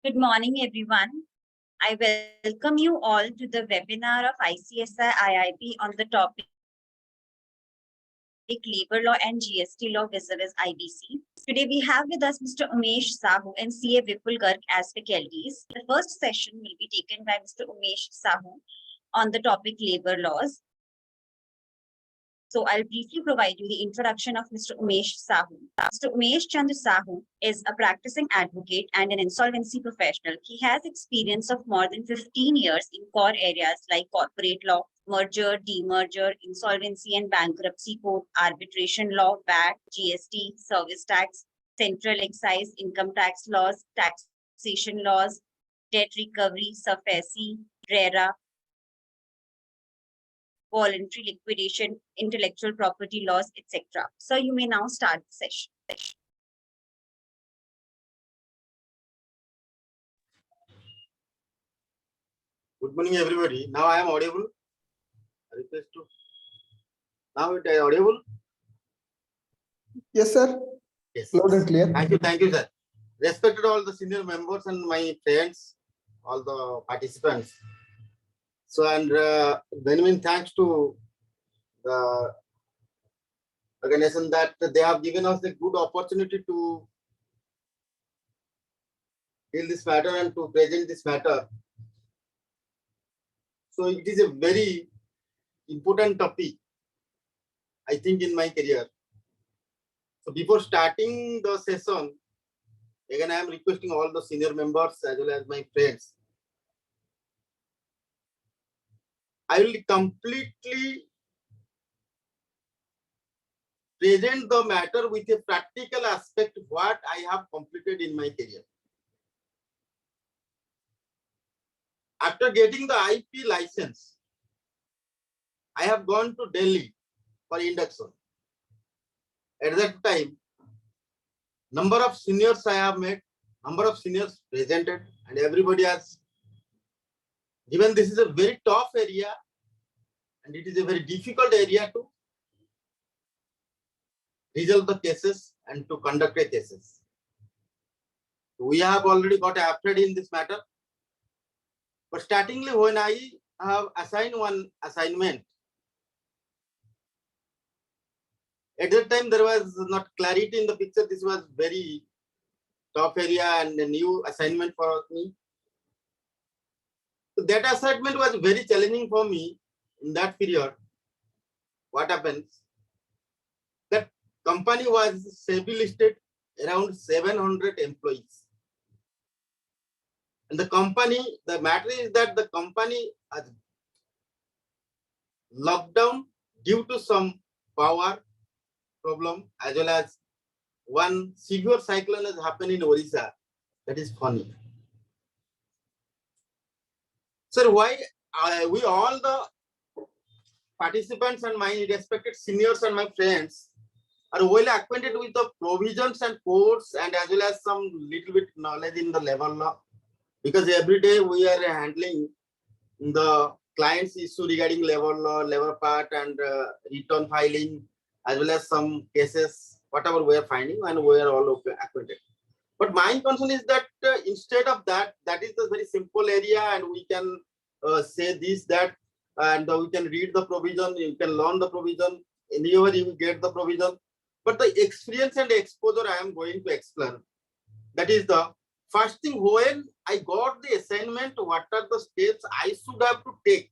Good morning, everyone. I welcome you all to the webinar of ICSI IIP on the topic Labor Law and GST Law vis-a-vis IBC. Today we have with us Mr. UMESH Sahu and CA VIPUL GARG as faculties. The first session will be taken by Mr. UMESH Sahu on the topic labor laws. So I'll briefly provide you the introduction of Mr. UMESH Sahu. Mr. UMESH Chandra Sahu is a practicing advocate and an insolvency professional. He has experience of more than 15 years in core areas like corporate law, merger, demerger, insolvency and bankruptcy court, arbitration law, VAT, GST, service tax, central excise, income tax laws, taxation laws, debt recovery, SAFESI, RERA, voluntary liquidation, intellectual property laws, etc. So you may now start the session. Good morning, everybody. Now I am audible. I request to. Now it is audible. Yes, sir. Yes. Loud and clear. Thank you, sir. Respected all the senior members and my friends, all the participants. So, and genuine thanks to the organization that they have given us a good opportunity to deal this matter and to present this matter. So it is a very important topic, I think, in my career. So before starting the session, again, I am requesting all the senior members as well as my friends. I will completely present the matter with a practical aspect what I have completed in my career. After getting the IP license, I have gone to Delhi for induction. At that time, number of seniors I have met, number of seniors presented, and everybody has given this is a very tough area and it is a very difficult area to resolve the cases and to conduct the cases. We have already got afraid in this matter. But startingly, when I have assigned one assignment, at that time there was not clarity in the picture. This was very tough area and a new assignment for me. So that assignment was very challenging for me in that period. What happens? That company was SEBI listed, around 700 employees. And the company, the matter is that the company has locked down due to some power problem, as well as one severe cyclone has happened in Odisha. That is funny. Sir, why we all the participants and my respected seniors and my friends are well acquainted with the provisions and codes and as well as some little bit knowledge in the labor law, because every day we are handling the client's issue regarding labor law, labor part, and return filing, as well as some cases, whatever we are finding, and we are all acquainted. But my concern is that instead of that, that is a very simple area, and we can say this, that, and we can read the provision, you can learn the provision, anywhere you get the provision. But the experience and exposure I am going to explain. That is the first thing. When I got the assignment, what are the steps I should have to take?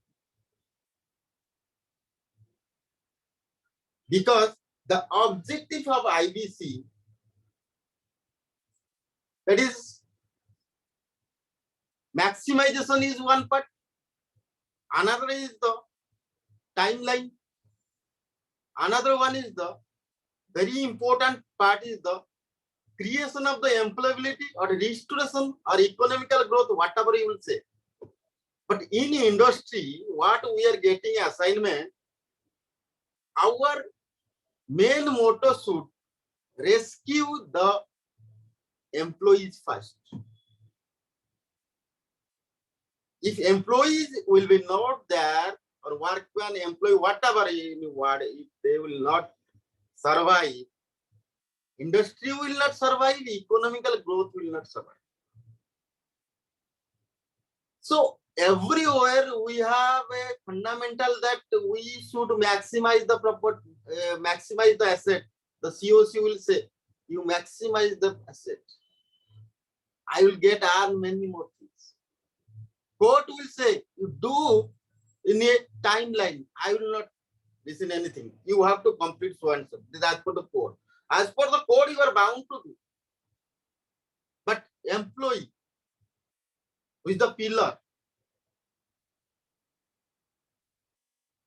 Because the objective of IBC, that is maximization is one part. Another is the timeline. Another one is the very important part is the creation of the employability or restoration or economical growth, whatever you will say. But in industry, what we are getting assignment, our main motto should rescue the employees first. If employees will be not there or work one employee, whatever if they will not survive, industry will not survive, economical growth will not survive. So everywhere we have a fundamental that we should maximize the maximize the asset. The COC will say, you maximize the asset. I will get earn many more things. Court will say, you do in a timeline. I will not listen anything. You have to complete so and so. This is as per the code. As per the code, you are bound to do. But employee, who is the pillar,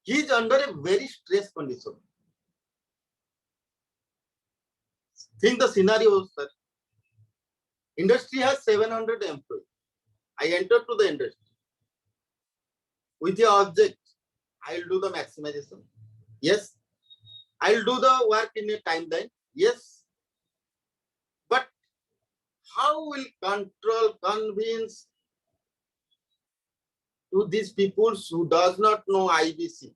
he is under a very stress condition. Think the scenario, sir. Industry has 700 employees. I entered to the industry with the object, I will do the maximization. Yes. I will do the work in a timeline. Yes. But how will convince to these people who does not know IBC?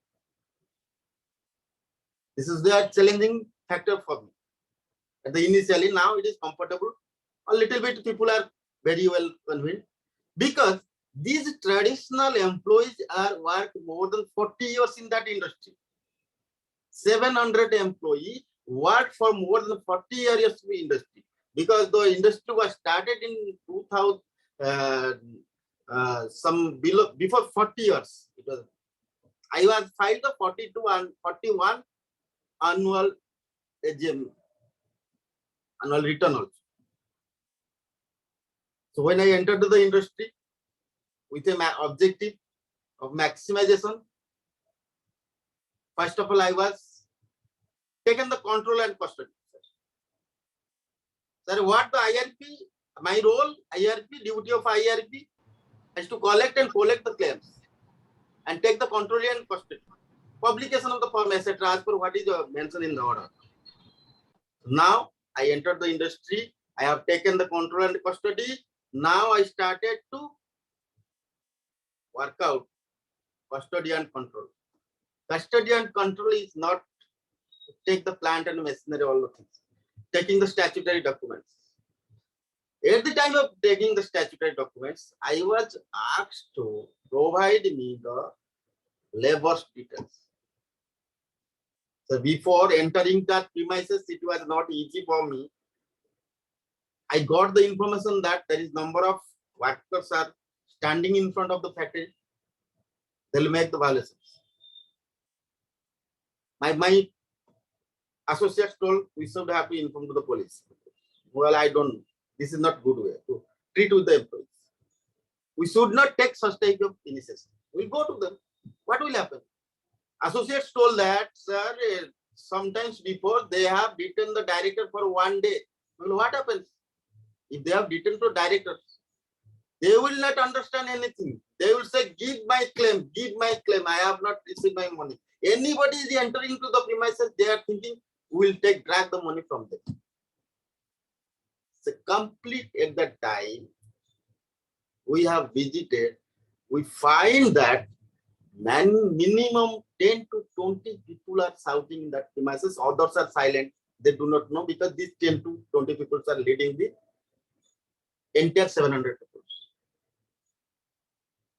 This is the challenging factor for me. At the initially, now it is comfortable. A little bit people are very well convinced because these traditional employees are worked more than 40 years in that industry. 700 employees worked for more than 40 years in the industry because the industry was started in 2000, before 40 years. It was, I was filed the 42 and 41 annual AGM, annual return also. So when I entered the industry with an objective of maximization, first of all, I was taken the control and custody. Sir, what the IRP, my role, IRP, duty of IRP is to collect and collect the claims and take the control and custody. Publication of the form, etc. as per what is mentioned in the order. Now, I entered the industry. I have taken the control and custody. Now, I started to work out custody and control. Custody and control is not to take the plant and machinery, all the things. Taking the statutory documents. At the time of taking the statutory documents, I was asked to provide me the labor details. So before entering that premises, it was not easy for me. I got the information that there is number of workers are standing in front of the factory. They'll make the violations. My associates told we should have to inform to the police. Well, I don't know. This is not good way to treat with the employees. We should not take such type of initiative. We'll go to them. What will happen? Associates told that, sir, sometimes before they have detained the director for 1 day. Well, what happens? If they have detained the directors, they will not understand anything. They will say, give my claim, I have not received my money. Anybody is entering to the premises, they are thinking, we will drag the money from them. So complete at that time, we have visited, we find that minimum 10 to 20 people are shouting in that premises, others are silent. They do not know because these 10 to 20 people are leading the entire 700 people.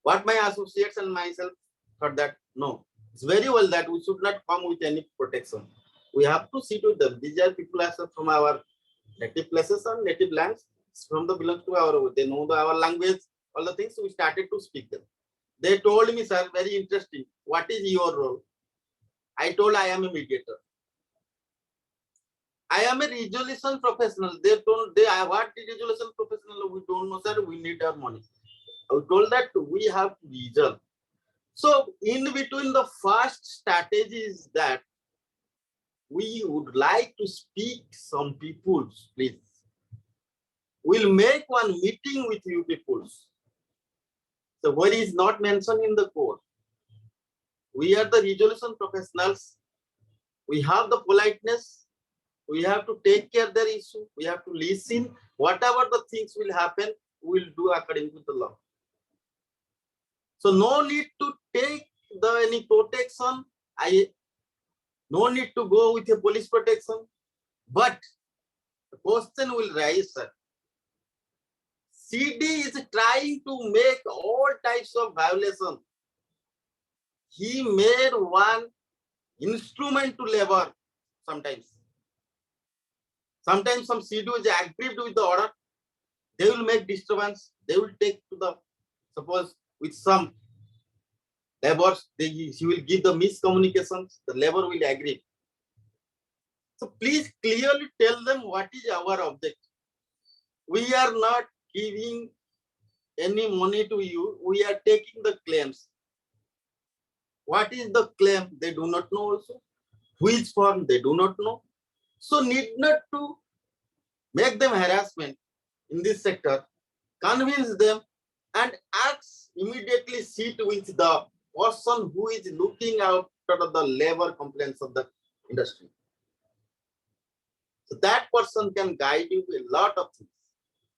What my associates and myself thought that, no, it's very well that we should not come with any protection. We have to sit with them. These are people from our native places and native lands, from the belongs to our, they know our language, all the things, so we started to speak them. They told me, sir, very interesting, what is your role? I told I am a mediator. I am a resolution professional. They told, what is resolution professional? We don't know, sir, we need our money. I told that we have to resolve. So in between, the first strategy is that we would like to speak some people, please. We'll make one meeting with you people. So what is not mentioned in the code? We are the resolution professionals. We have the politeness. We have to take care of their issue. We have to listen. Whatever the things will happen, we'll do according to the law. So no need to take any protection. No need to go with a police protection. But the question will rise, sir. CD is trying to make all types of violations. He made one instrument to labor sometimes. Sometimes some CD is aggrieved with the order. They will make disturbance. They will take to the, suppose with some labors, he will give the miscommunications. The labor will agree. So please clearly tell them what is our object. We are not giving any money to you. We are taking the claims. What is the claim? They do not know also. Which form? They do not know. So need not to make them harassment in this sector. Convince them and ask, immediately sit with the person who is looking after the labor complaints of the industry. So that person can guide you a lot of things.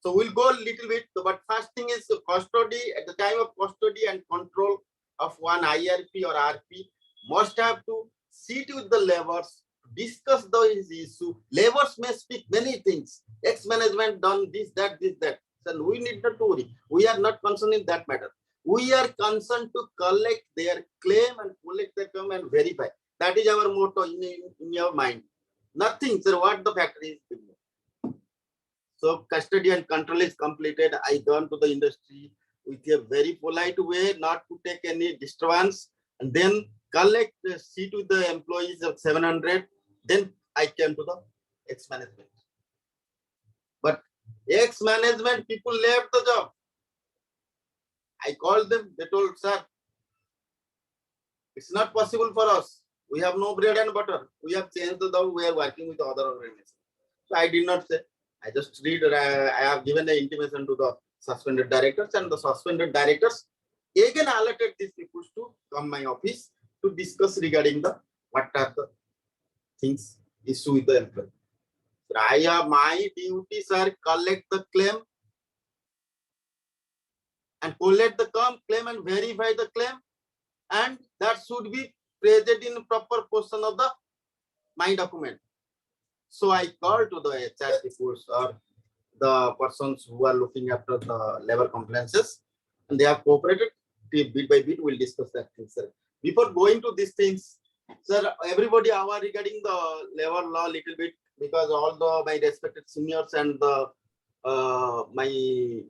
So we'll go a little bit, but first thing is custody. At the time of custody and control of one IRP or RP, must have to sit with the laborers, discuss the issue. Laborers may speak many things. Ex-management done this, that, this, that. So we need not to worry. We are not concerned in that matter. We are concerned to collect their claim and collect their claim and verify. That is our motto in your mind. Nothing, sir, what the factory is doing. So custody and control is completed. I gone to the industry with a very polite way, not to take any disturbance, and then collect the seat with the employees of 700. Then I came to the ex-management. But ex-management people left the job. I called them. They told, sir, it's not possible for us. We have no bread and butter. We have changed the job. We are working with other organizations. So I did not say. I just read. I have given the intimation to the suspended directors, and the suspended directors again alerted these people to come my office to discuss regarding the what are the things issue with the employee. So I have my duties are collect the claim and collect the claim and verify the claim, and that should be present in proper portion of the my document. So I called to the HR people or the persons who are looking after the labor complaints, and they have cooperated. Bit by bit, we'll discuss that thing, sir. Before going to these things, sir, everybody are regarding the labor law a little bit, because all the my respected seniors and the my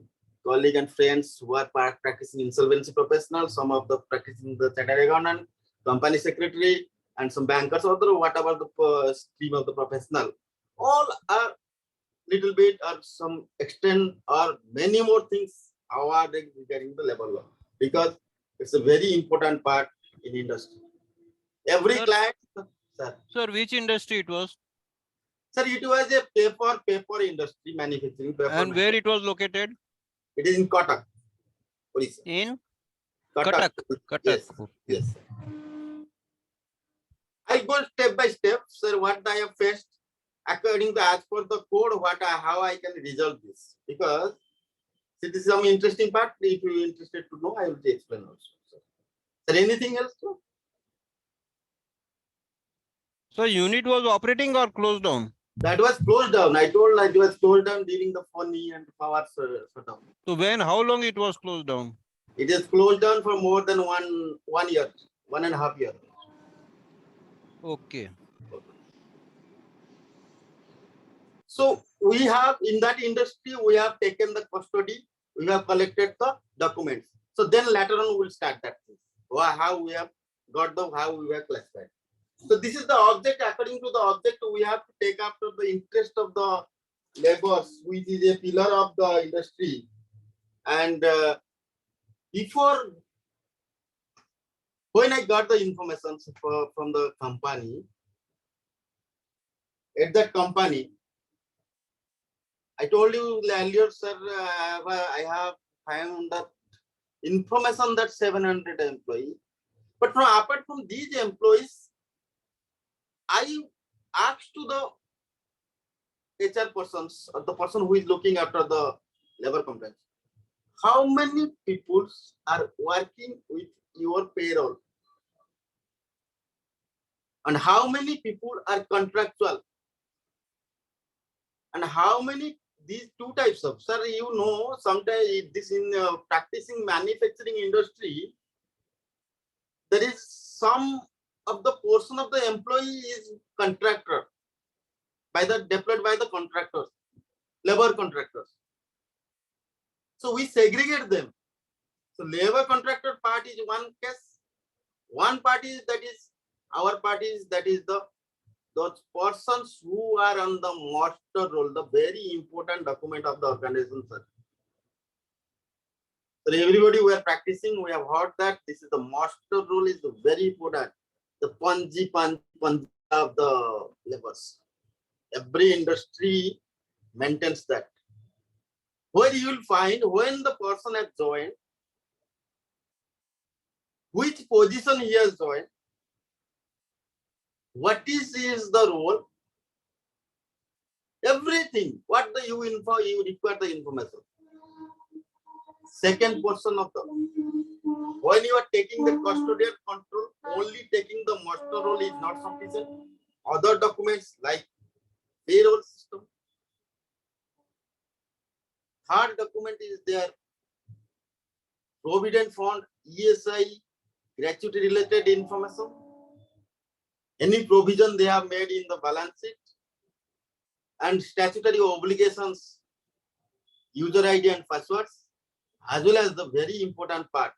colleague and friends who are practicing insolvency professionals, some of the practicing the chartered accountant, company secretary, and some bankers, or whatever the stream of the professional, all are little bit or some extent or many more things are regarding the labor law, because it's a very important part in industry. Every client, sir. Sir, which industry it was? Sir, it was a paper industry, manufacturing paper. And where it was located? It is in Kotak. In Kotak. Yes. Yes. I go step by step, sir, what I have faced according to as per the code, how I can resolve this. Because this is some interesting part. If you are interested to know, I will explain also. Sir, anything else? So unit was operating or closed down? That was closed down. I told it was closed down during the funny and power shutdown. So when, how long it was closed down? It is closed down for more than 1 year, 1.5 years. Okay. So we have in that industry, we have taken the custody, we have collected the documents. So then later on we'll start that thing. How we have got how we were classified. So this is the object. According to the object, we have to take after the interest of the laborers, which is a pillar of the industry. And before, when I got the information from the company, at that company, I told you earlier, sir, I have found that information that 700 employees. But apart from these employees, I asked to the HR persons, or the person who is looking after the labor complaints, how many people are working with your payroll? And how many people are contractual? And how many these two types of, sir, you know, sometimes this in practicing manufacturing industry, there is some of the portion of the employee is contractor deployed by the contractors, labor contractors. So we segregate them. So labor contractor part is one case. One part is that is our part is that is those persons who are on the master role, the very important document of the organization, sir. So everybody we are practicing, we have heard that this is the master role is very important. The punji of the labors. Every industry maintains that. Where you will find when the person has joined, which position he has joined, what is the role, everything, what the you require the information. Second portion of the, when you are taking the custodial control, only taking the master role is not sufficient. Other documents like payroll system. Third document is there, provident fund, ESI, gratuity related information, any provision they have made in the balance sheet, and statutory obligations, user ID and passwords, as well as the very important part,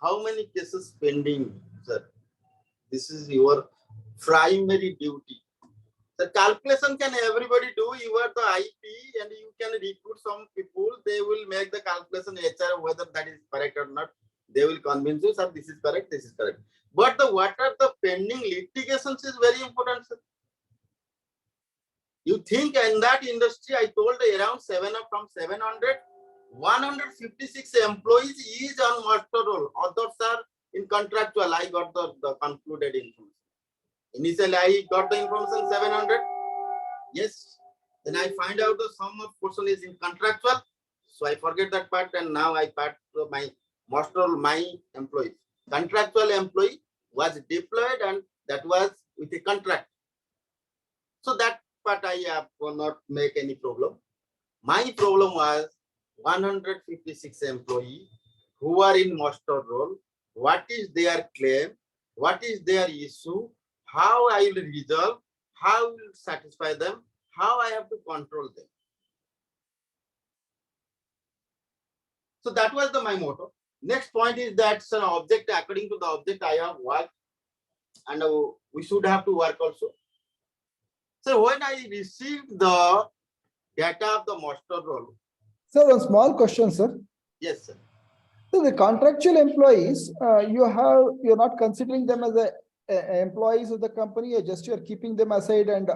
how many cases pending, sir? This is your primary duty. The calculation can everybody do. You are the IP and you can recruit some people. They will make the calculation HR whether that is correct or not. They will convince you, sir, this is correct, this is correct. But the what are the pending litigations is very important, sir. You think in that industry, I told around from 700, 156 employees is on master role. Others are in contractual. I got the concluded information. Initially, I got the information 700. Yes. Then I find out the sum of person is in contractual. So I forget that part and now I part to my master role, my employees. Contractual employee was deployed and that was with a contract. So that part I will not make any problem. My problem was 156 employees who are in master role. What is their claim? What is their issue? How I will resolve? How I will satisfy them? How I have to control them? So that was my motto. Next point is that an object, according to the object I have worked, and we should have to work also. So when I received the data of the master role. Sir, one small question, sir. Yes, sir. So the contractual employees, you're not considering them as employees of the company, or just you're keeping them aside and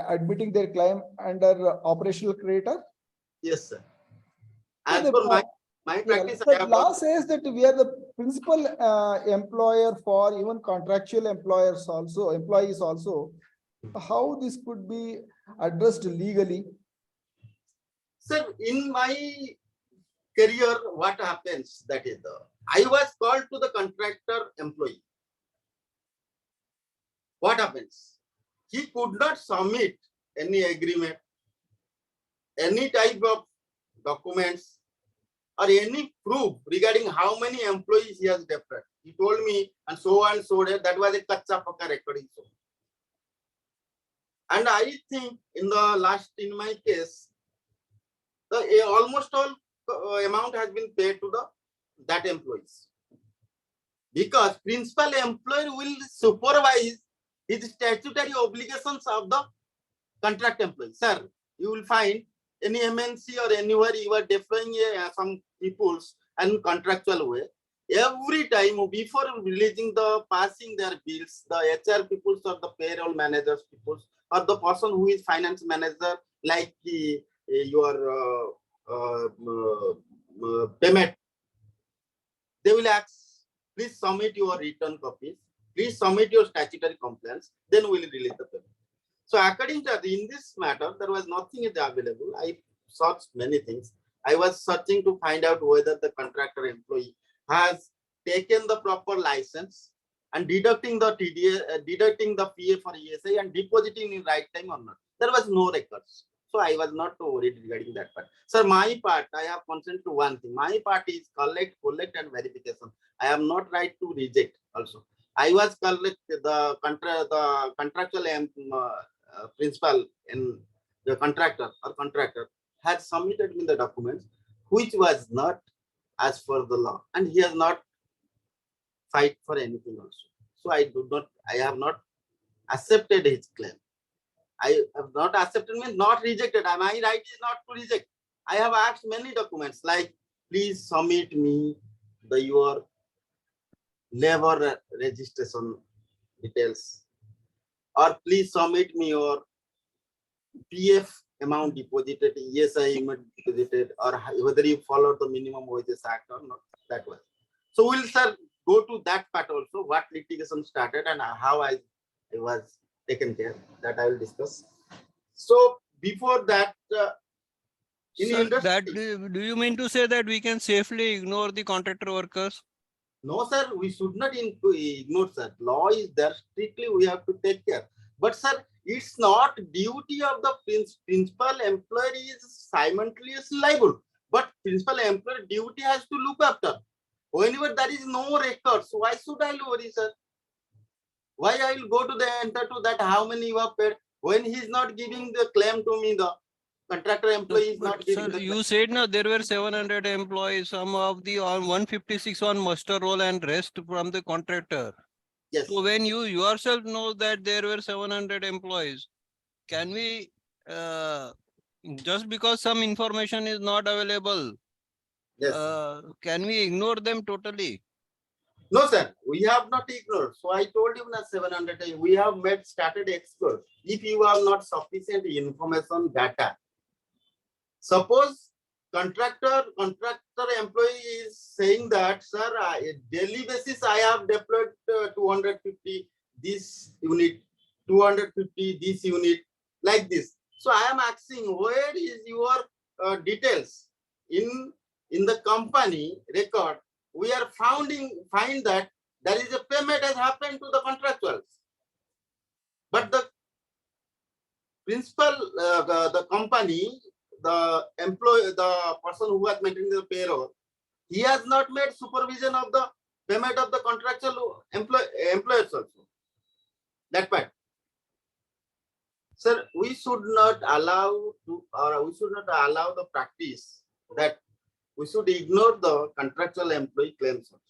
admitting their claim under operational creditor? Yes, sir. As per my practice, the law says that we are the principal employer for even contractual employees also. How this could be addressed legally? Sir, in my career, what happens, that is I was called to the contractor employee. What happens? He could not submit any agreement, any type of documents, or any proof regarding how many employees he has deployed. He told me, and so that was a kacha pakka recording. And I think in my case, almost all amount has been paid to that employees, because principal employer will supervise his statutory obligations of the contract employee. Sir, you will find any MNC or anywhere you are deploying some peoples and contractual way. Every time before releasing passing their bills, the HR peoples or the payroll managers peoples or the person who is finance manager, like your payment, they will ask, please submit your return copies, please submit your statutory complaints, then we will release the payment. So according to in this matter, there was nothing available. I searched many things. I was searching to find out whether the contractor employee has taken the proper license and deducting the TDA, deducting the PA for ESI and depositing in right time or not. There was no records. So I was not worried regarding that part. Sir, my part, I have consent to one thing. My part is collect, and verification. I am not right to reject also. I was collect the contractual principal and the contractor has submitted me the documents which was not as per the law, and he has not fight for anything also. So I have not accepted his claim. I have not accepted means not rejected. My right is not to reject. I have asked many documents like, please submit me your labor registration details, or please submit me your PF amount deposited, ESI amount deposited, or whether you follow the minimum wages act or not. That was. So we'll, sir, go to that part also, what litigation started and how I was taken care. That I will discuss. So before that, in Sir, industry, that do you mean to say that we can safely ignore the contractor workers? no, sir, we should not ignore, sir. Law is there, strictly we have to take care. But, sir, it's not duty of the principal employer is simultaneously liable. But principal employer duty has to look after. Whenever there is no records, why should I worry, sir? Why I will go to the enter to that how many you have paid when he is not giving the claim to me, the contractor employee is not giving Sir, the claim. you said now there were 700 employees, some of the on 156 on muster roll and rest from the contractor. Yes. So when you yourself know that there were 700 employees, can we just because some information is not available, Yes. can we ignore them totally? No, sir, we have not ignored. So I told you that 700, we have started explore. If you have not sufficient information data, suppose contractor employee is saying that, sir, daily basis I have deployed 250 this unit, 250 this unit, like this. So I am asking, where is your details in the company record? We are find that there is a payment has happened to the contractuals, but the principal, the company, the employee, the person who was maintaining the payroll, he has not made supervision of the payment of the contractual employers also. That part. Sir, we should not allow the practice that we should ignore the contractual employee claims also.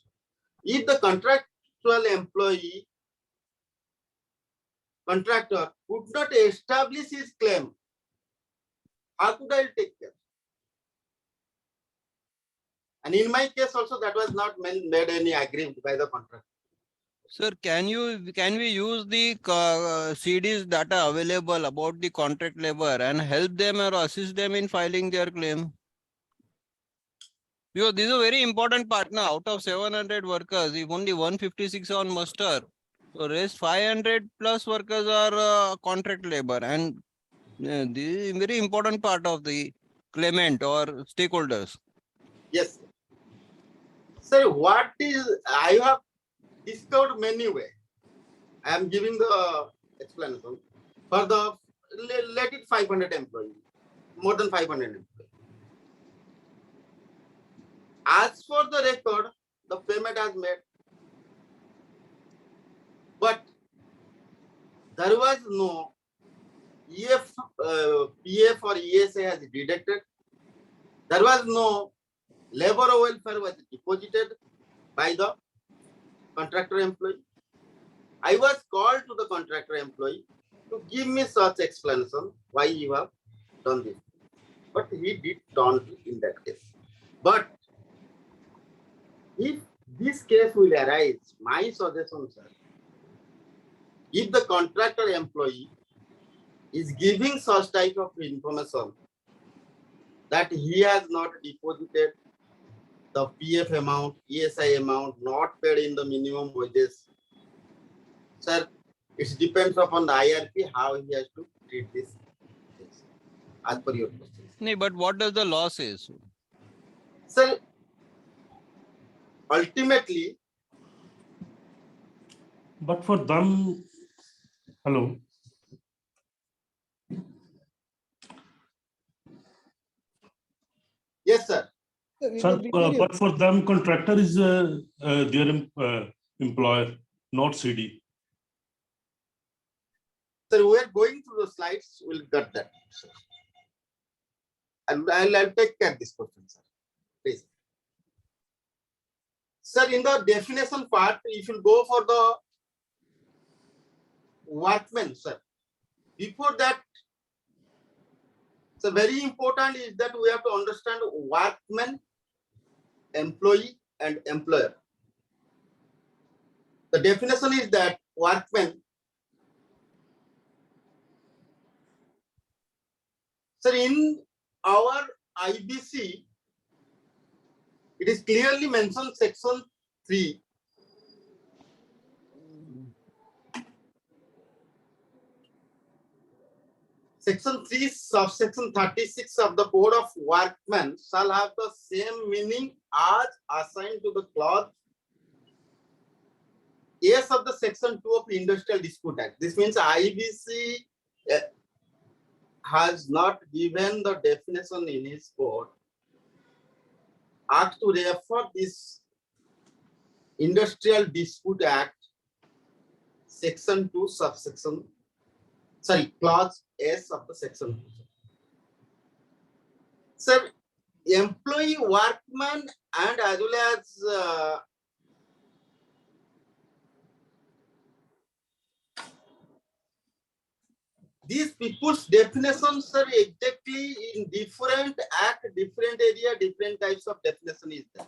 If the contractual employee contractor could not establish his claim, how could I take care? And in my case also, that was not made any agreement by the contractor. Sir, can we use the CD's data available about the contract labor and help them or assist them in filing their claim? Because this is a very important part now. Out of 700 workers, if only 156 on muster, so rest 500 plus workers are contract labor, and this is a very important part of the claimant or stakeholders. Yes. Sir, what is, I have discovered many ways. I am giving the explanation for the, let it 500 employees, more than 500 employees. As for the record, the payment has made, but there was no PF or ESA has deducted. There was no labor welfare was deposited by the contractor employee. I was called to the contractor employee to give me such explanation why you have done this. But he did not in that case. But if this case will arise, my suggestion, sir, if the contractor employee is giving such type of information that he has not deposited the PF amount, ESI amount, not paid in the minimum wages, sir, it depends upon the IRP how he has to treat this as per your question. No, but what does the law say? Sir, ultimately, but for them, hello. Yes, sir. Sir, but for them, contractor is their employer, not CD. Sir, we are going through the slides. We'll get that. Sir. I'll take care of this question, sir. Please. Sir, in the definition part, if you go for the workman, sir, before that, so very important is that we have to understand workman, employee, and employer. The definition is that workman, sir, in our IBC, it is clearly mentioned section 3. Section 3, subsection 36 of the Code of Workmen shall have the same meaning as assigned to the clause S of the section 2 of Industrial Dispute Act. This means IBC has not given the definition in its code. Act to refer this Industrial Dispute Act, section 2, subsection, sorry, clause S of the section 2. Sir, employee, workman, and as well as these people's definitions are exactly in different act, different area, different types of definition is there.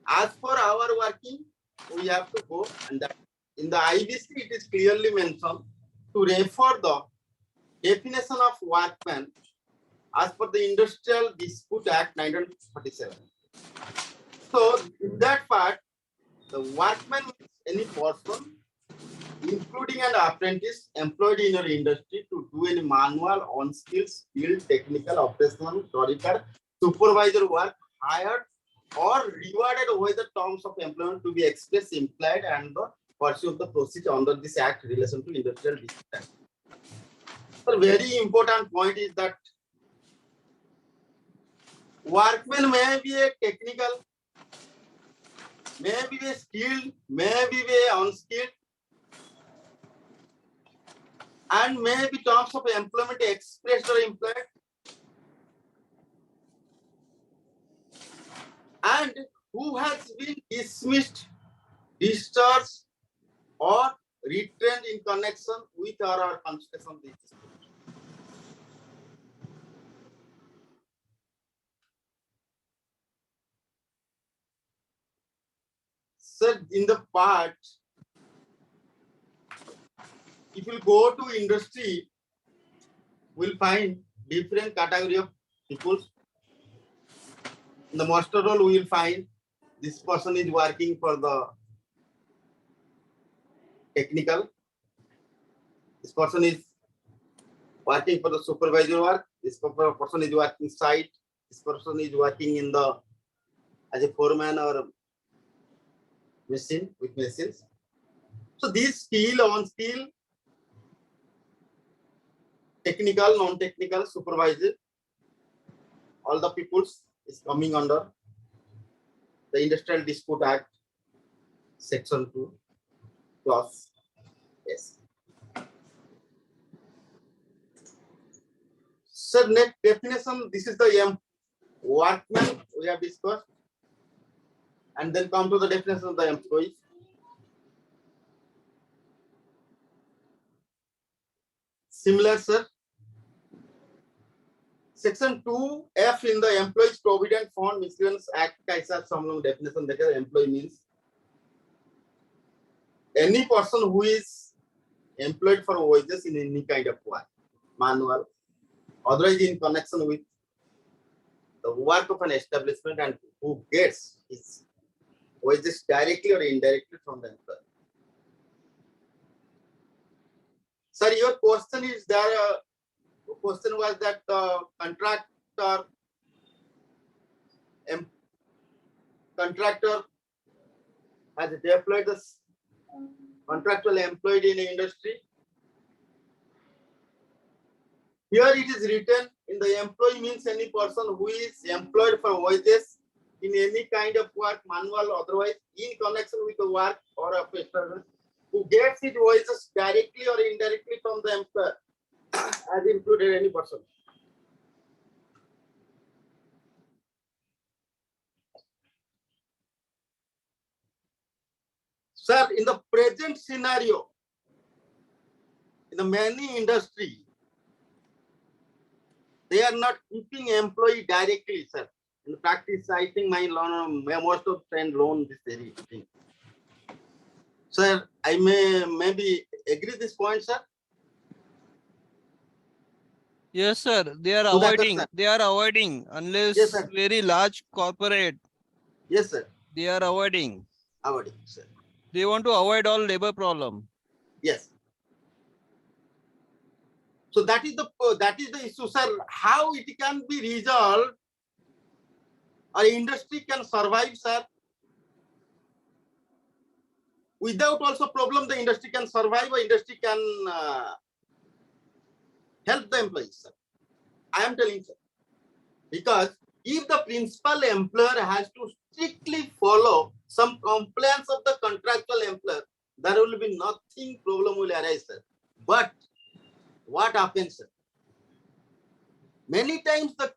As for our working, we have to go, and that in the IBC it is clearly mentioned to refer the definition of workman as per the Industrial Dispute Act 1947. So in that part, the workman is any person, including an apprentice employed in your industry to do any manual, on-skilled, skilled, technical, operational, clerical, supervisor work, hired or rewarded with the terms of employment to be expressed, implied, and the pursuit of the procedure under this act in relation to Industrial Dispute Act. So very important point is that workman may be a technical, may be a skilled, may be a unskilled, and may be terms of employment expressed or implied, and who has been dismissed, discharged, or retained in connection with our constitution. Sir, in the part, if you go to industry, we'll find different category of people. In the master role, we will find this person is working for the technical. This person is working for the supervisor work. This person is working site. This person is working in the as a foreman or machine with machines. So these skill, on skill, technical, non-technical, supervisor, all the peoples is coming under the Industrial Dispute Act, section 2, clause S. So next definition, this is the workman we have discussed, and then come to the definition of the employee. Similar, sir. Section 2F in the Employees Provident Fund Miscellaneous Act का ऐसा हम लोग definition देखें. Employee means any person who is employed for wages in any kind of work, manual, otherwise in connection with the work of an establishment, and who gets his wages directly or indirectly from the employer. Sir, your question is there. Question was that contractor has deployed the contractual employed in the industry. Here it is written in mean the employee means any person who is employed for wages in any kind of work, manual, otherwise, in connection with the work or a person who gets his wages directly or indirectly from the employer, as included any person. Sir, in the present scenario, in the many industry, they are not keeping employee directly, sir. In practice, I think my most of friends loan this very thing. Sir, I may maybe agree this point, sir. Yes, sir. They are Sudhakar, avoiding. sir. They are avoiding unless Yes, sir. very large corporate. Yes, sir. They are avoiding. Avoiding, sir. They want to avoid all labor problem. Yes. So that is the issue, sir. How it can be resolved, or industry can survive, sir. Without also problem, the industry can survive, or industry can help the employees, sir. I am telling, sir. Because if the principal employer has to strictly follow some compliance of the contractual employer, there will be nothing problem will arise, sir. But what happens, sir? Many times the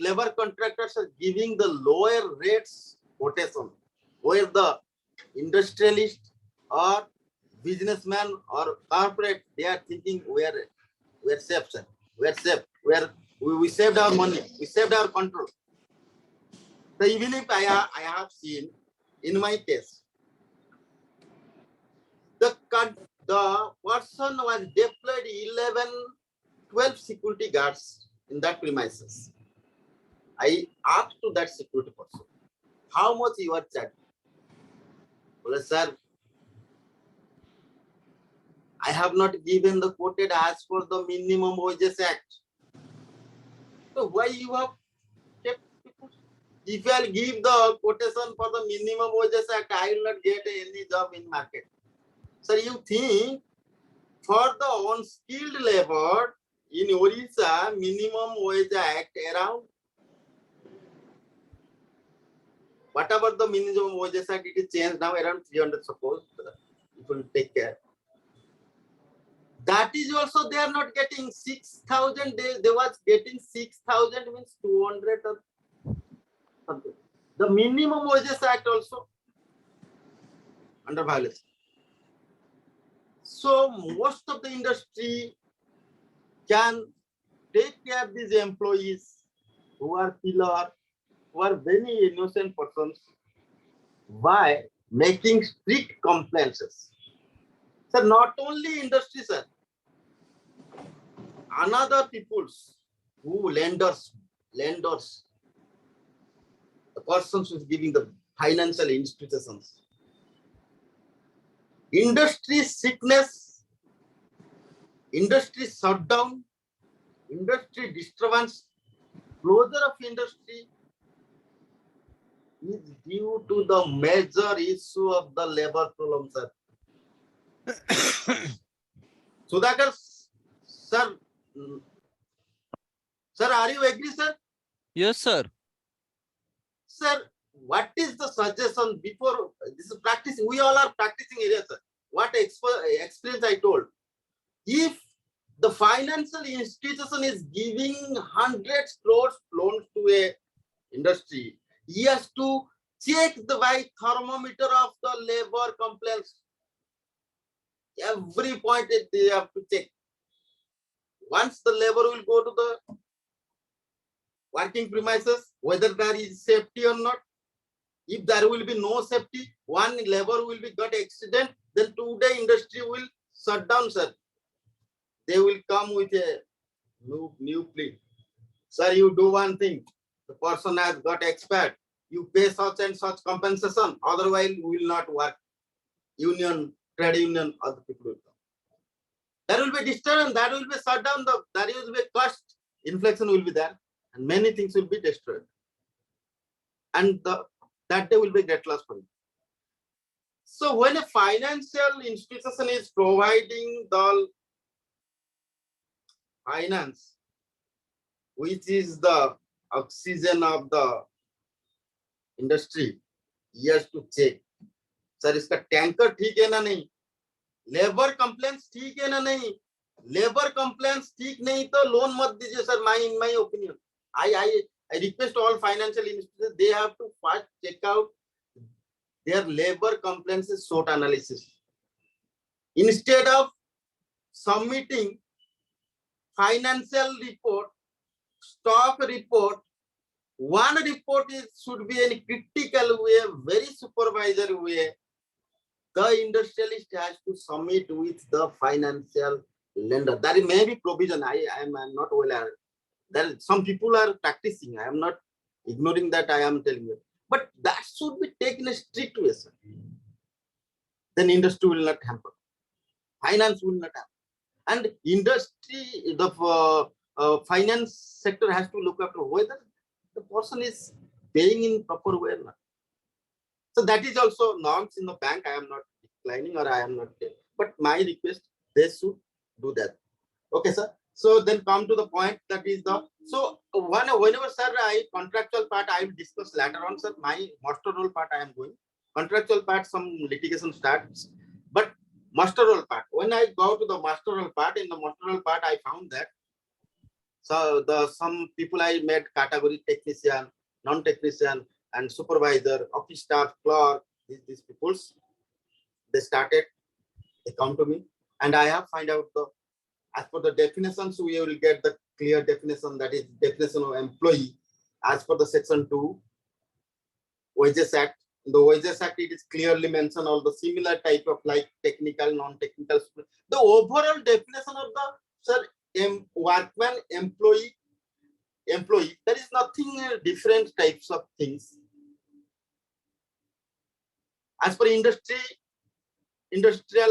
labor contractors are giving the lower rates quotation, where the industrialist or businessman or corporate, they are thinking we're safe, sir. We're safe. We saved our money. We saved our control. So even if I have seen in my case, the person was deployed 12 security guards in that premises. I asked to that security person, how much you are charging? Well, sir, I have not given the quoted as per the Minimum Wages Act. So why you have kept people? If I give the quotation for the Minimum Wages Act, I will not get any job in market. Sir, you think for the unskilled labor in Orissa, Minimum Wage Act around whatever the Minimum Wages Act, it is changed now around 300, suppose, it will take care. That is also they are not getting 6,000. They was getting 6,000 means 200 or something. The Minimum Wages Act also under violation. So most of the industry can take care of these employees who are pillar, who are very innocent persons, by making strict compliances. So not only industry, sir, another peoples who lenders, the persons who is giving the financial institutions, industry sickness, industry shutdown, industry disturbance, closure of industry is due to the major issue of the labor problem, sir. Sudhakar, sir, are you agree, sir? Yes, sir. Sir, what is the suggestion before this is practice? We all are practicing area, sir. What experience I told. If the financial institution is giving 100 crores loans to a industry, he has to check the thermometer of the labor complaints. Every point they have to check. Once the labor will go to the working premises, whether there is safety or not. If there will be no safety, one labor will be got accident, then today industry will shut down, sir. They will come with a new plea. Sir, you do one thing. The person has got expired. You pay such and such compensation. Otherwise, we will not work. Union, trade union, other people will come. There will be disturbance. That will be shut down. There will be cost. Inflation will be there. And many things will be destroyed. And that day will be great loss for you. So when a financial institution is providing the finance which is the oxygen of the industry, he has to check. Sir इसका tanker ठीक है ना नहीं, labour complaints ठीक है ना नहीं, labour complaints ठीक नहीं तो लोन मत दीजिए sir. In my opinion, I request all financial institutions, they have to first check out their labor complaints SWOT analysis. Instead of submitting financial report, stock report, one report should be in critical way, very supervisory way. The industrialist has to submit with the financial lender. There may be provision. I am not well aware. There some people are practicing. I am not ignoring that. I am telling you, but that should be taken a strict way, sir. Then industry will not hamper. Finance will not hamper. And industry, the finance sector has to look after whether the person is paying in proper way or not. So that is also norms in the bank. I am not declining or I am not telling. But my request, they should do that. Okay, sir. So then come to the point, that is the, so whenever, sir, contractual part I will discuss later on, sir. My master role part I am going. Contractual part, some litigation starts. But master role part, when I go to the master role part, in the master role part, I found that so some people I met category technician, non-technician, and supervisor, office staff, clerk, these people, they started, they come to me, and I have find out the, as per the definitions, we will get the clear definition, that is definition of employee, as per the section 2, Wages Act. In the Wages Act, it is clearly mentioned all the similar type of like technical, non-technical. The overall definition of the, sir, workman, employee, there is nothing different types of things. As per industrial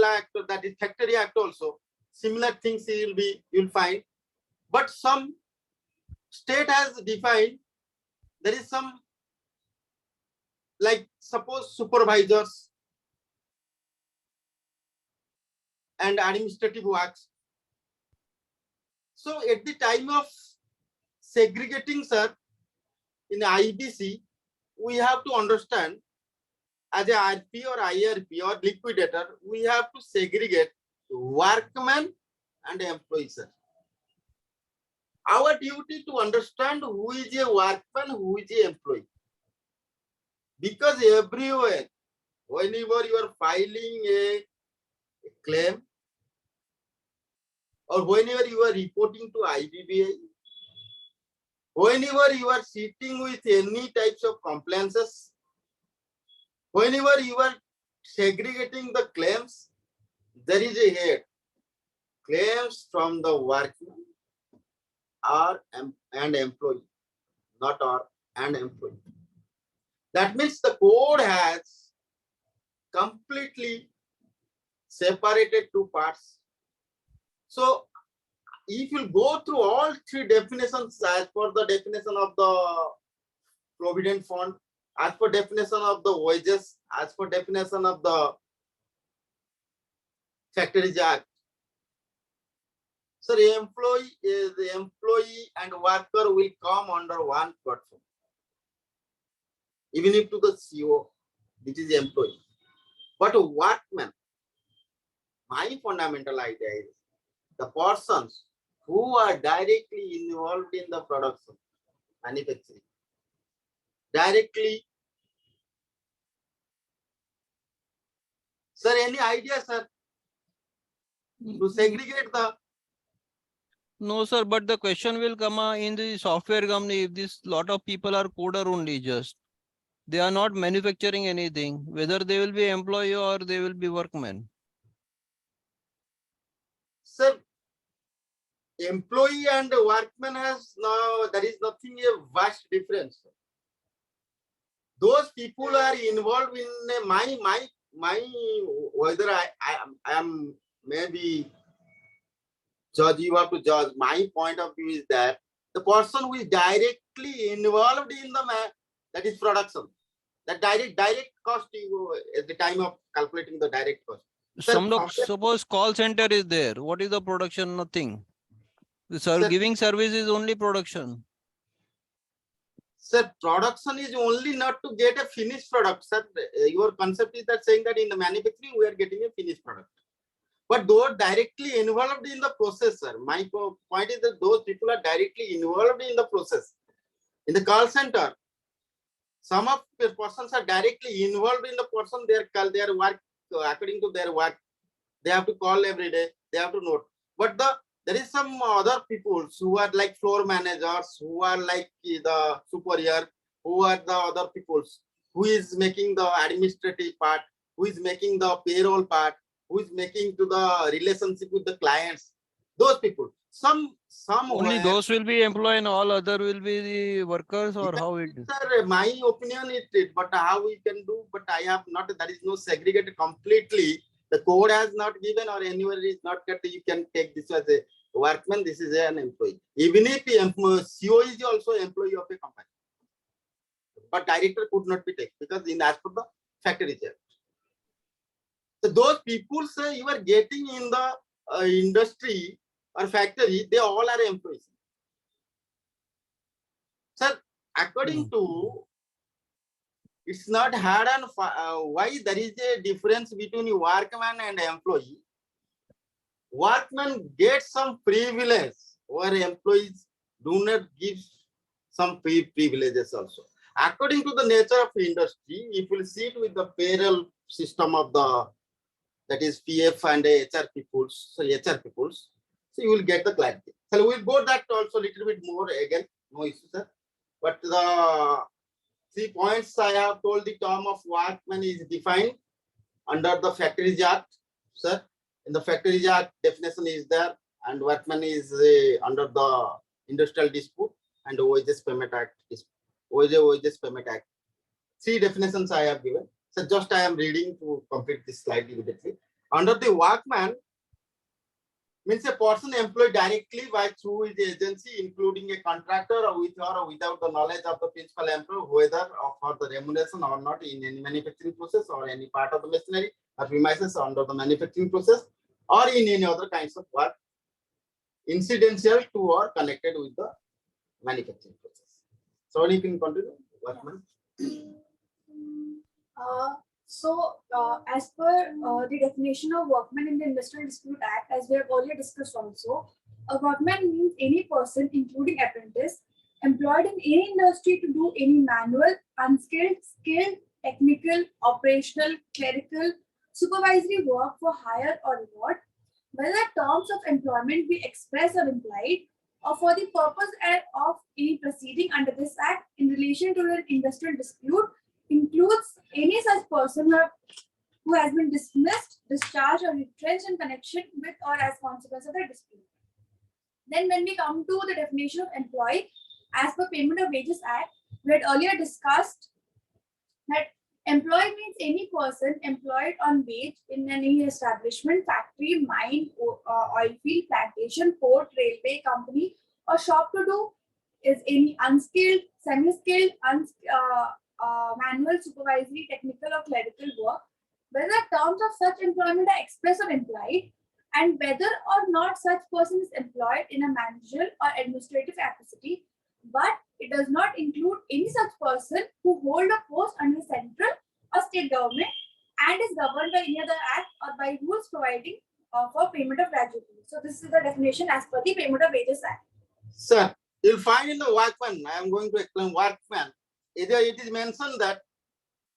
act, that is factory act also, similar things you'll find. But some state has defined, there is some, like suppose supervisors and administrative works. So at the time of segregating, sir, in IBC, we have to understand, as a RP or IRP or liquidator, we have to segregate workman and employee, sir. Our duty to understand who is a workman, who is a employee. Because everywhere, whenever you are filing a claim, or whenever you are reporting to IBBI, whenever you are sitting with any types of compliances, whenever you are segregating the claims, there is a head. Claims from the workman and employee, not and employee. That means the code has completely separated two parts. So if you go through all three definitions, as per the definition of the provident fund, as per definition of the wages, as per definition of the Factories Act, so the employee and worker will come under one platform. Even if to the CO, which is employee. But a workman, my fundamental idea is the persons who are directly involved in the production, manufacturing, directly. Sir, any idea, sir, to segregate the? No, sir, but the question will come in the software company, if this lot of people are coder only, just they are not manufacturing anything, whether they will be employee or they will be workmen. Sir, employee and workman has now, there is nothing a vast difference. Those people are involved in my whether I am maybe judge, you have to judge. My point of view is that the person who is directly involved in the that is production, that direct cost at the time of calculating the direct cost. Suppose call center is there. What is the production? Nothing. Sir, Sir- giving service is only production. Sir, production is only not to get a finished product. Sir, your concept is that saying that in the manufacturing we are getting a finished product. But those directly involved in the process, sir. My point is that those people are directly involved in the process. In the call center, some of the persons are directly involved in the person, their work, according to their work. They have to call every day, they have to note. But there is some other people who are like floor managers, who are like the superior, who are the other people, who is making the administrative part, who is making the payroll part, who is making to the relationship with the clients. Those people. Some Only those will be employed and all other will be the workers, or how it is? Sir, my opinion is it, but how we can do, but I have not, there is no segregated completely. The code has not given or anywhere is not that you can take this as a workman, this is an employee. Even if CEO is also employee of a company. But director could not be taken because in as per the factory act. So those people say you are getting in the industry or factory, they all are employees. Sir, according to, it's not hard and why there is a difference between workman and employee. Workman gets some privilege where employees do not give some privileges also. According to the nature of industry, if you see it with the payroll system of the, that is PF and HR peoples, so HR peoples, so you will get the clarity. So we'll go that also a little bit more again, no issue, sir. But the 3 points I have told, the term of workman is defined under the Factories Act, sir. In the Factories Act, definition is there, and workman is under the Industrial Dispute and Wages Payment Act. Wages Payment Act. 3 definitions I have given. So just I am reading to complete this slide immediately. Under the workman, means a person employed directly by through his agency, including a contractor or with or without the knowledge of the principal employer, whether for the remuneration or not in any manufacturing process or any part of the machinery or premises under the manufacturing process or in any other kinds of work incidental to or connected with the manufacturing process. So you can continue, workman. As per the definition of workman in the Industrial Dispute Act, as we have earlier discussed also, a workman means any person, including apprentice, employed in any industry to do any manual, unskilled, skilled, technical, operational, clerical, supervisory work for hire or reward, whether terms of employment be express or implied, or for the purpose of any proceeding under this Act in relation to an industrial dispute, includes any such person who has been dismissed, discharged, or retrenched in connection with or as consequence of the dispute. Then when we come to the definition of employee, as per Payment of Wages Act, we had earlier discussed that employee means any person employed on wage in any establishment, factory, mine, oil field, plantation, port, railway company, or shop to do is any unskilled, semi-skilled, manual, supervisory, technical, or clerical work, whether terms of such employment are express or implied, and whether or not such person is employed in a managerial or administrative capacity, but it does not include any such person who hold a post under central or state government and is governed by any other act or by rules providing for payment of gratuity. So this is the definition as per the Payment of Wages Act. Sir, you'll find in the workman, I am going to explain workman. Either it is mentioned that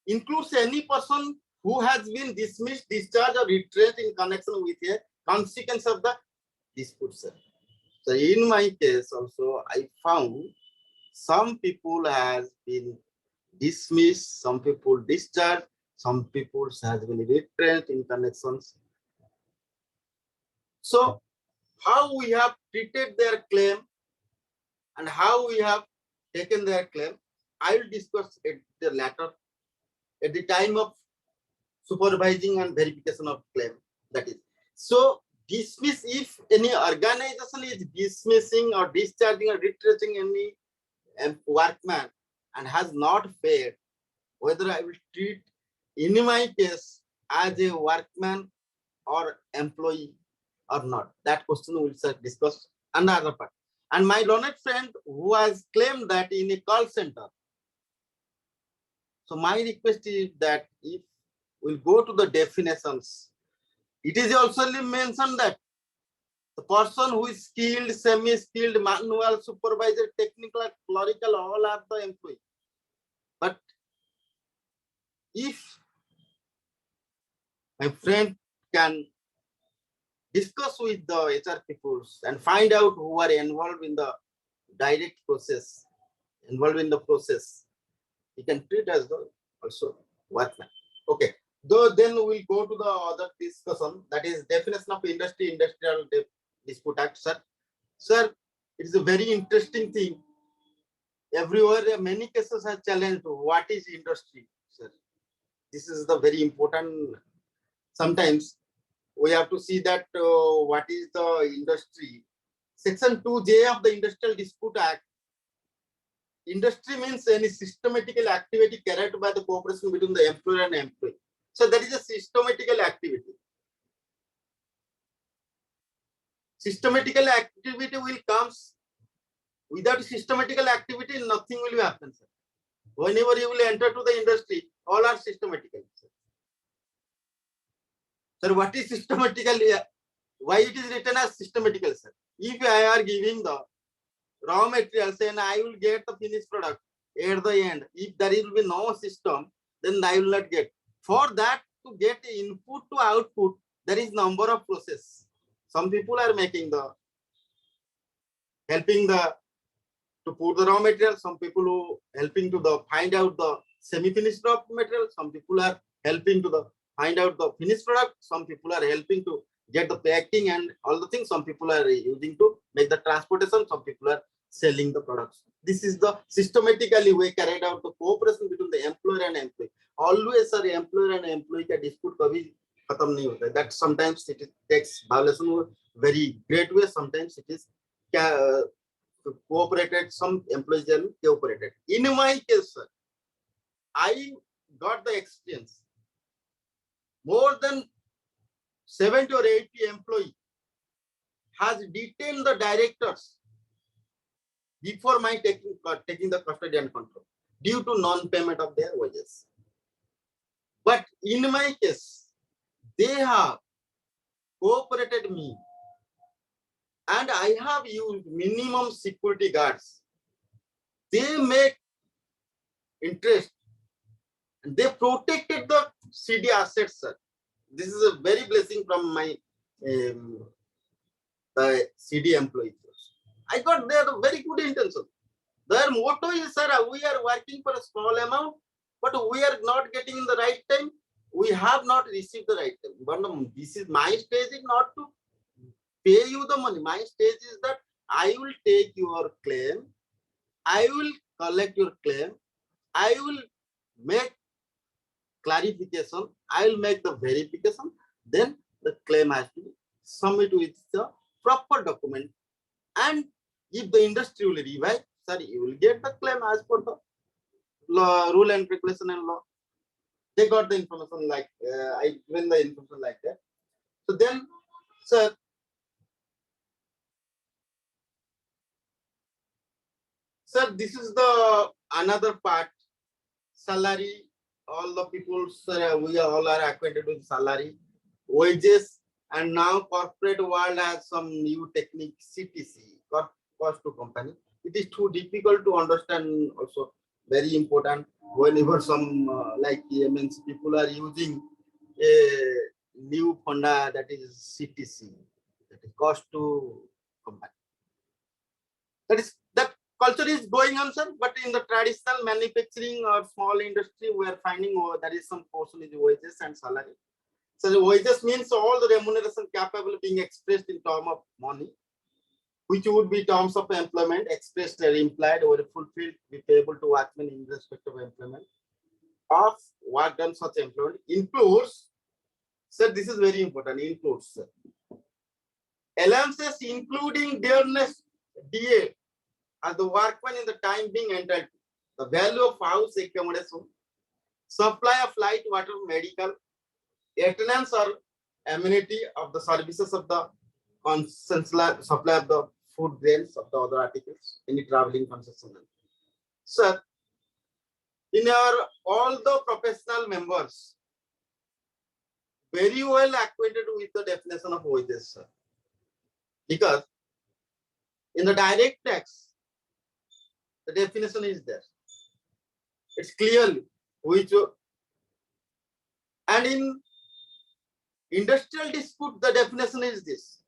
includes any person who has been dismissed, discharged, or retrenched in connection with a consequence of the dispute, sir. So in my case also, I found some people has been dismissed, some people discharged, some people has been retrenched in connections. So how we have treated their claim and how we have taken their claim, I will discuss at the latter, at the time of supervising and verification of claim. That is, so dismiss, if any organization is dismissing or discharging or retrenching any workman and has not paid, whether I will treat in my case as a workman or employee or not. That question we will discuss another part. And my learned friend who has claimed that in a call center. So my request is that if we'll go to the definitions, it is also mentioned that the person who is skilled, semi-skilled, manual, supervisor, technical, clerical, all are the employee. But if my friend can discuss with the HR people and find out who are involved in the direct process, he can treat as the also workman. Okay. Though then we'll go to the other discussion, that is definition of industry, industrial dispute act, sir. Sir, it is a very interesting thing. Everywhere, many cases are challenged. What is industry, sir? This is the very important. Sometimes we have to see that what is the industry. Section 2J of the Industrial Dispute Act. Industry means any systematical activity carried by the cooperation between the employer and employee. So that is a systematical activity. Systematical activity will come. Without systematical activity, nothing will happen, sir. Whenever you will enter to the industry, all are systematical. Sir, what is systematical? Why it is written as systematical, sir? If I are giving the raw materials and I will get the finished product at the end, if there will be no system, then I will not get. For that, to get input to output, there is number of process. Some people are making the helping the to put the raw material. Some people who helping to the find out the semi-finished raw material. Some people are helping to the find out the finished product. Some people are helping to get the packing and all the things. Some people are using to make the transportation. Some people are selling the products. This is the systematically way carried out the cooperation between the employer and employee. Always, sir, employer and employee ka dispute kabhi khatam nahi hota. That sometimes it takes violation very great way. Sometimes it is cooperated. Some employees are cooperated. In my case, sir, I got the experience. More than 70 or 80 employees has detained the directors before my taking the custody and control due to non-payment of their wages. But in my case, they have cooperated me and I have used minimum security guards. They make interest and they protected the CD assets, sir. This is a very blessing from my the CD employees. I got their very good intention. Their motto is, sir, we are working for a small amount, but we are not getting in the right time. We have not received the right time. But this is my stage is not to pay you the money. My stage is that I will take your claim. I will collect your claim. I will make clarification. I will make the verification. Then the claim has to be submitted with the proper document. And if the industry will revise, sir, you will get the claim as per the law, rule and regulation and law. They got the information like I given the information like that. So then, sir, this is the another part. Salary. All the people, sir, we all are acquainted with salary, wages, and now corporate world has some new technique, CTC, cost to company. It is too difficult to understand. Also, very important. Whenever some like MNC people are using a new Honda, that is CTC, that is cost to company. That culture is going on, sir. But in the traditional manufacturing or small industry, we are finding there is some portion is wages and salary. So the wages means all the remuneration capable of being expressed in terms of money, which would be terms of employment expressed or implied or fulfilled, be payable to workmen in respect of employment of work done such employment includes, sir, this is very important, includes, sir, allowances including dearness, DA, as the workman in the time being entitled to, the value of house accommodation, supply of light, water, medical, attendance or amenity of the services of the supply of the food grains of the other articles, any traveling concession. Sir, in our all the professional members, very well acquainted with the definition of wages, sir. Because in the direct tax, the definition is there. It's clearly which, and in industrial dispute, the definition is this.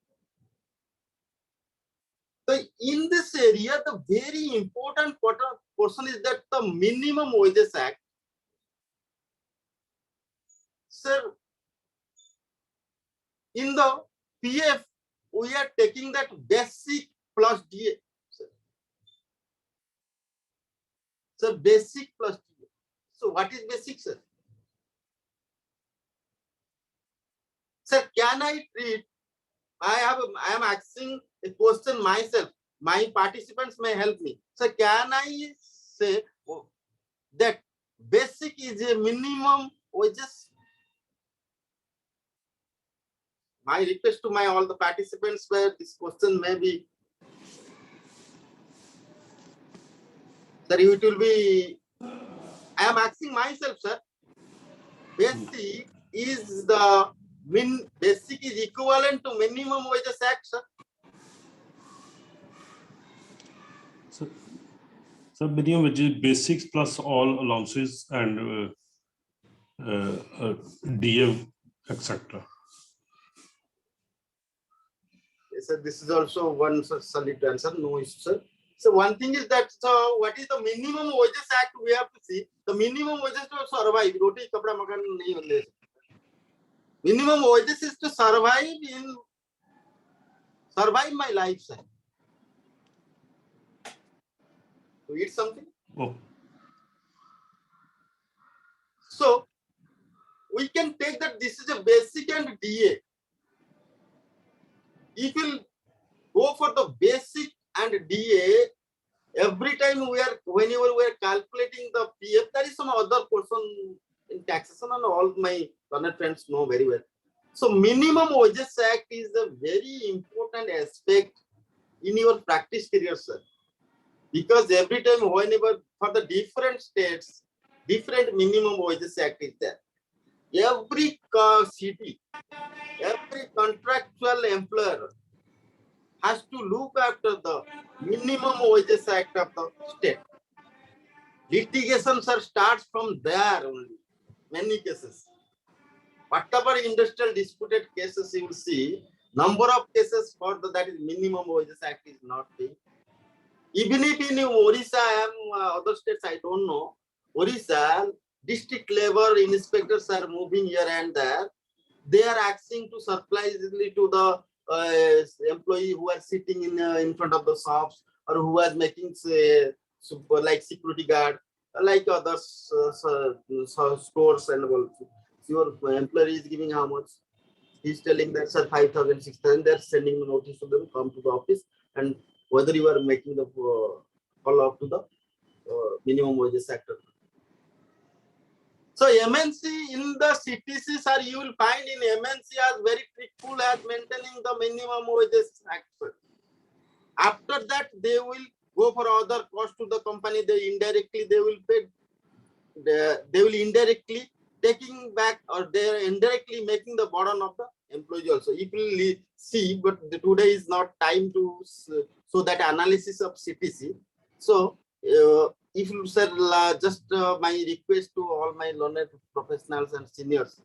So in this area, the very important portion is that the Minimum Wages Act. Sir, in the PF, we are taking that basic plus DA. Sir, basic plus DA. So what is basic, sir? Sir, can I treat? I am asking a question myself. My participants may help me. So can I say that basic is a minimum wages? My request to my all the participants where this question may be, sir, it will be, I am asking myself, sir, basic is the basic is equivalent to Minimum Wages Act, sir. So minimum wages basics plus all allowances and DA, etc. Yes, sir, this is also one solid answer. No issue, sir. So one thing is that, so what is the Minimum Wages Act? We have to see the minimum wages to survive. Roti kapda makan nahi mile. Minimum wages is to survive my life, sir. To eat something. Oh. So we can take that this is a basic and DA. If we go for the basic and DA, every time whenever we are calculating the PF, there is some other portion in taxation, and all my learned friends know very well. So Minimum Wages Act is a very important aspect in your practice career, sir. Because every time whenever for the different states, different Minimum Wages Act is there. Every city, every contractual employer has to look after the Minimum Wages Act of the state. Litigation, sir, starts from there only. Many cases. Whatever industrial disputed cases you will see, number of cases for that is Minimum Wages Act is not being. Even if in Orissa, other states I don't know, Orissa, district labor inspectors are moving here and there. They are asking to surprisingly to the employee who are sitting in front of the shops or who are making say, like security guard, like other stores and all. Your employee is giving how much? He's telling that, sir, 5,000, 6,000. They're sending a notice to them, come to the office, and whether you are making the call out to the Minimum Wages Act. So MNC in the CTC, sir, you will find in MNC as very truthful as maintaining the Minimum Wages Act. After that, they will go for other cost to the company. They will pay. They will indirectly taking back, or they are indirectly making the burden of the employee also. If you see, but today is not time to so that analysis of CTC. So if you said just my request to all my learned professionals and seniors,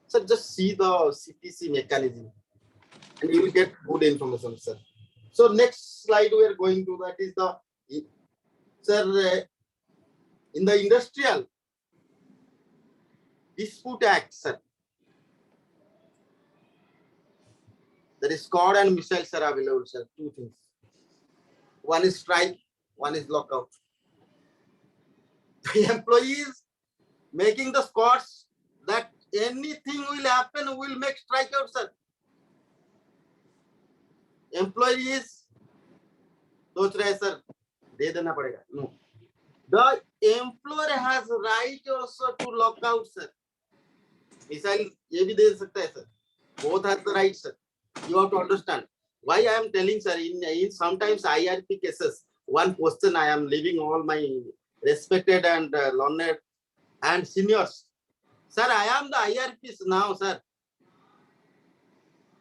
so just see the CTC mechanism and you will get good information, sir. So next slide we are going to, that is the, sir, in the industrial dispute act, sir, there is squad and missiles are available, sir. Two things. One is strike, one is lockout. The employees making the squads that anything will happen, will make strikeout, sir. Employees, soch rahe, sir, de dena padega. No. The employer has right also to lock out, sir. Missile, ye bhi de sakta hai, sir. Both have the right, sir. You have to understand. Why I am telling, sir, in sometimes IRP cases, one question I am leaving all my respected and learned and seniors. Sir, I am the IRPs now, sir.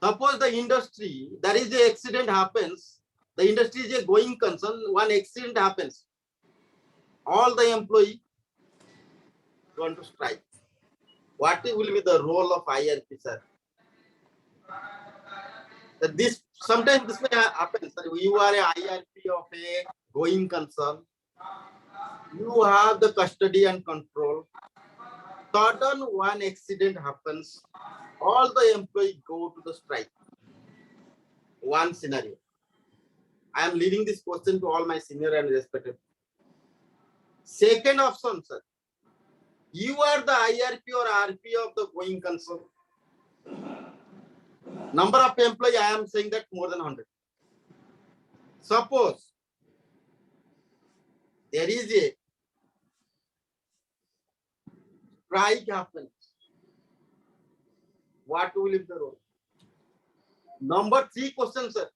Suppose the industry, there is a accident happens, the industry is a going concern, one accident happens. All the employee want to strike. What will be the role of IRP, sir? This sometimes this may happen, sir. You are a IRP of a going concern. You have the custody and control. Sudden one accident happens, all the employees go to the strike. One scenario. I am leaving this question to all my senior and respected. Second option, sir. You are the IRP or RP of the going concern. Number of employees, I am saying that more than 100. Suppose there is a strike happens. What will be the role? Number 3 question, sir.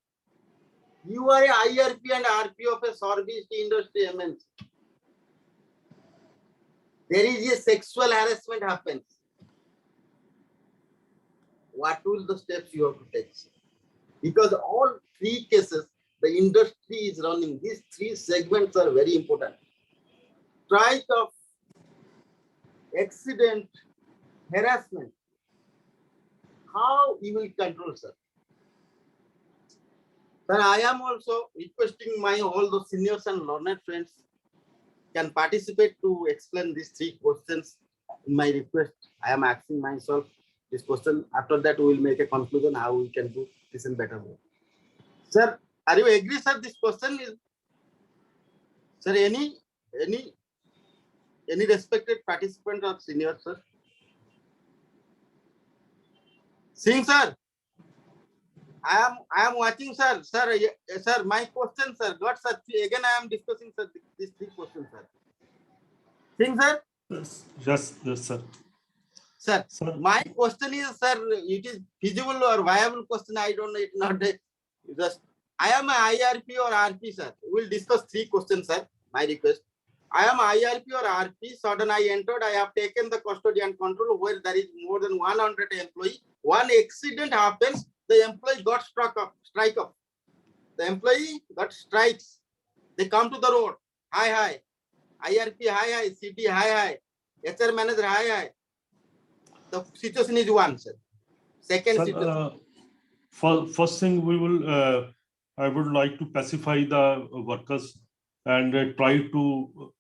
You are a IRP and RP of a service industry MNC. There is a sexual harassment happens. What will the steps you have to take? Because all 3 cases, the industry is running. These 3 segments are very important. Strike of accident, harassment. How you will control, sir? Sir, I am also requesting my all the seniors and learned friends can participate to explain these 3 questions in my request. I am asking myself this question. After that, we will make a conclusion how we can do this in better way. Sir, are you agree, sir? This question is, sir, any respected participant or senior, sir? Singh, sir. I am watching, sir. Sir, sir, my question, sir. Got, sir. Again, I am discussing, sir, these 3 questions, sir. Singh, sir. Yes, yes, sir. Sir, Sir. my question is, sir, it is feasible or viable question. I don't know. It's not just. I am a IRP or RP, sir. We'll discuss 3 questions, sir. My request. I am IRP or RP. Sudden I entered. I have taken the custody and control where there is more than 100 employees. One accident happens. The employee got strike up. The employee got strikes. They come to the road. Hi. IRP, hi. CT, hi. HR manager, hi. The situation is one, sir. Second Sir, situation. first thing we will, I would like to pacify the workers and try to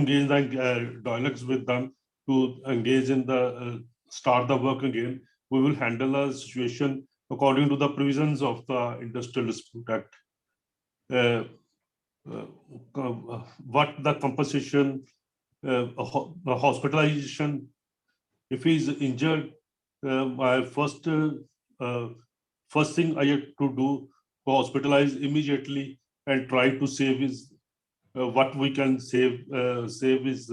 engage the dialogues with them to engage in the start the work again. We will handle a situation according to the provisions of the Industrial Dispute Act. What the compensation, hospitalization, if he is injured, my first thing I have to do, hospitalize immediately and try to save his what we can save his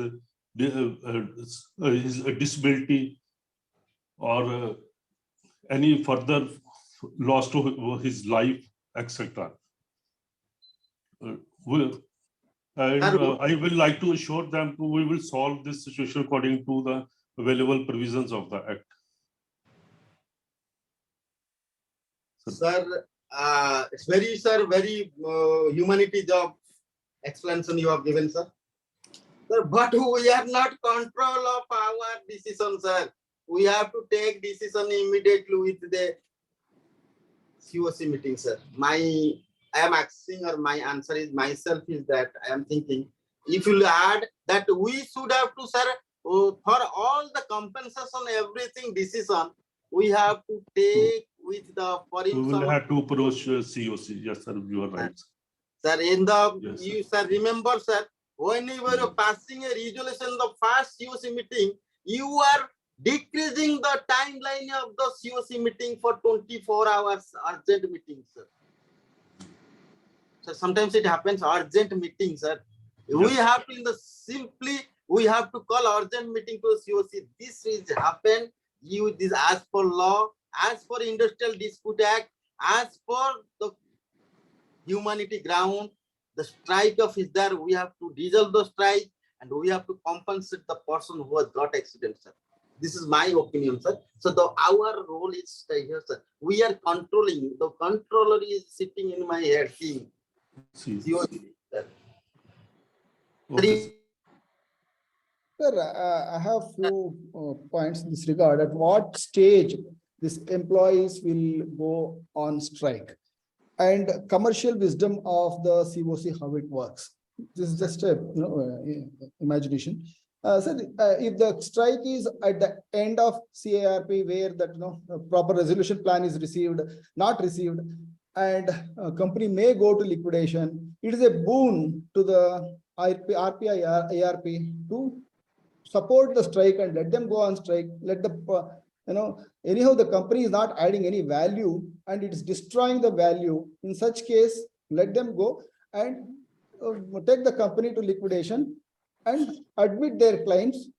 disability or any further loss to his life, etc. I will like to assure them we will solve this situation according to the available provisions of the Act. Sir, it's very humanity job explanation you have given, sir. Sir, but we are not control of our decision, sir. We have to take decision immediately with the COC meeting, sir. I am asking, or my answer is myself is that I am thinking, if you add that we should have to, sir, for all the compensation, everything decision, we have to take with the foreign. We will have to approach COC. Yes, sir, you are right. Sir, in the, yes, you, sir, remember, sir, when you were passing a resolution, the first COC meeting, you are decreasing the timeline of the COC meeting for 24 hours urgent meeting, sir. So sometimes it happens urgent meeting, sir. Yes. We have to we have to call urgent meeting to COC. This is happen. This as per law as per Industrial Dispute Act, as per the humanity ground, the strike of is there, we have to dissolve the strike and we have to compensate the person who has got accident, sir. This is my opinion, sir. So our role is here, sir. We are controlling. The controller is sitting in my head, seeing. See. COC, sir. Okay. Sir, I have few points in this regard. At what stage these employees will go on strike? And commercial wisdom of the COC, how it works. This is just a imagination. So if the strike is at the end of CARP, where that proper resolution plan is received, not received, and a company may go to liquidation, it is a boon to the RPI, ARP to support the strike and let them go on strike. Let the anyhow the company is not adding any value and it is destroying the value. In such case, let them go and take the company to liquidation and admit their claims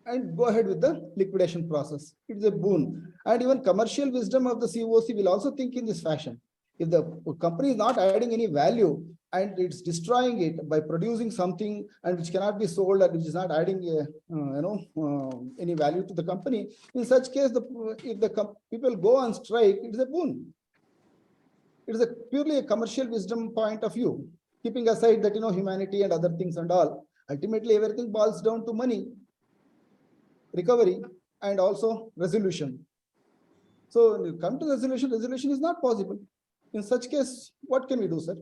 and go ahead with the liquidation process. It's a boon. And even commercial wisdom of the COC will also think in this fashion. If the company is not adding any value and it's destroying it by producing something and which cannot be sold and which is not adding any value to the company, in such case, if the people go on strike, it is a boon. It is purely a commercial wisdom point of view, keeping aside that humanity and other things and all. Ultimately, everything boils down to money, recovery, and also resolution. So when you come to resolution is not possible. In such case, what can we do, sir?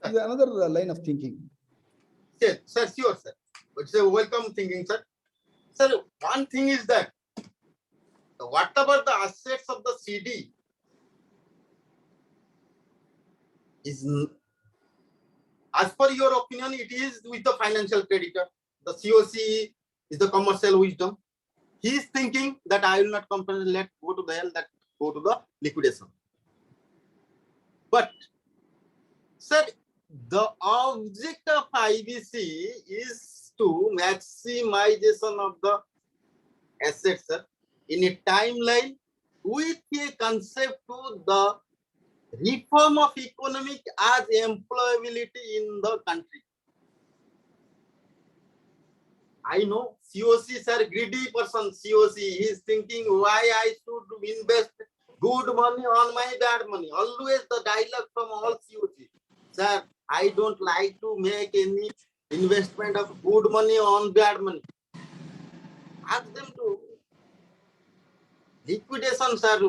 Is another line of thinking. Yes, sir, sure, sir. It's a welcome thinking, sir. Sir, one thing is that whatever the assets of the CD is, as per your opinion, it is with the financial creditor. The COC is the commercial wisdom. He is thinking that I will not compensate, let go to the hell, that go to the liquidation. But, sir, the object of IBC is to maximization of the assets, sir, in a timeline with a concept to the reform of economic as employability in the country. I know COCs are greedy person. COC, he is thinking why I should invest good money on my bad money. Always the dialogue from all COC. Sir, I don't like to make any investment of good money on bad money. Ask them to. Liquidation, sir,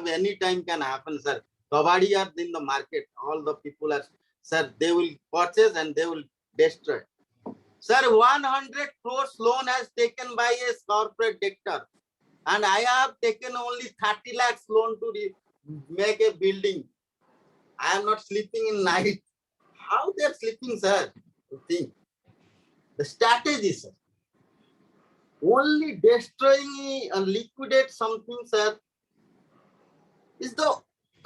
any time can happen, sir. Kabadi are in the market. All the people are, sir, they will purchase and they will destroy. Sir, 100 crores loan has taken by a corporate debtor. And I have taken only 30 lakhs loan to make a building. I am not sleeping in night. How they are sleeping, sir? You think. The strategy, sir. Only destroying and liquidate something, sir, is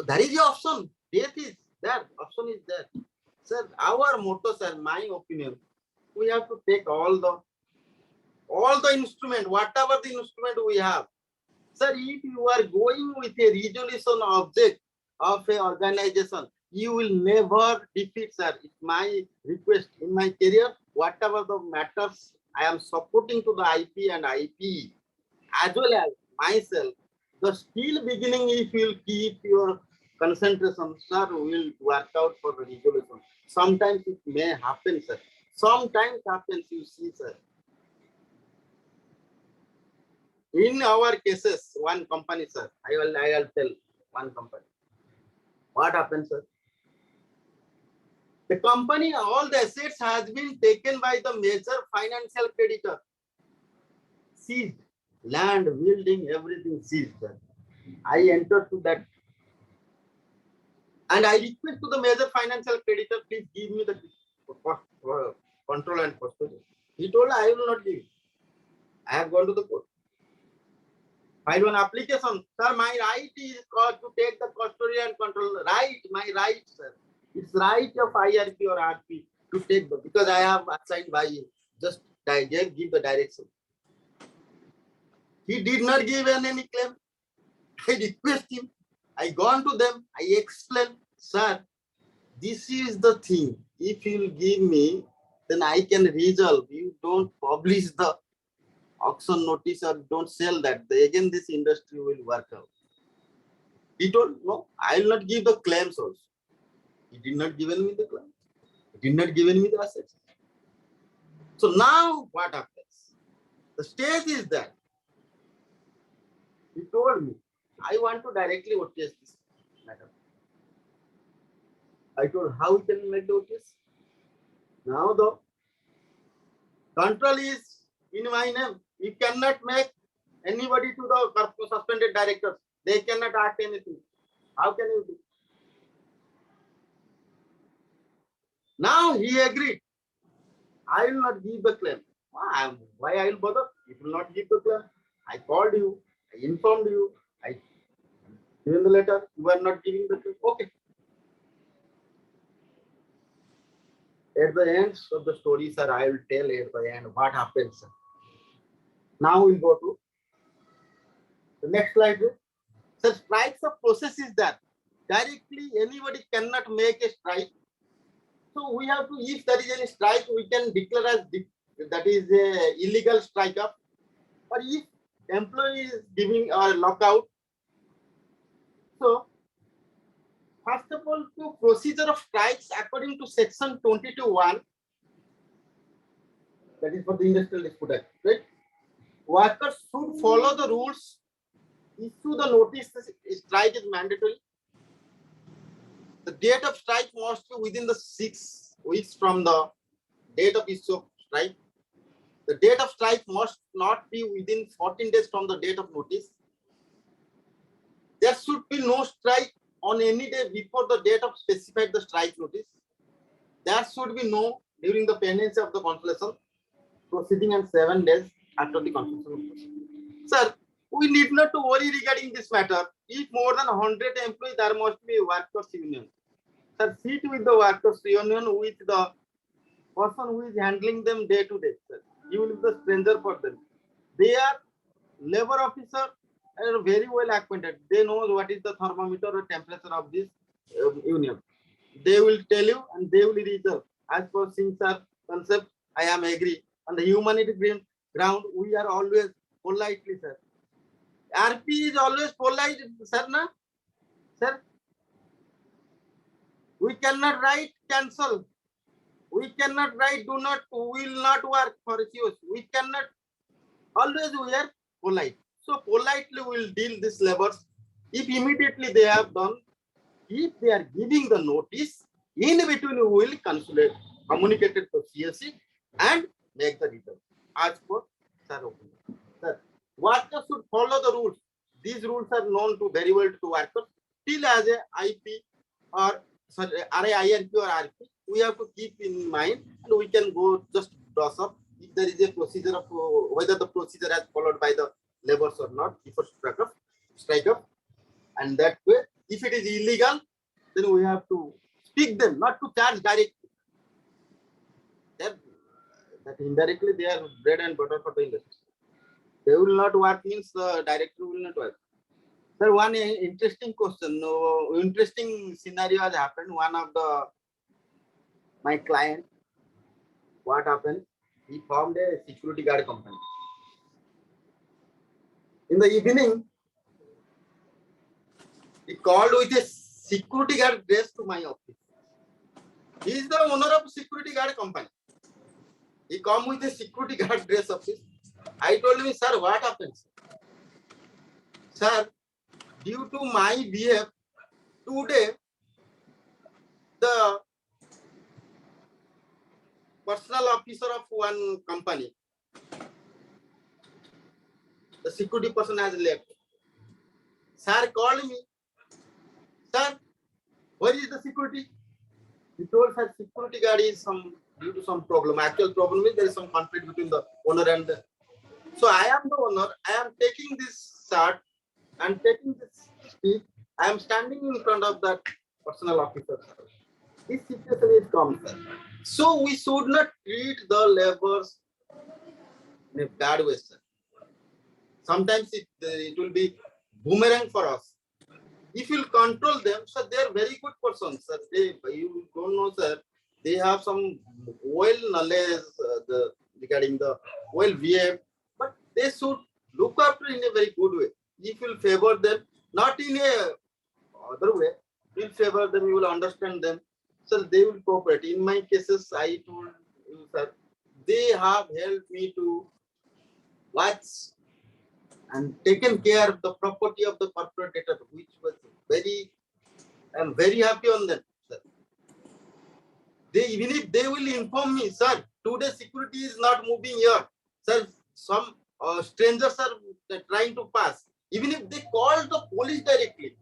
there is the option. Death is there. Option is there. Sir, our motto, sir, my opinion, we have to take all the instrument, whatever the instrument we have. Sir, if you are going with a resolution object of an organization, you will never defeat, sir. It's my request in my career, whatever the matters I am supporting to the IP and IP, as well as myself, the still beginning, if you will keep your concentration, sir, will work out for the resolution. Sometimes it may happen, sir. Sometimes happens, you see, sir. In our cases, one company, sir, I will tell one company. What happens, sir? The company, all the assets has been taken by the major financial creditor. Seized. Land, building, everything seized, sir. I entered to that. And I request to the major financial creditor, please give me the control and custody. He told, I will not give. I have gone to the court. Filed one application. Sir, my right is to take the custody and control. Right, my right, sir. It's right of IRP or RP to take the, because I have assigned by you. Just give the direction. He did not give any claim. I request him, I gone to them, I explain, sir, this is the thing. If you will give me, then I can resolve. You don't publish the auction notice or don't sell that. Again, this industry will work out. He told, no, I will not give the claims also. He did not give me the claim. He did not give me the assets. So now what happens? The stage is that he told me, I want to directly OTS this matter. I told, how can you make the OTS? Now the control is in my name. You cannot make anybody to the suspended directors. They cannot act anything. How can you do? Now he agreed. I will not give the claim. Why I will bother? It will not give the claim. I called you. I informed you. I given the letter. You are not giving the claim. Okay. At the end of the story, sir, I will tell at the end what happens. Sir. Now we'll go to the next slide. Sir, strikes of process is that directly anybody cannot make a strike. So we have to, if there is any strike, we can declare as that is a illegal strike up. Or if employee is giving a lockout. So first of all, to procedure of strikes according to section 22(1), that is for the Industrial Dispute Act, right? Workers should follow the rules. Issue the notice. Strike is mandatory. The date of strike must be within the 6 weeks from the date of issue of strike. The date of strike must not be within 14 days from the date of notice. There should be no strike on any day before the date of specified the strike notice. There should be no during the pendency of the cancellation proceeding and 7 days after the cancellation. Sir, we need not to worry regarding this matter. If more than 100 employees, there must be a workers' union. Sir, sit with the workers' union with the person who is handling them day to day. Sir. You will be the stranger for them. They are labor officer and are very well acquainted. They know what is the thermometer or temperature of this union. They will tell you and they will resolve. As per Singh sir concept, I am agree. On the humanity ground, we are always politely, sir. RP is always polite, sir, na? Sir, we cannot write cancel. We cannot write do not, will not work for COC. We cannot, always we are polite. So politely we will deal this labors. If immediately they have done, if they are giving the notice, in between we will communicate it to CSC and make the return. As per sir, sir, workers should follow the rules. These rules are known to very well to workers. Still as a IP or sorry, IRP or RP, we have to keep in mind and we can go just toss up if there is a procedure of whether the procedure has followed by the laborers or not before strike up. And that way, if it is illegal, then we have to speak them, not to charge directly. That indirectly they are bread and butter for the industry. They will not work means the director will not work. Sir, one interesting question, interesting scenario has happened. One of my client, what happened? He formed a security guard company. In the evening, he called with a security guard dress to my office. He is the owner of security guard company. He come with a security guard dress office. I told him, sir, what happens? Sir, due to my behavior, today, the personal officer of one company, the security person has left. Sir called me. Sir, where is the security? He told sir, security guard is due to some problem. Actual problem is there is some conflict between the owner and the. So I am the owner. I am taking this shirt and taking this speech. I am standing in front of that personal officer. This situation is common, sir. So we should not treat the laborers in a bad way, sir. Sometimes it will be boomerang for us. If you control them, sir, they are very good persons, sir. You don't know, sir. They have some well knowledge regarding the well behaved, but they should look after in a very good way. If you favor them, not in a other way, you favor them, you will understand them, so they will cooperate. In my cases, I told you, sir, they have helped me to watch and taken care of the property of the corporate debtor, which was very, I'm very happy on that, sir. Even if they will inform me, sir, today security is not moving here, sir, some strangers are trying to pass. Even if they call the police directly,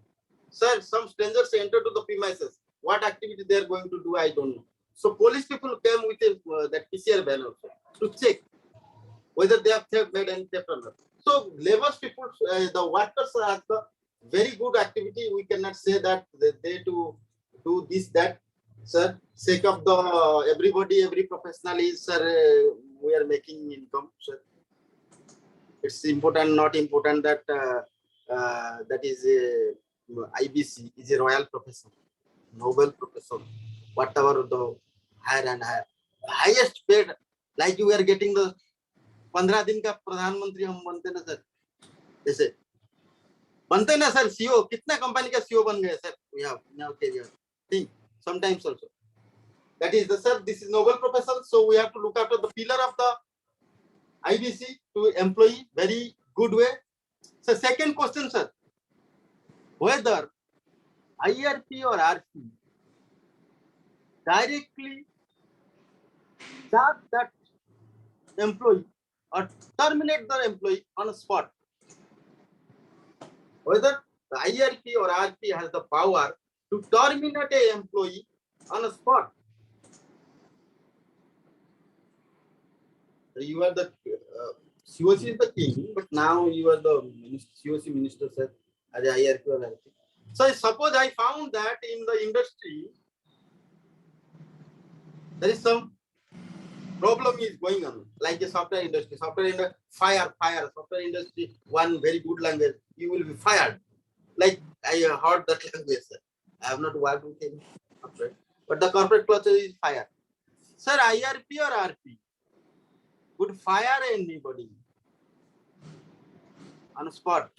sir, some strangers enter to the premises. What activity they are going to do, I don't know. So police people came with that PCR van also to check whether they have made any theft or not. So labor people, the workers have the very good activity. We cannot say that they to do this, that, sir. Sake of the everybody, every professional is, sir, we are making income, sir. It's important, not important that that is IBC is a royal professor, Nobel professor, whatever the higher and higher, highest paid, like you are getting the 15 दिन का प्रधानमंत्री हम बनते ना sir, जैसे बनते ना sir, CEO कितना कंपनी का सीईओ बन गए sir, we have now career thing sometimes also. That is the, sir, this is Nobel professor, so we have to look after the pillar of the IBC to employee very good way. So second question, sir, whether IRP or RP directly charge that employee or terminate the employee on the spot. Whether the IRP or RP has the power to terminate an employee on the spot. You are the COC is the king, but now you are the COC minister, sir, as a IRP or RP. So suppose I found that in the industry there is some problem is going on, like the software industry, fire, software industry, one very good language, you will be fired. Like I heard that language, sir. I have not worked with him, but the corporate culture is fire. Sir, IRP or RP would fire anybody on the spot.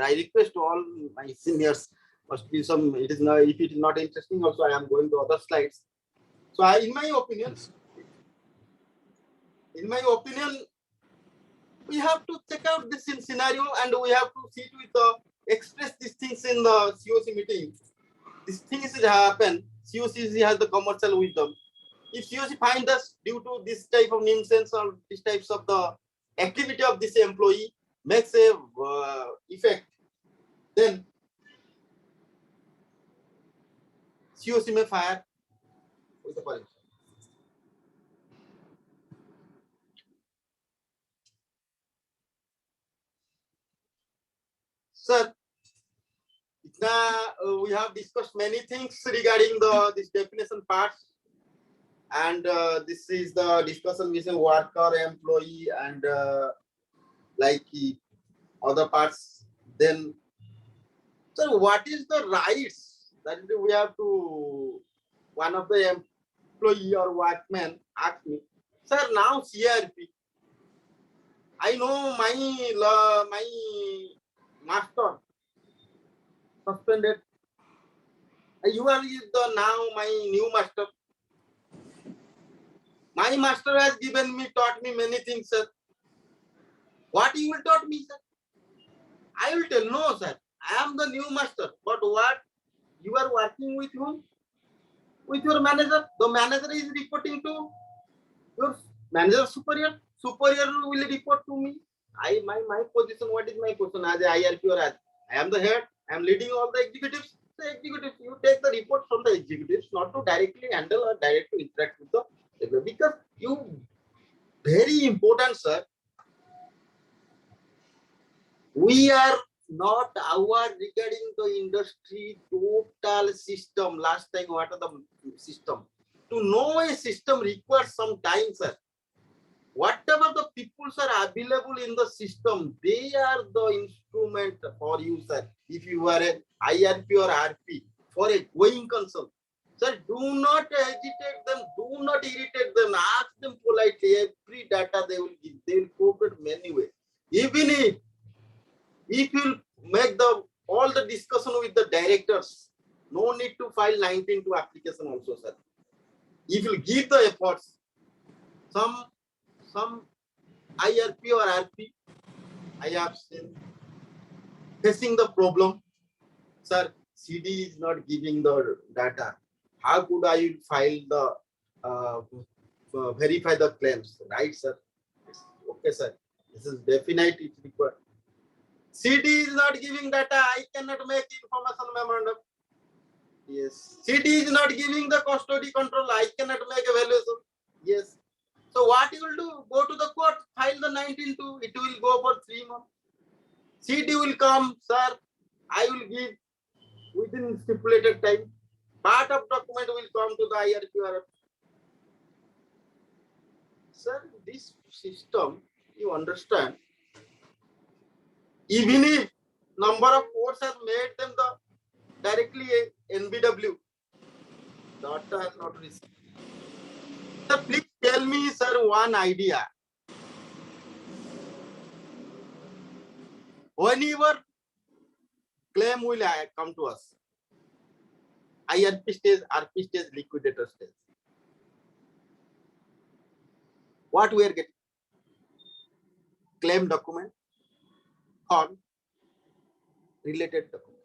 I request all my seniors, must be some, it is not, if it is not interesting also, I am going to other slides. So in my opinion, we have to check out this scenario and we have to see to it, express these things in the COC meeting. These things happen. COC has the commercial wisdom. If COC finds us due to this type of nuisance or these types of the activity of this employee makes a effect, then COC may fire with the policy. Sir, we have discussed many things regarding this definition part, and this is the discussion with worker, employee, and like other parts. Then, sir, what is the rights that we have to? One of the employee or workman asked me, sir, now CRP. I know my master suspended. You are now my new master. My master has taught me many things, sir. What you will taught me, sir? I will tell, no, sir. I am the new master. But what you are working with whom? With your manager. The manager is reporting to your manager superior. Superior will report to me. My position, what is my position as a IRP or as I am the head, I am leading all the executives. The executives, you take the report from the executives, not to directly handle or directly interact with the, because you, very important, sir. We are not aware regarding the industry total system. Last time, what are the system? To know a system requires some time, sir. Whatever the peoples are available in the system, they are the instrument for you, sir. If you are a IRP or RP for a going concern, sir, do not agitate them, do not irritate them, ask them politely. Every data they will give, they will cooperate many ways. Even if you make all the discussion with the directors, no need to file 19(2) application also, sir. If you give the efforts, some IRP or RP, I have seen facing the problem, sir, CD is not giving the data. How could I file the verify the claims, right, sir? Okay, sir. This is definite. It's required. CD is not giving data. I cannot make information memorandum. Yes. CD is not giving the custody control. I cannot make evaluation. Yes. So what you will do? Go to the court, file the 19(2). It will go for 3 months. CD will come, sir. I will give within stipulated time. Part of document will come to the IRQ. Sir, this system, you understand, even if number of courts has made them the directly NBW, data has not received. Sir, please tell me, sir, one idea. Whenever claim will come to us, IRP stage, RP stage, liquidator stage, what we are getting? Claim document, form, related document.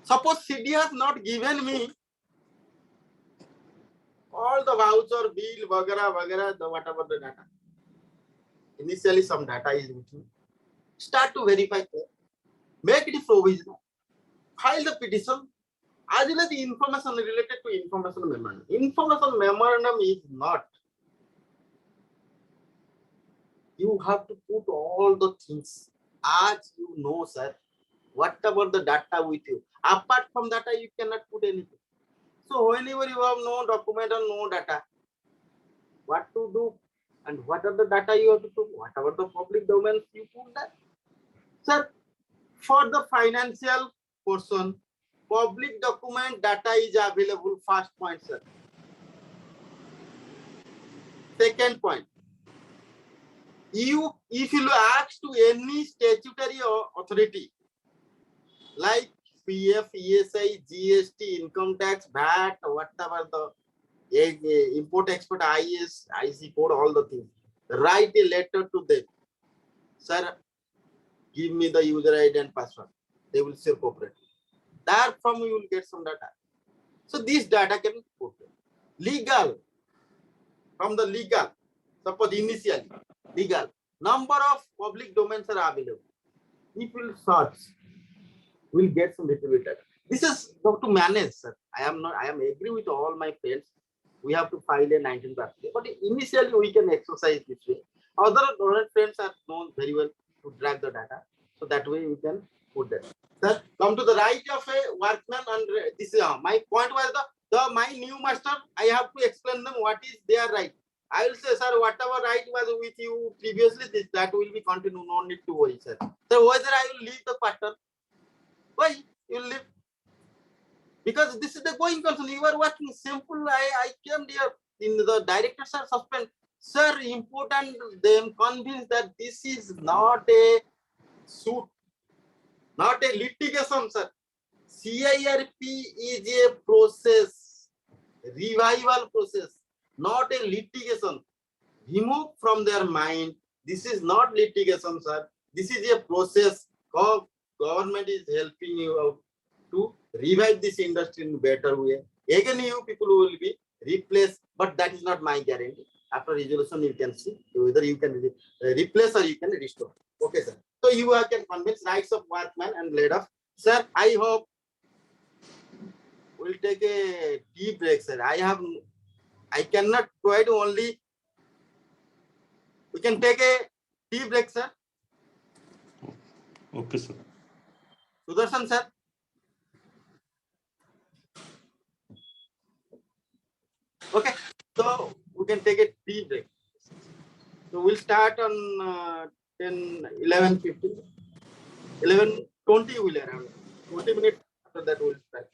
Suppose CD has not given me all the voucher, bill, whatever the data. Initially, some data is with me. Start to verify, make it provisional, file the petition, as well as the information related to information memorandum. Information memorandum is not. You have to put all the things as you know, sir. Whatever the data with you. Apart from data, you cannot put anything. So whenever you have no document or no data, what to do and what are the data you have to put? Whatever the public domains you put that. Sir, for the financial portion, public document data is available. First point, sir. Second point, if you ask to any statutory authority like PF, ESI, GST, income tax, VAT, whatever the import export, IS, IC code, all the things, write a letter to them. Sir, give me the user ID and password. They will still cooperate. There from you will get some data. So this data can put legal. From the legal, suppose initially legal, number of public domains are available. If you will search, we'll get some little bit data. This is how to manage, sir. I am agree with all my friends. We have to file a 19 application, but initially we can exercise this way. Other friends are known very well to drag the data, so that way we can put that. Sir, come to the right of a workman, and this is my point was my new master. I have to explain them what is their right. I will say, sir, whatever right was with you previously, that will be continued. No need to worry, sir. So whether I will leave the partner, why you will leave? Because this is the going concern. You are working simple. I came here in the directors are suspended. Sir, important them convinced that this is not a suit, not a litigation, sir. CIRP is a process, revival process, not a litigation. Remove from their mind. This is not litigation, sir. This is a process. Government is helping you out to revive this industry in a better way. Again, you people will be replaced, but that is not my guarantee. After resolution, you can see whether you can replace or you can restore. Okay, sir. So you can convince rights of workman and laid off. Sir, I hope we'll take a deep break, sir. I cannot provide only. We can take a tea break, sir. Okay, sir. Sudarshan, sir. Okay. So we can take a tea break. So we'll start on 11:15. 11:20 will arrive. 20 minutes after that we'll start.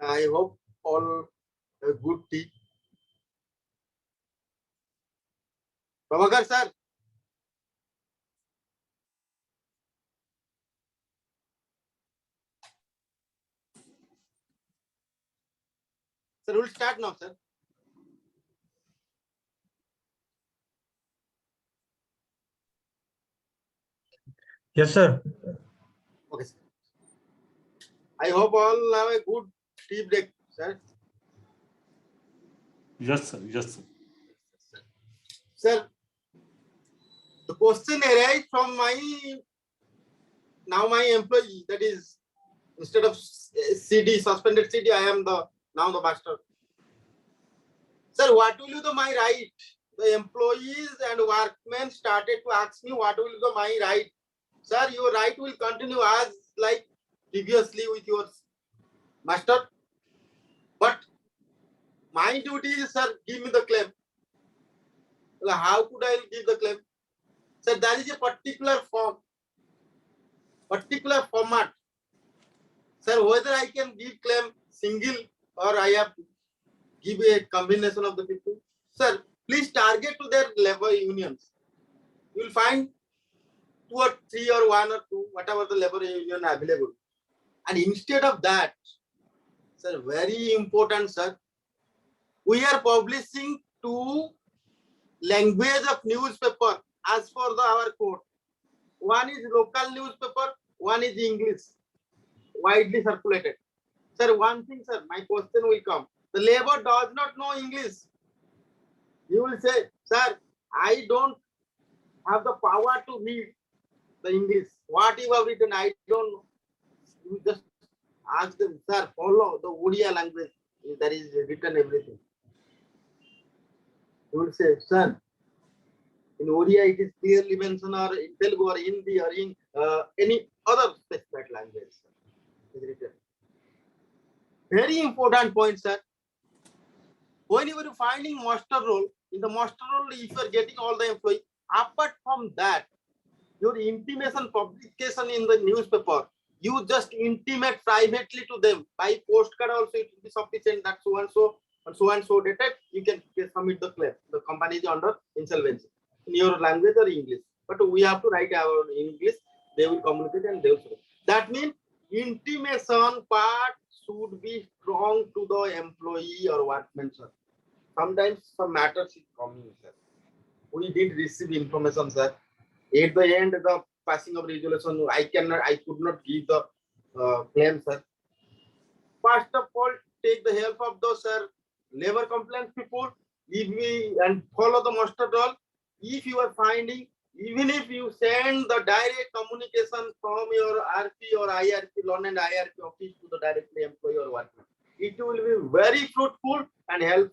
I hope all a good tea. Prabhakar sir. Sir, we'll start now, sir. Yes, sir. Okay, sir. I hope all have a good tea break, sir. Yes, sir. Yes, sir. Sir, the question arises from my employee, that is, instead of CD, suspended CD, I am now the master. Sir, what will be my right? The employees and workmen started to ask me what will be my right. Sir, your right will continue as like previously with your master. But my duty is, sir, give me the claim. Well, how could I give the claim? Sir, there is a particular format. Sir, whether I can give claim single or I have to give a combination of the people. Sir, please target to their labor unions. You will find 2 or 3 or 1 or 2, whatever the labor union available. And instead of that, sir, very important, sir, we are publishing 2 language of newspaper as per our code. One is local newspaper, one is English, widely circulated. Sir, one thing, sir, my question will come. The labor does not know English. You will say, sir, I don't have the power to read the English. What you have written, I don't know. You just ask them, sir, follow the Odia language. There is written everything. You will say, sir, in Odia it is clearly mentioned, or in Telugu or Hindi or in any other specified language. It is written. Very important point, sir. When you are finding master role, in the master role, if you are getting all the employees, apart from that, your intimation publication in the newspaper, you just intimate privately to them by postcard also, it will be sufficient that so and so dated, you can submit the claim. The company is under insolvency in your language or English. But we have to write our English, they will communicate and they will say. That means intimation part should be strong to the employee or workman, sir. Sometimes some matters is coming, sir. We did receive information, sir. At the end, the passing of resolution, I could not give the claim, sir. First of all, take the help of those, sir, labor complaints people. If we and follow the master role, if you are finding, even if you send the direct communication from your RP or IRP, loan and IRP office to the directly employee or workman, it will be very fruitful and helpful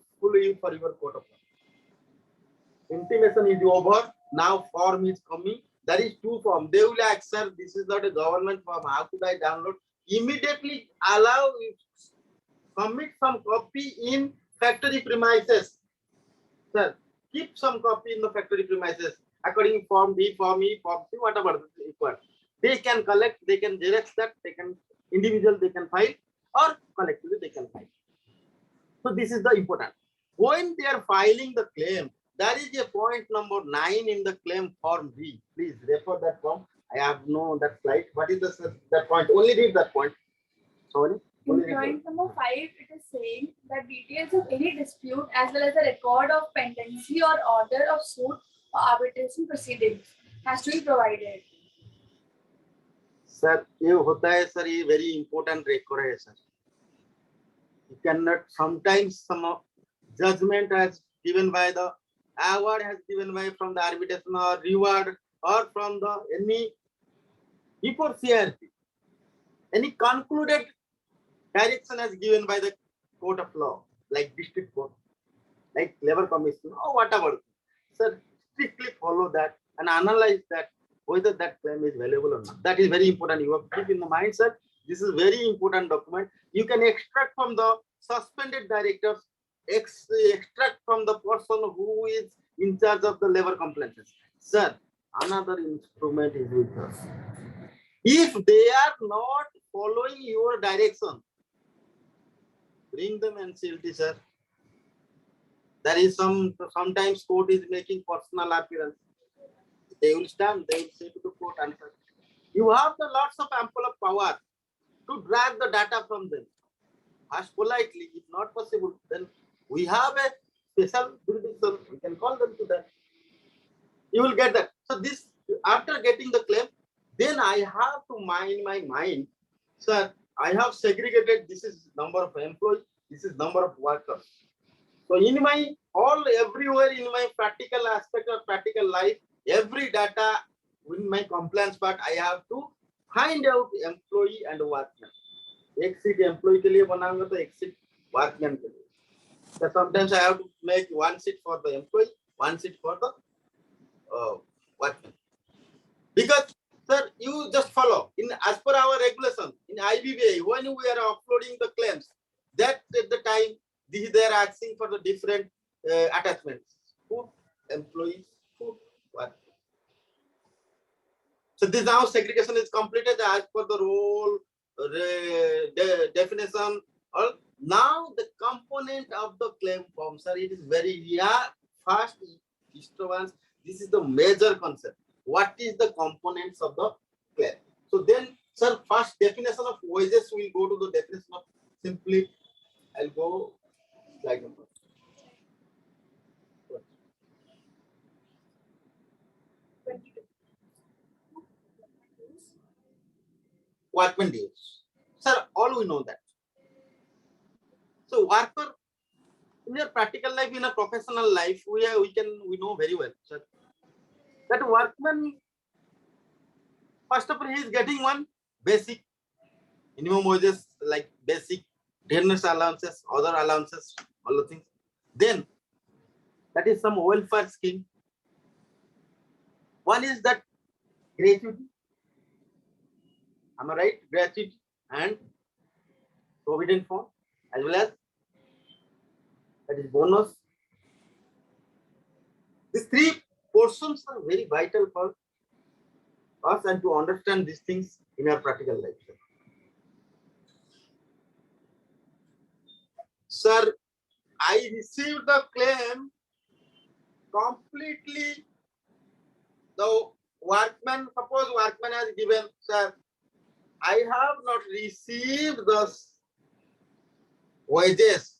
for your court of law. Intimation is over. Now form is coming. There is 2 forms. They will ask, sir, this is not a government form. How could I download? Immediately allow, commit some copy in factory premises. Sir, keep some copy in the factory premises according to form B, form E, form C, whatever is required. They can collect, they can xerox that, they can individual, they can file, or collectively they can file. So this is the important. When they are filing the claim, there is a point number 9 in the claim form B. Please refer that form. I have no that slide. What is that point? Only read that point. Sorry. In point number 5, it is saying that details of any dispute as well as the record of pendency or order of suit or arbitration proceedings has to be provided. Sir, ये होता है sir, ये very important record है sir. You cannot, sometimes some judgment has given by the award has given by from the arbitration or reward or from the any before CRP. Any concluded direction has given by the court of law, like district court, like labor commission or whatever. Sir, strictly follow that and analyze that whether that claim is valuable or not. That is very important. You have to keep in the mind, sir. This is very important document. You can extract from the suspended directors, extract from the person who is in charge of the labor complaints. Sir, another instrument is with us. If they are not following your direction, bring them NCLT, sir. There is sometimes court is making personal appearance. They will stand, they will say to the court, answer. You have the lots of ample of power to drag the data from them. Ask politely, if not possible, then we have a special jurisdiction, we can call them to that. You will get that. So this, after getting the claim, then I have to mind my mind, sir, I have segregated, this is number of employees, this is number of workers. So in my, everywhere in my practical aspect of practical life, every data in my compliance part, I have to find out employee and workman. Exit employee के लिए बनाऊंगा तो exit workman के लिए. So sometimes I have to make one seat for the employee, one seat for the workman. Because sir, you just follow in as per our regulation in IBBA when we are uploading the claims, that at the time they are asking for the different attachments, food, employees, food, work. So this now segregation is completed as per the role definition. Or now the component of the claim form, sir, it is very fast disturbance. This is the major concept. What is the components of the claim? So then, sir, first definition of wages, we'll go to the definition of simply. I'll go slide number. Workman dues. Sir, all we know that. So worker in your practical life, in a professional life, we know very well, sir, that workman, first of all, he is getting one basic minimum wages, like basic dearness allowances, other allowances, all the things. Then that is some welfare scheme. One is that gratuity. Am I right? Gratuity and provident fund, as well as that is bonus. These three portions are very vital for us and to understand these things in our practical life. Sir, I received the claim completely. The workman, suppose workman has given, sir, I have not received the wages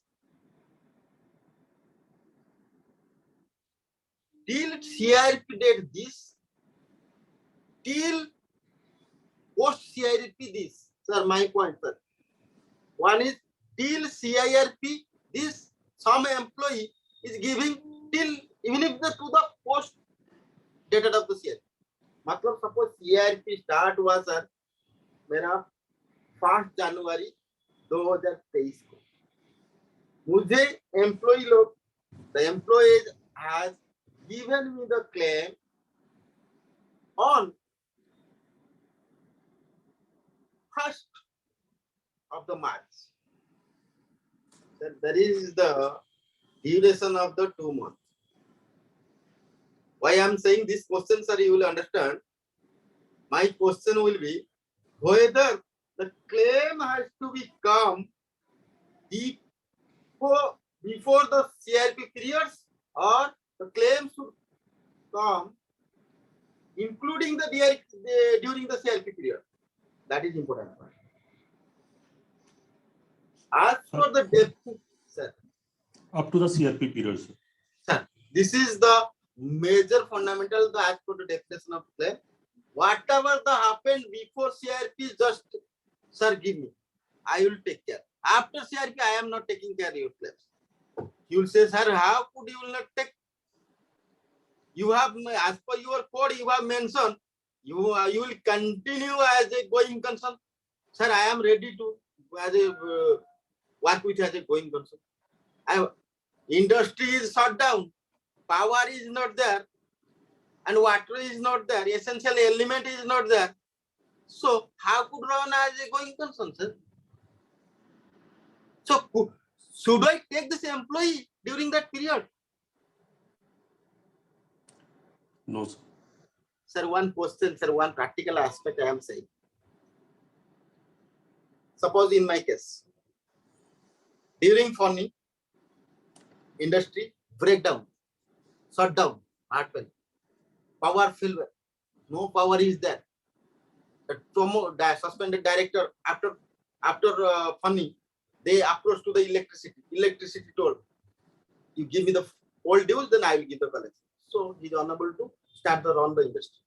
till CRP date this, till post CRP this. Sir, my point, sir. One is till CIRP this, some employee is giving till, even if to the post dated of the CRP. मतलब suppose CRP start हुआ sir मेरा 5 जनवरी 2023 को, मुझे employee लोग, the employee has given me the claim on 1st of the March. That is the duration of the 2 months. Why I am saying this question, sir, you will understand. My question will be whether the claim has to be come before the CRP periods, or the claim should come including the during the CRP period. That is important point. As for the depth, sir, up to the CRP period, sir. Sir, this is the major fundamental as per the definition of claim. Whatever the happened before CRP, just sir give me, I will take care. After CRP, I am not taking care of your claims. You will say, sir, how could you will not take? You have, as per your code, you have mentioned you will continue as a going concern. Sir, I am ready to as a work with as a going concern. Industry is shut down, power is not there, and water is not there, essential element is not there. So how could run as a going concern, sir? So should I take this employee during that period? No, sir. Sir, one question, sir, one practical aspect I am saying. Suppose in my case, during funding, industry breakdown, shutdown, hardware, power failure, no power is there. The suspended director after funding, they approach to the electricity told, you give me the old dues, then I will give the collection. So he is unable to start the run the industry.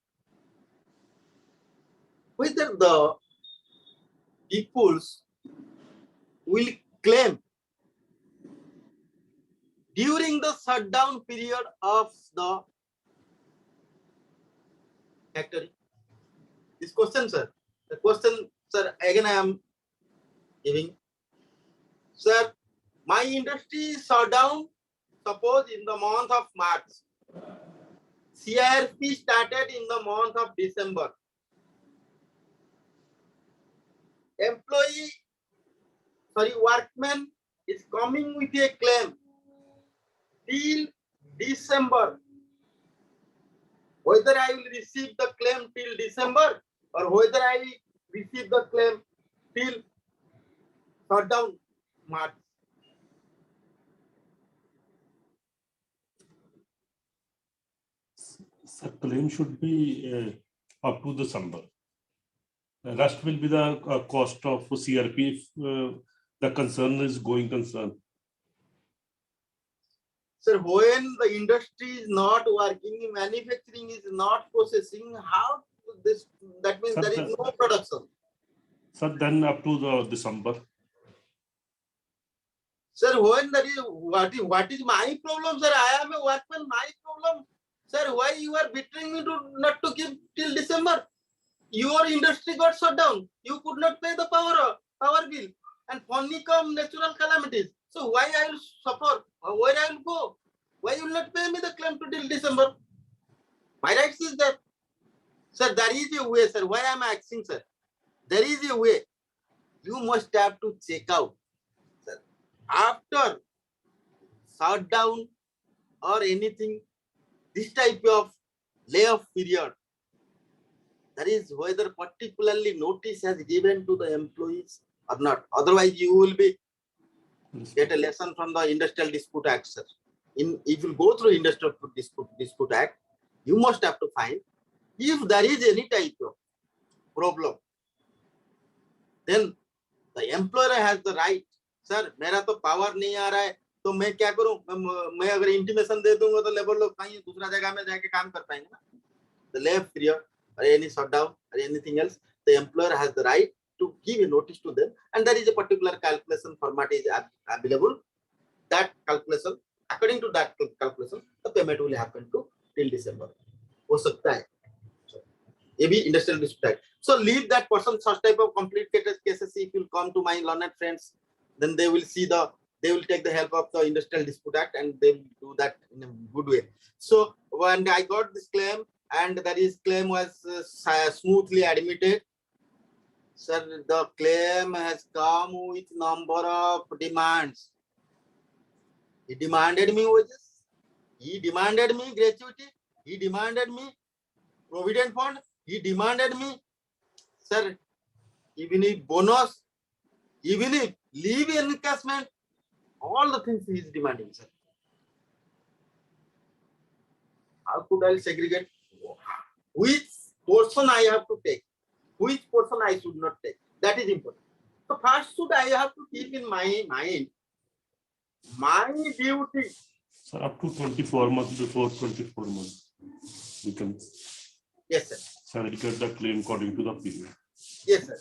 Whether the peoples will claim during the shutdown period of the factory. This question, sir. The question, sir, again I am giving. Sir, my industry is shut down, suppose in the month of March. CRP started in the month of December. Workman is coming with a claim till December. Whether I will receive the claim till December or whether I will receive the claim till shutdown March. So claim should be up to December. The rest will be the cost of CRP if the concern is going concern. Sir, when the industry is not working, manufacturing is not processing, how this, that means Sir, there is no production. So then up to the December. Sir, when there is what is my problem, sir? I am a workman, my problem. Sir, why you are betraying me to not to give till December? Your industry got shut down. You could not pay the power bill. And funny come natural calamities. So why I will suffer? Where I will go? Why you will not pay me the claim to till December? My rights is there. Sir, there is a way, sir. Why am I asking, sir? There is a way. You must have to check out, sir. After shutdown or anything, this type of layoff period, that is whether particularly notice has given to the employees or not. Otherwise, you will be get a lesson from the Industrial Dispute Act, sir. If you go through Industrial Dispute Act, you must have to find if there is any type of problem, then the employer has the right. Sir, मेरा तो power नहीं आ रहा है, तो मैं क्या करूं? मैं अगर intimation दे दूंगा तो लेबर लोग कहीं दूसरा जगह में जाके काम कर पाएंगे ना? The layoff period or any shutdown or anything else, the employer has the right to give a notice to them, and there is a particular calculation format is available. That calculation, according to that calculation, the payment will happen to till December. हो सकता है. ये भी Industrial Dispute Act. So leave that person. Such type of complicated cases, if you come to my learned friends, then they will take the help of the Industrial Dispute Act and they will do that in a good way. So when I got this claim and that is claim was smoothly admitted, sir, the claim has come with number of demands. He demanded me wages. He demanded me gratuity. He demanded me provident fund. He demanded me, sir, even if bonus, even if leave encashment, all the things he is demanding, sir. How could I segregate? Which portion I have to take? Which portion I should not take? That is important. So first should I have to keep in my mind my duty. So up to 24 months, before 24 months, we can segregate the claim according to the period. Yes, sir.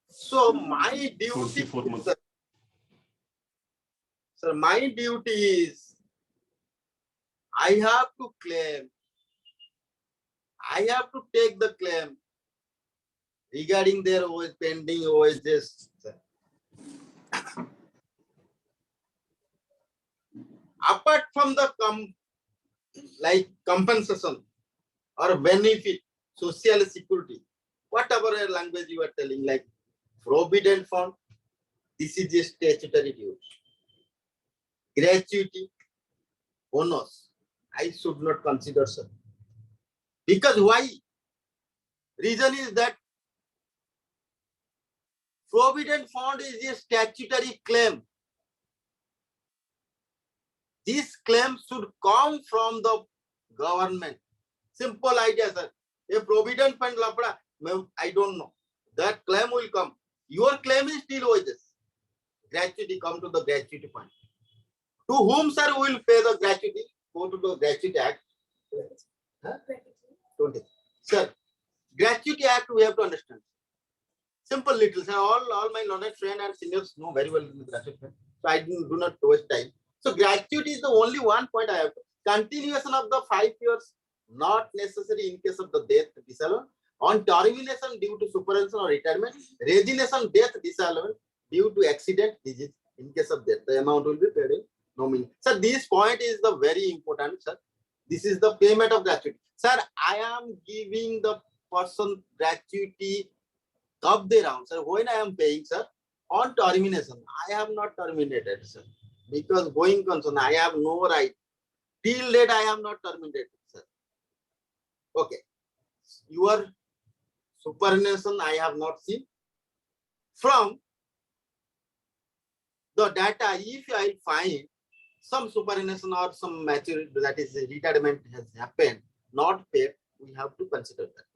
So my duty, 24 months. Sir, my duty is I have to claim. I have to take the claim regarding their pending OSS. Apart from the compensation or benefit, social security, whatever language you are telling, like provident fund, this is a statutory duty. Gratuity, bonus, I should not consider, sir. Because why? Reason is that provident fund is a statutory claim. This claim should come from the government. Simple idea, sir. A provident fund lapda, I don't know. That claim will come. Your claim is still wages. Gratuity come to the gratuity fund. To whom, sir, will pay the gratuity? Go to the Gratuity Act. Huh? 20. Sir, Gratuity Act we have to understand. Simple little, sir. All my learned friends and seniors know very well the gratuity. So I do not waste time. So gratuity is the only one point I have. Continuation of the 5 years, not necessary in case of the death disallowance. On termination due to superannuation or retirement, resignation, death disallowance due to accident, disease. In case of death, the amount will be paid in nominee. Sir, this point is the very important, sir. This is the payment of gratuity. Sir, I am giving the person gratuity of the round, sir. When I am paying, sir, on termination, I have not terminated, sir. Because going concern, I have no right. Till date, I am not terminated, sir. Okay. Your superannuation, I have not seen. From the data, if I find some superannuation or some maturity, that is retirement has happened, not paid, we have to consider that.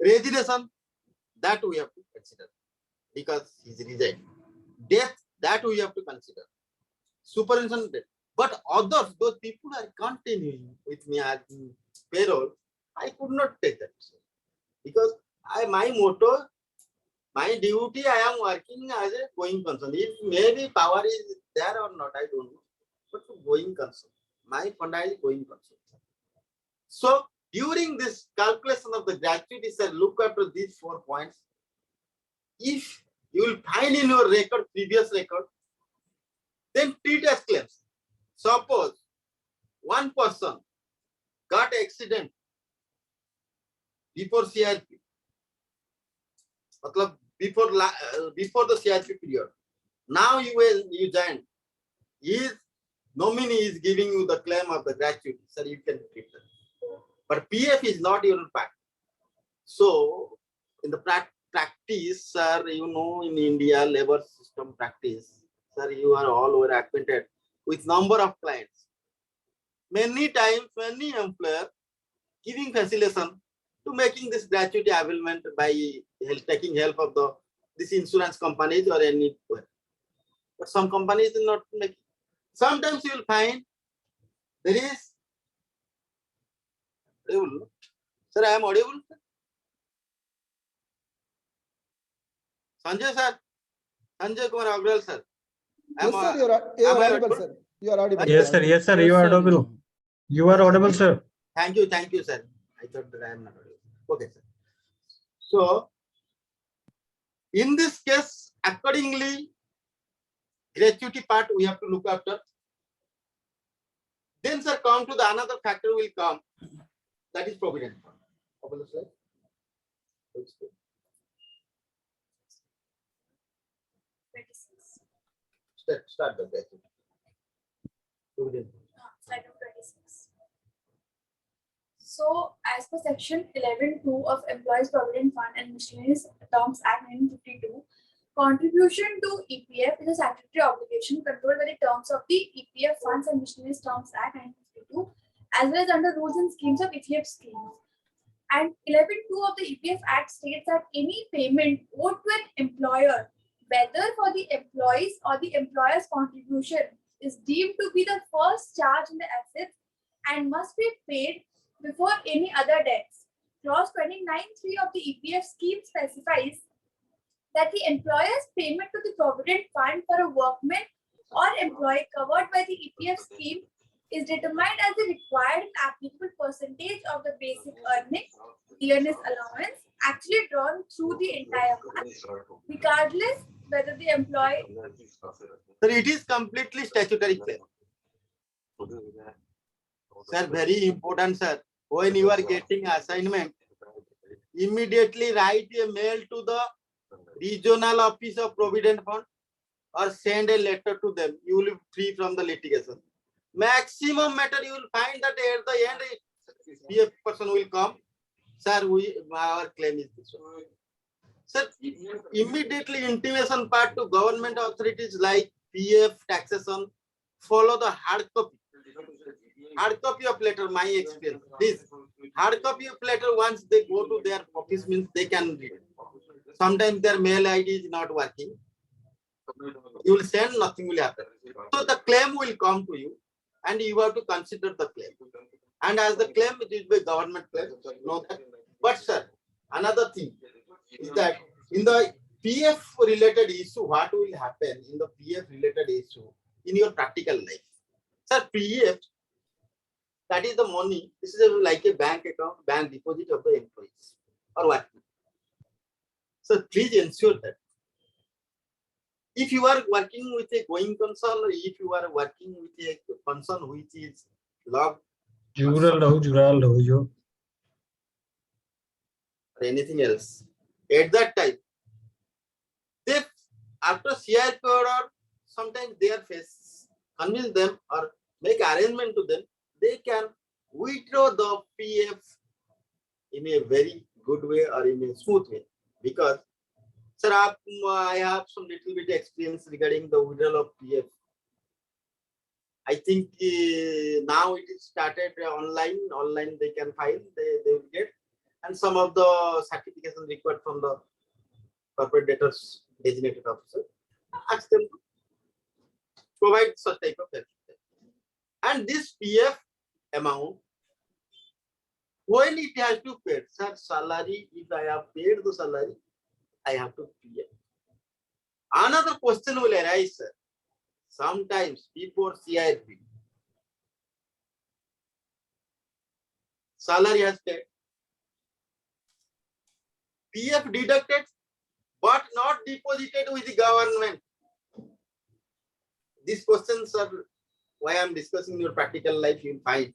Resignation, that we have to consider because he is resigned. Death, that we have to consider. Superannuation, death. But others, those people are continuing with me as payroll, I could not take that. Because my motto, my duty, I am working as a going concern. If maybe power is there or not, I don't know. But going concern. My fund is going concern. So during this calculation of the gratuity, sir, look after these 4 points. If you will find in your record, previous record, then treat as claims. Suppose one person got accident before CRP, before the CRP period. Now you join. His nominee is giving you the claim of the gratuity, sir. You can treat that. But PF is not your part. So in the practice, sir, you know, in India labor system practice, sir, you are all over acquainted with number of clients. Many times, many employer giving facilitation to making this gratuity availment by taking help of this insurance companies or any. But some companies are not making. Sometimes you will find there is. Sir, I am audible. Sanjay sir, Sanjay Kumar Agrawal sir. Yes, sir, you are audible, sir. You are audible. Yes, sir. Yes, sir. You are audible. You are audible, sir. Thank you, sir. I thought that I am not audible. Okay, sir. So, in this case, accordingly, gratuity part we have to look after. Then, sir, come to the another factor will come. That is provident fund. Open the slide. Start the gratuity. Provident fund. Slide number 26. So, as per section 11(2) of Employees Provident Fund and Miscellaneous Terms Act 1952, contribution to EPF is a statutory obligation controlled by the terms of the EPF Funds and Miscellaneous Terms Act 1952, as well as under rules and schemes of EPF schemes. And 11(2) of the EPF Act states that any payment owed to an employer, whether for the employees or the employer's contribution, is deemed to be the first charge in the assets and must be paid before any other debts. Clause 29(3) of the EPF scheme specifies that the employer's payment to the provident fund for a workman or employee covered by the EPF scheme is determined as the required and applicable percentage of the basic earnings, dearness allowance, actually drawn through the entire month, regardless whether the employee. Sir, it is completely statutory claim. Sir, very important, sir. When you are getting assignment, immediately write a mail to the regional office of Provident Fund or send a letter to them. You will be free from the litigation. Maximum matter you will find that at the end, PF person will come. Sir, our claim is this one. Sir, immediately intimation part to government authorities like PF, taxation, follow the hard copy. Hard copy of letter, my experience. This hard copy of letter, once they go to their office, means they can read. Sometimes their mail ID is not working. You will send, nothing will happen. So the claim will come to you and you have to consider the claim. And as the claim, it is by government claim. No, but sir, another thing is that in the PF related issue, what will happen in the PF related issue in your practical life? Sir, PF, that is the money. This is like a bank account, bank deposit of the employees or what. So please ensure that if you are working with a going concern, or if you are working with a concern which is log Jural yo. or anything else, at that time, they after CRP order, sometimes they are face convince them or make arrangement to them, they can withdraw the PF in a very good way or in a smooth way. Because, sir, I have some little bit experience regarding the withdrawal of PF. I think now it is started online. Online they can file, they will get, and some of the certifications required from the corporate debtors designated officer. Ask them to provide such type of help. And this PF amount, when it has to pay, sir, salary, if I have paid the salary, I have to pay. Another question will arise, sir. Sometimes before CIRP, salary has paid, PF deducted, but not deposited with the government. These questions are why I am discussing your practical life. You will find.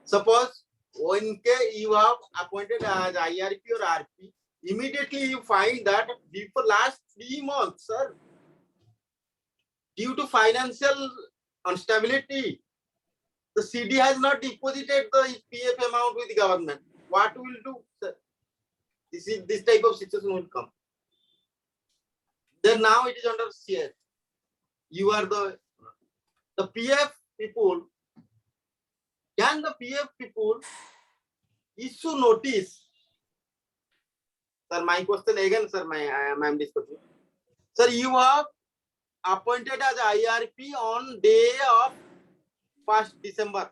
Suppose when you have appointed as IRP or RP, immediately you find that before last 3 months, sir, due to financial instability, the CD has not deposited the PF amount with the government. What will do, sir? This type of situation will come. Then now it is under CR. You are the PF people. Can the PF people issue notice? Sir, my question again, sir, I am discussing. Sir, you have appointed as IRP on day of 1st December.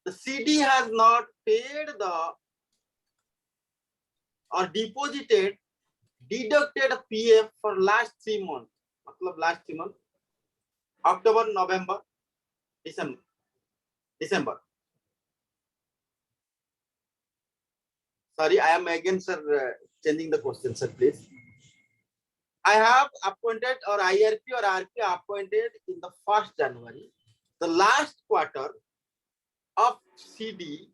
The CD has not paid the or deposited, deducted PF for last 3 months. Last 3 months, October, November, December. Sorry, I am again, sir, changing the question, sir, please. I have appointed or IRP or RP appointed in the 1st January. The last quarter of CD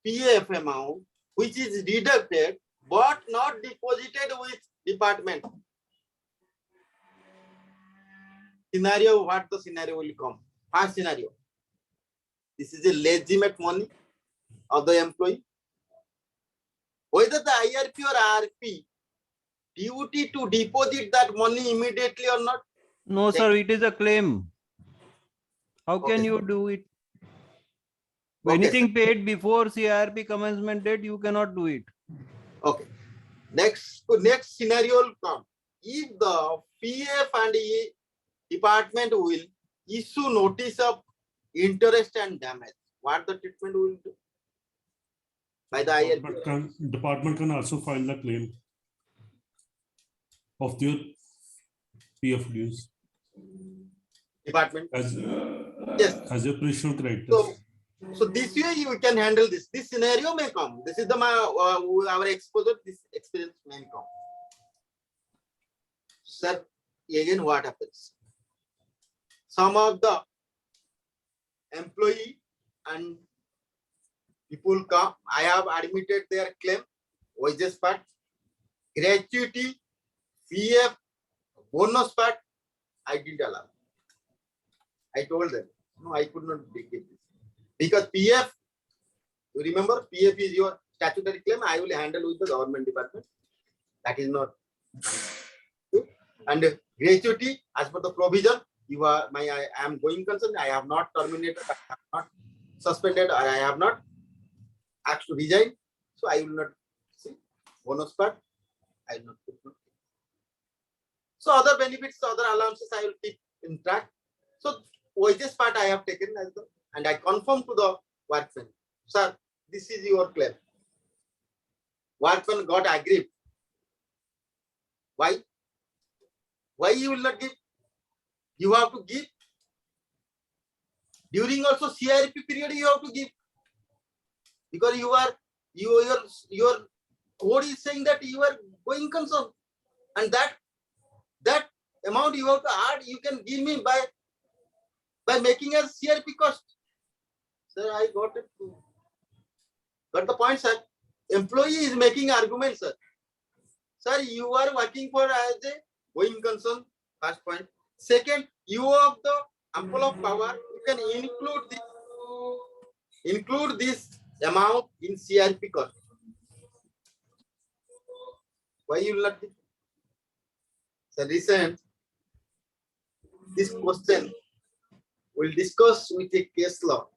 PF amount, which is deducted but not deposited with department. Scenario, what the scenario will come? First scenario. This is a legitimate money of the employee. Whether the IRP or RP duty to deposit that money immediately or not? No, sir, it is a claim. How can Okay, you sir. do it? Okay, Anything paid before CIRP commencement date, you cannot do it. Okay. Next scenario will come. If the PF and department will issue notice of interest and damage, what the treatment will do? By the IRP. Department can also file the claim of their PF dues Department. as Yes. a operational credit. So this way you can handle this. This scenario may come. This is the our exposure. This experience may come. Sir, again what happens? Some of the employee and people come. I have admitted their claim. Wages part, gratuity, PF, bonus part. I didn't allow. I told them no. I could not take it. Because PF, you remember, PF is your statutory claim. I will handle with the government department. That is not true. And gratuity, as per the provision, you are I am going concern. I have not terminated, I have not suspended, or I have not asked to resign. So I will not see bonus part. I will not put. So other benefits, other allowances, I will keep in track. So wages part I have taken as well, and I confirm to the workman, sir, this is your claim. Workman got aggrieved. Why? Why you will not give? You have to give. During also CRP period, you have to give. Because your code is saying that you are going concern. And that amount you have to add, you can give me by making a CRP cost. Sir, I got it. Got the point, sir. Employee is making argument, sir. Sir, you are working for as a going concern. First point. Second, you have the ample of power. You can include this amount in CRP cost. Why you will not? So recent, this question we'll discuss with a case law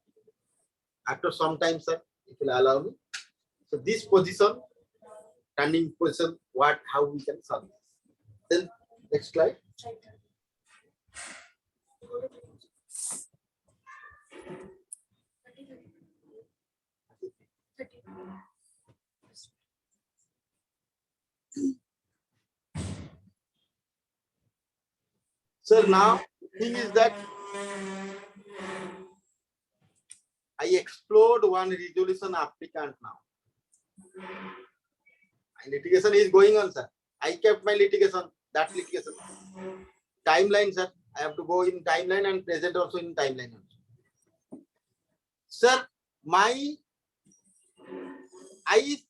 after some time, sir, if you allow me. So this position, turning position, how we can solve this. Then next slide. So now thing is that I explored one resolution applicant now. And litigation is going on, sir. I kept my litigation, that litigation. Timeline, sir. I have to go in timeline and present also in timeline. Sir, I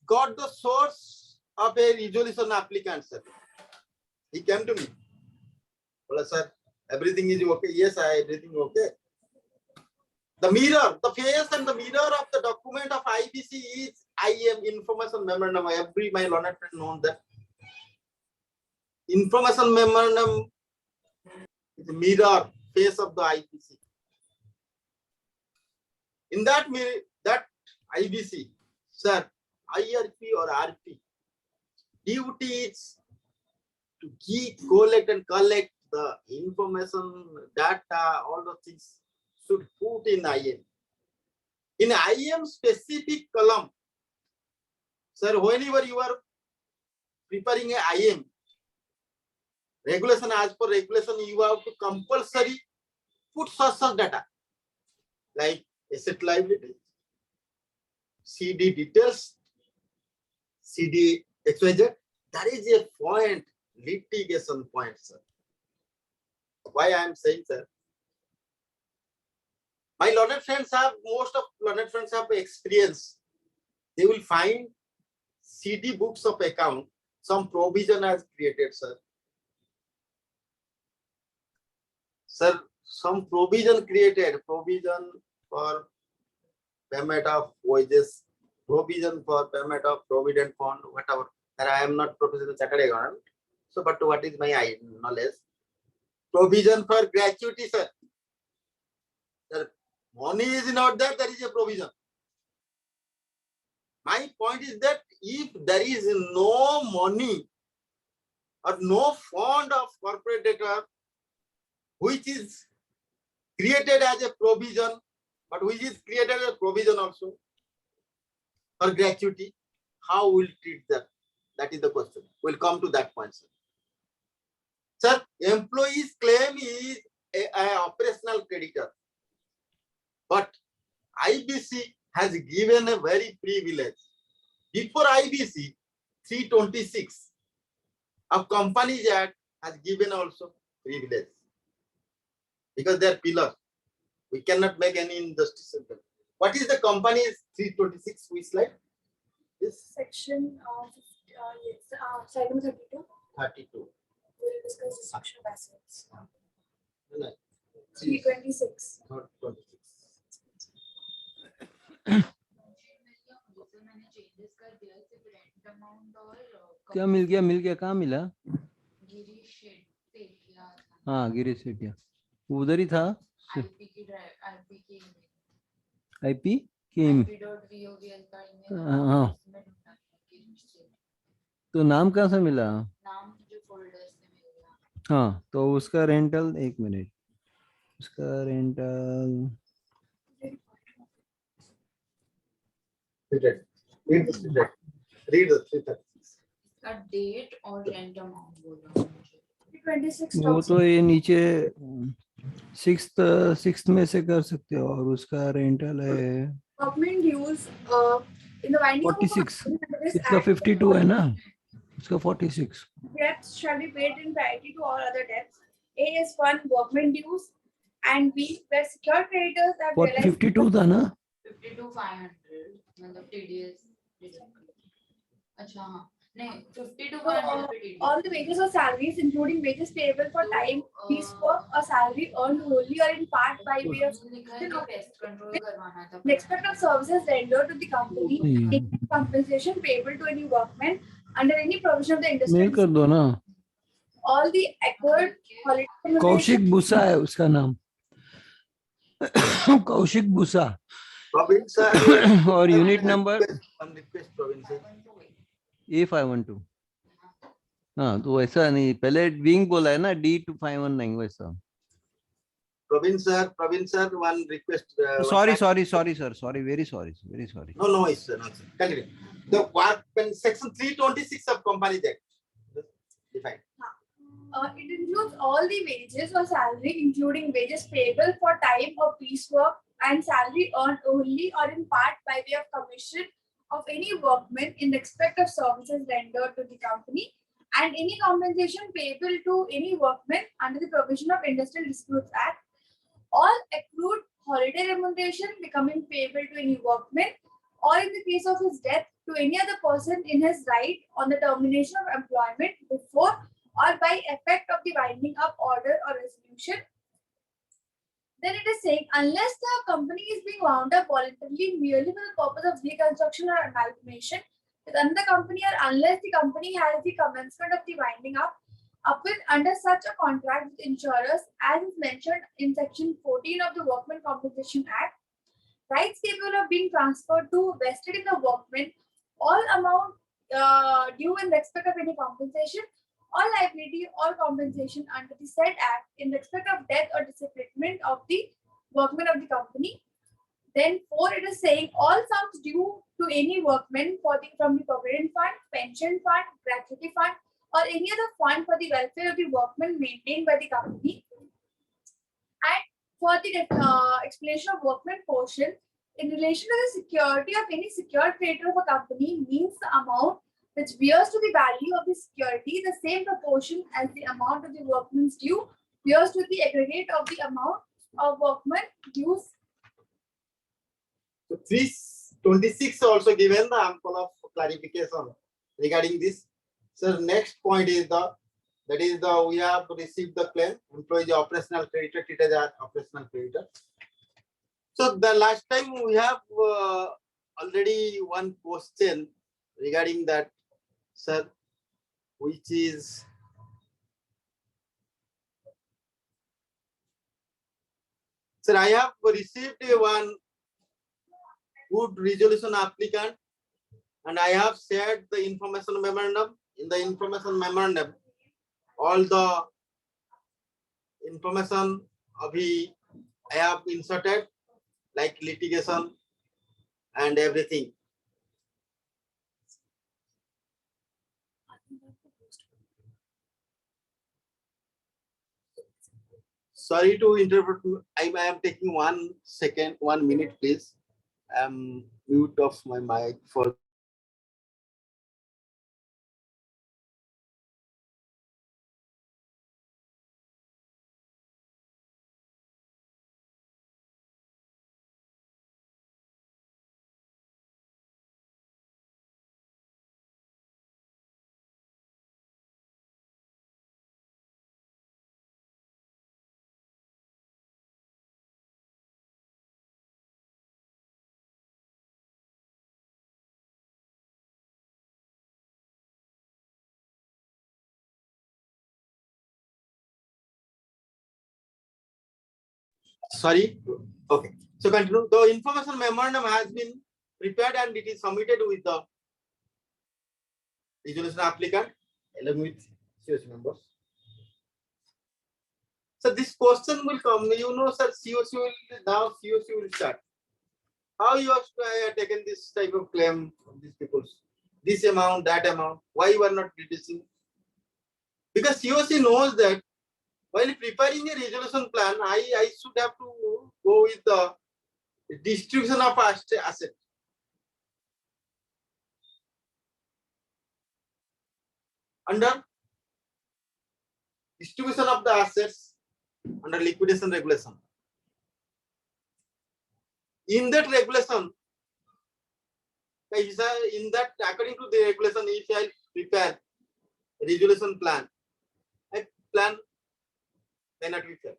got the source of a resolution applicant, sir. He came to me. Well, sir, everything is okay. Yes, everything okay. The mirror, the face and the mirror of the document of IBC is IM, information memorandum. My learned friend knows that. Information memorandum is the mirror face of the IBC. In that IBC, sir, IRP or RP, duty is to collect the information, data, all the things should put in IM. In IM specific column, sir, whenever you are preparing a IM, regulation, as per regulation, you have to compulsory put such data like asset liability, CD details, CD XYZ. That is a point, litigation point, sir. Why I am saying, sir? My learned friends most of learned friends have experience. They will find CD books of account, some provision has created, sir. Sir, some provision created, provision for payment of wages, provision for payment of provident fund, whatever. That I am not professional chartered accountant. So, but what is my knowledge? Provision for gratuity, sir. Sir, money is not there, there is a provision. My point is that if there is no money or no fund of corporate debtor which is created as a provision, but which is created as a provision also for gratuity, how will treat that? That is the question. We'll come to that point, sir. Sir, employee's claim is a operational creditor, but IBC has given a very privilege. Before IBC, 326 of Companies Act has given also privilege because they are pillars. We cannot make any injustice in them. What is the Companies 326? Which slide? This Section slide number 32. 32. We'll discuss destruction of assets. No, 326. not 26. क्या मिल गया कहाँ मिला? हाँ गिरीश सेठिया उधर ही था। IP की हाँ तो नाम कहाँ से मिला? हाँ तो उसका रेंटल, एक मिनट, उसका rental Read the statement. Read the statement. Date और रेंट अमाउंट बोलो मुझे। 26,000. वो तो ये नीचे सिक्स्थ में से कर सकते हो, और उसका रेंटल है Workmen dues in the winding up of a 46, company under this इसका act, 52 है ना, उसका 46। debts shall be paid in priority to all other debts. A is one workmen dues, and B where secured creditors have realized 52 था ना? 52,500 मतलब TDS अच्छा हाँ नहीं 52,500 पे TDS all the wages or salaries, including wages payable for time, piece work, or salary earned wholly or in part by way of लिखा है कि पेस्ट कंट्रोल करवाना था in respect of services rendered to the company, Hmm. any compensation payable to any workman under any provision of the male industry, कर दो ना। all the accrued holiday remuneration, Kaushik भूसा है उसका नाम कौशिक भूसा। Praveen sir. और unit number One request, Praveen sir. A512। हाँ तो वैसा नहीं, पहले विंग बोला है ना, D2519 वैसा। Praveen sir, one request. Sorry sorry sorry sir, sorry, very sorry, very sorry. No, no, sir, no, sir. Continue. The workman section 326 of Companies Act. Define. it includes all the wages or salary, including wages payable for time or piece work and salary earned only or in part by way of commission of any workman in respect of services rendered to the company, and any compensation payable to any workman under the provision of Industrial Disputes Act. All accrued holiday remuneration becoming payable to any workman, or in the case of his death, to any other person in his right on the termination of employment before or by effect of the winding up order or resolution. Then it is saying, unless the company is being wound up voluntarily merely for the purpose of reconstruction or amalgamation with another company, or unless the company has the commencement of the winding up with under such a contract with insurers as is mentioned in section 14 of the Workmen Compensation Act, rights capable of being transferred to vested in the workman, all amount due in respect of any compensation or liability or compensation under the said act in respect of death or disablement of the workman of the company. Then 4, it is saying all sums due to any workman from the provident fund, pension fund, gratuity fund, or any other fund for the welfare of the workman maintained by the company. And for the explanation of workman portion, in relation to the security of any secured creditor of a company means the amount which bears to the value of the security the same proportion as the amount of the workman's due bears to the aggregate of the amount of workman dues. So 326 also given the ample of clarification regarding this. So next point is we have received the claim, employee operational creditor, treated as operational creditor. So the last time we have already one question regarding that, sir, which is sir, I have received one good resolution applicant, and I have shared the information memorandum. In the information memorandum, all the information I have inserted, like litigation and everything. Sorry to interrupt. I am taking 1 second, 1 minute, please. I'm mute off my mic for Sorry. Okay. So continue. The information memorandum has been prepared and it is submitted with the resolution applicant along with COC members. So this question will come. You know, sir, COC will now COC will start. How you have taken this type of claim from these people? This amount, that amount. Why you are not reducing? Because COC knows that while preparing a resolution plan, I should have to go with the distribution of asset. Under distribution of the assets under liquidation regulation. In that regulation, in that according to the regulation, if I prepare a resolution plan, a plan may not be fair.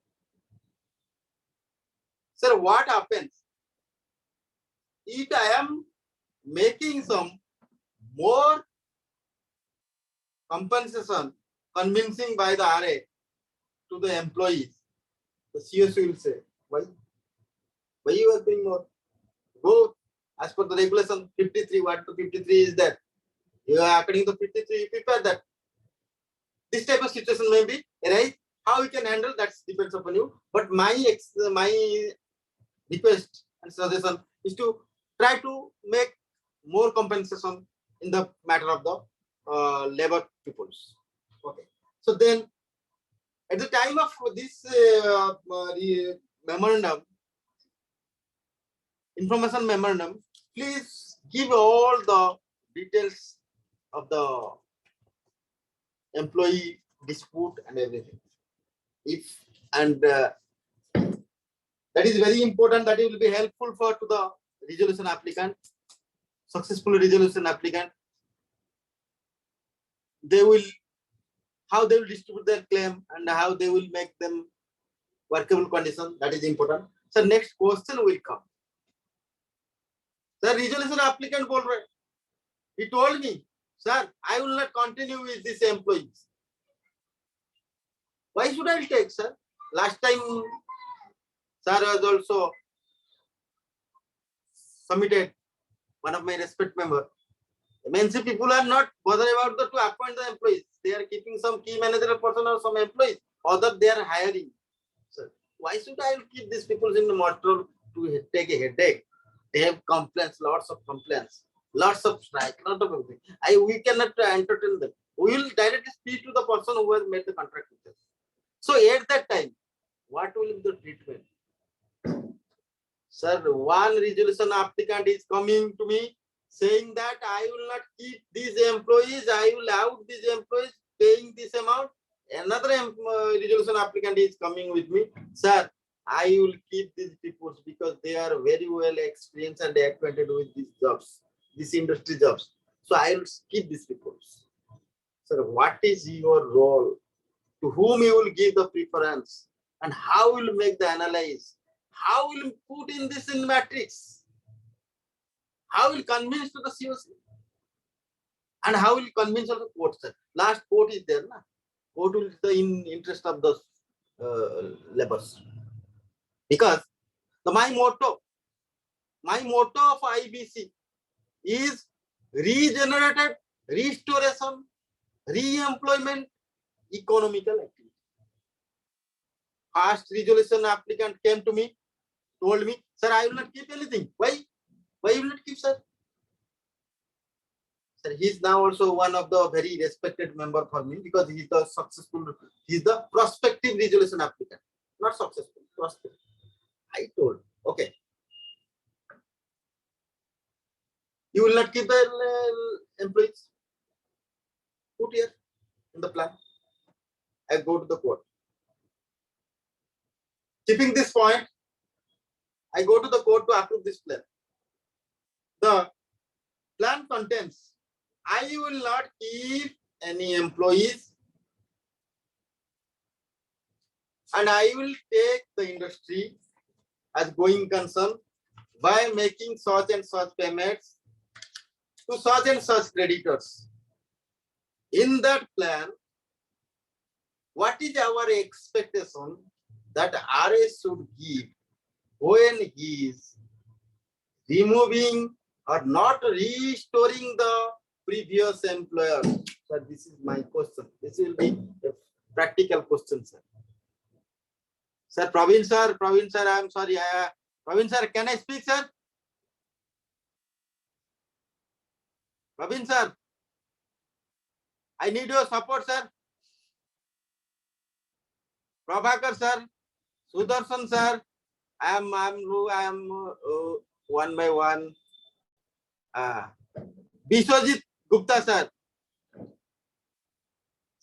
Sir, what happens if I am making some more compensation convincing by the RA to the employees? The CSU will say, why you are doing more? Go as per the regulation 53. What the 53 is that? You are according to 53, you prepare that. This type of situation may be arise. How you can handle that depends upon you. But my request and suggestion is to try to make more compensation in the matter of the labor peoples. Okay. So then, at the time of this memorandum, information memorandum, please give all the details of the employee dispute and everything. That is very important. That it will be helpful to the resolution applicant, successful resolution applicant. How they will distribute their claim and how they will make them workable condition. That is important. So next question will come. The resolution applicant he told me, sir, I will not continue with these employees. Why should I take, sir? Last time, sir was also submitted, one of my respect member. MNC people are not bothered about to appoint the employees. They are keeping some key managerial person or some employees. Other they are hiring. Sir, why should I keep these people in the mortar to take a headache? They have complaints, lots of complaints, lots of strike, lot of everything. We cannot entertain them. We will directly speak to the person who has made the contract with us. So at that time, what will be the treatment? Sir, one resolution applicant is coming to me saying that I will not keep these employees, I will out these employees paying this amount. Another resolution applicant is coming with me, sir, I will keep these people because they are very well experienced and acquainted with these jobs, these industry jobs. So I will keep these people. Sir, what is your role? To whom you will give the preference? And how will you make the analysis? How will you put in this in matrix? How will you convince to the COC? And how will you convince of the court, sir? Last court is there, na? Court will be in interest of the laborers. Because my motto of IBC is regenerated, restoration, re-employment, economical activity. First resolution applicant came to me, told me, sir, I will not keep anything. Why? Why you will not keep, sir? Sir, he is now also one of the very respected member for me because he is the successful, he is the prospective resolution applicant, not successful, prospective. I told, okay, you will not keep the employees. Put here in the plan. I go to the court. Keeping this point, I go to the court to approve this plan. The plan contains, I will not keep any employees and I will take the industry as going concern by making such and such payments to such and such creditors. In that plan, what is our expectation that RA should give when he is removing or not restoring the previous employer? Sir, this is my question. This will be a practical question, sir. Sir, Praveen sir, I am sorry. Praveen sir, can I speak, sir? Praveen sir, I need your support, sir. Prabhakar sir, Sudarshan sir, I am one by one. Biswajit Gupta sir,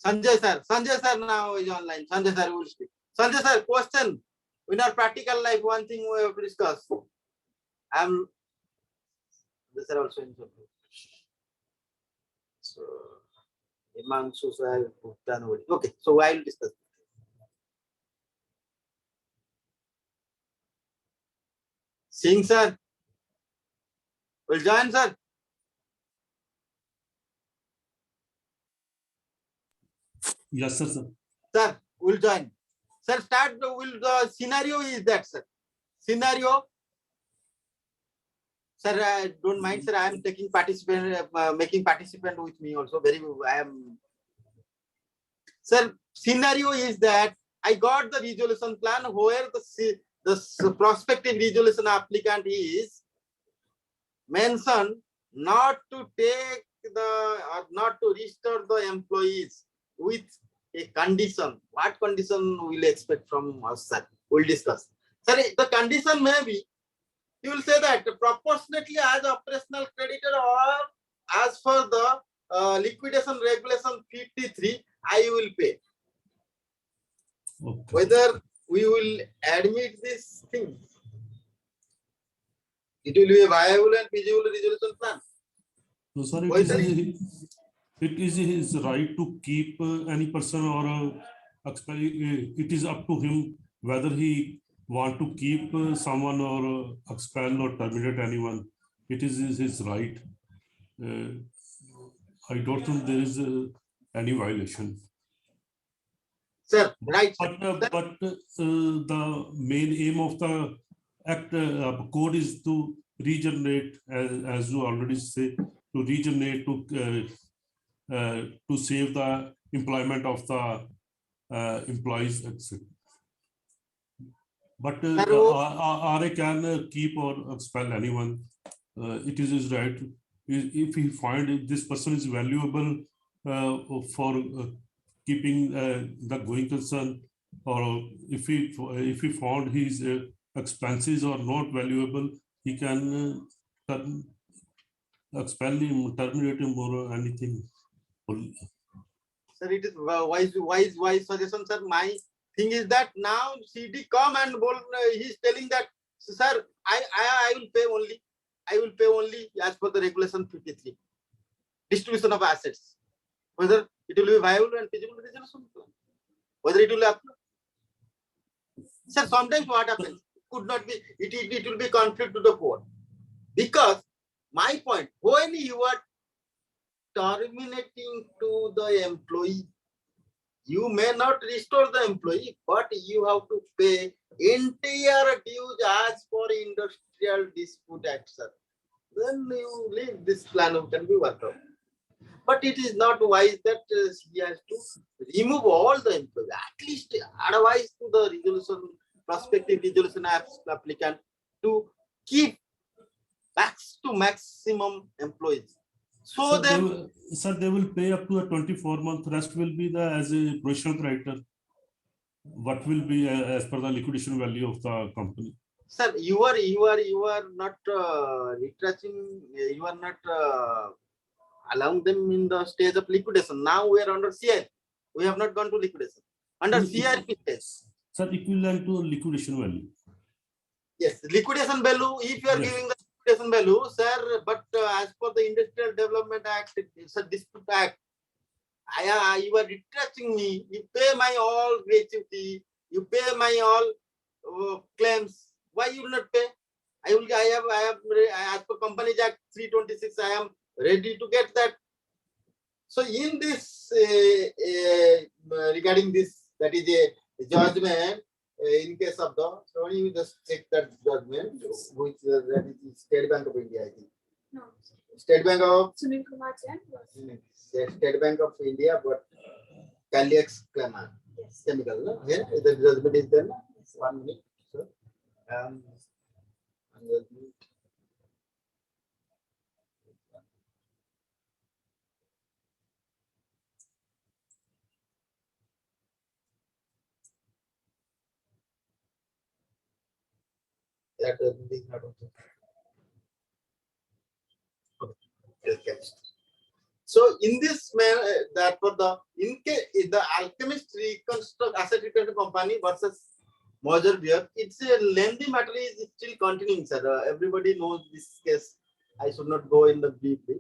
Sanjay sir now is online. Sanjay sir will speak. Sanjay sir, question. In our practical life, one thing we have to discuss. This are also in support. So, Himanshu sir, Gupta, nobody. Okay, so I will discuss. Singh sir, will join, sir. Yes, sir. Sir, will join. Sir, start the scenario is that, sir. Scenario. Sir, don't mind, sir. I am taking participant, making participant with me also. I am. Sir, scenario is that I got the resolution plan where the prospective resolution applicant is mentioned not to take or not to restore the employees with a condition. What condition will expect from us, sir? We'll discuss. Sir, the condition may be, you will say that proportionately as operational creditor or as for the liquidation regulation 53, I will pay. Okay. Whether we will admit this thing, it will be a viable and feasible resolution plan. So, sir, it is his right to keep any person or it is up to him whether he want to keep someone or expel or terminate anyone. It is his right. I don't think there is any violation. Sir, right. But the main aim of the act code is to regenerate, as you already say, to regenerate, to save the employment of the employees, etc. But RA can keep or expel anyone. It is his right. If he find this person is valuable for keeping the going concern, or if he found his expenses are not valuable, he can expel him, terminate him, or anything. Sir, it is wise suggestion, sir. My thing is that now CD come and he's telling that, sir, I will pay only. I will pay only as per the regulation 53. Distribution of assets. Whether it will be viable and feasible resolution. Whether it will apply. Sir, sometimes what happens? It could not be, it will be conflict to the court. Because my point, when you are terminating to the employee, you may not restore the employee, but you have to pay entire dues as per Industrial Dispute Act, sir. Then you leave this plan can be worked out. But it is not wise that he has to remove all the employees, at least advise to the resolution, prospective resolution applicant to keep maximum employees. So then, they will pay up to a 24-month. Rest will be as a provisional creditor. What will be as per the liquidation value of the company? Sir, you are not retracting. You are not allowing them in the stage of liquidation. Now we are under CR. We have not gone to liquidation. Under CRP stage. Sir, equivalent to liquidation value. Yes, liquidation value. If you are giving the liquidation value, sir, but as per the Industrial Development Act, it's a dispute act. You are retracting me. You pay my all gratuity. You pay my all claims. Why you will not pay? I have as per Companies Act 326. I am ready to get that. So in this regarding this, that is a judgment in case of the, so you just check that judgment, which that is State Bank of India, I think. No. State Bank of Sunil Kumar Jain was. State Bank of India, but Calix Clement. Yes. Chemical, no? Yeah, the judgment is there. No? 1 minute. So, and judgment. That judgment is not also. Okay. So in this manner, that for the in case the Alchemist reconstruct asset reconstruction company versus merger beer, it's a lengthy matter is still continuing, sir. Everybody knows this case. I should not go in the deeply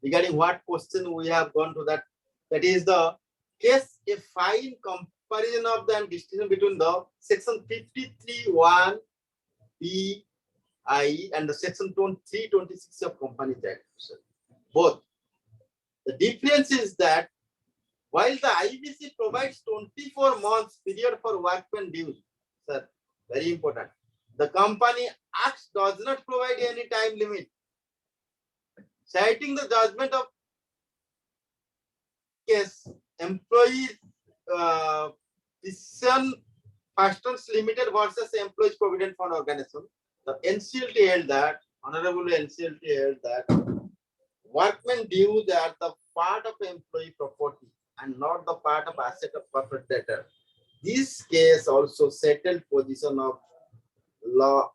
regarding what question we have gone to that. That is the case a fine comparison of the distinction between the section 53(1) BI and the section 326 of Companies Act. Both. The difference is that while the IBC provides 24 months period for workman dues, sir, very important. The Company Act does not provide any time limit. Citing the judgment of case, employees Decision Fasters Limited versus Employees Provident Fund Organization, the NCLT held that, Honorable NCLT held that workmen dues are the part of employee property and not the part of asset of corporate debtor. This case also settled position of law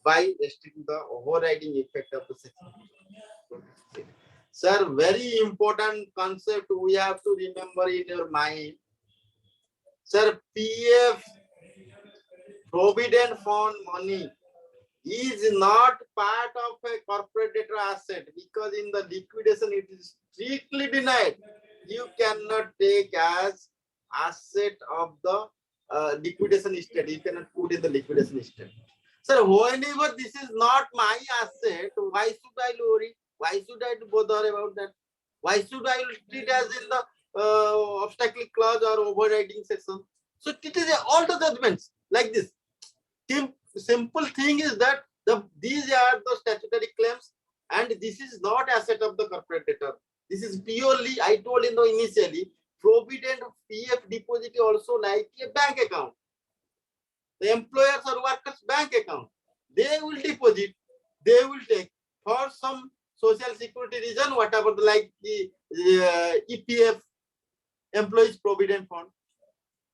by restricting the overriding effect of the section. Sir, very important concept we have to remember in your mind. Sir, PF Provident Fund money is not part of a corporate debtor asset because in the liquidation it is strictly denied. You cannot take as asset of the liquidation estate. You cannot put in the liquidation estate. So whenever this is not my asset, why should I worry? Why should I bother about that? Why should I treat as in the obstacle clause or overriding section? So it is all the judgments like this. Simple thing is that these are the statutory claims and this is not asset of the corporate debtor. This is purely, I told you initially, provident PF deposit also like a bank account. The employers or workers bank account. They will deposit, they will take for some social security reason, whatever like the EPF, employees provident fund,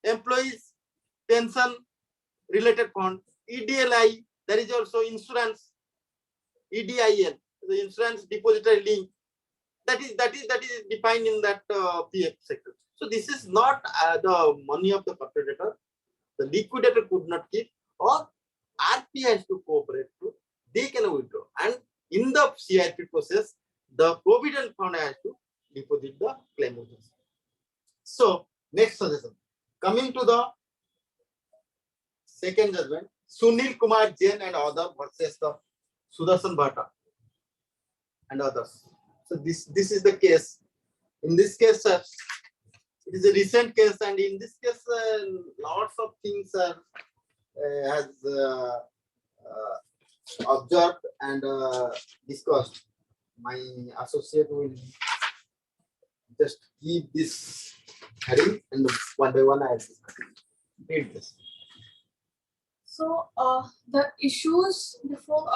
employees pension related fund, EDLI, there is also insurance, EDIL, the insurance depository link. That is defined in that PF sector. So this is not the money of the corporate debtor. The liquidator could not keep, or RP has to cooperate to. They can withdraw, and in the CIP process, the provident fund has to deposit the claim. So next suggestion, coming to the second judgment, Sunil Kumar Jain and others versus the Sudarshan Bhatta and others. So this is the case. In this case, it is a recent case, and in this case, lots of things are has observed and discussed. My associate will just keep this heading, and one by one I will read this. So the issues before,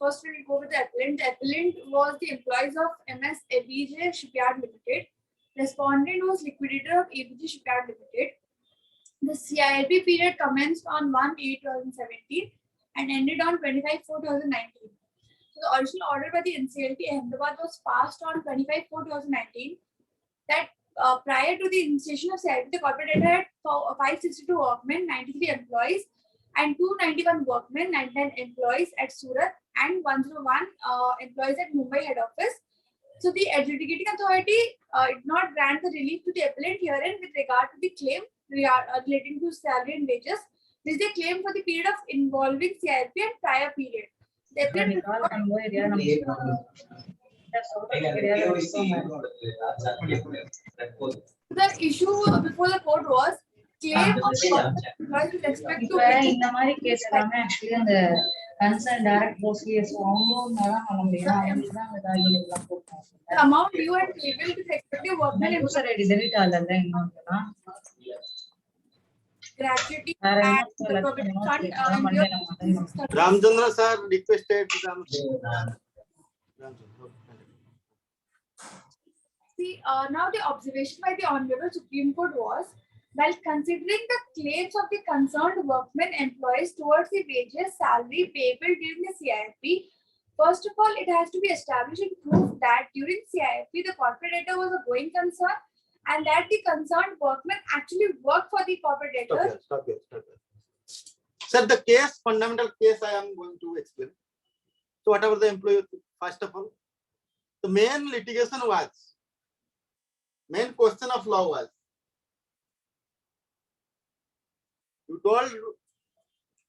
first we will go with the appellant. The appellant was the employees of MS ABJ Shipyard Limited. Respondent was liquidator of ABJ Shipyard Limited. The CIP period commenced on 1/8/2017 and ended on 25/4/2019. So the original order by the NCLT Ahmedabad was passed on 25/4/2019 that prior to the initiation of CIP, the corporate debtor had 562 workmen, 93 employees, and 291 workmen, 99 employees at Surat, and 101 employees at Mumbai head office. So the adjudicating authority did not grant the relief to the appellant herein with regard to the claim relating to salary and wages. This is the claim for the period of involving CIP and prior period. The appellant the issue before the court was claim of the corporate employees with respect to இப்ப wages இந்த மாதிரி case எல்லாமே actually அந்த concern direct post அவங்களும் பண்ண முடியும் அவங்களுக்கு தான் அந்த டாக்குமெண்ட் எல்லாம் போட்டாங்க the amount due and payable to the respective workmen employees user ID delete ஆகல இன்னொருனா gratuity வேற என்ன and the provident fund Monday நம்ம Ramchandra sir requested See, now the observation by the Honorable Supreme Court was, while considering the claims of the concerned workmen employees towards the wages, salary payable during the CIP, first of all, it has to be established in proof that during CIP, the corporate debtor was a going concern and that the concerned workmen actually worked for the corporate debtor. Stop here. Sir, the case, fundamental case I am going to explain. So whatever the employee, first of all, the main litigation was, main question of law was, you told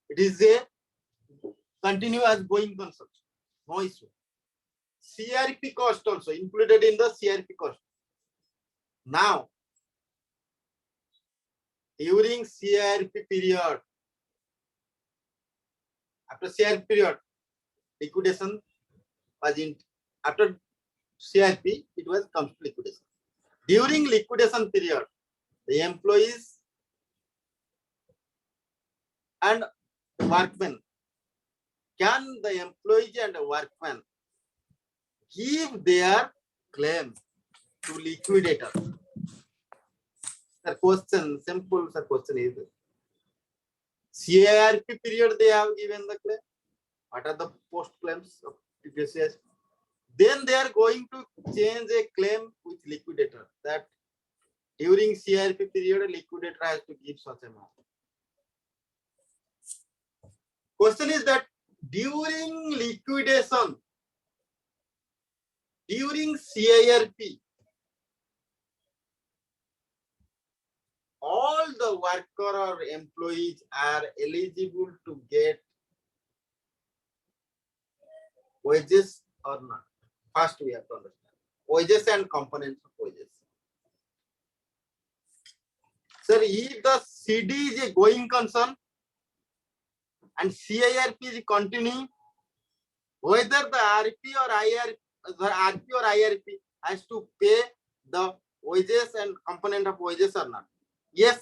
it is a continue as going concern, no issue. CRP cost also included in the CRP cost. Now, during CRP period, after CRP period, liquidation was in, after CRP, it was complete liquidation. During liquidation period, the employees and workmen, can the employees and workmen give their claim to liquidator? The question, simple sir, question is, CRP period they have given the claim. What are the post claims of previous years? Then they are going to change a claim with liquidator that during CRP period, liquidator has to give such amount. Question is that during liquidation, during CIRP, all the worker or employees are eligible to get wages or not. First we have to understand wages and components of wages. Sir, if the CD is a going concern and CIRP is continuing, whether the RP or IRP has to pay the wages and component of wages or not? Yes,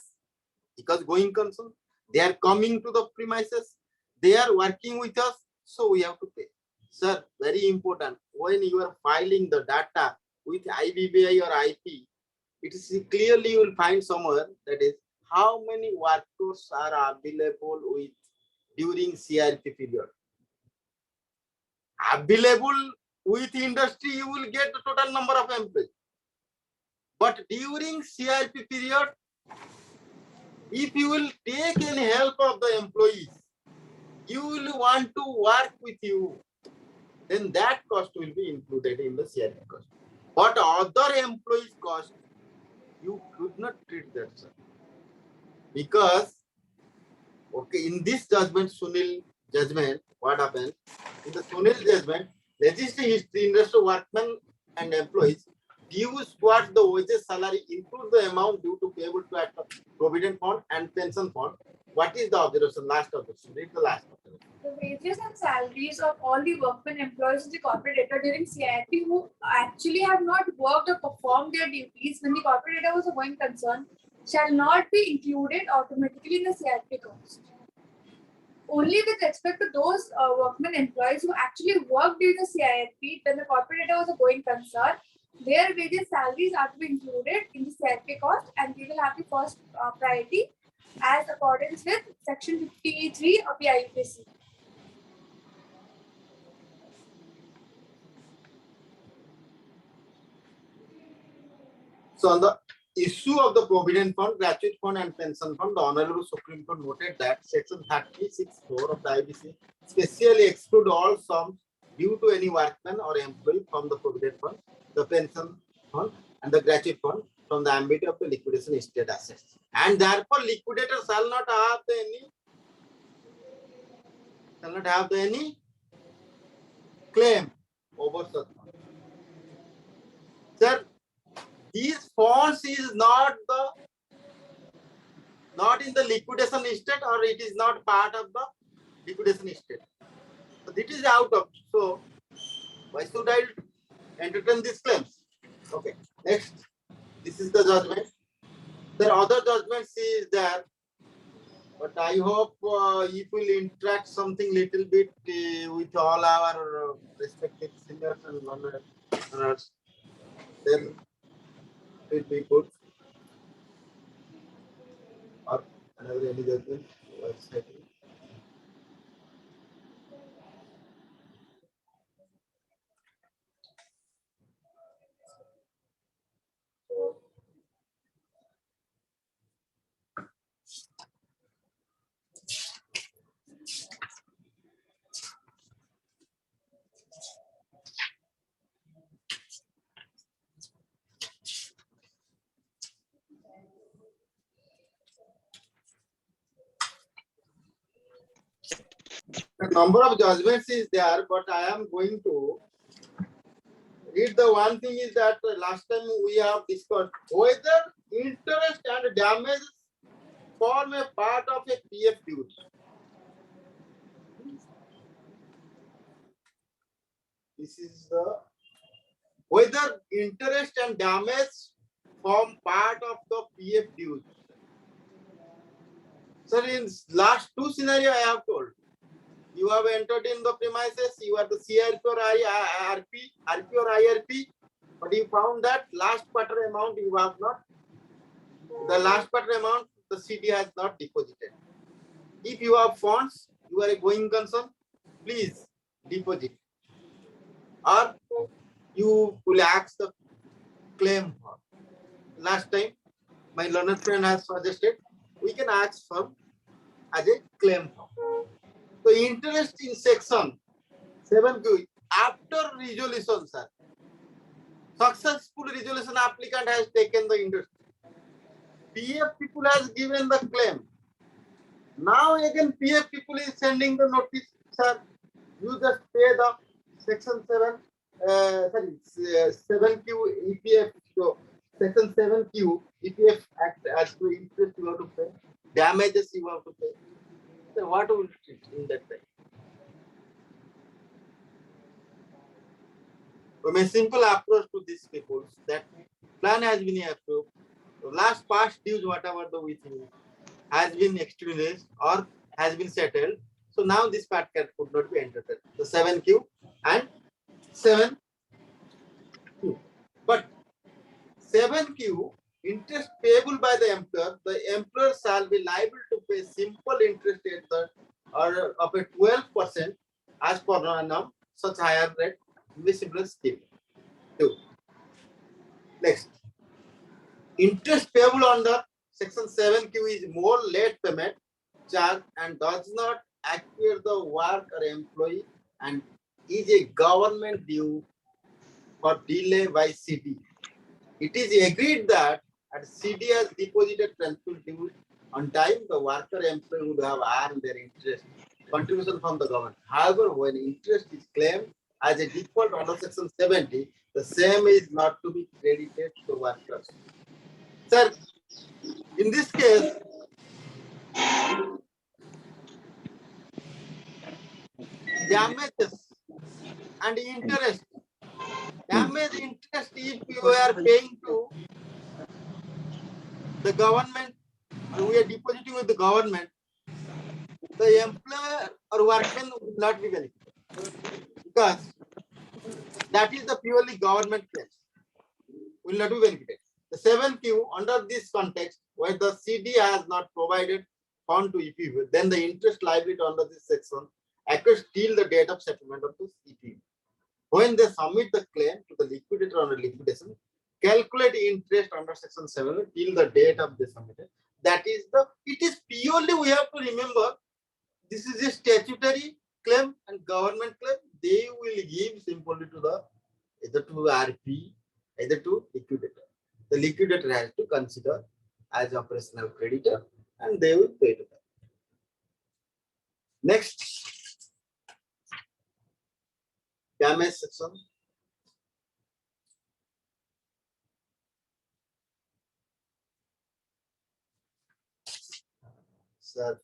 because going concern, they are coming to the premises, they are working with us, so we have to pay. Sir, very important, when you are filing the data with IBBI or IP, it is clearly you will find somewhere that is how many workers are available with during CRP period. Available with industry, you will get the total number of employees. But during CRP period, if you will take any help of the employees, you will want to work with you, then that cost will be included in the CRP cost. But other employees cost, you could not treat that, sir. Because, okay, in this judgment, Sunil judgment, what happened? In the Sunil judgment, legislative history, industry, workmen and employees dues towards the wages salary include the amount due to payable to at provident fund and pension fund. What is the observation? Last observation. Read the last observation. The wages and salaries of all the workmen employees in the corporate debtor during CIP who actually have not worked or performed their duties when the corporate debtor was a going concern shall not be included automatically in the CIP cost. Only with respect to those workmen employees who actually worked during the CIP when the corporate debtor was a going concern, their wages salaries are to be included in the CIP cost and we will have the first priority as accordance with section 53 of the IBC. So on the issue of the provident fund, gratuity fund and pension fund, the Honorable Supreme Court noted that section 36(4) of the IBC specially exclude all sums due to any workman or employee from the provident fund, the pension fund and the gratuity fund from the ambit of the liquidation estate assets. And therefore, liquidator shall not have any claim over such fund. Sir, these funds is not the not in the liquidation estate or it is not part of the liquidation estate. So it is out of. So why should I entertain these claims? Okay. Next, this is the judgment. There are other judgments is there, but I hope it will interact something little bit with all our respective seniors and learners. Then it will be good. Or another any judgment. The number of judgments is there, but I am going to read the one thing is that last time we have discussed whether interest and damage form a part of a PF duty. This is the whether interest and damage form part of the PF duty. So in last two scenarios I have told. You have entered in the premises, you are the CRP or RP or IRP, but you found that last quarter amount you have not. The last quarter amount the CD has not deposited. If you have funds, you are a going concern, please deposit. Or you will ask the claim for. Last time, my learned friend has suggested we can ask for as a claim form. So interest in section 7Q after resolution, sir. Successful resolution applicant has taken the interest. PF people has given the claim. Now again PF people is sending the notice, sir. You just pay the section 7Q EPF. So section 7Q EPF act as to interest you have to pay, damages you have to pay. So what will it in that time? From a simple approach to these people, that plan has been approved. The last past dues, whatever the within has been extinguished or has been settled. So now this part could not be entered. The 7Q and 7Q. But 7Q interest payable by the employer shall be liable to pay simple interest at the or of a 12% as per annum, such higher rate in the simple scheme. 2. Next, interest payable under section 7Q is more late payment charge and does not acquire the work or employee and is a government due for delay by CD. It is agreed that as CD has deposited principal due on time, the worker employee would have earned their interest contribution from the government. However, when interest is claimed as a default under section 70, the same is not to be credited to workers. Sir, in this case, damages and interest. Damage interest if you are paying to the government or we are depositing with the government, the employer or workman will not be benefited because that is the purely government claim. Will not be benefited. The 7Q under this context where the CD has not provided fund to EPU, then the interest liability under this section occurs till the date of settlement of this EPU. When they submit the claim to the liquidator under liquidation, calculate interest under section 7 till the date of the submitted. That is it is purely we have to remember this is a statutory claim and government claim. They will give simply to the either to RP, either to liquidator. The liquidator has to consider as operational creditor and they will pay to them. Next, damage section. sir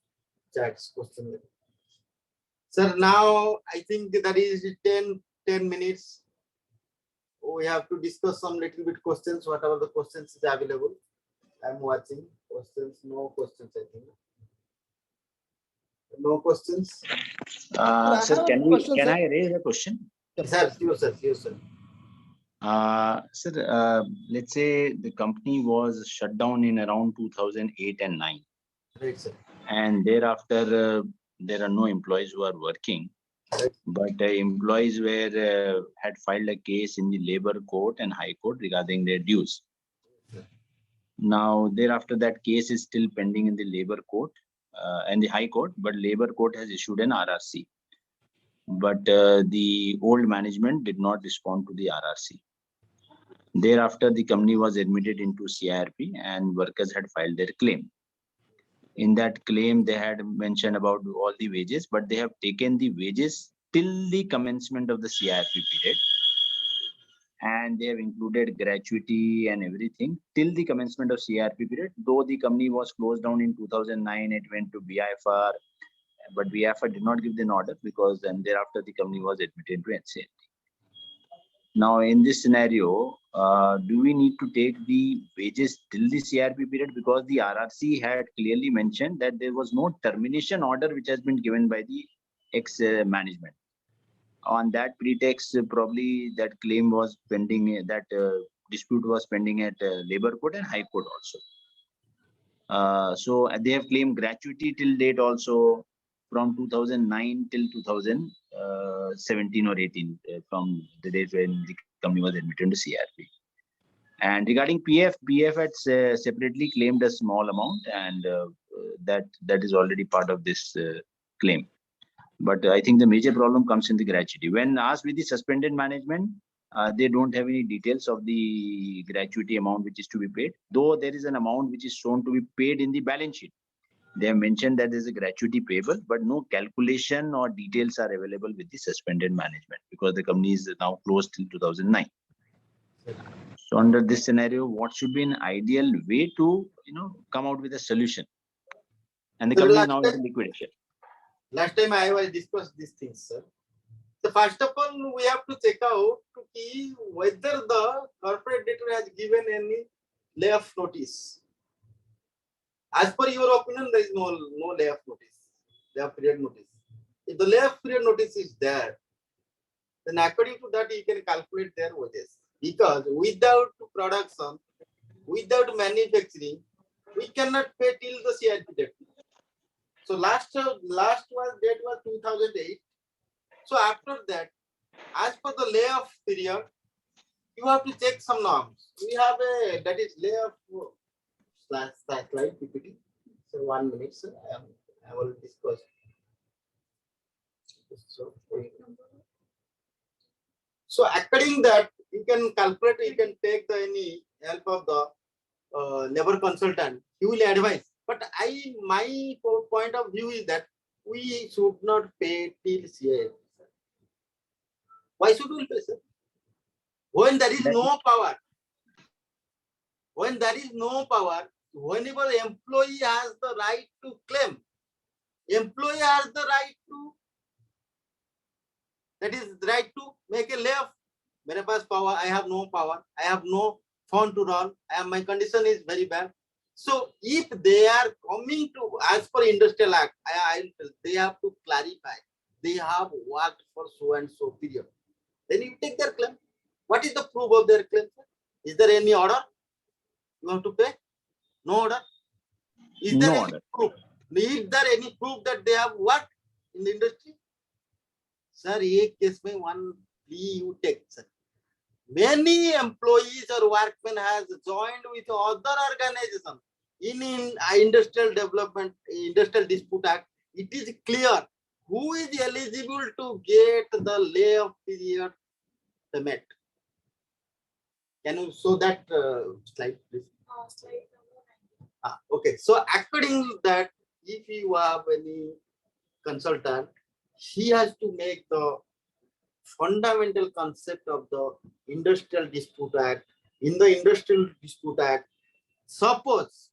chats question. Sir, now I think that is 10 minutes. We have to discuss some little bit questions, whatever the questions is available. I'm watching questions, no questions, I think. No questions. I Sir, have a can question, can sir. I raise a question? Sir, you sir, you sir. Sir, let's say the company was shut down in around 2008 and 9, Right, sir. and thereafter there are no employees who are working, Right. but employees were had filed a case in the labor court and high court regarding their dues. Now, thereafter, that case is still pending in the labor court and the high court, but labor court has issued an RRC. But the old management did not respond to the RRC. Thereafter, the company was admitted into CIRP and workers had filed their claim. In that claim, they had mentioned about all the wages, but they have taken the wages till the commencement of the CIRP period. And they have included gratuity and everything till the commencement of CIRP period. Though the company was closed down in 2009, it went to VIFR, but VIFR did not give an order because then thereafter the company was admitted to NCLT. Now, in this scenario, do we need to take the wages till the CIRP period? Because the RRC had clearly mentioned that there was no termination order which has been given by the ex-management. On that pretext, probably that claim was pending, that dispute was pending at labor court and high court also. So they have claimed gratuity till date also from 2009 till 2017 or 18, from the date when the company was admitted to CRP. And regarding PF had separately claimed a small amount, and that is already part of this claim. But I think the major problem comes in the gratuity. When asked with the suspended management, they don't have any details of the gratuity amount which is to be paid, though there is an amount which is shown to be paid in the balance sheet. They have mentioned that there is a gratuity payable, but no calculation or details are available with the suspended management because the company is now closed till 2009. So under this scenario, what should be an ideal way to come out with a solution? And the company is now in liquidation. Last time I was discussed these things, sir. So first of all, we have to check out to see whether the corporate debtor has given any layoff notice. As per your opinion, there is no layoff notice, layoff period notice. If the layoff period notice is there, then according to that, you can calculate their wages. Because without production, without manufacturing, we cannot pay till the CIRP date. So last date was 2008. So after that, as per the layoff period, you have to check some norms. We have that is layoff slide PPT. So 1 minute, sir. I will discuss. So according that, you can calculate. You can take any help of the labor consultant. He will advise. But my point of view is that we should not pay till CIRP. Why should we pay, sir? When there is no power, whenever employee has the right to claim, employee has the right to, that is the right to make a layoff. Mere paas power, I have no power, I have no fund to run, my condition is very bad. So if they are coming to, as per Industrial Act, they have to clarify, they have worked for so and so period. Then you take their claim. What is the proof of their claim? Is there any order? You have to pay? No order. Is there any proof? Is there any proof that they have worked in the industry? Sir, एक case में one plea you take, sir. Many employees or workmen has joined with other organizations in industrial development, industrial dispute act. It is clear who is eligible to get the layoff period payment. Can you show that slide, please? Slide number 9. Okay, so according to that, if you have any consultant, he has to make the fundamental concept of the Industrial Dispute Act. In the Industrial Dispute Act, suppose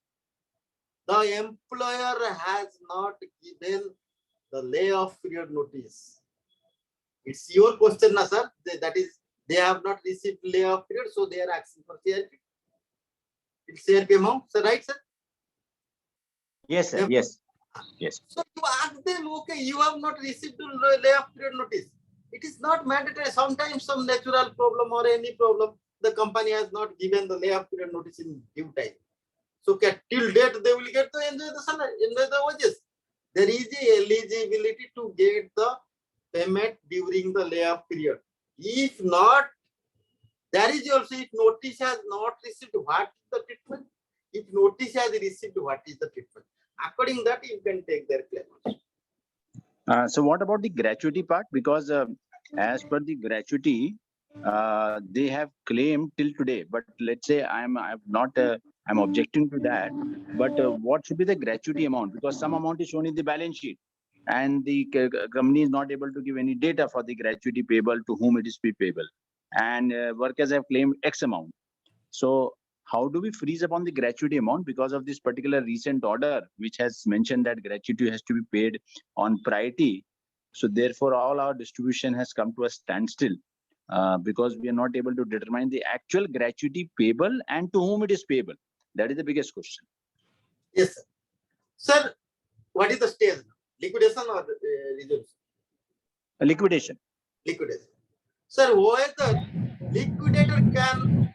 the employer has not given the layoff period notice. It's your question, na, sir. That is, they have not received layoff period, so they are asking for CRP. It's CRP amount, sir, right, sir? Yes, sir. Yes. Yes. So you ask them, okay, you have not received the layoff period notice. It is not mandatory. Sometimes some natural problem or any problem, the company has not given the layoff period notice in due time. So till date, they will get to enjoy the salary, enjoy the wages. There is a eligibility to get the payment during the layoff period. If not, there is also, if notice has not received, what is the treatment? If notice has received, what is the treatment? According to that, you can take their claim. So what about the gratuity part? Because as per the gratuity, they have claimed till today. But let's say I'm objecting to that. But what should be the gratuity amount? Because some amount is shown in the balance sheet, and the company is not able to give any data for the gratuity payable to whom it is payable, and workers have claimed X amount. So how do we freeze upon the gratuity amount because of this particular recent order, which has mentioned that gratuity has to be paid on priority? So therefore, all our distribution has come to a standstill because we are not able to determine the actual gratuity payable and to whom it is payable. That is the biggest question. Yes, sir. Sir, what is the stage now? Liquidation or resolution? Liquidation. Liquidation. Sir, whether liquidator can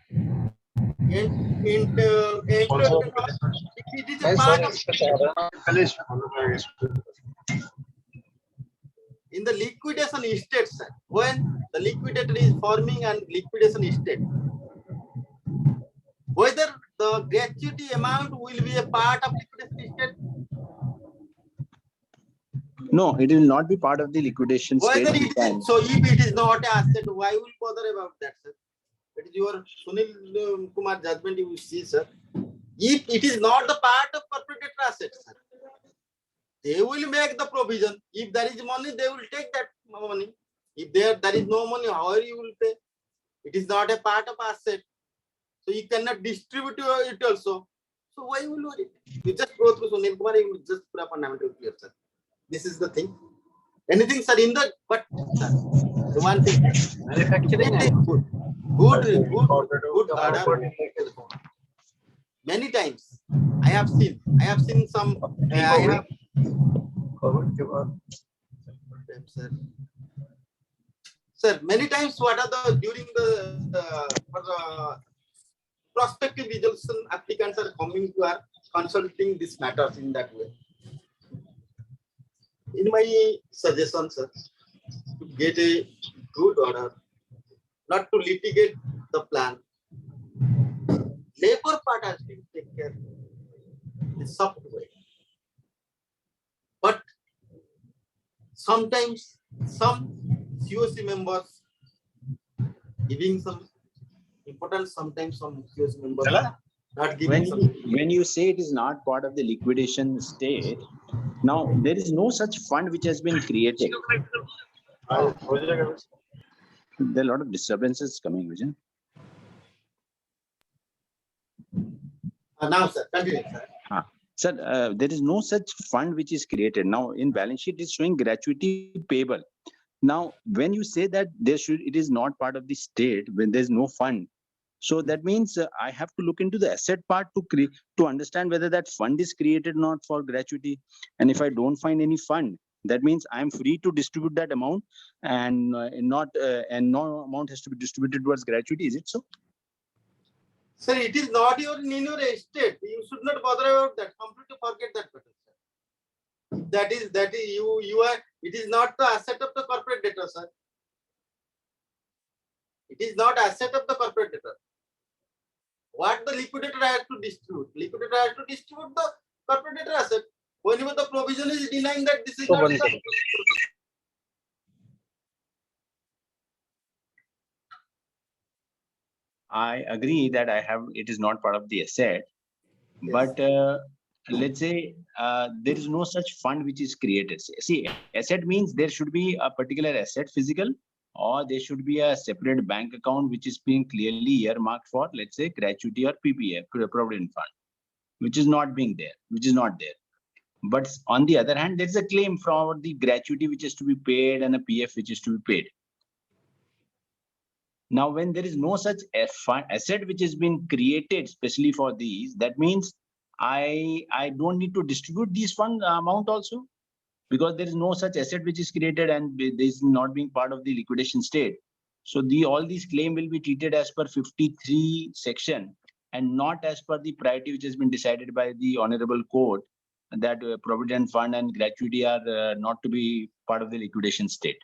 enter it is a part of in the liquidation estate, sir. When the liquidator is forming and liquidation estate, whether the gratuity amount will be a part of liquidation estate. No, it will not be part of the liquidation state. So if it is not an asset, why will bother about that, sir? It is your Sunil Kumar judgment, you will see, sir. If it is not the part of corporate assets, sir, they will make the provision. If there is money, they will take that money. If there is no money, how you will pay? It is not a part of asset. So you cannot distribute it also. So why will you worry? You just go through Sunil Kumar, you will just put a fundamental clear, sir. This is the thing. Anything, sir, in the, but sir, the one thing, good order. Many times I have seen some, sir, many times what are the, during the prospective resolution applicants are coming to our consulting these matters in that way. In my suggestion, sir, to get a good order, not to litigate the plan. Labor part has to take care in soft way. But sometimes some COC members giving some importance, sometimes some COC members not giving some. When you say it is not part of the liquidation state, now there is no such fund which has been created. There are a lot of disturbances coming, Vijay. Now, sir, continue, sir. Sir, there is no such fund which is created. Now, in balance sheet, it's showing gratuity payable. Now, when you say that it is not part of the state, when there's no fund, so that means I have to look into the asset part to understand whether that fund is created or not for gratuity. And if I don't find any fund, that means I'm free to distribute that amount, and no amount has to be distributed towards gratuity. Is it so? Sir, it is not in your estate. You should not bother about that. Completely forget that matter, sir. That is you are. It is not the asset of the corporate debtor, sir. It is not asset of the corporate debtor. What the liquidator has to distribute? Liquidator has to distribute the corporate debtor asset. Whenever the provision is denying that this is not. I agree that it is not part of the asset, yes. But let's say there is no such fund which is created. See, asset means there should be a particular asset physical, or there should be a separate bank account which is being clearly earmarked for, let's say, gratuity or PPF, Provident Fund. which is not there. But on the other hand, there's a claim for the gratuity which is to be paid and a PF which is to be paid. Now, when there is no such asset which has been created specially for these, that means I don't need to distribute these fund amount also, because there is no such asset which is created and this is not being part of the liquidation state. So all these claim will be treated as per 53 section and not as per the priority which has been decided by the honorable court, that provident fund and gratuity are not to be part of the liquidation state.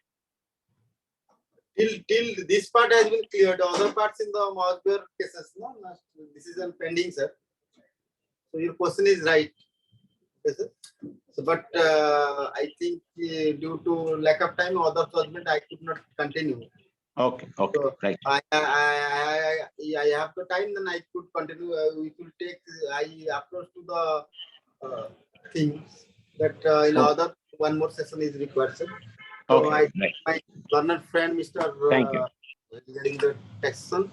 Till this part has been cleared, other parts in the Mosber cases, no, this is pending, sir. So your question is right. Yes, sir. So, but I think due to lack of time, other judgment, I could not continue. Okay, So right. I have the time, then I could continue. We will take. I approach to the things that in other one more session is required, sir. So Okay, my learned friend, Mr. Thank you. Regarding the taxation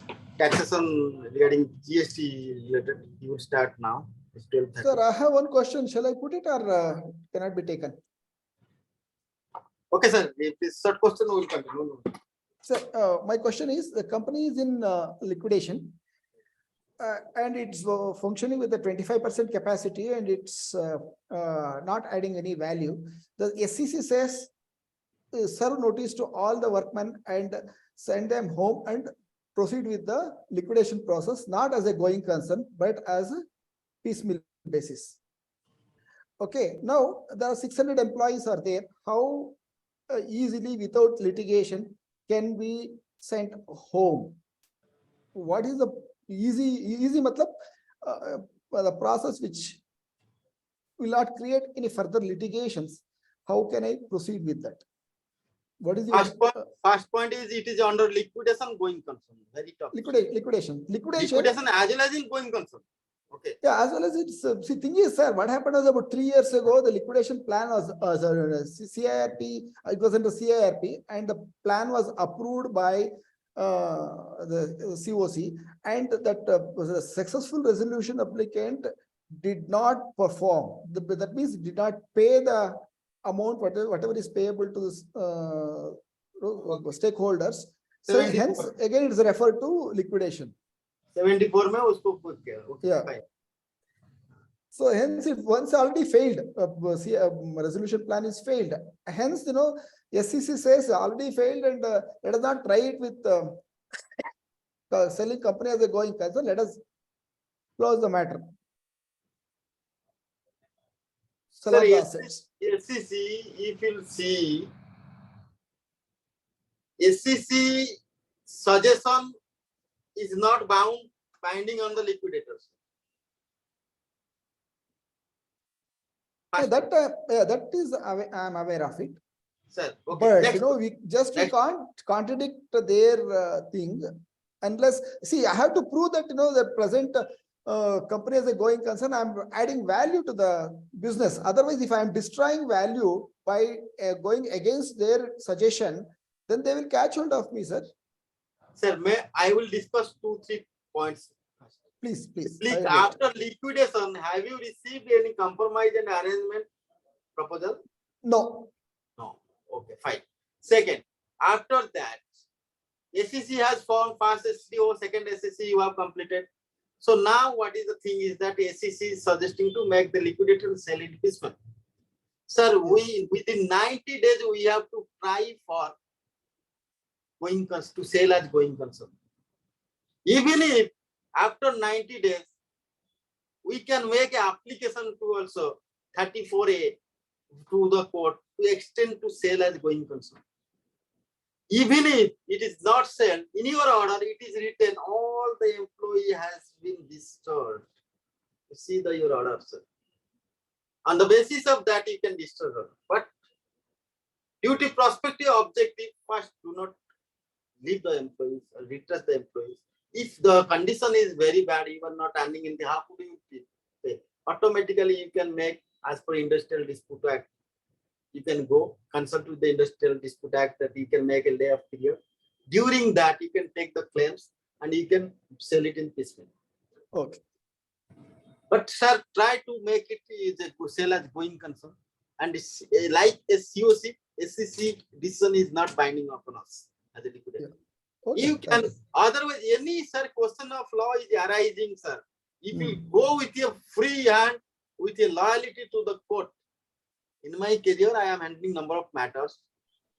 regarding GST related, he will start now. It's 12:30. Sir, I have one question. Shall I put it or cannot be taken? Okay, sir. If it's third question, we will continue. Sir, my question is, the company is in liquidation and it's functioning with a 25% capacity and it's not adding any value. The SEC says, serve notice to all the workmen and send them home and proceed with the liquidation process, not as a going concern, but as a piecemeal basis. Okay, now there are 600 employees are there. How easily without litigation can be sent home? What is the easy matlab, the process which will not create any further litigations? How can I proceed with that? What is your first point is it is under liquidation going concern. Very tough. liquidation as well as in going concern. Okay. Yeah, as well as it's see, thing is, sir, what happened was about 3 years ago, the liquidation plan was CIRP, it was under CIRP, and the plan was approved by the COC, and that was a successful resolution applicant did not perform. That means did not pay the amount, whatever is payable to the stakeholders. So hence, again, it is referred to liquidation. 74 mein usko okay, yeah. Fine. So hence, it once already failed, resolution plan is failed. Hence, SEC says already failed and let us not try it with selling company as a going concern. Let us close the matter. Sir, SEC, if you see, SEC suggestion is not binding on the liquidators. Yeah, that is, I am aware of it. Sir, okay. But we can't contradict their thing unless, see, I have to prove that the present company as a going concern, I'm adding value to the business. Otherwise, if I'm destroying value by going against their suggestion, then they will catch hold of me, sir. Sir, I will discuss 2-3 points. Please. After liquidation, have you received any compromise and arrangement proposal? No. No. Okay, fine. Second, after that, SEC has formed first SEC or second SEC you have completed. So now what is the thing is that SEC is suggesting to make the liquidator sell it piecemeal. Sir, within 90 days we have to try for to sell as going concern. Even if after 90 days, we can make an application to also 34A to the court to extend to sell as going concern. Even if it is not sold, in your order, it is written all the employee has been disturbed. You see your order, sir. On the basis of that, you can disturb her. But due to prospective objective, first do not leave the employees or retrace the employees. If the condition is very bad, you are not earning in the half, do you pay? Automatically you can make as per Industrial Dispute Act. You can go consult with the Industrial Dispute Act that you can make a layoff period. During that, you can take the claims and you can sell it in piecemeal. Okay. But sir, try to make it is a sell as going concern. And it's, like a COC, SCC decision is not binding upon us as a liquidator. Okay, You can, otherwise, any sir question of law is arising, sir. If you go with a free hand, with a loyalty to the court, in my career, I am handling number of matters.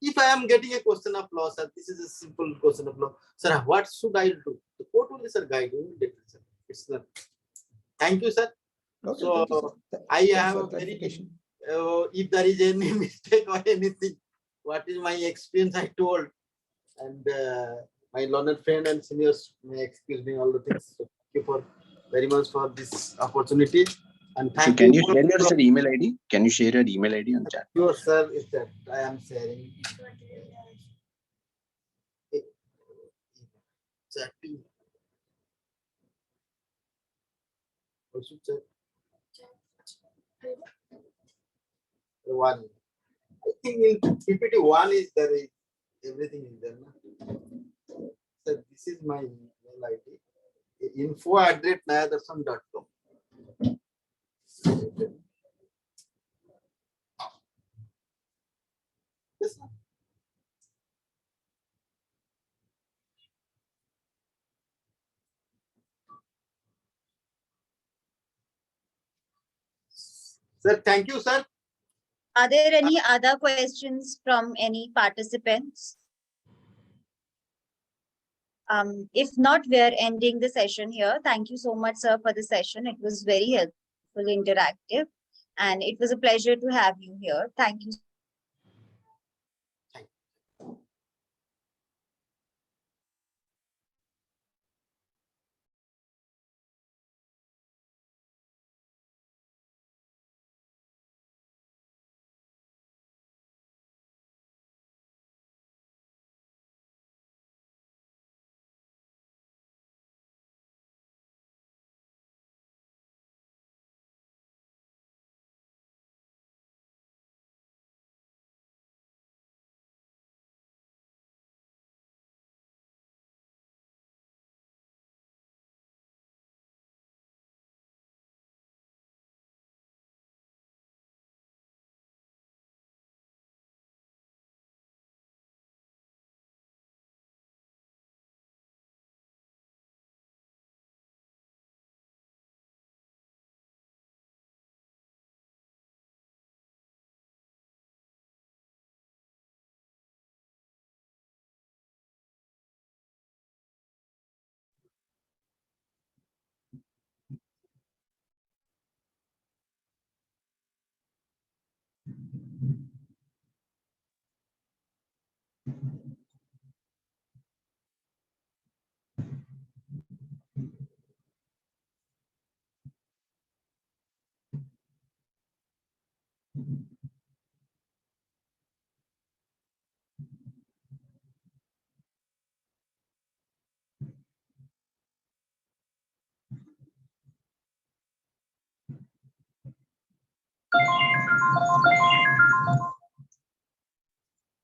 If I am getting a question of law, sir, this is a simple question of law. Sir, what should I do? The court will, sir, guide you. It's not. Thank you, sir. Okay, So thank you, sir. I Thanks have for a very, clarification. if there is any mistake or anything, what is my experience I told, and my learned friend and seniors may excuse me all the things. So thank you for very much for this opportunity, and So thank can you. you share your sir, email ID? Can you share your email ID on chat? Sure, sir, is that I am sharing. Chatting. Also chat. One. I think in PPT one is there is everything in there. No? So this is my email ID. info@nayadarsan.com. Yes, sir. Sir, thank you, sir. Are there any other questions from any participants? If not, we are ending the session here. Thank you so much, sir, for the session. It was very helpful, interactive, and it was a pleasure to have you here. Thank you.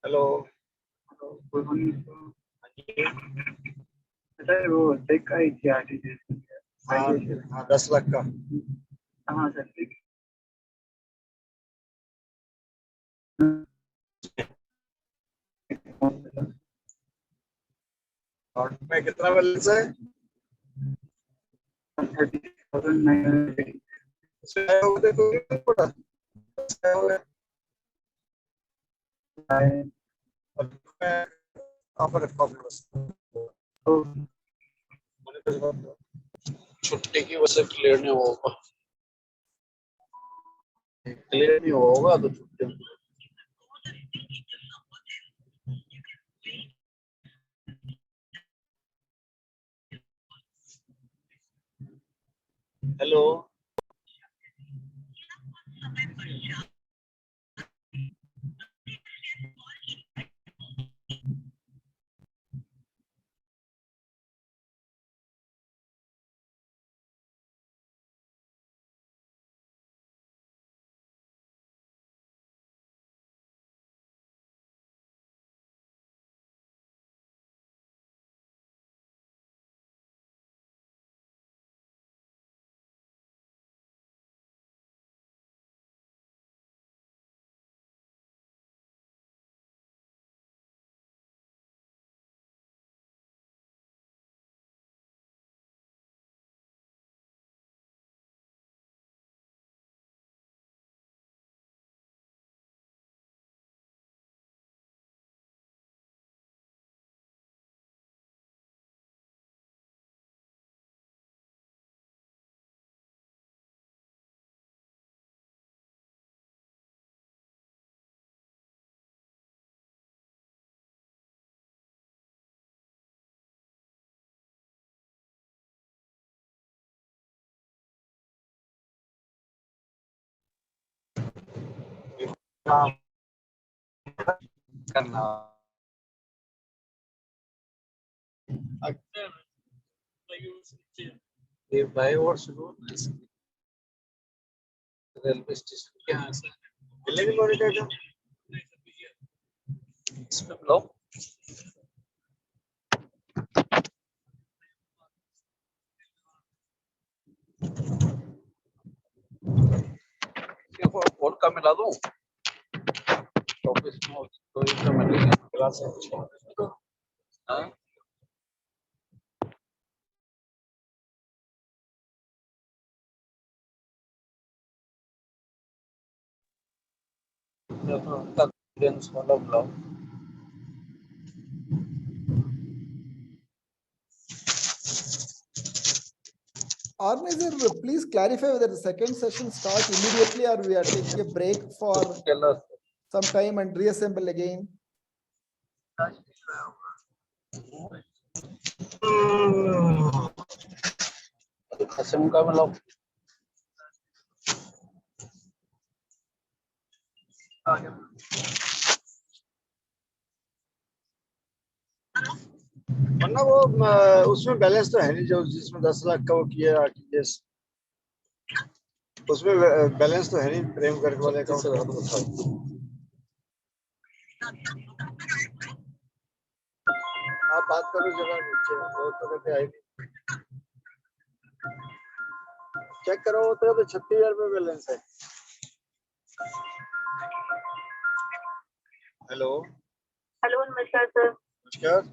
Hello good morning sir वो check का इतिहास हाँ 10 लाख का हाँ sir ठीक account में कितना balance है 30,980 देखो पड़ा छुट्टी की वजह से क्लियर नहीं होगा तो छुट्टी हेलो करना ये बाय और शुरू रेलवे स्टेशन के यहाँ से मिलेंगे मॉनिटर जो इसमें ब्लॉक फोन का मिला दूं ऑफिस में तो इसमें मिलेंगे क्लास है हाँ डेंस वाला block Organizer, please clarify whether the second session start immediately or we are taking a break for some time and reassemble again. Assam का मतलब वरना वो उसमें बैलेंस तो है नहीं जो जिसमें 10 लाख का वो किया आरटीजीएस उसमें बैलेंस तो है नहीं प्रेम गर्ग वाले अकाउंट से आप बात करो जरा नीचे वो तो कहते आई चेक करो वो तो 36,000 रुपये बैलेंस है हेलो हेलो नमस्कार सर। नमस्कार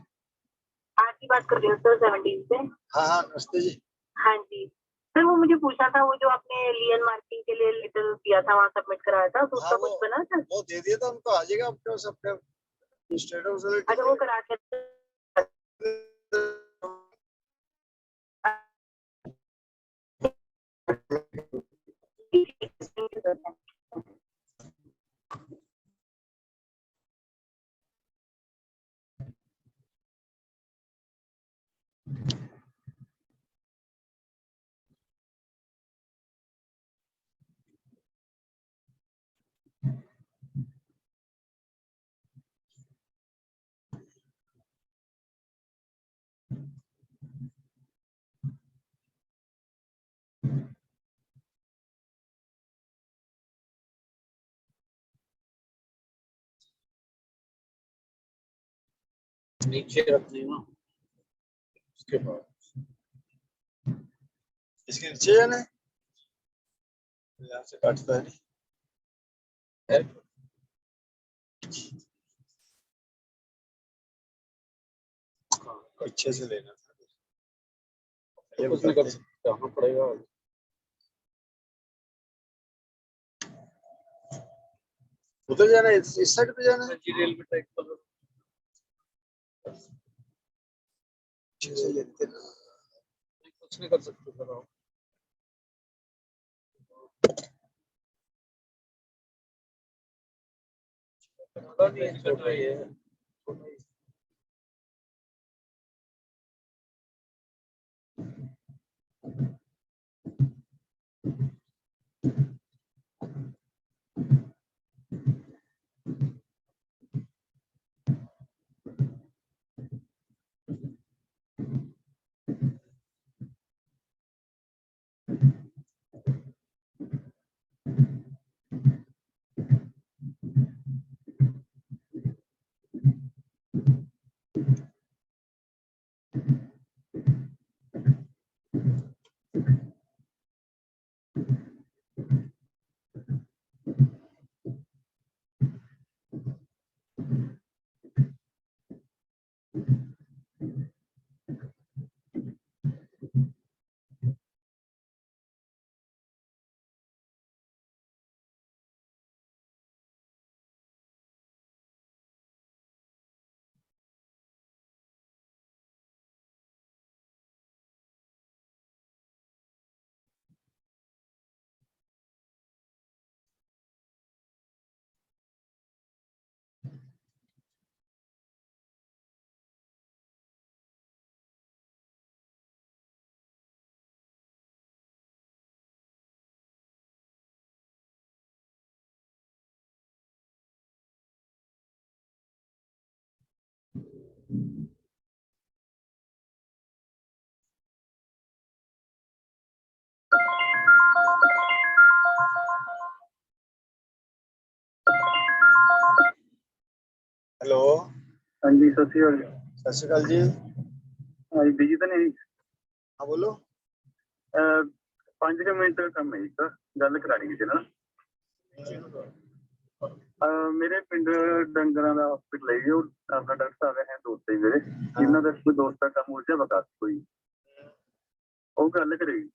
आज की बात कर रही हूँ सर 17 से। हाँ हाँ नमस्ते जी हाँ जी सर, वो मुझे पूछना था वो जो आपने लीगल मार्किंग के लिए लेटर दिया था वहाँ सबमिट कराया था तो उसका कुछ बना था? वो दे दिया था उनको आ जाएगा आपके पास अपने स्टेटस अच्छा वो करा के नीचे रखनी ना उसके बाद इसके नीचे जाना है यहाँ से काटता है नहीं अच्छे से लेना था कुछ नहीं कर सकते जाना पड़ेगा उधर जाना है इस साइड पे जाना है रेलवे ट्रैक पर अच्छे से लेते ना कुछ नहीं कर सकते सर आप छोटा ही है हेलो हाँ जी सत श्री अकाल सत श्री अकाल जी हाँ जी बिजी तो नहीं हाँ बोलो 5 मिनट का काम है एक गल करानी किसी ना मेरे पिंड डंगरां दा हॉस्पिटल है जी अपना डॉक्टर साहब है दोस्त है मेरे जिन्हों का कोई दोस्त का काम उलझा बता कोई वो गल करेगी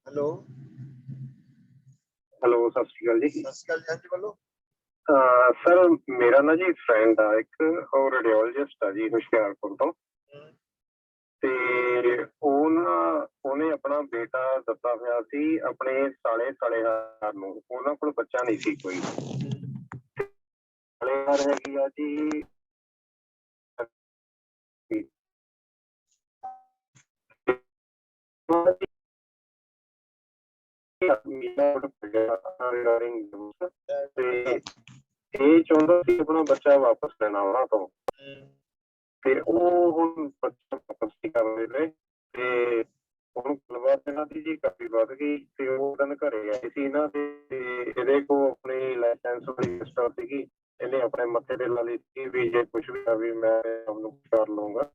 हेलो हेलो सत श्री अकाल जी सत श्री अकाल जी बोलो सर मेरा ना जी फ्रेंड आ एक और रेडियोलॉजिस्ट आ जी हुशियारपुर तो ਤੇ ਉਹ ਨਾ ਉਹਨੇ ਆਪਣਾ ਬੇਟਾ ਦਿੱਤਾ ਹੋਇਆ ਸੀ ਆਪਣੇ ਸਾਲੇਹਾਰ ਨੂੰ ਉਹਨਾਂ ਕੋਲ ਬੱਚਾ ਨਹੀਂ ਸੀ ਕੋਈ ਸਾਲੇਹਾਰ ਹੈਗੀ ਆ ਜੀ ਤੇ ਇਹ ਚਾਹੁੰਦਾ ਸੀ ਆਪਣਾ ਬੱਚਾ ਵਾਪਸ ਲੈਣਾ ਉਹਨਾਂ ਤੋਂ ਤੇ ਉਹ ਹੁਣ ਬੱਚਾ ਵਾਪਸ ਨਹੀਂ ਕਰ ਰਹੇ ਤੇ ਹੁਣ ਗੱਲਬਾਤ ਇਹਨਾਂ ਦੀ ਜੀ ਕਾਫੀ ਵੱਧ ਗਈ ਤੇ ਉਹ ਦਿਨ ਘਰੇ ਆਏ ਸੀ ਇਹਨਾਂ ਦੇ ਇਹਦੇ ਕੋਲ ਆਪਣੀ ਲਾਇਸੈਂਸ ਵਾਲੀ ਸਿਸਟਮ ਸੀਗੀ ਇਹਨੇ ਆਪਣੇ ਮੱਥੇ ਤੇ ਲਾ ਲਈ ਸੀ ਵੀ ਜੇ ਕੁਛ ਵੀ ਆ ਵੀ ਮੈਂ ਉਹਨੂੰ ਕਰ ਲਊਂਗਾ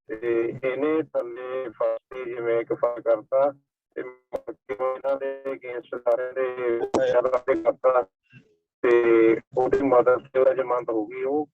ਤੇ ਇਹਨੇ ਥੱਲੇ ਫਾਸਤੇ ਜਿਵੇਂ ਇੱਕ ਫਾਰ ਕਰਤਾ ਤੇ ਇਹਨਾਂ ਦੇ ਅਗੇਂਸਟ ਸਾਰੇ ਦੇ ਕਰਤਾ ਤੇ ਉਹਦੀ ਮਦਦ ਤੇ ਜ਼ਮਾਨਤ ਹੋ ਗਈ ਉਹ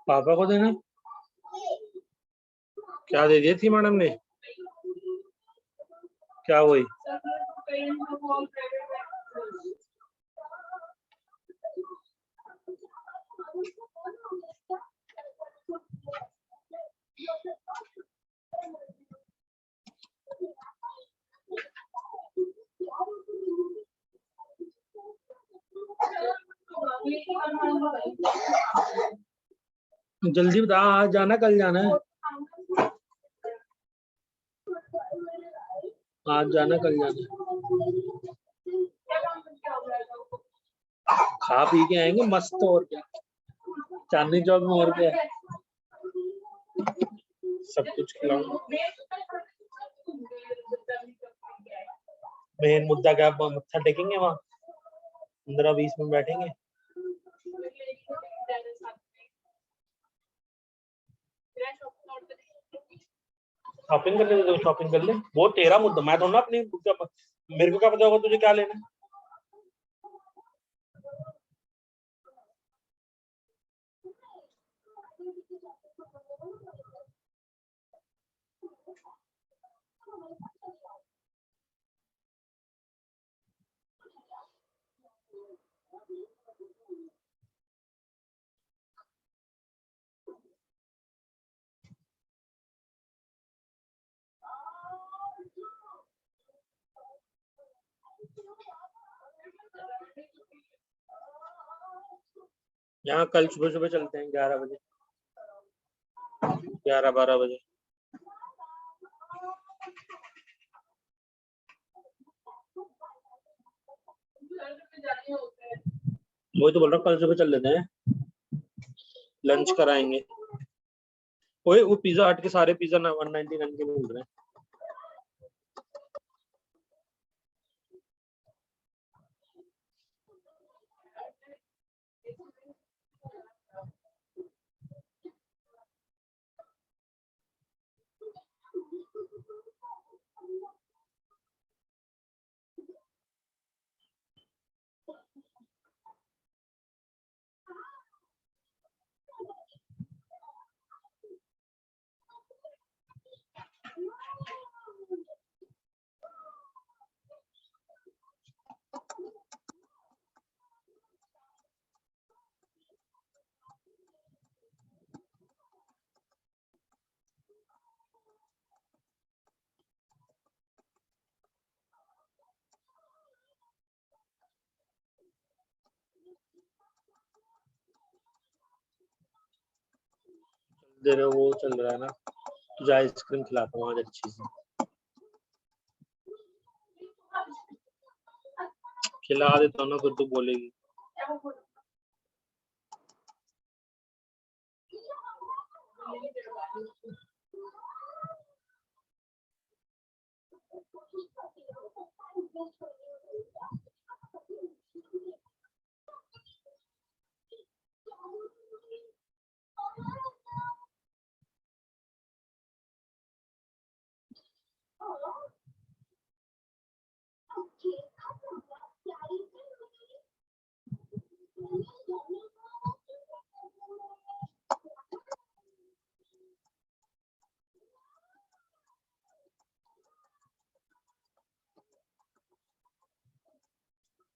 पापा को देना क्या दे दी थी मैडम ने क्या वही जल्दी बता आज जाना कल जाना है आज जाना कल जाना खा पी के आएंगे मस्त और क्या चांदनी चौक में और क्या सब कुछ खिलाऊंगा मेन मुद्दा क्या मत्था टेकेंगे वहाँ 15-20 मिनट बैठेंगे शॉपिंग करने दे तो शॉपिंग कर ले वो तेरा मुद्दा मैं थोड़ा ना अपनी मेरे को क्या पता होगा तुझे क्या लेना है यहाँ कल सुबह सुबह चलते हैं 11 बजे 11-12 बजे वही तो बोल रहा हूँ कल सुबह चल लेते हैं लंच कराएंगे ओए वो पिज्जा हट के सारे पिज्जा 199 के मिल रहे हैं दे रहे वो चल रहा है ना तुझे आइसक्रीम खिलाता हूँ आज अच्छी से खिला देता हूँ ना फिर तू बोलेगी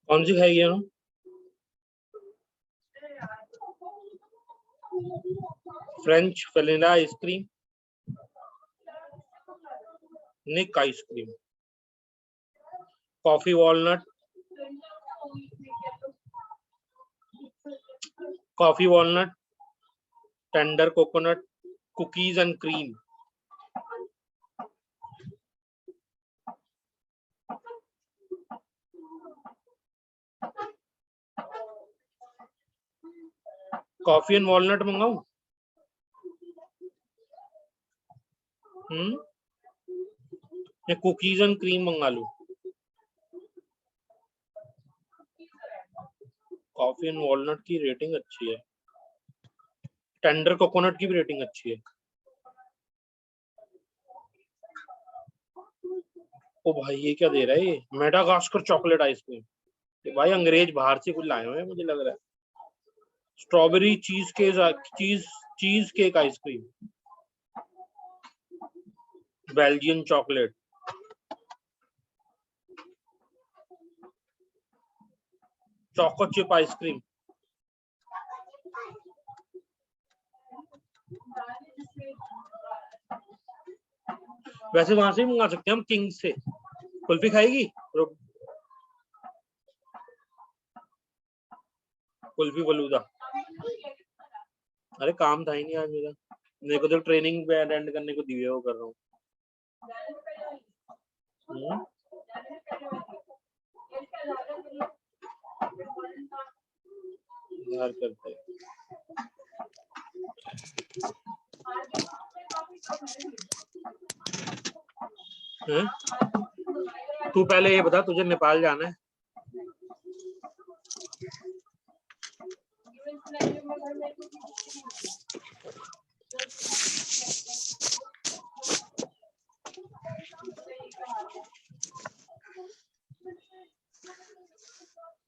कौन सी खाएगी हम French vanilla ice cream Nic ice cream coffee walnut tender coconut cookies and cream coffee and walnut मंगाऊं? या कुकीज एंड क्रीम मंगा लूं? कॉफी एंड वॉलनट की रेटिंग अच्छी है, टेंडर कोकोनट की भी रेटिंग अच्छी है। ओ भाई ये क्या दे रहा है, ये मेडागास्कर चॉकलेट आइसक्रीम। भाई अंग्रेज बाहर से कुछ लाए हुए हैं मुझे लग रहा है। Strawberry cheese cake ice cream, Belgian chocolate, choco chip ice cream. वैसे वहां से ही मंगा सकते हैं हम, किंग से। कुल्फी खाएगी? कुल्फी फलूदा। अरे काम था ही नहीं आज मेरा, मेरे को तो ट्रेनिंग पे अटेंड करने को दिए, वो कर रहा हूँ। यार करते हैं। तू पहले ये बता, तुझे नेपाल जाना है?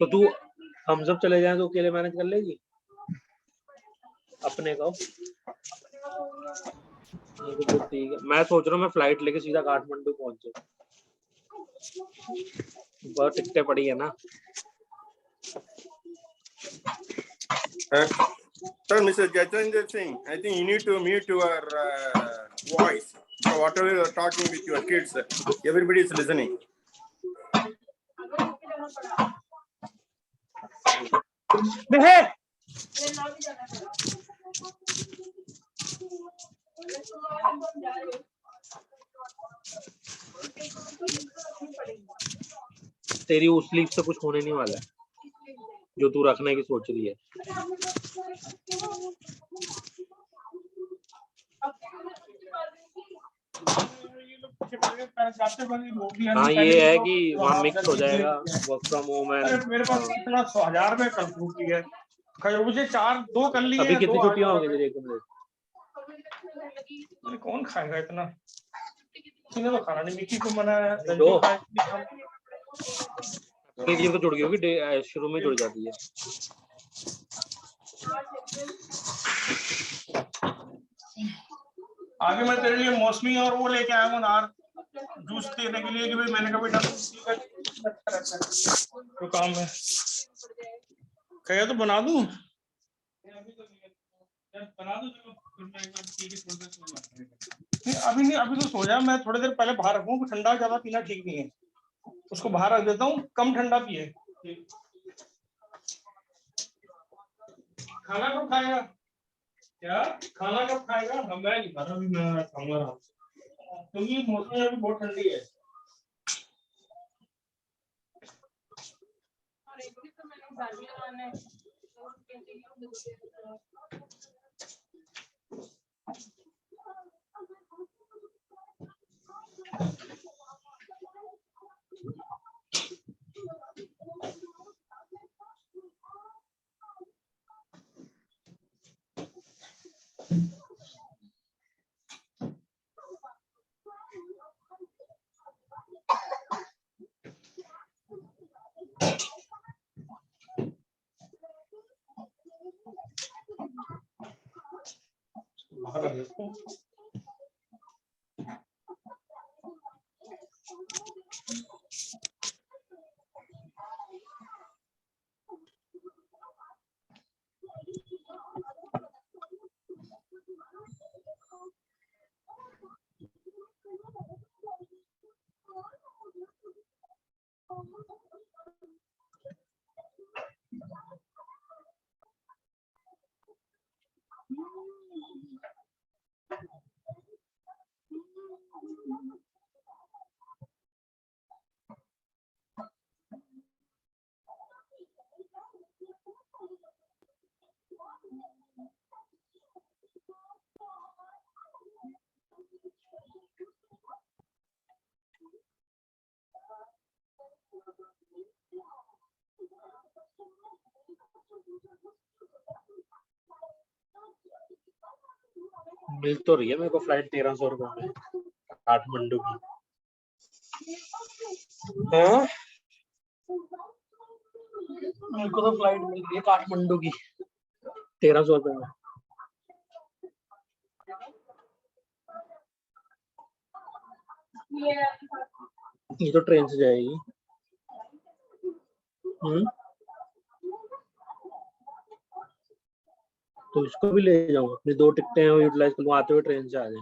तो तू, हम सब चले जाएं तो अकेले मैनेज कर लेगी अपने को? तो ठीक है, मैं सोच रहा हूँ मैं फ्लाइट लेके सीधा काठमांडू पहुंच जाऊँ। बहुत टिकटें पड़ी है ना। Sir, Mr. Jatendra Singh, I think you need to mute your voice. So whatever you are talking with your kids, everybody is listening. तेरी उस स्लीव से कुछ होने नहीं वाला है जो तू रखने की सोच रही है। हाँ ये है कि वहाँ मिक्स हो जाएगा वर्क फ्रॉम होम एंड। मेरे पास इतना 1000 में कंफ्यूज है, मुझे 2 कर लिए। अभी कितनी छुट्टियां हो गई तेरी? 1 मिनट, कौन खाएगा इतना? इन्हें तो खाना नहीं, मिक्की को मना है। तो जुड़ गई होगी, शुरू में जुड़ जाती है। आगे मैं तेरे लिए मौसमी और वो लेके आया हूँ नार जूस देने के लिए कि भाई मैंने कभी तो काम है कहे तो बना दूं। अभी नहीं, अभी तो सो जा। मैं थोड़ी देर पहले बाहर रखूँ, ठंडा ज्यादा पीना ठीक नहीं है, उसको बाहर रख देता हूँ, कम ठंडा पिए। खाना कब खाएगा? क्या खाना कब खाएगा? मैं नहीं खा रहा, अभी मैं खाऊंगा क्योंकि मौसम अभी बहुत ठंडी है। मिल तो रही है मेरे को फ्लाइट 1300 रुपये में काठमांडू की। हाँ मेरे को तो फ्लाइट मिल रही है काठमांडू की 1300 रुपये में। ये तो ट्रेन से जाएगी। तो इसको भी ले जाऊँ, अपनी 2 टिकटें हैं वो यूटिलाइज करूँ, आते हुए ट्रेन से आ जाए।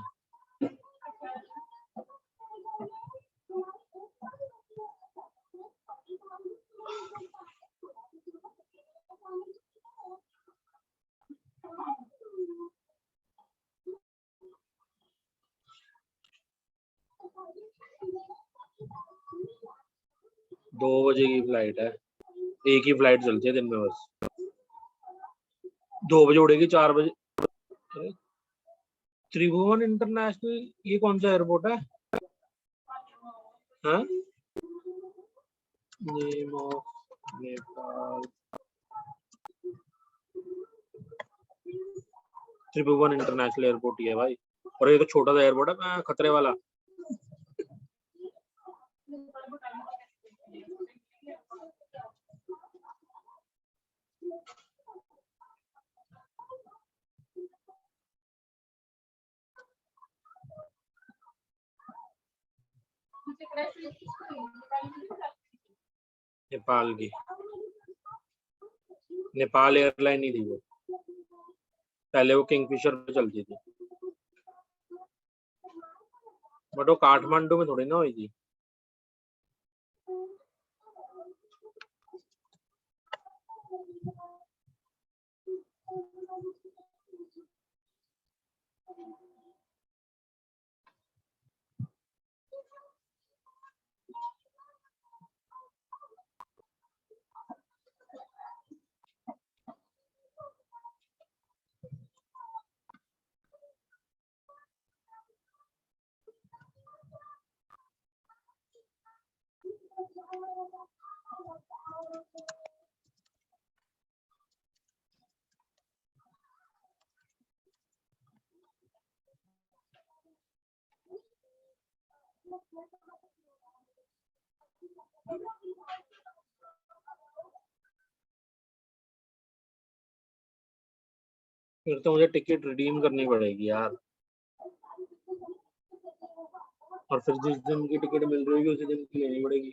दो बजे की फ्लाइट है, एक ही फ्लाइट चलती है दिन में बस। 2 बजे उड़ेगी, 4 बजे। त्रिभुवन इंटरनेशनल ये कौन सा एयरपोर्ट है? हाँ? Name of Nepal, Tribhuvan international airport ही है भाई। और ये तो छोटा सा एयरपोर्ट है खतरे वाला। नेपाल की नेपाल एयरलाइन ही थी वो, पहले वो किंगफिशर में चलती थी, बट वो काठमांडू में थोड़ी ना हुई थी। फिर तो मुझे टिकट रिडीम करनी पड़ेगी यार, और फिर जिस दिन की टिकट मिल रही होगी उसी दिन की लेनी पड़ेगी।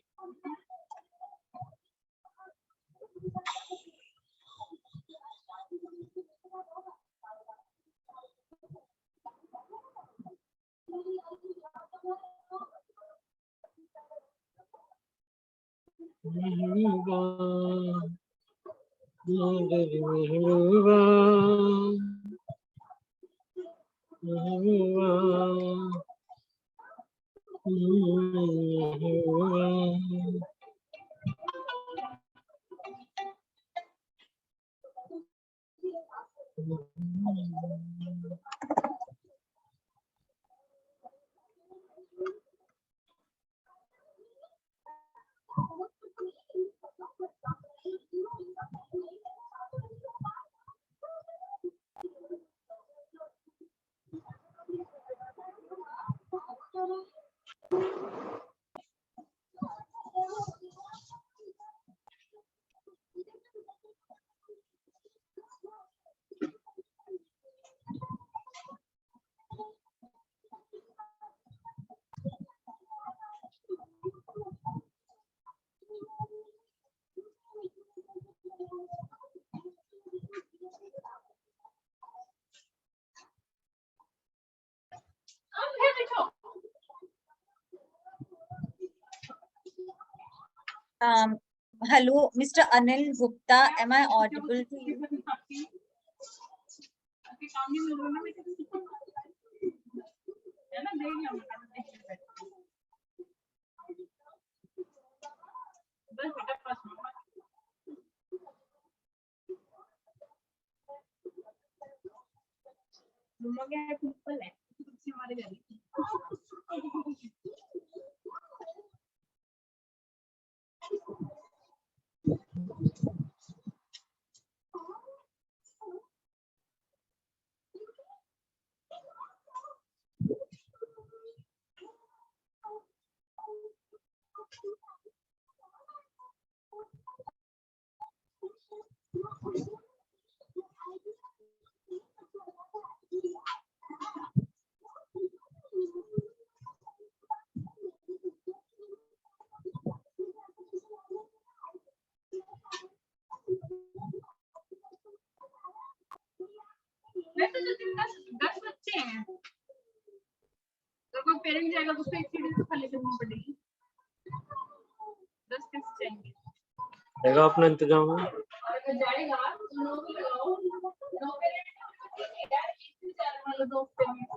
Hello, Mr. Anil Gupta. Am I audible to you? वैसे तो 10 बच्चे हैं, तो कोई पेरेंट जाएगा तो उसको एक सीढ़ी तो खाली करनी पड़ेगी। 10 कैसे जाएंगे? रहेगा अपना इंतजाम है। जाएगा नो पेरेंट वाला दो पेरेंट।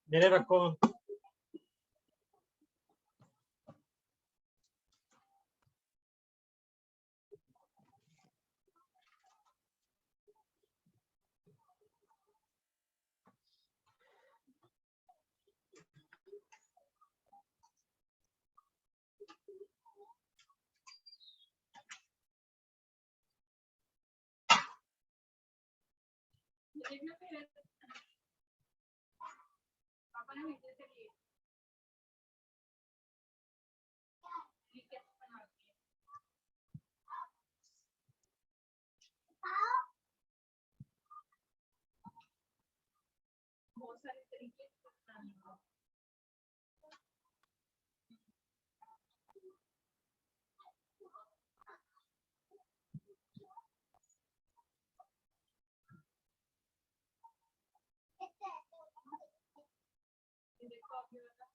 मेरे रखो। पापा ने मीटर से लिए बहुत सारे तरीके से बनाने का। देखो आप ये वाला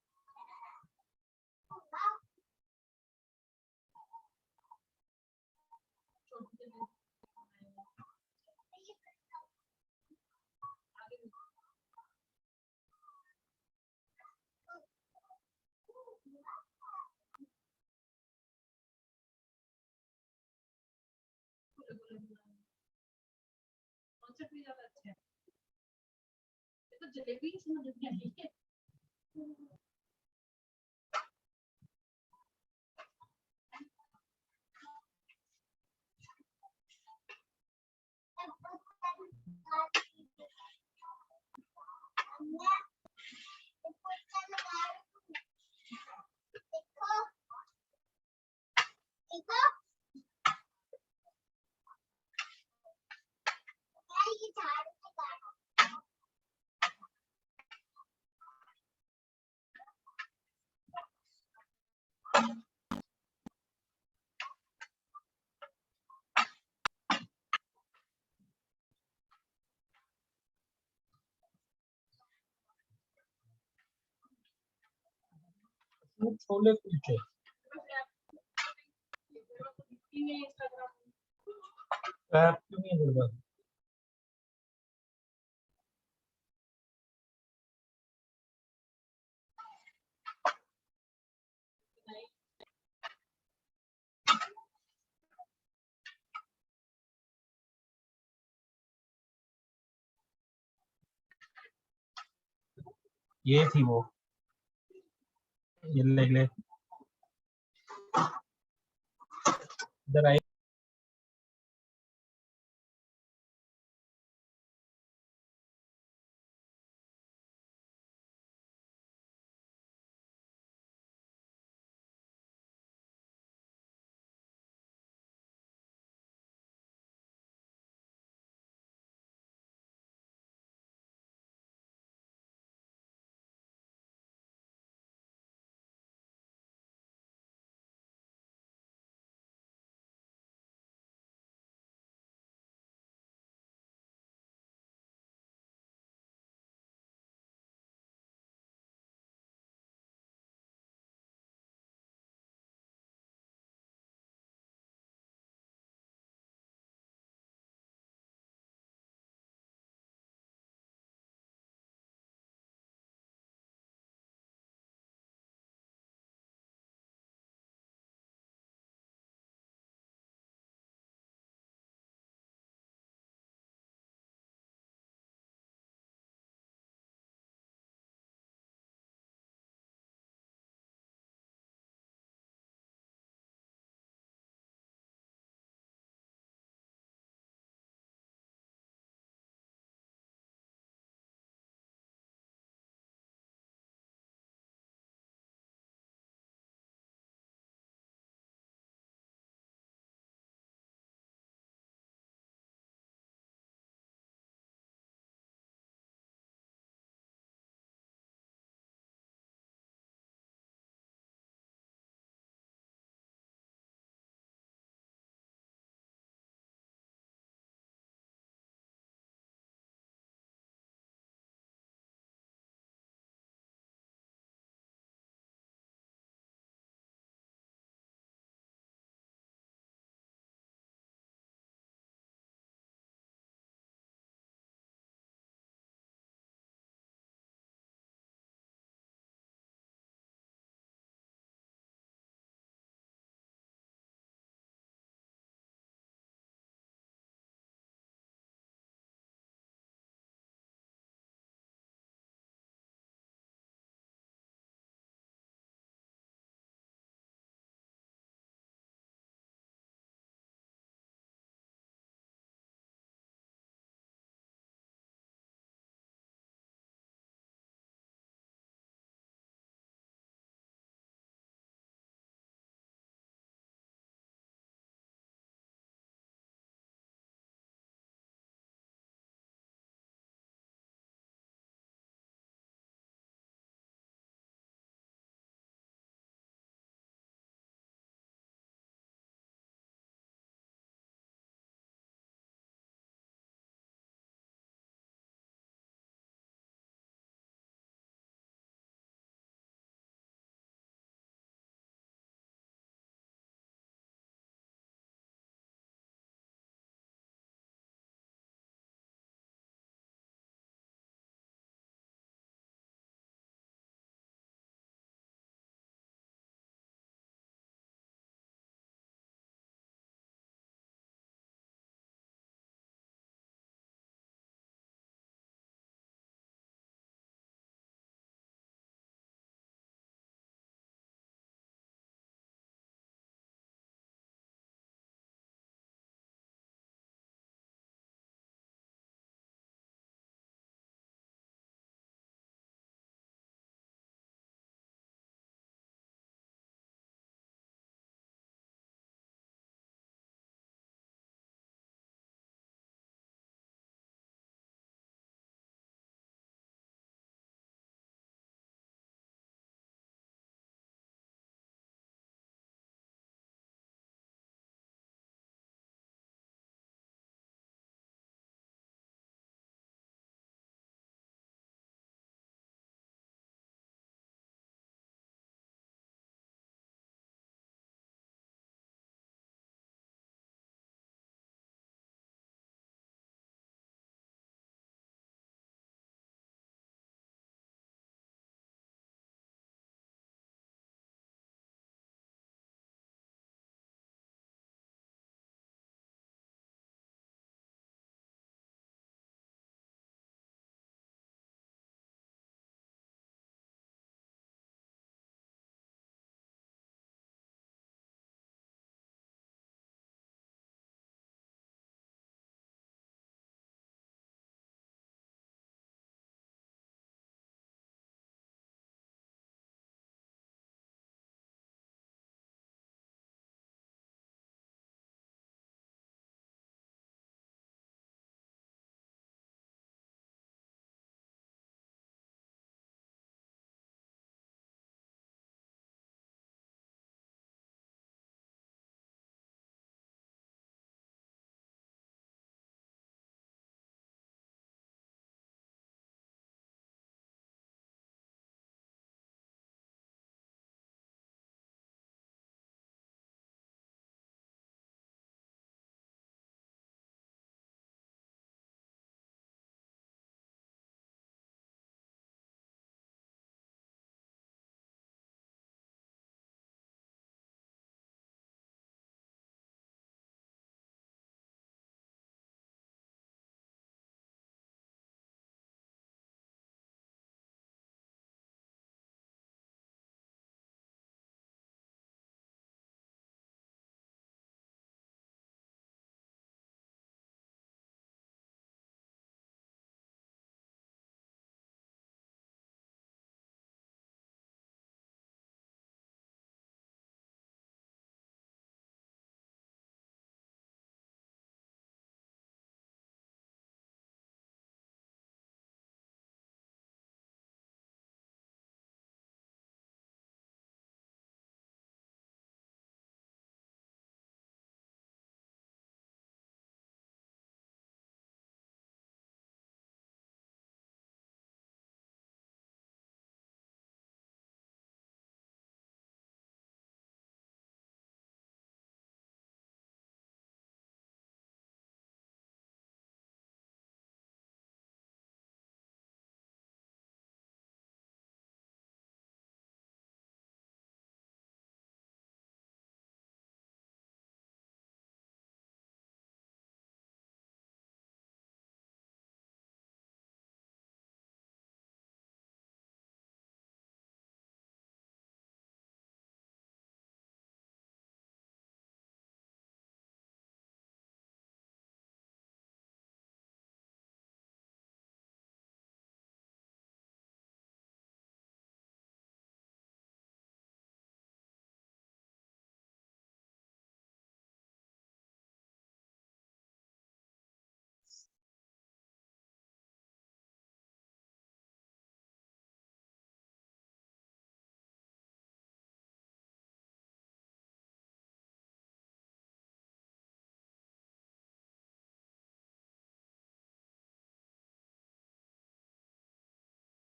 छोटे कॉन्सेप्ट भी ज्यादा अच्छे हैं। ये तो जलेबी ही समझ नहीं आई है। छोले कुलचे ऐप क्यों नहीं है मेरे पास? ये थी वो, ये ले ले इधर आई।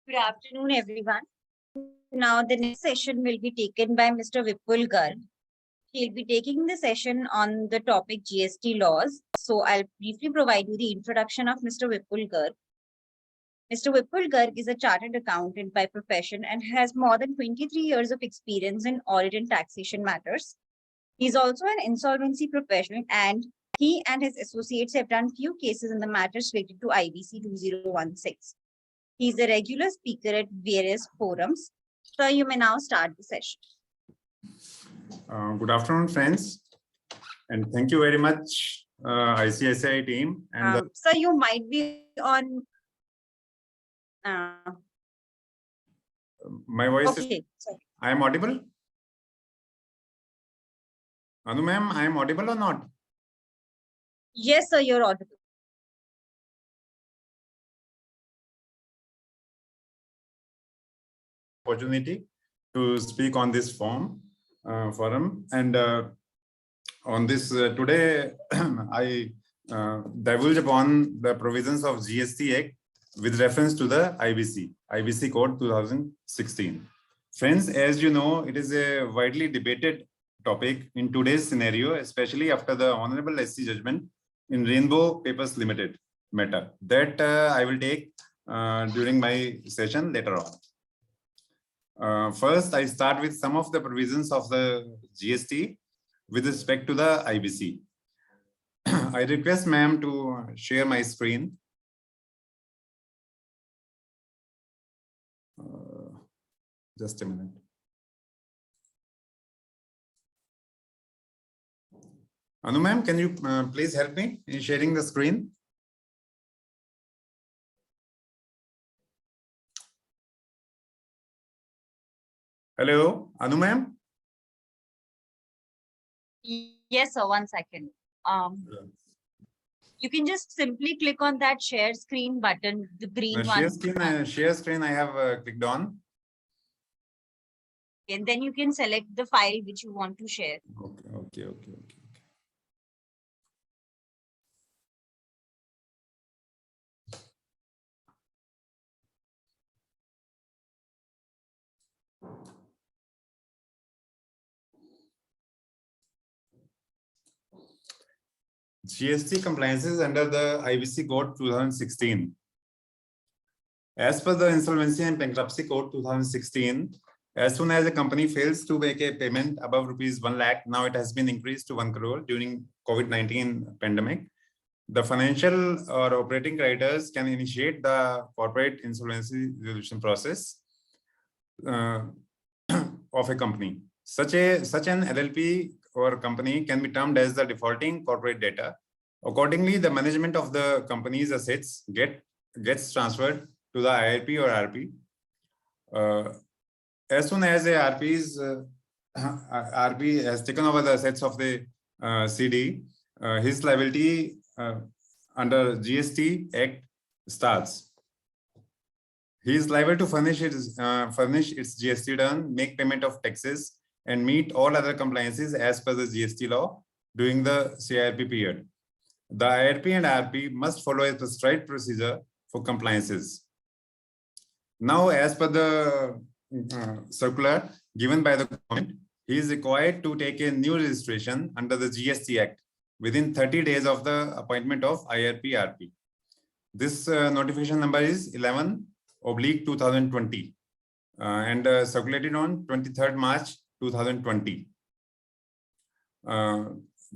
Good afternoon, everyone. Now, the next session will be taken by Mr. VIPUL GARG. He'll be taking the session on the topic GST laws. So I'll briefly provide you the introduction of Mr. VIPUL GARG. Mr. VIPUL GARG is a chartered accountant by profession and has more than 23 years of experience in audit and taxation matters. He's also an insolvency professional, and he and his associates have done few cases in the matters related to IBC 2016. He's a regular speaker at various forums. So you may now start the session. Good afternoon, friends, and thank you very much, ICICI team. And So you might be on. my voice Okay. is. I am audible. Anu ma'am, I am audible or not? Yes, sir, you're audible. Opportunity to speak on this forum, and on this today I divulge upon the provisions of GST Act with reference to the IBC code 2016. Friends, as you know, it is a widely debated topic in today's scenario, especially after the Honorable SC judgment in Rainbow Papers Limited matter that I will take during my session later on. First, I start with some of the provisions of the GST with respect to the IBC. I request ma'am to share my screen. Just a minute. Anu ma'am, can you please help me in sharing the screen? Hello, Anu ma'am? Yes, sir, 1 second. You can just simply click on that share screen button, the green one. Share screen I have clicked on. And then you can select the file which you want to share. Okay. GST compliances under the IBC code 2016. As per the Insolvency and Bankruptcy Code 2016, as soon as a company fails to make a payment above rupees 1 lakh, now it has been increased to 1 crore during COVID-19 pandemic. The financial or operating creditors can initiate the corporate insolvency resolution process of a company. Such an LLP or company can be termed as the defaulting corporate debtor. Accordingly, the management of the company's assets gets transferred to the IRP or RP. As soon as a RP has taken over the assets of the CD, his liability under GST Act starts. He is liable to furnish its GST return, make payment of taxes, and meet all other compliances as per the GST law during the CIRP period. The IRP and RP must follow a prescribed procedure for compliances. Now, as per the circular given by the government, he is required to take a new registration under the GST Act within 30 days of the appointment of IRP-RP. This notification number is 11/2020 and circulated on 23rd March 2020.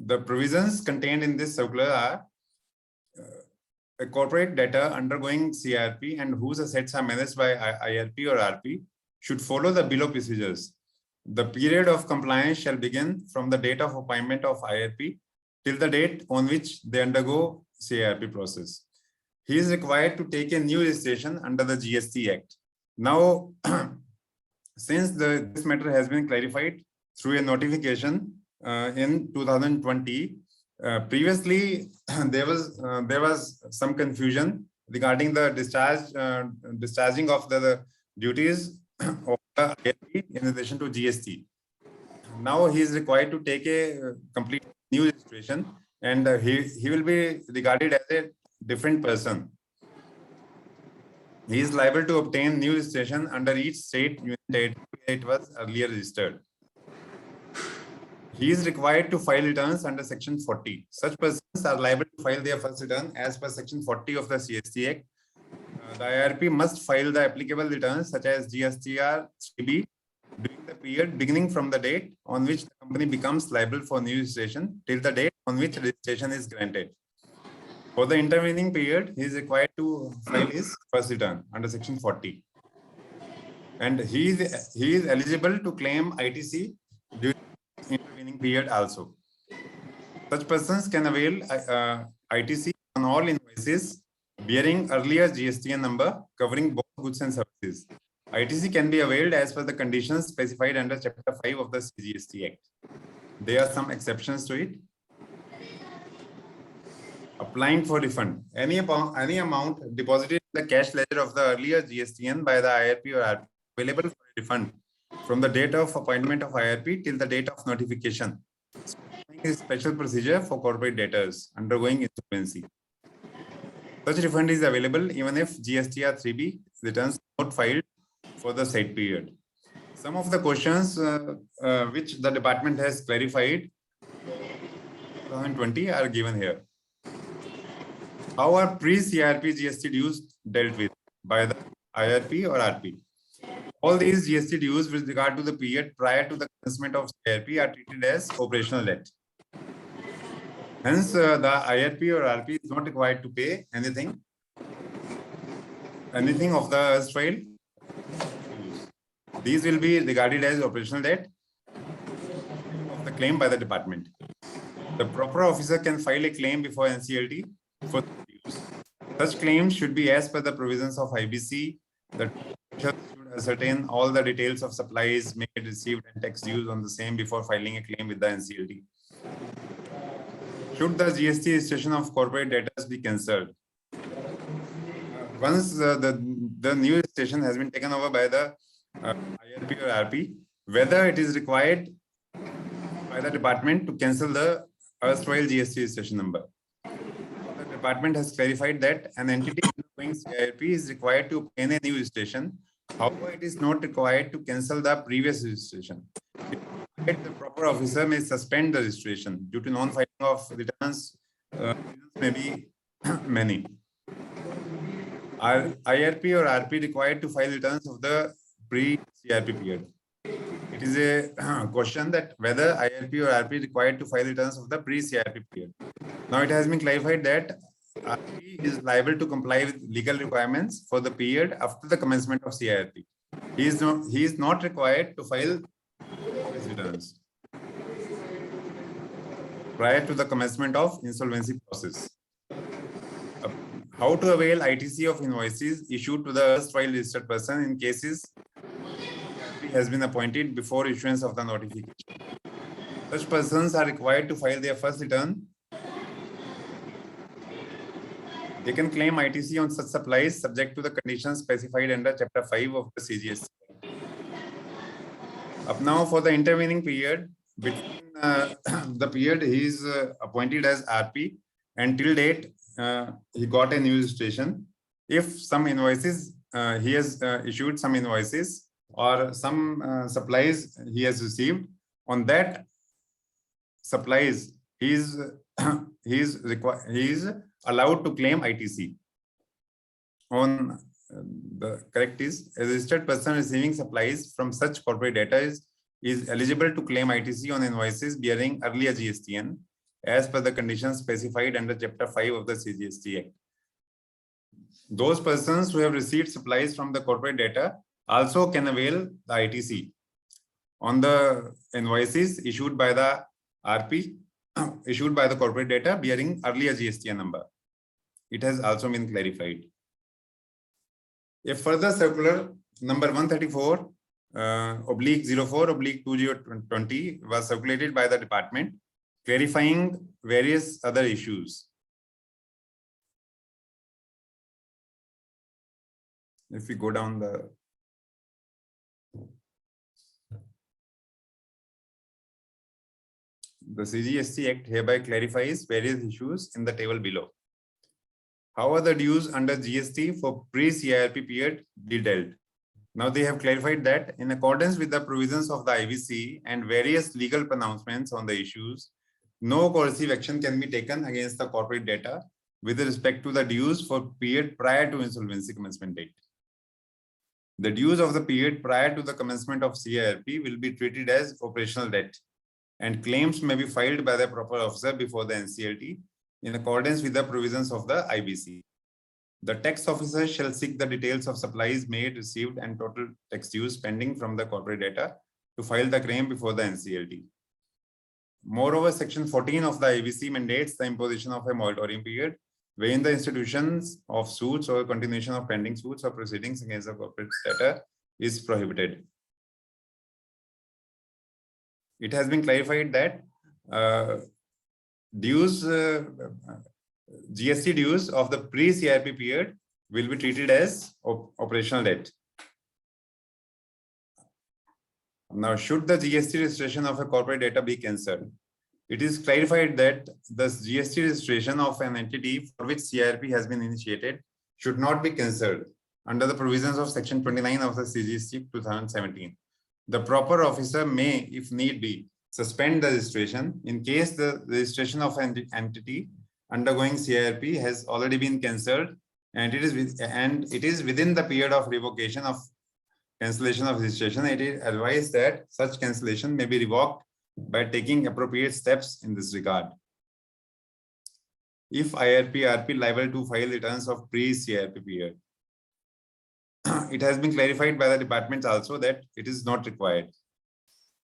The provisions contained in this circular are a corporate debtor undergoing CIRP and whose assets are managed by IRP or RP should follow the below procedures. The period of compliance shall begin from the date of appointment of IRP till the date on which they undergo CIRP process. He is required to take a new registration under the GST Act. Now, since this matter has been clarified through a notification in 2020, previously there was some confusion regarding the discharging of the duties of the IRP in relation to GST. Now he is required to take a complete new registration, and he will be regarded as a different person. He is liable to obtain new registration under each state union territory where it was earlier registered. He is required to file returns under Section 40. Such persons are liable to file their first return as per Section 40 of the GST Act. The IRP must file the applicable returns such as GSTR 3B during the period beginning from the date on which the company becomes liable for new registration till the date on which registration is granted. For the intervening period, he is required to file his first return under Section 40. And he is eligible to claim ITC during the intervening period also. Such persons can avail ITC on all invoices bearing earlier GSTN number covering both goods and services. ITC can be availed as per the conditions specified under Chapter 5 of the CGST Act. There are some exceptions to it. Applying for refund. Any amount deposited in the cash ledger of the earlier GSTN by the IRP or RP available for refund from the date of appointment of IRP till the date of notification. A special procedure for corporate debtors undergoing insolvency. Such refund is available even if GSTR 3B returns not filed for the said period. Some of the questions which the department has clarified 2020 are given here. How are pre-CRP GST dues dealt with by the IRP or RP? All these GST dues with regard to the period prior to the commencement of CRP are treated as operational debt. Hence, the IRP or RP is not required to pay anything of the erstwhile dues. These will be regarded as operational debt of the claim by the department. The proper officer can file a claim before NCLT for dues. Such claims should be as per the provisions of IBC. The should ascertain all the details of supplies made, received, and tax dues on the same before filing a claim with the NCLT. Should the GST registration of corporate debtors be cancelled? Once the new registration has been taken over by the IRP or RP, whether it is required by the department to cancel the erstwhile GST registration number. The department has clarified that an entity undergoing CIRP is required to obtain a new registration. However, it is not required to cancel the previous registration. The proper officer may suspend the registration due to non-filing of returns. Reasons may be many. Are IRP or RP required to file returns of the pre-CRP period? It is a question that whether IRP or RP required to file returns of the pre-CRP period. Now it has been clarified that RP is liable to comply with legal requirements for the period after the commencement of CIRP. He is not required to file his returns prior to the commencement of insolvency process. How to avail ITC of invoices issued to the erstwhile registered person in cases CIRP has been appointed before issuance of the notification. Such persons are required to file their first return. They can claim ITC on such supplies subject to the conditions specified under Chapter 5 of the CGST. Up now for the intervening period, between the period he is appointed as RP and till date he got a new registration. If some invoices, he has issued some invoices or some supplies he has received, on that supplies he is allowed to claim ITC. On the correct is a registered person receiving supplies from such corporate debtor is eligible to claim ITC on invoices bearing earlier GSTN as per the conditions specified under Chapter 5 of the CGST Act. Those persons who have received supplies from the corporate debtor also can avail the ITC on the invoices issued by the RP, issued by the corporate debtor bearing earlier GSTN number. It has also been clarified. A further circular number 134 /04/2020 was circulated by the department, clarifying various other issues. If we go down the CGST Act hereby clarifies various issues in the table below. How are the dues under GST for pre-CIRP period dealt? Now they have clarified that in accordance with the provisions of the IBC and various legal pronouncements on the issues, no coercive action can be taken against the corporate debtor with respect to the dues for period prior to insolvency commencement date. The dues of the period prior to the commencement of CIRP will be treated as operational debt, and claims may be filed by the proper officer before the NCLT in accordance with the provisions of the IBC. The tax officer shall seek the details of supplies made, received, and total tax dues pending from the corporate debtor to file the claim before the NCLT. Moreover, Section 14 of the IBC mandates the imposition of a moratorium period wherein the institutions of suits or continuation of pending suits or proceedings against the corporate debtor is prohibited. It has been clarified that GST dues of the pre-CIRP period will be treated as operational debt. Now, should the GST registration of a corporate debtor be cancelled? It is clarified that the GST registration of an entity for which CIRP has been initiated should not be cancelled under the provisions of Section 29 of the CGST 2017. The proper officer may, if need be, suspend the registration in case the registration of an entity undergoing CIRP has already been cancelled and it is within the period of revocation of cancellation of registration. It is advised that such cancellation may be revoked by taking appropriate steps in this regard. If IRP/RP liable to file returns of pre-CIRP period, it has been clarified by the department also that it is not required.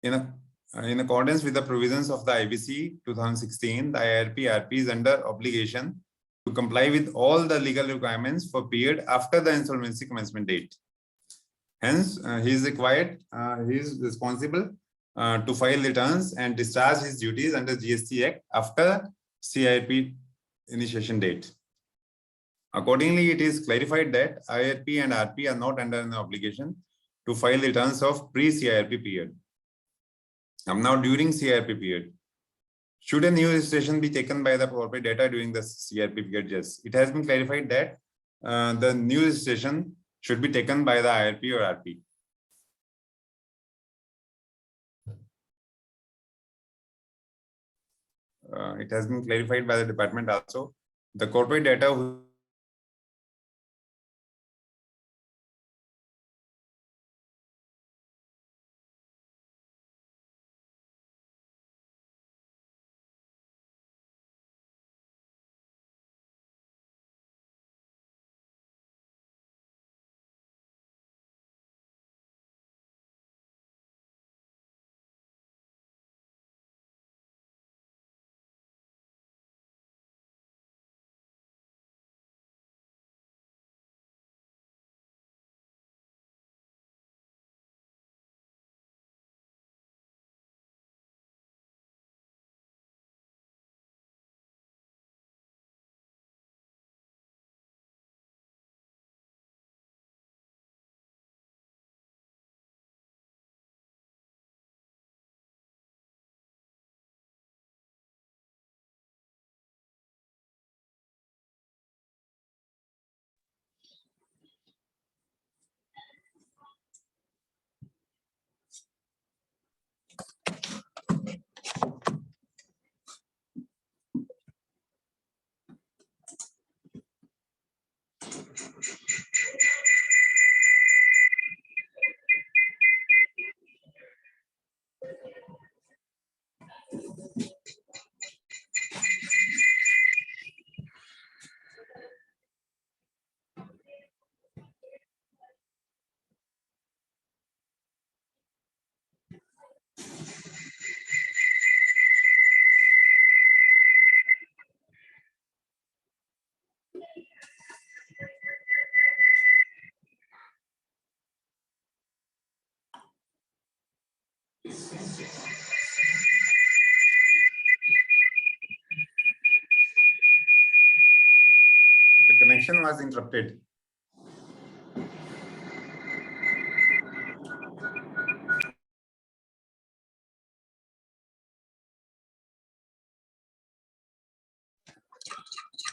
In accordance with the provisions of the IBC 2016, the IRP/RP is under obligation to comply with all the legal requirements for period after the insolvency commencement date. Hence, he is responsible to file returns and discharge his duties under GST Act after CIRP initiation date. Accordingly, it is clarified that IRP and RP are not under an obligation to file returns of pre-CIRP period. Now, during CIRP period, should a new registration be taken by the corporate debtor during the CIRP period? Yes, it has been clarified that the new registration should be taken by the IRP or RP. It has been clarified by the department also. The corporate debtor who the connection was interrupted.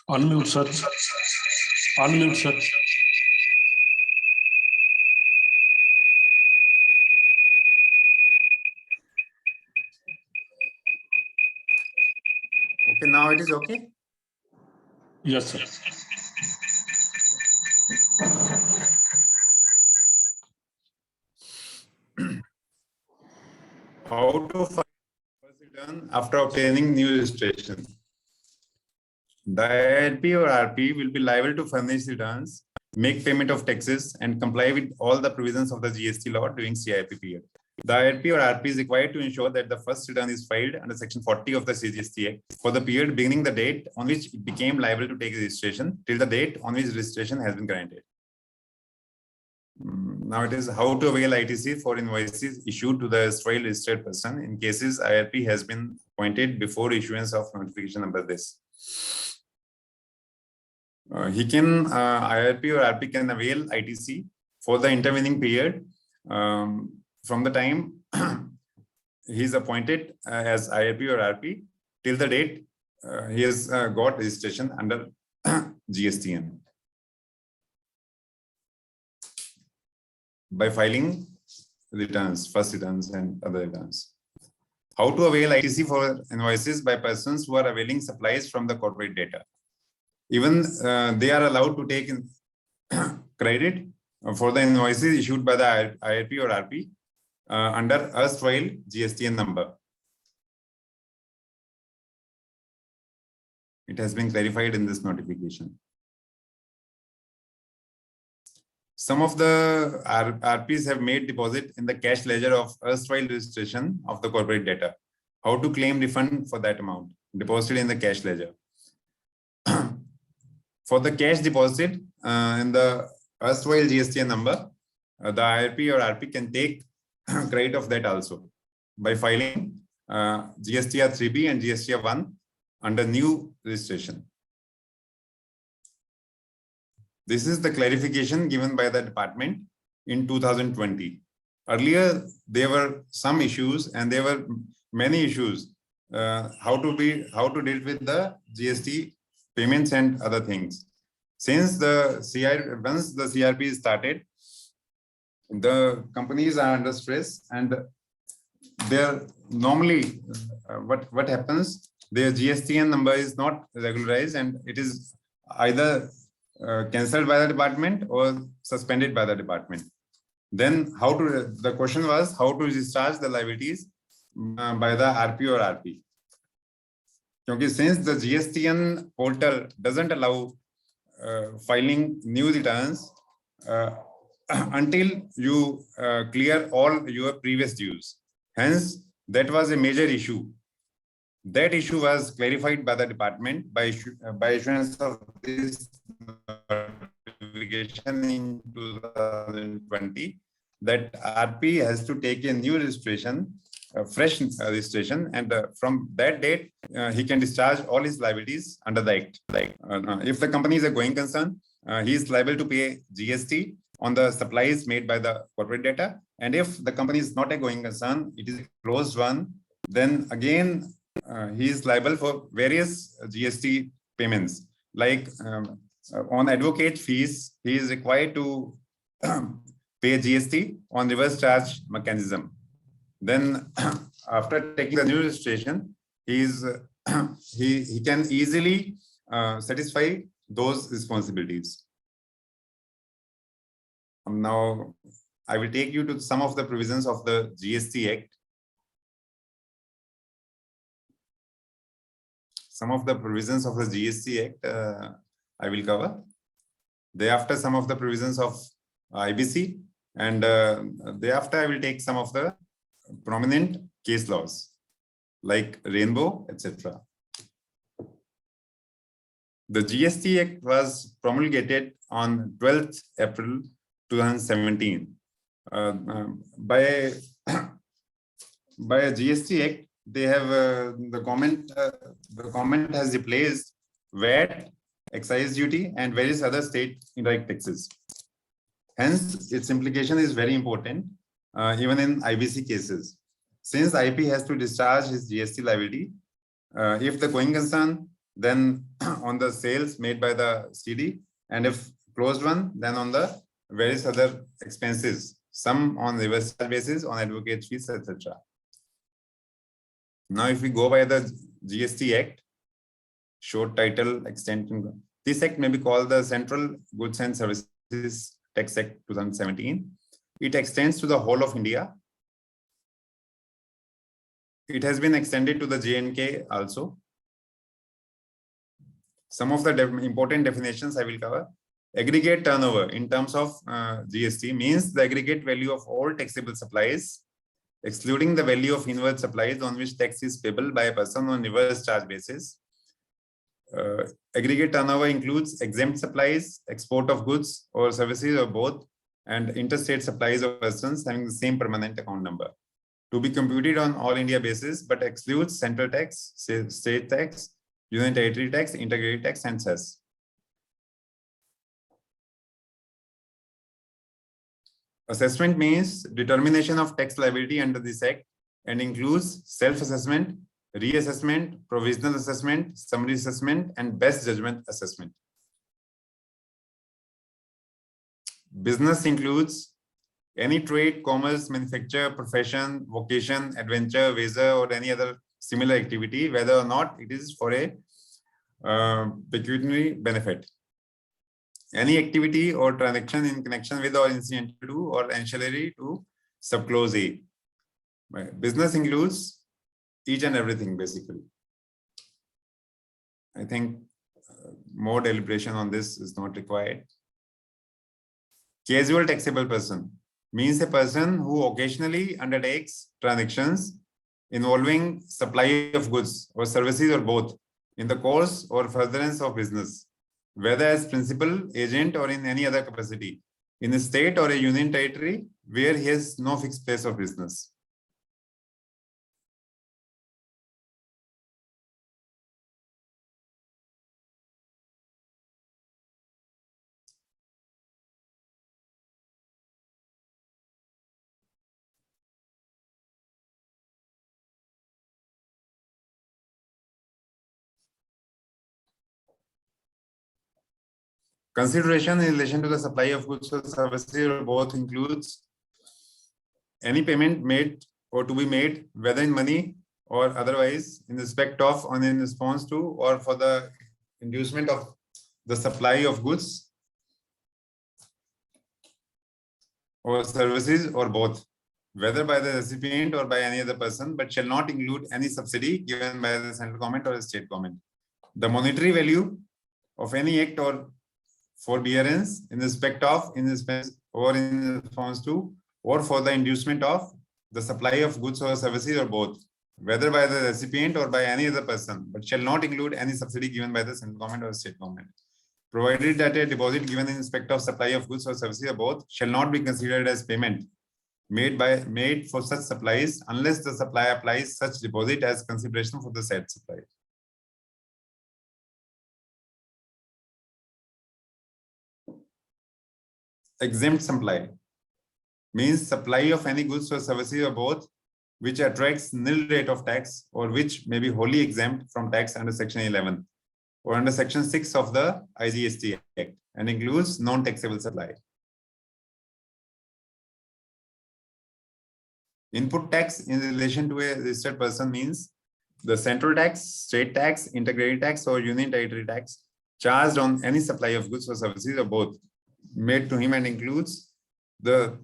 Unmute, sir. Unmute, sir. Okay, now it is okay. Yes, sir. How to file first return after obtaining new registration. The IRP or RP will be liable to furnish returns, make payment of taxes, and comply with all the provisions of the GST law during CIP period. The IRP or RP is required to ensure that the first return is filed under Section 40 of the CGST Act for the period beginning the date on which it became liable to take registration till the date on which registration has been granted. Now it is how to avail ITC for invoices issued to the erstwhile registered person in cases IRP has been appointed before issuance of notification number this. IRP or RP can avail ITC for the intervening period from the time he is appointed as IRP or RP till the date he has got registration under GSTN by filing returns, first returns and other returns. How to avail ITC for invoices by persons who are availing supplies from the corporate data. Even they are allowed to take in credit for the invoices issued by the IRP or RP under erstwhile GSTN number. It has been clarified in this notification. Some of the RPs have made deposit in the cash ledger of erstwhile registration of the corporate data. How to claim refund for that amount deposited in the cash ledger. For the cash deposit in the erstwhile GSTN number, the IRP or RP can take credit of that also by filing GSTR 3B and GSTR 1 under new registration. This is the clarification given by the department in 2020. Earlier, there were some issues and there were many issues how to deal with the GST payments and other things. Since once the CRP started, the companies are under stress and they're normally what happens, their GSTN number is not regularized and it is either cancelled by the department or suspended by the department. Then the question was how to discharge the liabilities by the RP or RP. Because since the GSTN portal doesn't allow filing new returns until you clear all your previous dues. Hence, that was a major issue. That issue was clarified by the department by issuance of this notification in 2020 that RP has to take a new registration, fresh registration, and from that date he can discharge all his liabilities under the act. If the company is a going concern, he is liable to pay GST on the supplies made by the corporate data, and if the company is not a going concern, it is a closed one, then again he is liable for various GST payments. Like on advocate fees, he is required to pay GST on reverse charge mechanism. Then after taking the new registration, he can easily satisfy those responsibilities. Now I will take you to some of the provisions of the GST Act. Some of the provisions of the GST Act I will cover. Thereafter, some of the provisions of IBC, and thereafter I will take some of the prominent case laws like Rainbow, etc. The GST Act was promulgated on 12th April 2017. By a GST Act, they have the government has replaced VAT, excise duty, and various other state indirect taxes. Hence, its implication is very important, even in IBC cases. Since IP has to discharge his GST liability, if the going concern, then on the sales made by the CD, and if closed one, then on the various other expenses, some on reverse charge basis, on advocate fees, etc. Now, if we go by the GST Act, short title, extension, this act may be called the Central Goods and Services Tax Act 2017. It extends to the whole of India. It has been extended to the J&K also. Some of the important definitions I will cover. Aggregate turnover in terms of GST means the aggregate value of all taxable supplies, excluding the value of inward supplies on which tax is payable by a person on reverse charge basis. Aggregate turnover includes exempt supplies, export of goods or services or both, and interstate supplies of persons having the same permanent account number, to be computed on all India basis, but excludes central tax, state tax, union territory tax, integrated tax, and cess. Assessment means determination of tax liability under this act and includes self-assessment, reassessment, provisional assessment, summary assessment, and best judgment assessment. Business includes any trade, commerce, manufacture, profession, vocation, adventure, visa, or any other similar activity, whether or not it is for a pecuniary benefit. Any activity or transaction in connection with or incidental to or ancillary to subclause A. Business includes each and everything, basically. I think more deliberation on this is not required. Casual taxable person means a person who occasionally undertakes transactions involving supply of goods or services or both in the course or furtherance of business, whether as principal, agent, or in any other capacity, in a state or a union territory where he has no fixed place of business. Consideration in relation to the supply of goods or services or both includes any payment made or to be made, whether in money or otherwise, in respect of, or in response to, or for the inducement of the supply of goods or services or both, whether by the recipient or by any other person, but shall not include any subsidy given by the central government or the state government. The monetary value of any act or forbearance in respect of, in respect or in response to, or for the inducement of the supply of goods or services or both, whether by the recipient or by any other person, but shall not include any subsidy given by the central government or state government, provided that a deposit given in respect of supply of goods or services or both shall not be considered as payment made for such supplies unless the supplier applies such deposit as consideration for the said supply. Exempt supply means supply of any goods or services or both which attracts nil rate of tax or which may be wholly exempt from tax under section 11 or under section 6 of the IGST Act and includes non-taxable supply. Input tax in relation to a registered person means the central tax, state tax, integrated tax, or union territory tax charged on any supply of goods or services or both made to him and includes the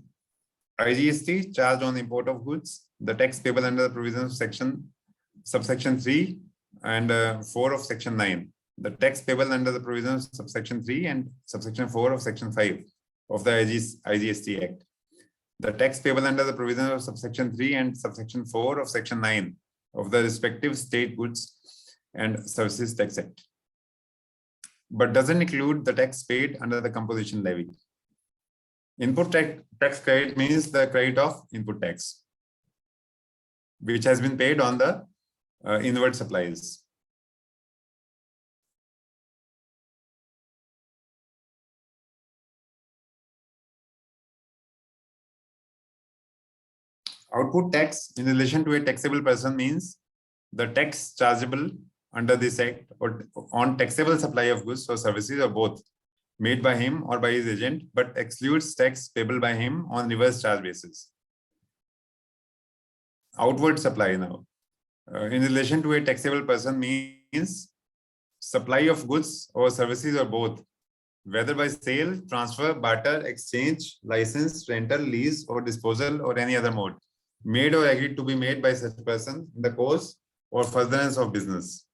IGST charged on import of goods, the tax payable under the provisions of subsection 3 and 4 of section 9, the tax payable under the provisions of subsection 3 and subsection 4 of section 5 of the IGST Act, the tax payable under the provisions of subsection 3 and subsection 4 of section 9 of the respective state goods and services tax act, but doesn't include the tax paid under the composition levy. Input tax credit means the credit of input tax, which has been paid on the inward supplies. Output tax in relation to a taxable person means the tax chargeable under this act or on taxable supply of goods or services or both made by him or by his agent, but excludes tax payable by him on reverse charge basis. Outward supply now. In relation to a taxable person means supply of goods or services or both, whether by sale, transfer, barter, exchange, license, rental, lease, or disposal, or any other mode, made or agreed to be made by such person in the course or furtherance of business.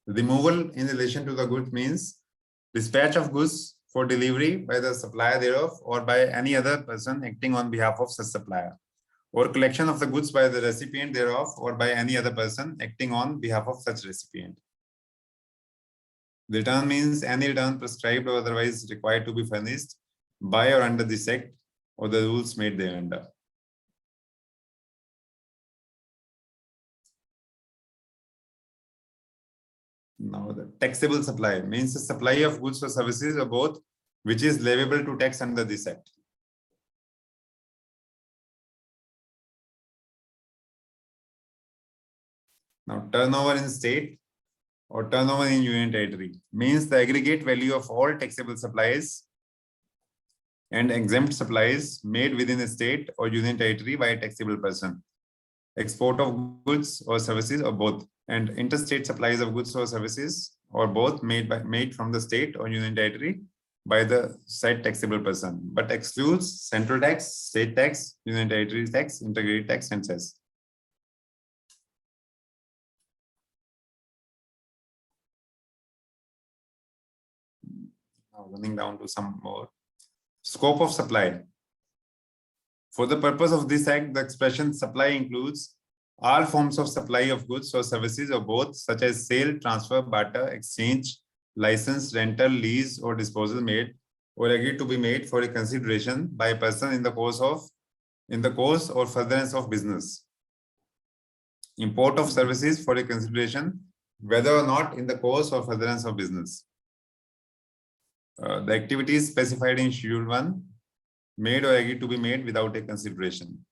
Removal in relation to the goods means dispatch of goods for delivery by the supplier thereof or by any other person acting on behalf of such supplier, or collection of the goods by the recipient thereof or by any other person acting on behalf of such recipient. Return means any return prescribed or otherwise required to be furnished by or under this act or the rules made thereunder. Now the taxable supply means the supply of goods or services or both which is leviable to tax under this act. Now turnover in state or turnover in union territory means the aggregate value of all taxable supplies and exempt supplies made within a state or union territory by a taxable person, export of goods or services or both, and interstate supplies of goods or services or both made from the state or union territory by the said taxable person, but excludes central tax, state tax, union territory tax, integrated tax, and cess. Now running down to some more. Scope of supply. For the purpose of this act, the expression supply includes all forms of supply of goods or services or both, such as sale, transfer, barter, exchange, license, rental, lease, or disposal made or agreed to be made for a consideration by a person in the course or furtherance of business. Import of services for a consideration, whether or not in the course or furtherance of business. The activities specified in Schedule 1 made or agreed to be made without a consideration.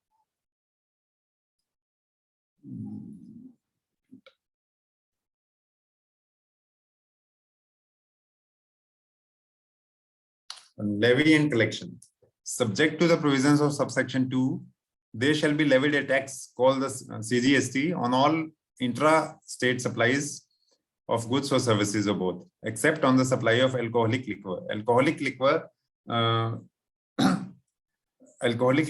Levy and collection. Subject to the provisions of subsection 2, there shall be levied a tax called the CGST on all intra-state supplies of goods or services or both, except on the supply of alcoholic liquor. Alcoholic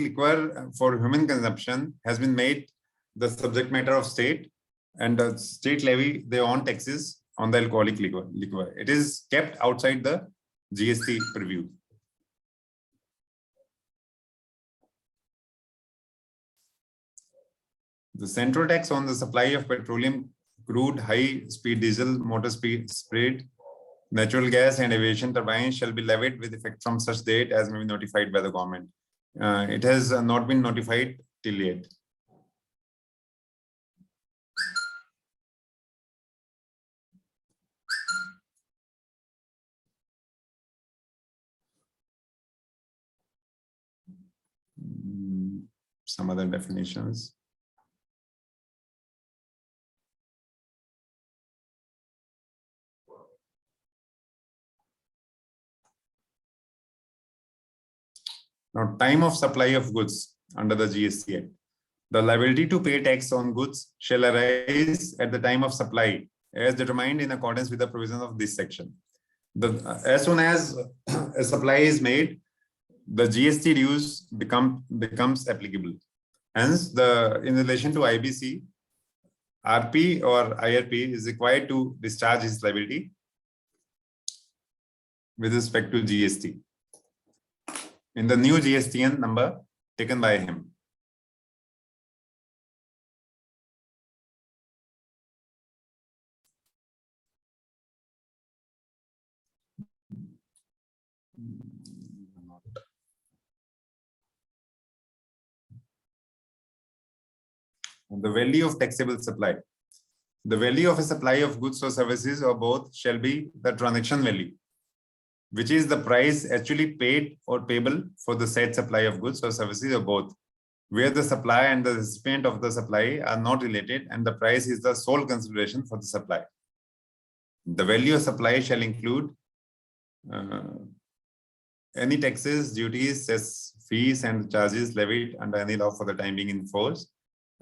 liquor for human consumption has been made the subject matter of state, and the state levy their own taxes on the alcoholic liquor. It is kept outside the GST purview. The central tax on the supply of petroleum, crude, high-speed diesel, motor speed spread, natural gas, and aviation turbines shall be levied with effect from such date as may be notified by the government. It has not been notified till yet. Some other definitions. Now, time of supply of goods under the GST Act. The liability to pay tax on goods shall arise at the time of supply as determined in accordance with the provisions of this section. As soon as a supply is made, the GST dues becomes applicable. Hence, in relation to IBC, RP or IRP is required to discharge his liability with respect to GST in the new GSTN number taken by him. The value of taxable supply. The value of a supply of goods or services or both shall be the transaction value, which is the price actually paid or payable for the said supply of goods or services or both, where the supply and the recipient of the supply are not related and the price is the sole consideration for the supply. The value of supply shall include any taxes, duties, cess, fees, and charges levied under any law for the time being in force,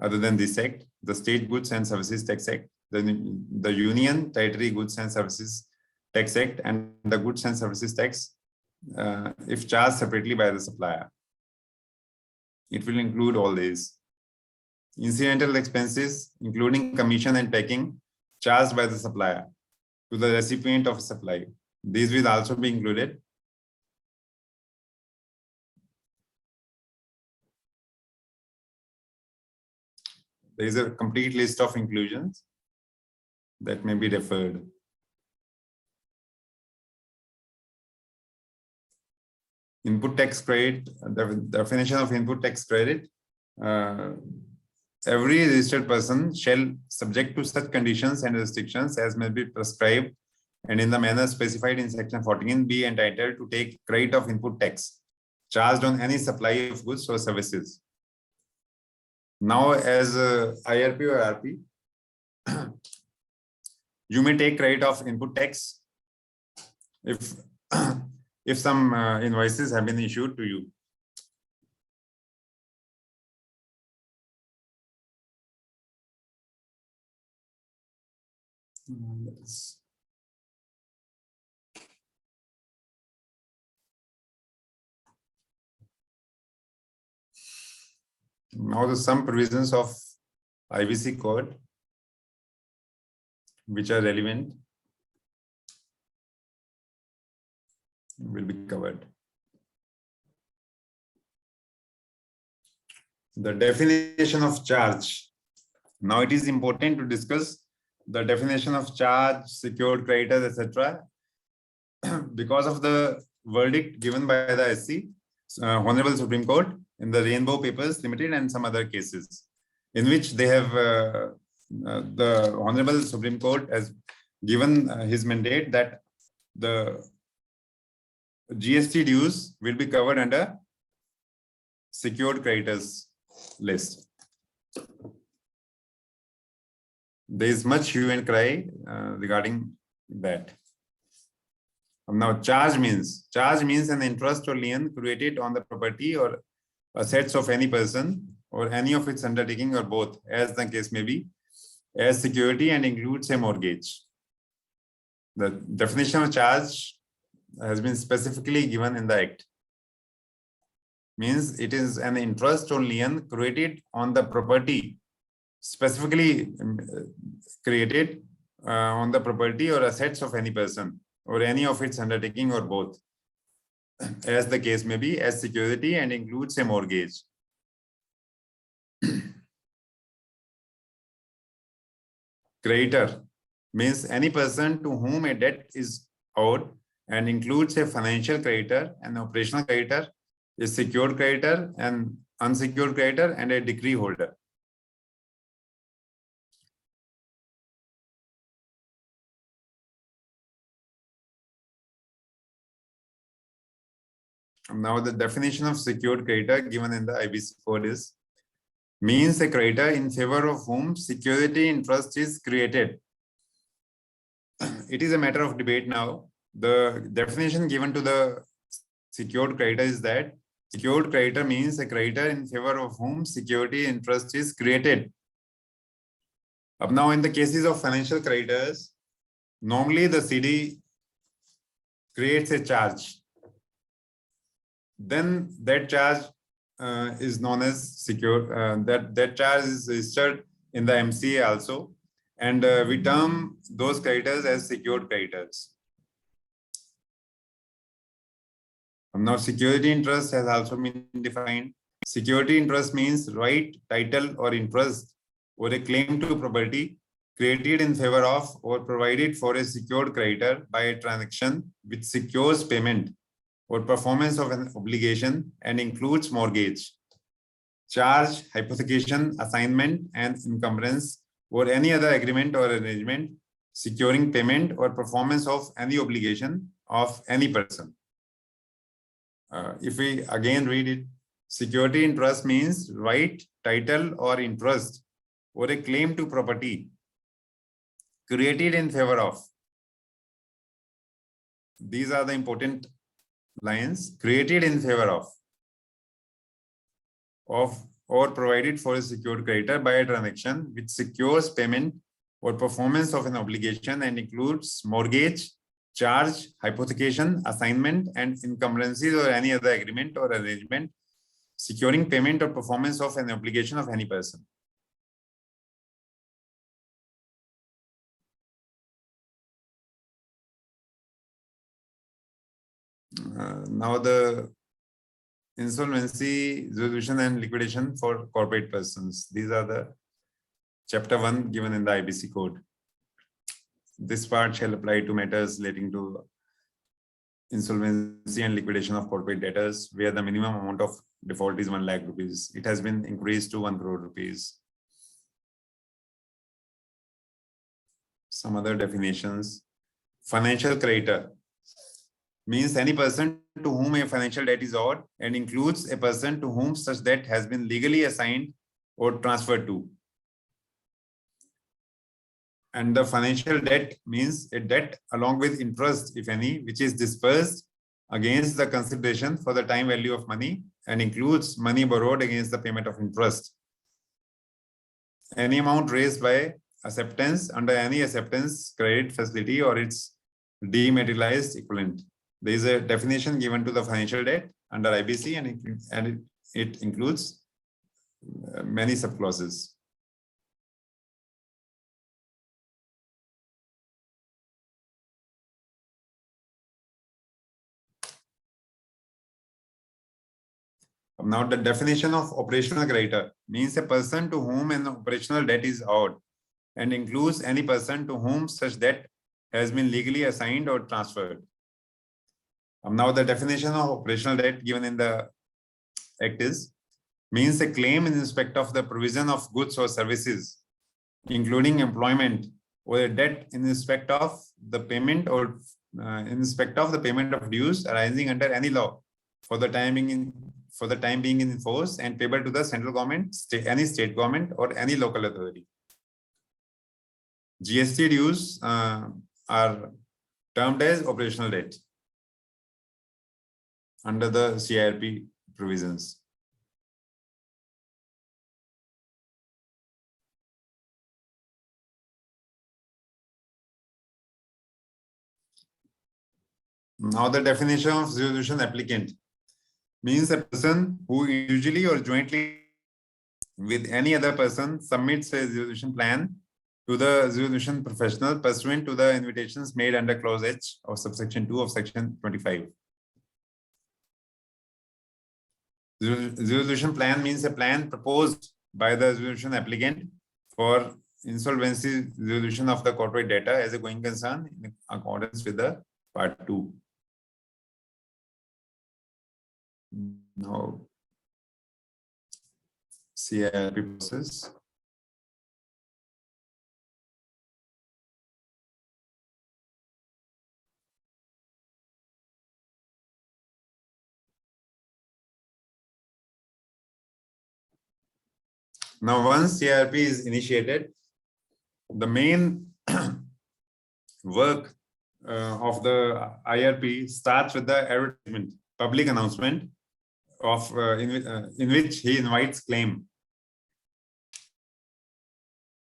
other than this Act, the State Goods and Services Tax Act, the Union Territory Goods and Services Tax Act, and the Goods and Services Tax, if charged separately by the supplier. It will include all these. Incidental expenses, including commission and packing, charged by the supplier to the recipient of supply. These will also be included. There is a complete list of inclusions that may be referred. Input tax credit, the definition of input tax credit. Every registered person shall, subject to such conditions and restrictions as may be prescribed and in the manner specified in section 14, be entitled to take credit of input tax charged on any supply of goods or services. Now, as IRP or RP, you may take credit of input tax if if some invoices have been issued to you. Now, there's some provisions of IBC code which are relevant will be covered. The definition of charge. Now it is important to discuss the definition of charge, secured creditors, etc. because of the verdict given by the SC, Honorable Supreme Court in the Rainbow Papers Limited and some other cases, in which they have the Honorable Supreme Court has given his mandate that the GST dues will be covered under secured creditors list. There is much hue and cry regarding that. Now, charge means an interest or lien created on the property or assets of any person or any of its undertaking or both, as the case may be, as security and includes a mortgage. The definition of charge has been specifically given in the Act. Means it is an interest or lien created on the property, specifically created on the property or assets of any person or any of its undertaking or both, as the case may be, as security and includes a mortgage. Creditor means any person to whom a debt is owed and includes a financial creditor, an operational creditor, a secured creditor, an unsecured creditor, and a decree holder. Now, the definition of secured creditor given in the IBC code is, means a creditor in favor of whom security interest is created. It is a matter of debate now. The definition given to the secured creditor is that secured creditor means a creditor in favor of whom security interest is created. Now, in the cases of financial creditors, normally the CD creates a charge. Then that charge is known as secured. That charge is registered in the MCA also, and we term those creditors as secured creditors. Now, security interest has also been defined. Security interest means right, title, or interest or a claim to property created in favor of or provided for a secured creditor by a transaction which secures payment or performance of an obligation and includes mortgage, charge, hypothecation, assignment, and encumbrance, or any other agreement or arrangement securing payment or performance of any obligation of any person. If we again read it, Security in trust means right, title, or interest, or a claim to property created in favor of. These are the important lines. Created in favor of or provided for a secured creditor by a transaction which secures payment or performance of an obligation and includes mortgage, charge, hypothecation, assignment, and encumbrances or any other agreement or arrangement securing payment or performance of an obligation of any person. Now the insolvency, resolution and liquidation for corporate persons. These are the chapter 1 given in the IBC code. This part shall apply to matters relating to insolvency and liquidation of corporate debtors, where the minimum amount of default is 1 lakh rupees. It has been increased to 1 crore rupees. Some other definitions. Financial creditor means any person to whom a financial debt is owed and includes a person to whom such debt has been legally assigned or transferred to. And the financial debt means a debt along with interest, if any, which is disbursed against the consideration for the time value of money and includes money borrowed against the payment of interest. Any amount raised by acceptance under any acceptance credit facility or its dematerialized equivalent. There is a definition given to the financial debt under IBC, and it includes many subclauses. Now, the definition of operational creditor means a person to whom an operational debt is owed and includes any person to whom such debt has been legally assigned or transferred. Now, the definition of operational debt given in the Act is means a claim in respect of the provision of goods or services, including employment, or a debt in respect of the payment or in respect of the payment of dues arising under any law for the time being in force and payable to the central government, any state government, or any local authority. GST dues are termed as operational debt under the CIRP provisions. Now, the definition of resolution applicant means a person who individually or jointly with any other person submits a resolution plan to the resolution professional pursuant to the invitations made under clause H of subsection 2 of section 25. Resolution plan means a plan proposed by the resolution applicant for insolvency resolution of the corporate debtor as a going concern in accordance with the part 2. Now, CIRP process. Now, once CIRP is initiated, the main work of the IRP starts with the advertisement, public announcement of in which he invites claim.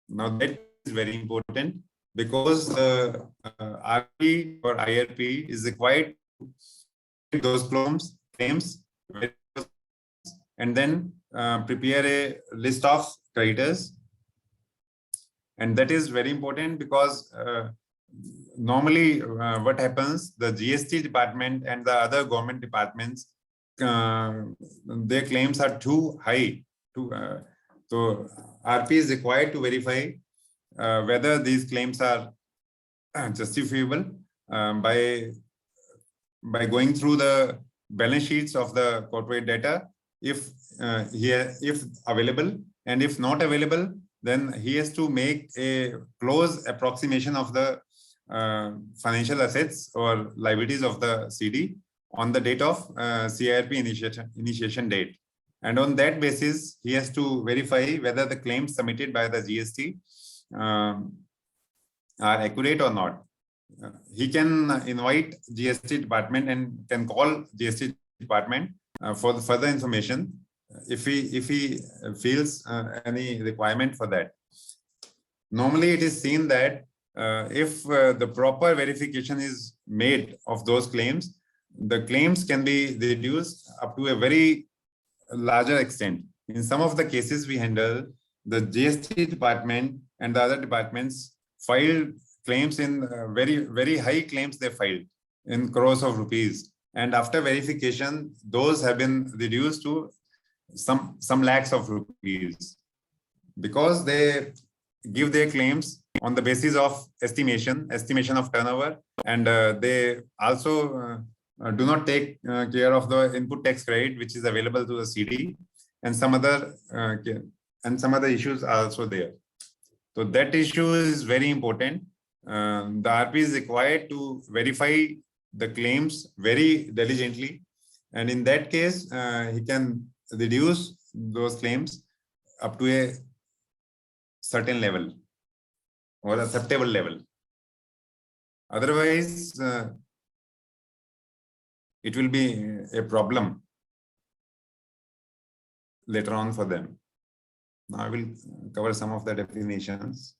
Now, that is very important because the RP or IRP is required to take those claims and then prepare a list of creditors. And that is very important because normally what happens, the GST department and the other government departments, their claims are too high. So RP is required to verify whether these claims are justifiable by going through the balance sheets of the corporate debtor, if available, and if not available, then he has to make a close approximation of the financial assets or liabilities of the CD on the date of CIRP initiation date. And on that basis, he has to verify whether the claims submitted by the GST are accurate or not. He can invite GST department and can call GST department for the further information if he feels any requirement for that. Normally, it is seen that if the proper verification is made of those claims, the claims can be reduced up to a very larger extent. In some of the cases we handle, the GST department and the other departments filed claims in very high claims they filed in crores of rupees. And after verification, those have been reduced to some lakhs of rupees because they give their claims on the basis of estimation of turnover, and they also do not take care of the input tax credit which is available to the CD, and some other issues are also there. So that issue is very important. The RP is required to verify the claims very diligently, and in that case he can reduce those claims up to a certain level or acceptable level. Otherwise it will be a problem later on for them. Now I will cover some of the definitions.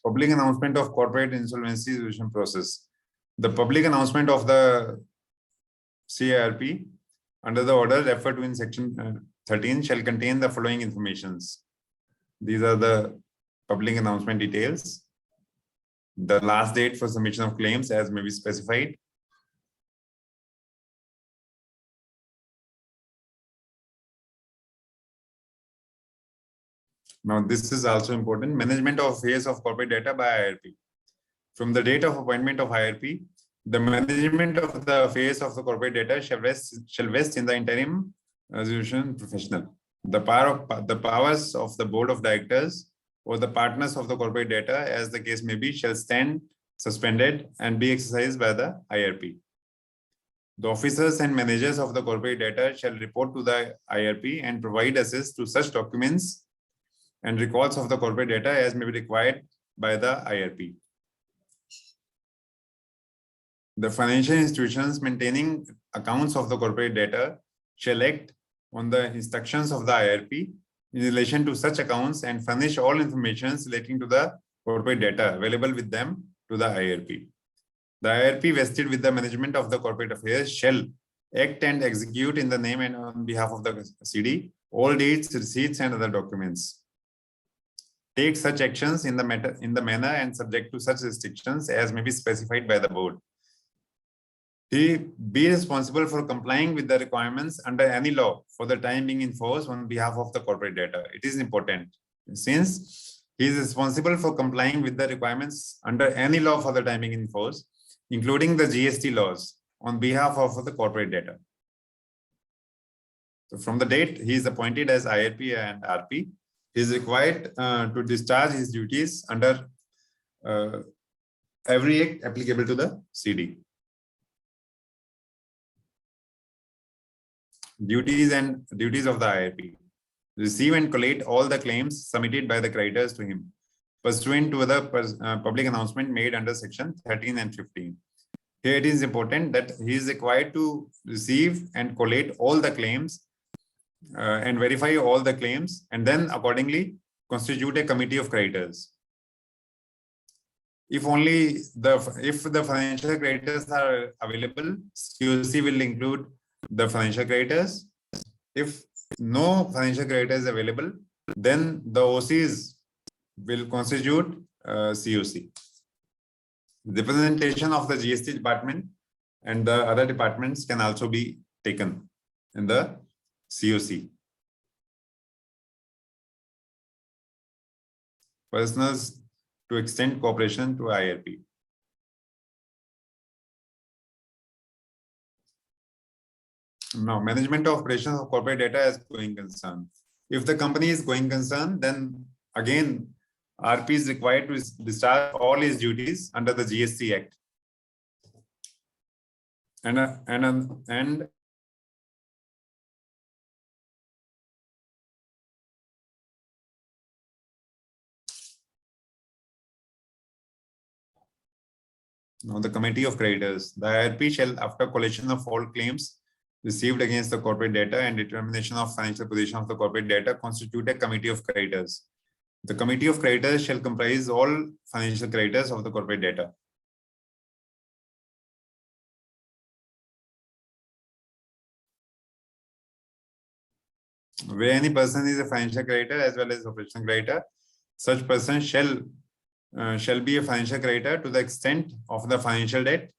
Public announcement of corporate insolvency resolution process. The public announcement of the CIRP under the order referred to in section 13 shall contain the following informations. These are the public announcement details. The last date for submission of claims as may be specified. Now, this is also important. Management of affairs of corporate data by IRP. From the date of appointment of IRP, the management of the affairs of the corporate data shall vest in the interim resolution professional. The powers of the board of directors or the partners of the corporate data, as the case may be, shall stand suspended and be exercised by the IRP. The officers and managers of the corporate data shall report to the IRP and provide access to such documents and records of the corporate data as may be required by the IRP. The financial institutions maintaining accounts of the corporate data shall act on the instructions of the IRP in relation to such accounts and furnish all information relating to the corporate data available with them to the IRP. The IRP vested with the management of the corporate affairs shall act and execute in the name and on behalf of the CD all deeds, receipts, and other documents. Take such actions in the manner and subject to such restrictions as may be specified by the board. He be responsible for complying with the requirements under any law for the time being in force on behalf of the corporate data. It is important since he is responsible for complying with the requirements under any law for the time being in force, including the GST laws on behalf of the corporate data. So from the date he is appointed as IRP and RP, he is required to discharge his duties under every act applicable to the CD. Duties of the IRP. Receive and collate all the claims submitted by the creditors to him, pursuant to the public announcement made under section 13 and 15. Here it is important that he is required to receive and collate all the claims and verify all the claims, and then accordingly constitute a committee of creditors. If the financial creditors are available, COC will include the financial creditors. If no financial creditor is available, then the OCs will constitute COC. Representation of the GST department and the other departments can also be taken in the COC. Personals to extend cooperation to IRP. Now, management of operations of corporate data as going concern. If the company is going concern, then again, RP is required to discharge all his duties under the GST Act. And now the committee of creditors. The IRP shall, after collation of all claims received against the corporate data and determination of financial position of the corporate data, constitute a committee of creditors. The committee of creditors shall comprise all financial creditors of the corporate data. Where any person is a financial creditor as well as operational creditor, such person shall be a financial creditor to the extent of the financial debt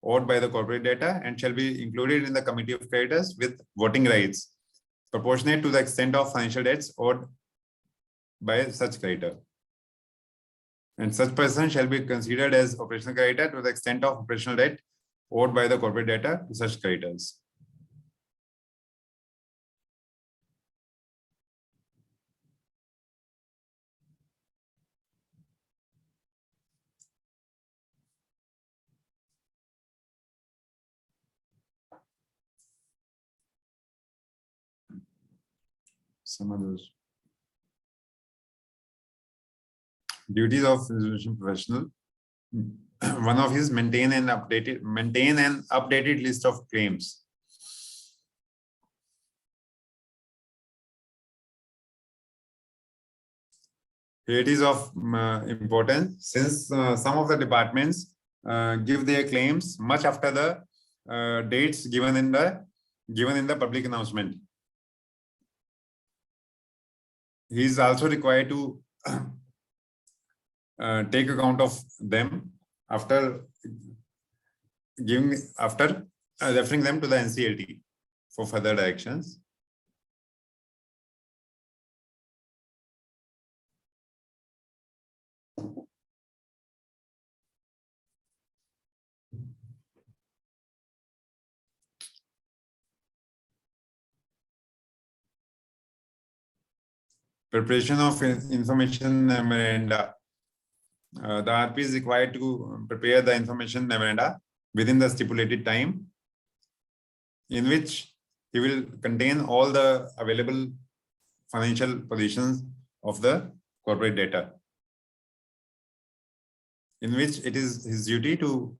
owed by the corporate data and shall be included in the committee of creditors with voting rights proportionate to the extent of financial debts owed by such creditor. And such person shall be considered as operational creditor to the extent of operational debt owed by the corporate data to such creditors. Some others. Duties of resolution professional. One of his maintain an updated list of claims. It is of importance since some of the departments give their claims much after the dates given in the public announcement. He is also required to take account of them after referring them to the NCLT for further directions. Preparation of information memoranda. The RP is required to prepare the information memoranda within the stipulated time, in which he will contain all the available financial positions of the corporate data, in which it is his duty to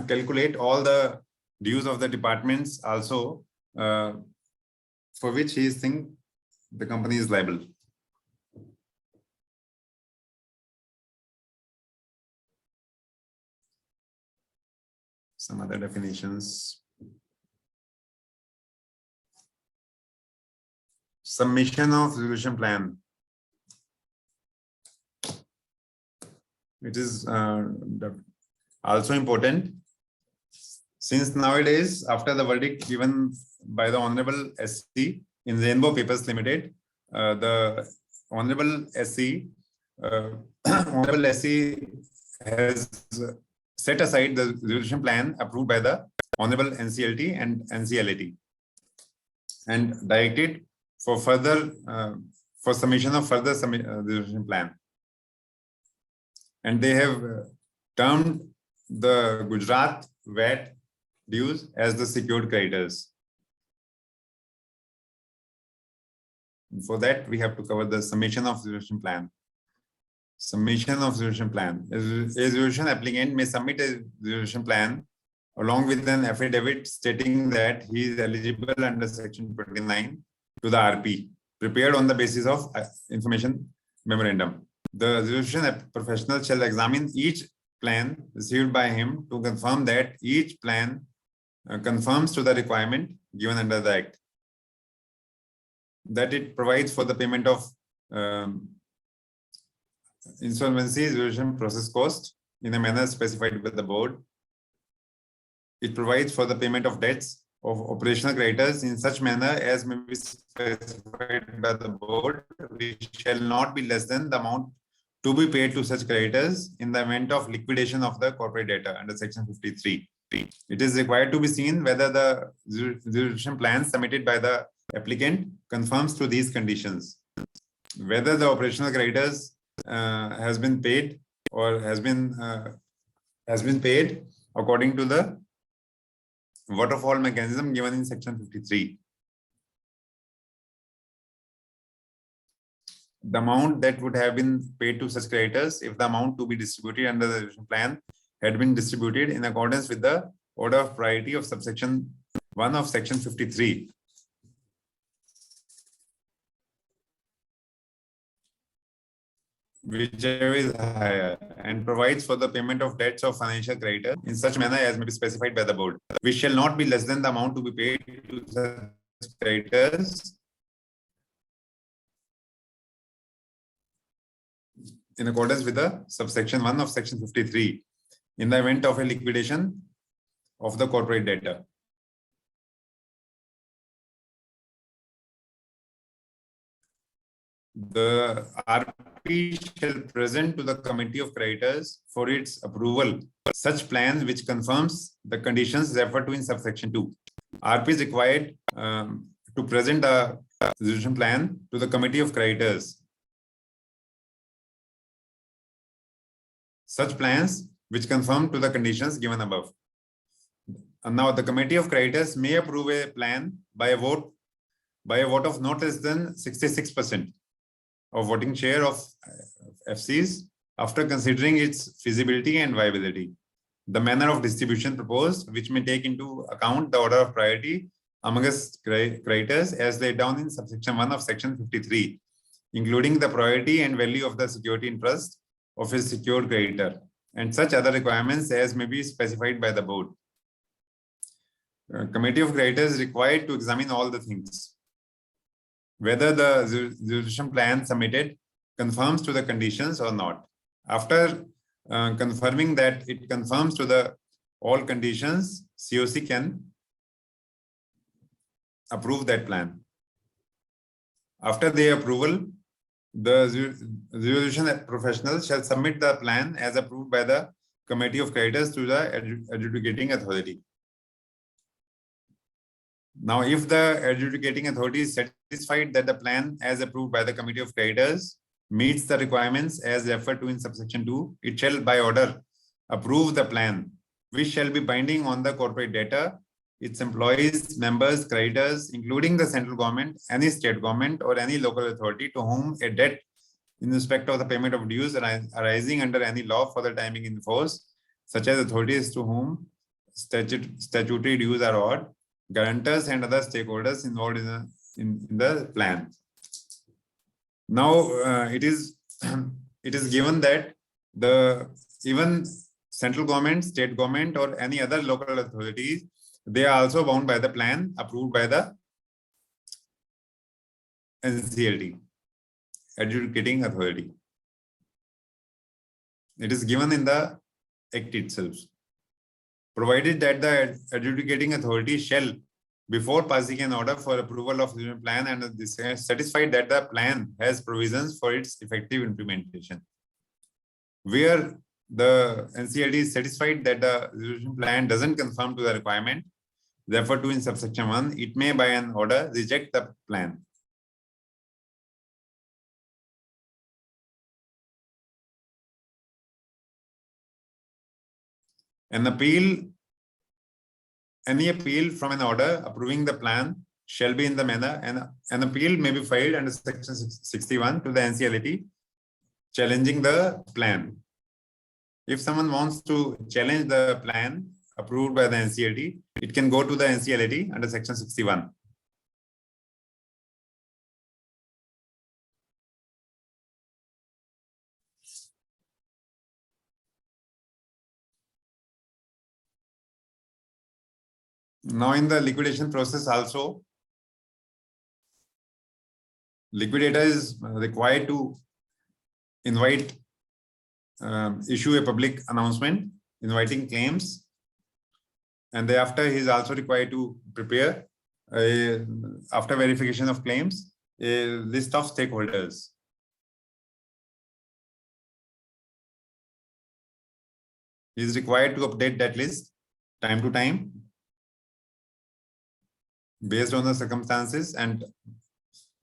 calculate all the dues of the departments also, for which he thinks the company is liable. Some other definitions. Submission of resolution plan. It is also important since nowadays, after the verdict given by the Honorable SC in Rainbow Papers Limited, the Honorable SC has set aside the resolution plan approved by the Honorable NCLT and NCLAT and directed for further for submission of further resolution plan. And they have termed the Gujarat VAT dues as the secured creditors. For that, we have to cover the summation of resolution plan. Submission of resolution plan. A resolution applicant may submit a resolution plan along with an affidavit stating that he is eligible under Section 29 to the RP, prepared on the basis of information memorandum. The resolution professional shall examine each plan received by him to confirm that each plan conforms to the requirement given under the Act, that it provides for the payment of insolvency resolution process cost in a manner specified by the board. It provides for the payment of debts of operational creditors in such manner as may be specified by the board, which shall not be less than the amount to be paid to such creditors in the event of liquidation of the corporate debtor under section 53. It is required to be seen whether the resolution plan submitted by the applicant conforms to these conditions. Whether the operational creditors has been paid or has been paid according to the waterfall mechanism given in section 53. The amount that would have been paid to such creditors if the amount to be distributed under the resolution plan had been distributed in accordance with the order of priority of subsection 1 of section 53. Whichever is higher, and provides for the payment of debts of financial creditors in such manner as may be specified by the board, which shall not be less than the amount to be paid to such creditors in accordance with the subsection 1 of section 53 in the event of a liquidation of the corporate debtor. The RP shall present to the committee of creditors for its approval such plan which confirms the conditions referred to in subsection 2. RP is required to present a resolution plan to the committee of creditors. Such plans which conform to the conditions given above. And now the committee of creditors may approve a plan by a vote of not less than 66% of voting share of FCs after considering its feasibility and viability, the manner of distribution proposed, which may take into account the order of priority amongst creditors as laid down in subsection 1 of section 53, including the priority and value of the security interest of a secured creditor, and such other requirements as may be specified by the board. Committee of creditors is required to examine all the things. Whether the resolution plan submitted conforms to the conditions or not. After confirming that it conforms to the all conditions, COC can approve that plan. After the approval, the resolution professional shall submit the plan as approved by the committee of creditors to the adjudicating authority. Now, if the adjudicating authority is satisfied that the plan as approved by the committee of creditors meets the requirements as referred to in subsection 2, it shall by order approve the plan, which shall be binding on the corporate debtor, its employees, members, creditors, including the central government, any state government, or any local authority to whom a debt in respect of the payment of dues arising under any law for the time being in force, such as authorities to whom statutory dues are owed, guarantors and other stakeholders involved in the plan. Now it is given that even central government, state government, or any other local authorities, they are also bound by the plan approved by the NCLT, adjudicating authority. It is given in the Act itself. Provided that the adjudicating authority shall, before passing an order for approval of the plan, and is satisfied that the plan has provisions for its effective implementation. Where the NCLT is satisfied that the resolution plan doesn't conform to the requirement referred to in subsection 1, it may by an order reject the plan. Any appeal from an order approving the plan shall be in the manner, and an appeal may be filed under section 61 to the NCLT challenging the plan. If someone wants to challenge the plan approved by the NCLT, it can go to the NCLT under section 61. Now in the liquidation process also, liquidator is required to invite issue a public announcement inviting claims, and thereafter he is also required to prepare, after verification of claims, a list of stakeholders. He is required to update that list time to time based on the circumstances and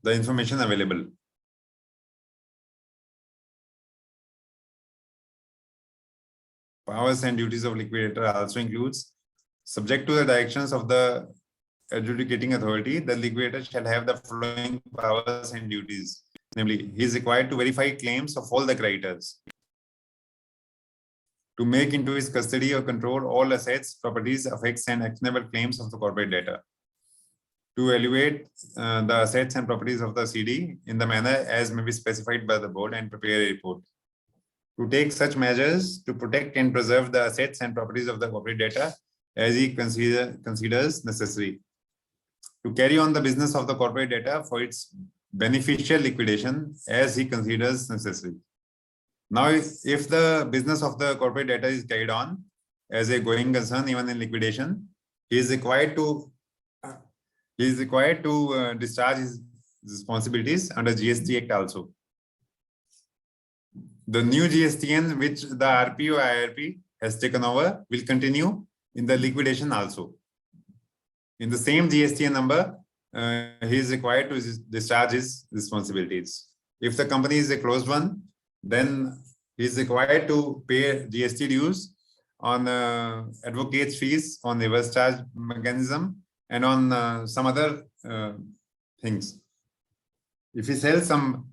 the information available. Powers and duties of liquidator also includes, subject to the directions of the adjudicating authority, the liquidator shall have the following powers and duties. Namely, he is required to verify claims of all the creditors, to make into his custody or control all assets, properties, effects, and actionable claims of the corporate debtor, to evaluate the assets and properties of the CD in the manner as may be specified by the board and prepare a report, to take such measures to protect and preserve the assets and properties of the corporate debtor as he considers necessary, to carry on the business of the corporate debtor for its beneficial liquidation as he considers necessary. Now, if the business of the corporate debtor is carried on as a going concern, even in liquidation, he is required to discharge his responsibilities under GST Act also. The new GSTN which the RP or IRP has taken over will continue in the liquidation also. In the same GSTN number, he is required to discharge his responsibilities. If the company is a closed one, then he is required to pay GST dues on advocates' fees, on reverse charge mechanism, and on some other things. If he sells some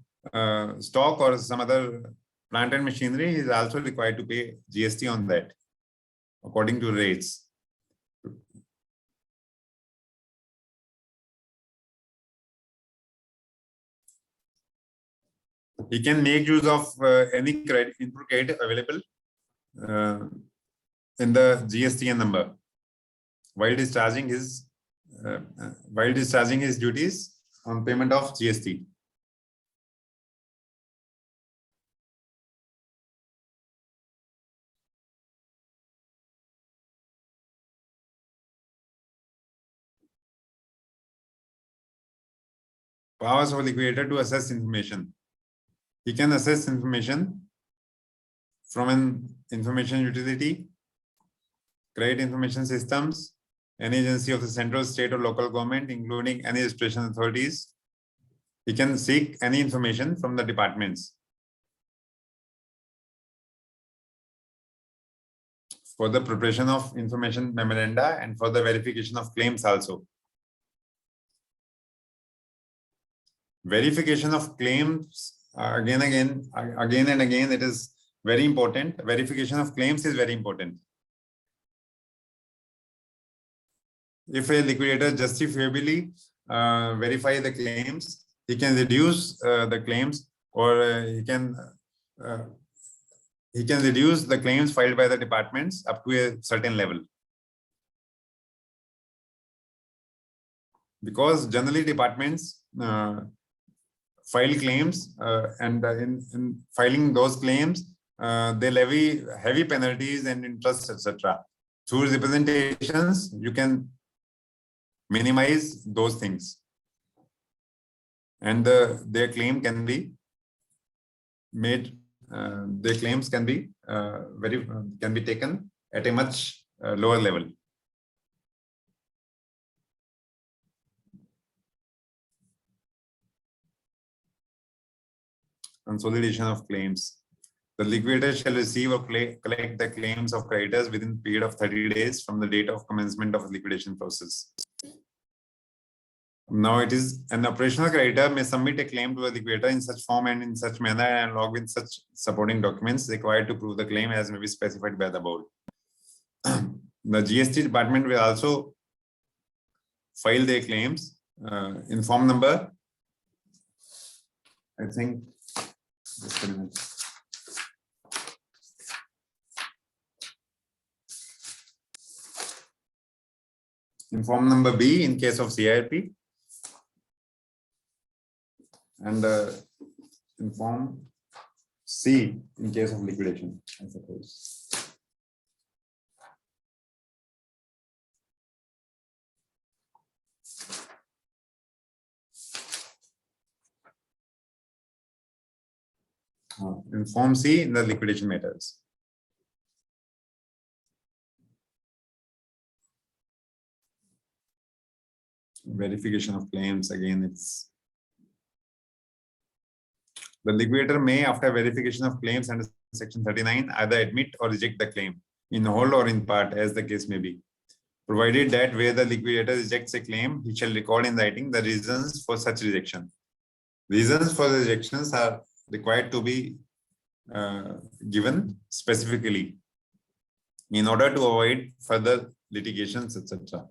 stock or some other plant and machinery, he is also required to pay GST on that according to rates. He can make use of any credit input credit available in the GSTN number while discharging his duties on payment of GST. Powers of liquidator to assess information. He can assess information from an information utility, credit information systems, any agency of the central, state, or local government, including any registration authorities. He can seek any information from the departments for the preparation of information memoranda and for the verification of claims also. Verification of claims, again and again, it is very important. Verification of claims is very important. If a liquidator justifiably verify the claims, he can reduce the claims, or he can reduce the claims filed by the departments up to a certain level. Because generally departments file claims, and in filing those claims, they levy heavy penalties and interest, etc. Through representations, you can minimize those things, and their claim can be made. Their claims can be taken at a much lower level. Consolidation of claims. The liquidator shall receive or collect the claims of creditors within a period of 30 days from the date of commencement of the liquidation process. Now it is an operational creditor may submit a claim to a liquidator in such form and in such manner and along with such supporting documents required to prove the claim as may be specified by the board. The GST department will also file their claims in form number, I think, just a minute. In form number B in case of CIRP, and in form C in case of liquidation, I suppose. In Form C, the liquidation matters. Verification of claims, again, it's the liquidator may, after verification of claims under Section 39, either admit or reject the claim in whole or in part, as the case may be, provided that where the liquidator rejects a claim, he shall record in writing the reasons for such rejection. Reasons for the rejections are required to be given specifically in order to avoid further litigations, etc.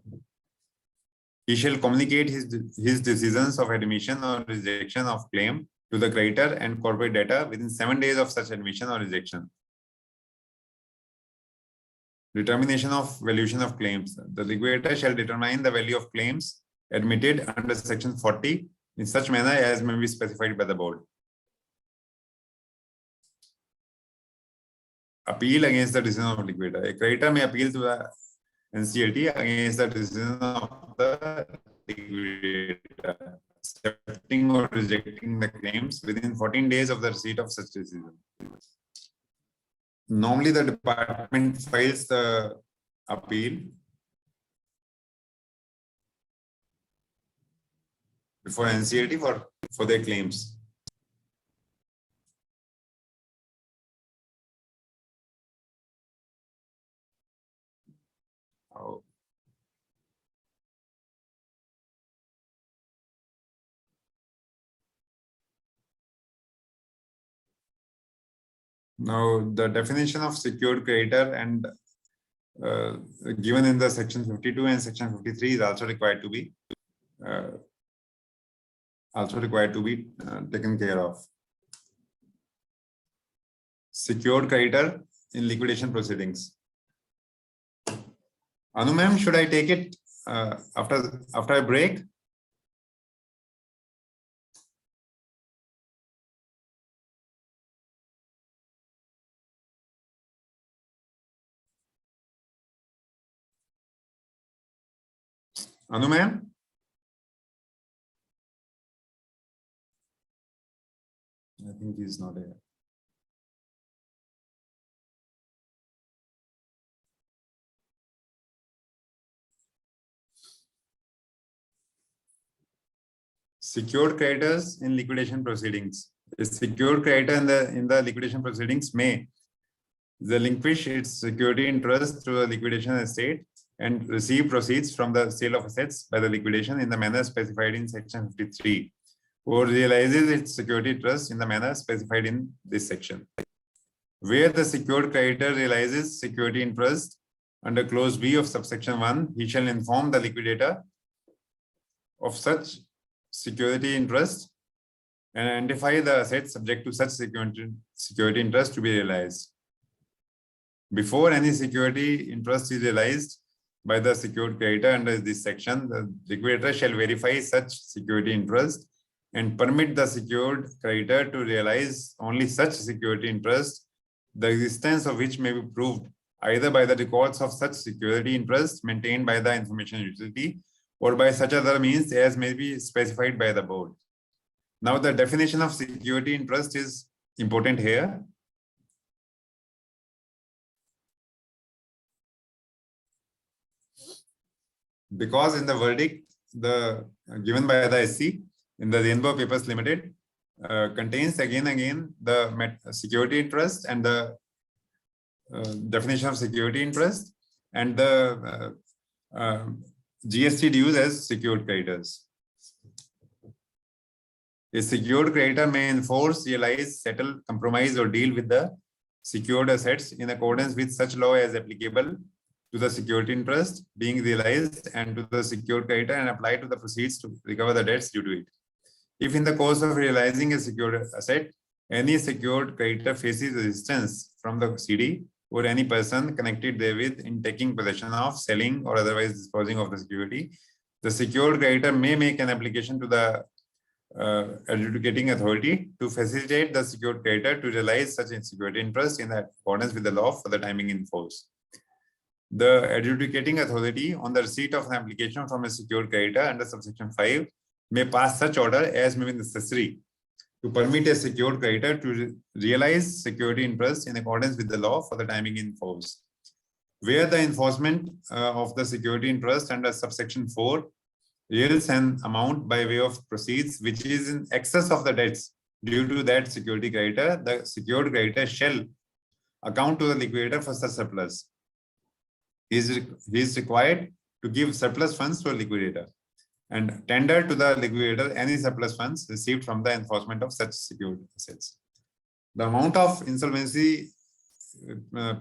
He shall communicate his decisions of admission or rejection of claim to the creditor and corporate debtor within 7 days of such admission or rejection. Determination of valuation of claims. The liquidator shall determine the value of claims admitted under Section 40 in such manner as may be specified by the board. Appeal against the decision of liquidator. A creditor may appeal to the NCLT against the decision of the liquidator, accepting or rejecting the claims within 14 days of the receipt of such decision. Normally, the department files the appeal before NCLT for their claims. Now, the definition of secured creditor and given in the Section 52 and Section 53 is also required to be taken care of. Secured creditor in liquidation proceedings. Anu ma'am, should I take it after a break? Anu ma'am? I think he's not here. Secured creditors in liquidation proceedings. A secured creditor in the liquidation proceedings may relinquish its security interest through a liquidation estate and receive proceeds from the sale of assets by the liquidation in the manner specified in Section 53, or realizes its security trust in the manner specified in this section. Where the secured creditor realizes security interest under Clause B of subsection 1, he shall inform the liquidator of such security interest and identify the assets subject to such security interest to be realized. Before any security interest is realized by the secured creditor under this section, the liquidator shall verify such security interest and permit the secured creditor to realize only such security interest, the existence of which may be proved either by the records of such security interest maintained by the information utility or by such other means as may be specified by the board. Now, the definition of security interest is important here. Because in the verdict, given by the SC in the Rainbow Papers Limited, contains again the security interest and the definition of security interest and the GST dues as secured creditors. A secured creditor may enforce, realize, settle, compromise, or deal with the secured assets in accordance with such law as applicable to the security interest being realized and to the secured creditor and apply to the proceeds to recover the debts due to it. If in the course of realizing a secured asset, any secured creditor faces resistance from the CD or any person connected therewith in taking possession of, selling, or otherwise disposing of the security, the secured creditor may make an application to the adjudicating authority to facilitate the secured creditor to realize such security interest in accordance with the law for the timing in force. The adjudicating authority on the receipt of an application from a secured creditor under subsection 5 may pass such order as may be necessary to permit a secured creditor to realize security interest in accordance with the law for the timing in force. Where the enforcement of the security interest under subsection 4 yields an amount by way of proceeds which is in excess of the debts due to that security creditor, the secured creditor shall account to the liquidator for such surplus. He is required to give surplus funds to a liquidator and tender to the liquidator any surplus funds received from the enforcement of such secured assets. The amount of insolvency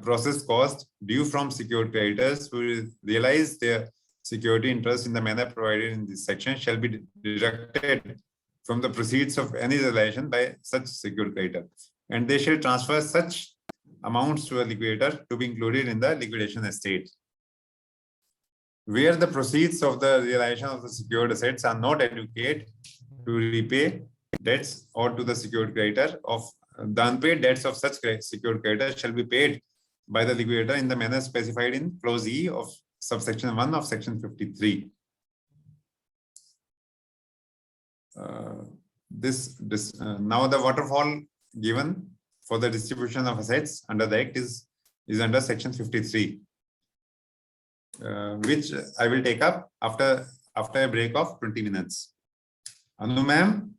process cost due from secured creditors who realize their security interest in the manner provided in this section shall be deducted from the proceeds of any realization by such secured creditor, and they shall transfer such amounts to a liquidator to be included in the liquidation estate. Where the proceeds of the realization of the secured assets are not adequate to repay debts or to the secured creditor, of the unpaid debts of such secured creditor shall be paid by the liquidator in the manner specified in clause E of subsection 1 of section 53. Now the waterfall given for the distribution of assets under the Act is under section 53, which I will take up after a break of 20 minutes. Anu ma'am.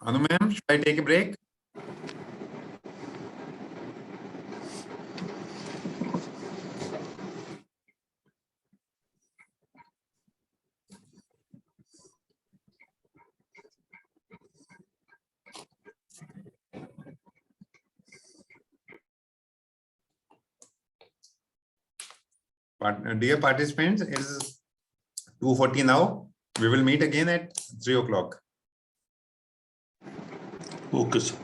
Anu ma'am, should I take a break? Dear participants, it is 2:40 now. We will meet again at 3 o'clock. Okay, sir.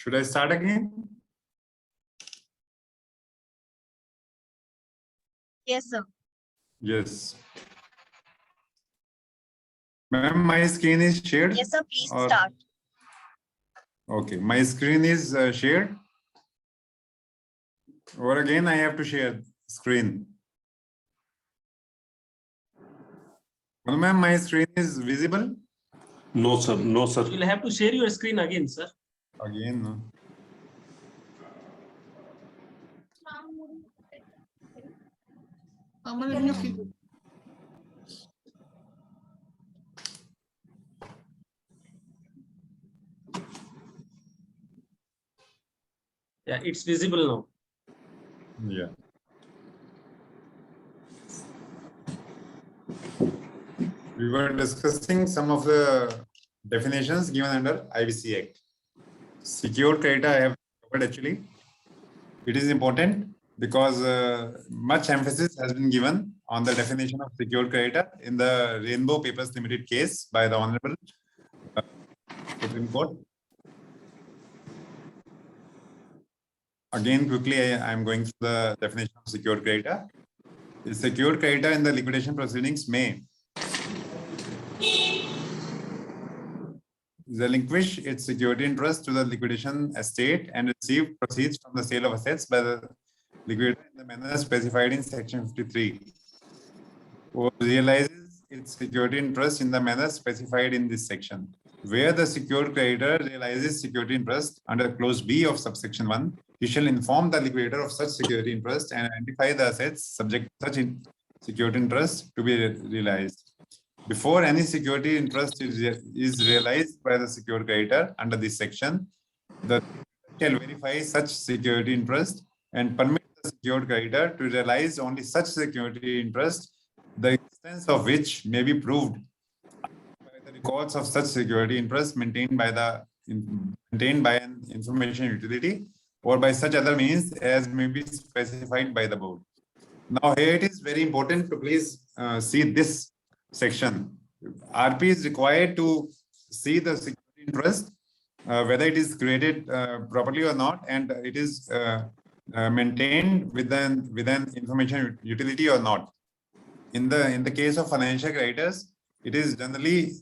Should I start again? Yes, sir. Yes. Ma'am, my screen is shared? Yes, sir. Please or- start. Okay, my screen is shared. Or again, I have to share screen. Well, ma'am, my screen is visible? No, sir. No, sir. You'll have to share your screen again, sir. Again, no. Yeah, it's visible now. Yeah. We were discussing some of the definitions given under IBC Act. Secured credit I have covered actually. It is important because much emphasis has been given on the definition of secured creditor in the Rainbow Papers Limited case by the Honorable Supreme Court. Again, quickly, I am going through the definition of secured creditor. The secured creditor in the liquidation proceedings may relinquish its security interest to the liquidation estate and receive proceeds from the sale of assets by the liquidator in the manner specified in section 53, or realizes its security interest in the manner specified in this section. Where the secured creditor realizes security interest under clause B of subsection 1, he shall inform the liquidator of such security interest and identify the assets subject to such security interest to be realized. Before any security interest is realized by the secured creditor under this section, the shall verify such security interest and permit the secured creditor to realize only such security interest, the existence of which may be proved by the records of such security interest maintained by an information utility or by such other means as may be specified by the board. Now here it is very important to please see this section. RP is required to see the security interest, whether it is created properly or not, and it is maintained within information utility or not. In the case of financial creditors, it is generally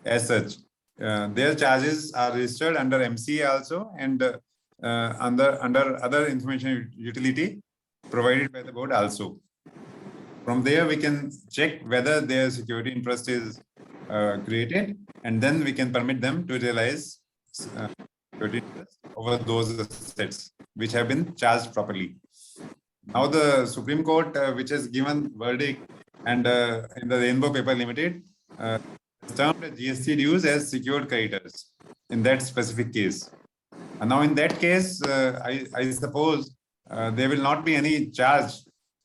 as such. Their charges are registered under MCA also and under other information utility provided by the board also. From there, we can check whether their security interest is created, and then we can permit them to realize security interest over those assets which have been charged properly. Now, the Supreme Court, which has given verdict and in the Rainbow Paper Limited, termed GST dues as secured creditors in that specific case. And now, in that case, I suppose there will not be any charge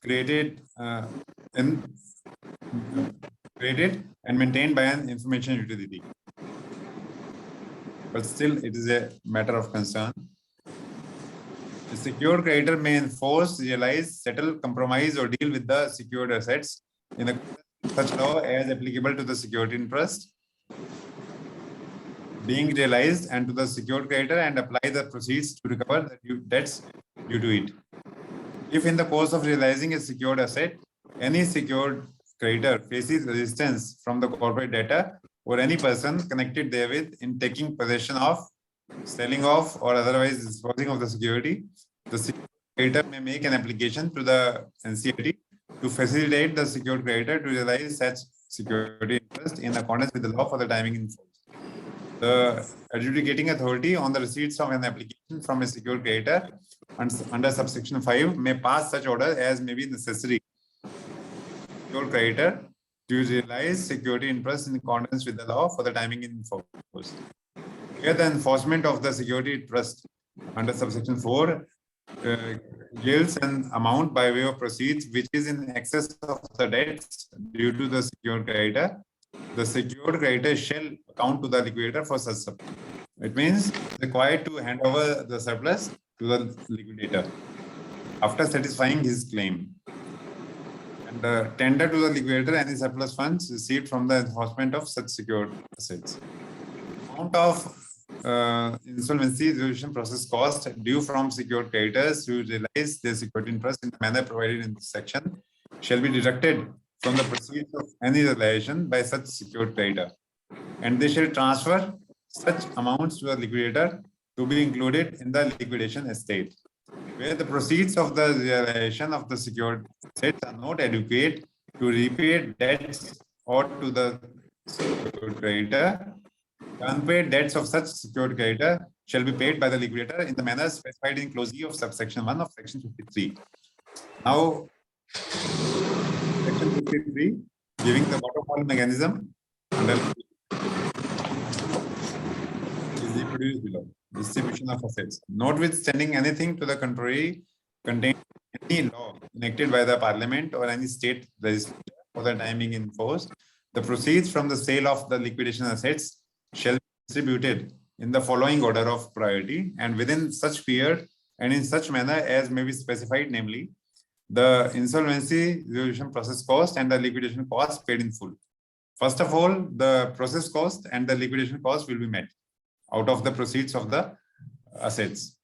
created and maintained by an information utility. But still, it is a matter of concern. The secured creditor may enforce, realize, settle, compromise, or deal with the secured assets in a such law as applicable to the security interest being realized and to the secured creditor, and apply the proceeds to recover the debts due to it. If in the course of realizing a secured asset, any secured creditor faces resistance from the corporate debtor or any person connected therewith in taking possession of selling off or otherwise disposing of the security, the secured creditor may make an application to the NCLT to facilitate the secured creditor to realize such security interest in accordance with the law for the timing in force. The adjudicating authority on the receipts of an application from a secured creditor under subsection 5 may pass such order as may be necessary secured creditor to realize security interest in accordance with the law for the timing in force. Here, the enforcement of the security trust under subsection 4 yields an amount by way of proceeds which is in excess of the debts due to the secured creditor. The secured creditor shall account to the liquidator for such surplus. It means required to hand over the surplus to the liquidator after satisfying his claim, and tender to the liquidator any surplus funds received from the enforcement of such secured assets. Amount of insolvency resolution process cost due from secured creditors who realize their security interest in the manner provided in this section shall be deducted from the proceeds of any realization by such secured creditor, and they shall transfer such amounts to the liquidator to be included in the liquidation estate. Where the proceeds of the realization of the secured assets are not adequate to repay debts or to the secured creditor, the unpaid debts of such secured creditor shall be paid by the liquidator in the manner specified in clause E of subsection 1 of section 53. Now, section 53, giving the waterfall mechanism under is reproduced below. Distribution of assets. Notwithstanding anything to the contrary contained in any law enacted by the Parliament or any state legislature for the timing in force, the proceeds from the sale of the liquidation assets shall be distributed in the following order of priority and within such period and in such manner as may be specified, namely, the insolvency resolution process cost and the liquidation cost paid in full. First of all, the process cost and the liquidation cost will be met out of the proceeds of the assets.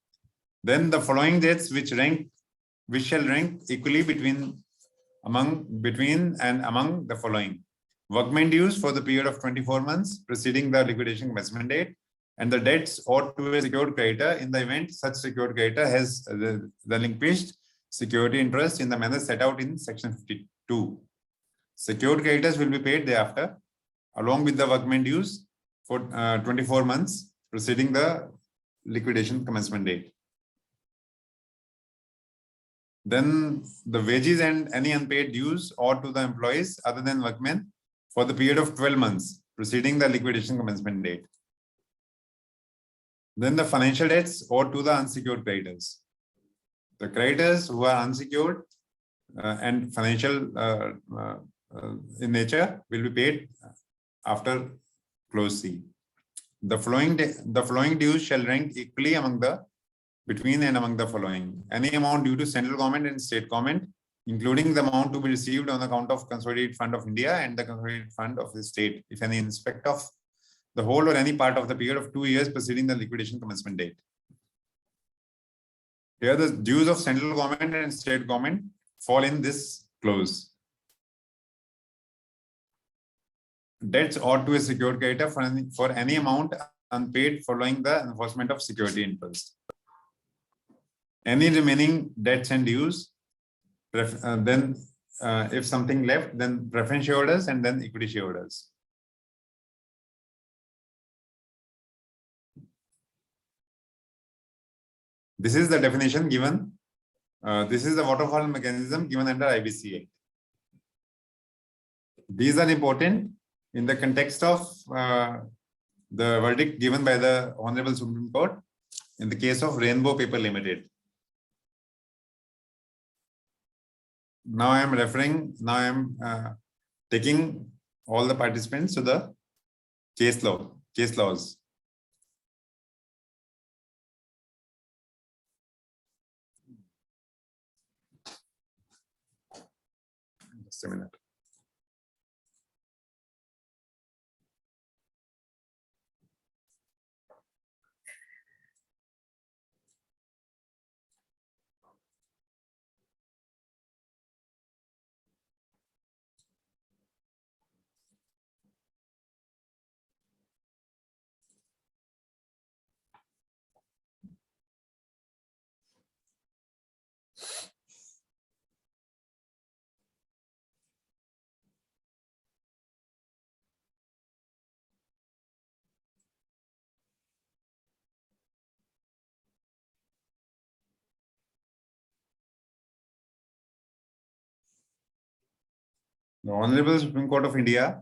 Then the following debts which shall rank equally between and among the following: workmen dues for the period of 24 months preceding the liquidation commencement date, and the debts owed to a secured creditor in the event such secured creditor has relinquished security interest in the manner set out in section 52. Secured creditors will be paid thereafter along with the workmen dues for 24 months preceding the liquidation commencement date. Then the wages and any unpaid dues owed to the employees other than workmen for the period of 12 months preceding the liquidation commencement date. Then the financial debts owed to the unsecured creditors. The creditors who are unsecured and financial in nature will be paid after clause C. The following dues shall rank equally among the following: any amount due to central government and state government, including the amount to be received on account of consolidated fund of India and the consolidated fund of the state, if any, in respect of the whole or any part of the period of 2 years preceding the liquidation commencement date. Here, the dues of central government and state government fall in this clause. Debts owed to a secured creditor for any amount unpaid following the enforcement of security interest. Any remaining debts and dues, then if something left, then preference shareholders and then equity shareholders. This is the definition given. This is the waterfall mechanism given under IBC Act. These are important in the context of the verdict given by the Honorable Supreme Court in the case of Rainbow Paper Limited. Now I am taking all the participants to the case laws. Just a minute. The Honorable Supreme Court of India,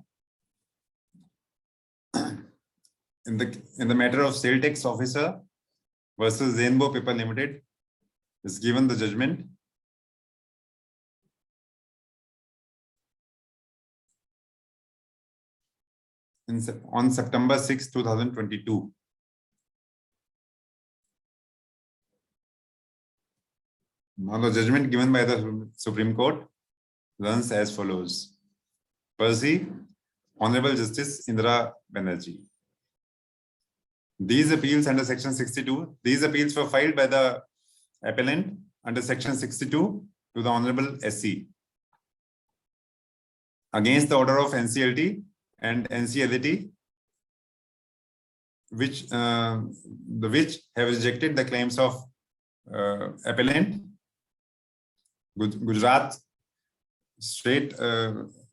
in the matter of sale tax officer versus Rainbow Paper Limited, is given the judgment. On September 6, 2022. Now the judgment given by the Supreme Court runs as follows. Percy, Honorable Justice Indira Banerjee. These appeals under Section 62, these appeals were filed by the appellant under Section 62 to the Honorable SC against the order of NCLT and NCLT, which have rejected the claims of appellant, Gujarat State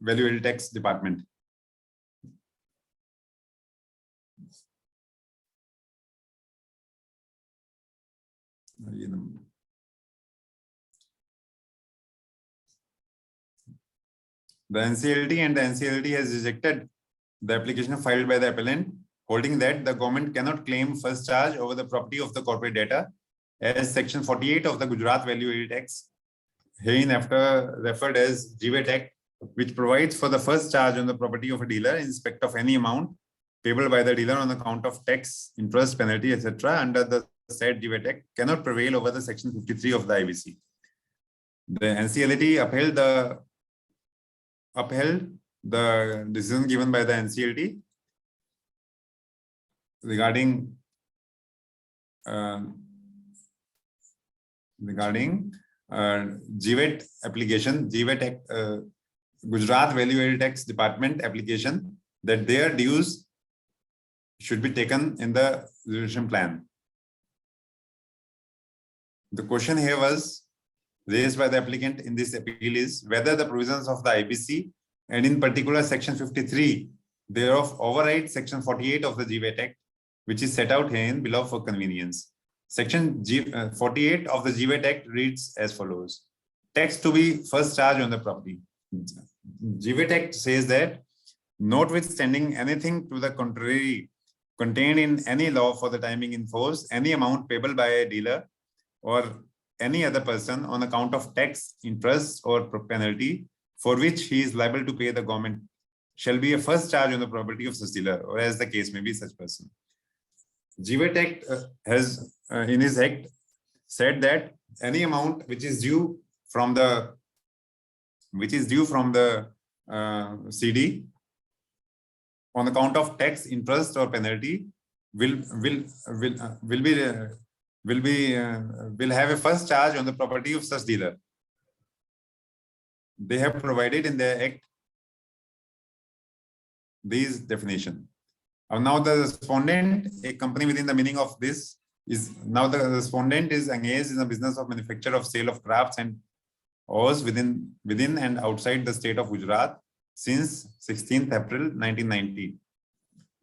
Value Tax Department. The NCLT and the NCLT has rejected the application filed by the appellant, holding that the government cannot claim first charge over the property of the corporate data, as Section 48 of the Gujarat Value Tax, hereinafter referred as GVAT Act, which provides for the first charge on the property of a dealer in respect of any amount payable by the dealer on account of tax, interest, penalty, etc. under the said GVAT Act, cannot prevail over the Section 53 of the IBC. The NCLT upheld the decision given by the NCLT regarding GVAT application, GVAT Act, Gujarat Value Tax Department application, that their dues should be taken in the resolution plan. The question here was raised by the applicant in this appeal is whether the provisions of the IBC and in particular Section 53 thereof override Section 48 of the GVAT Act, which is set out herein below for convenience. Section 48 of the GVAT Act reads as follows. Tax to be first charged on the property. GVAT Act says that notwithstanding anything to the contrary contained in any law for the timing in force, any amount payable by a dealer or any other person on account of tax, interest, or penalty for which he is liable to pay the government shall be a first charge on the property of such dealer, or as the case may be, such person. GVAT Act has in his act said that any amount which is due from the CD on account of tax, interest, or penalty will have a first charge on the property of such dealer. They have provided in their act these definition. Now the respondent, a company within the meaning of this, is now the respondent is engaged in the business of manufacture of sale of crafts and ores within and outside the state of Gujarat since 16th April 1990.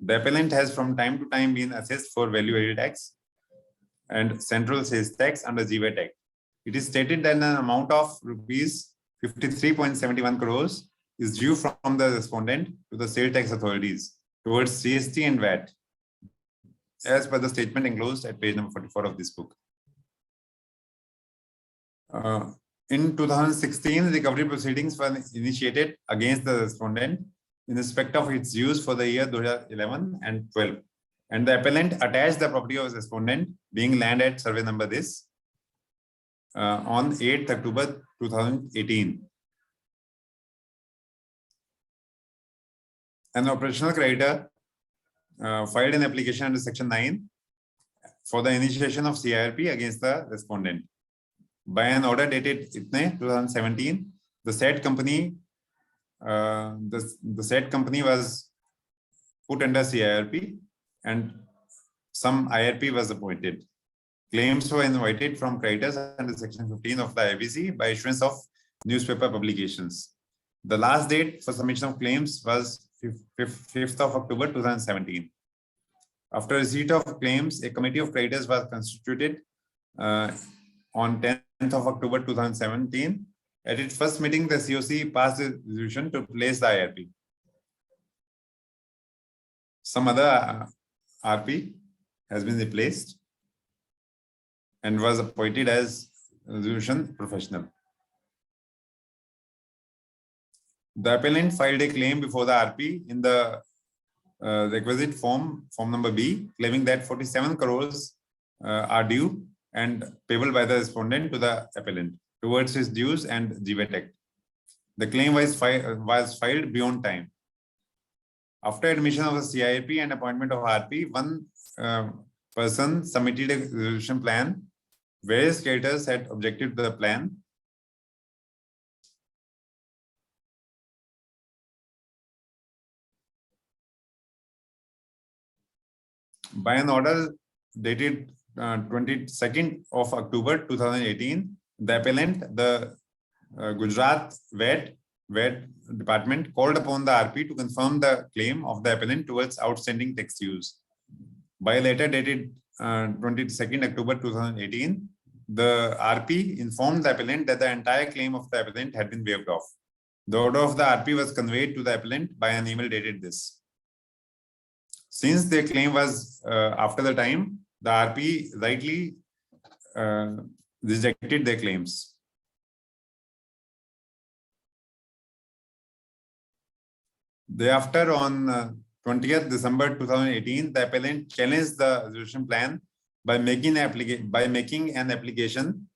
The appellant has from time to time been assessed for value-added tax and central sales tax under GVAT Act. It is stated that an amount of rupees 53.71 crores is due from the respondent to the sale tax authorities towards GST and VAT, as per the statement enclosed at page number 44 of this book. In 2016, recovery proceedings were initiated against the respondent in respect of its use for the year 2011 and 12. And the appellant attached the property of the respondent, being land at survey number this, on 8th October 2018. An operational creditor filed an application under Section 9 for the initiation of CIRP against the respondent. By an order dated 2017, the said company was put under CIRP and some IRP was appointed. Claims were invited from creditors under Section 15 of the IBC by issuance of newspaper publications. The last date for submission of claims was 5th of October 2017. After receipt of claims, a committee of creditors was constituted on 10th of October 2017 At its first meeting, the COC passed a resolution to place the IRP. Some other RP has been replaced and was appointed as resolution professional. The appellant filed a claim before the RP in the requisite form number B, claiming that 47 crores are due and payable by the respondent to the appellant towards his dues and GVAT Act. The claim was filed beyond time. After admission of the CIRP and appointment of RP, one person submitted a resolution plan. Various creditors had objected to the plan. By an order dated 22nd of October 2018, the appellant, the Gujarat VAT department, called upon the RP to confirm the claim of the appellant towards outstanding tax dues. By a letter dated 22nd October 2018, the RP informed the appellant that the entire claim of the appellant had been waived off. The order of the RP was conveyed to the appellant by an email dated this. Since their claim was after the time, the RP rightly rejected their claims. Thereafter, on 20th December 2018, the appellant challenged the resolution plan by making an application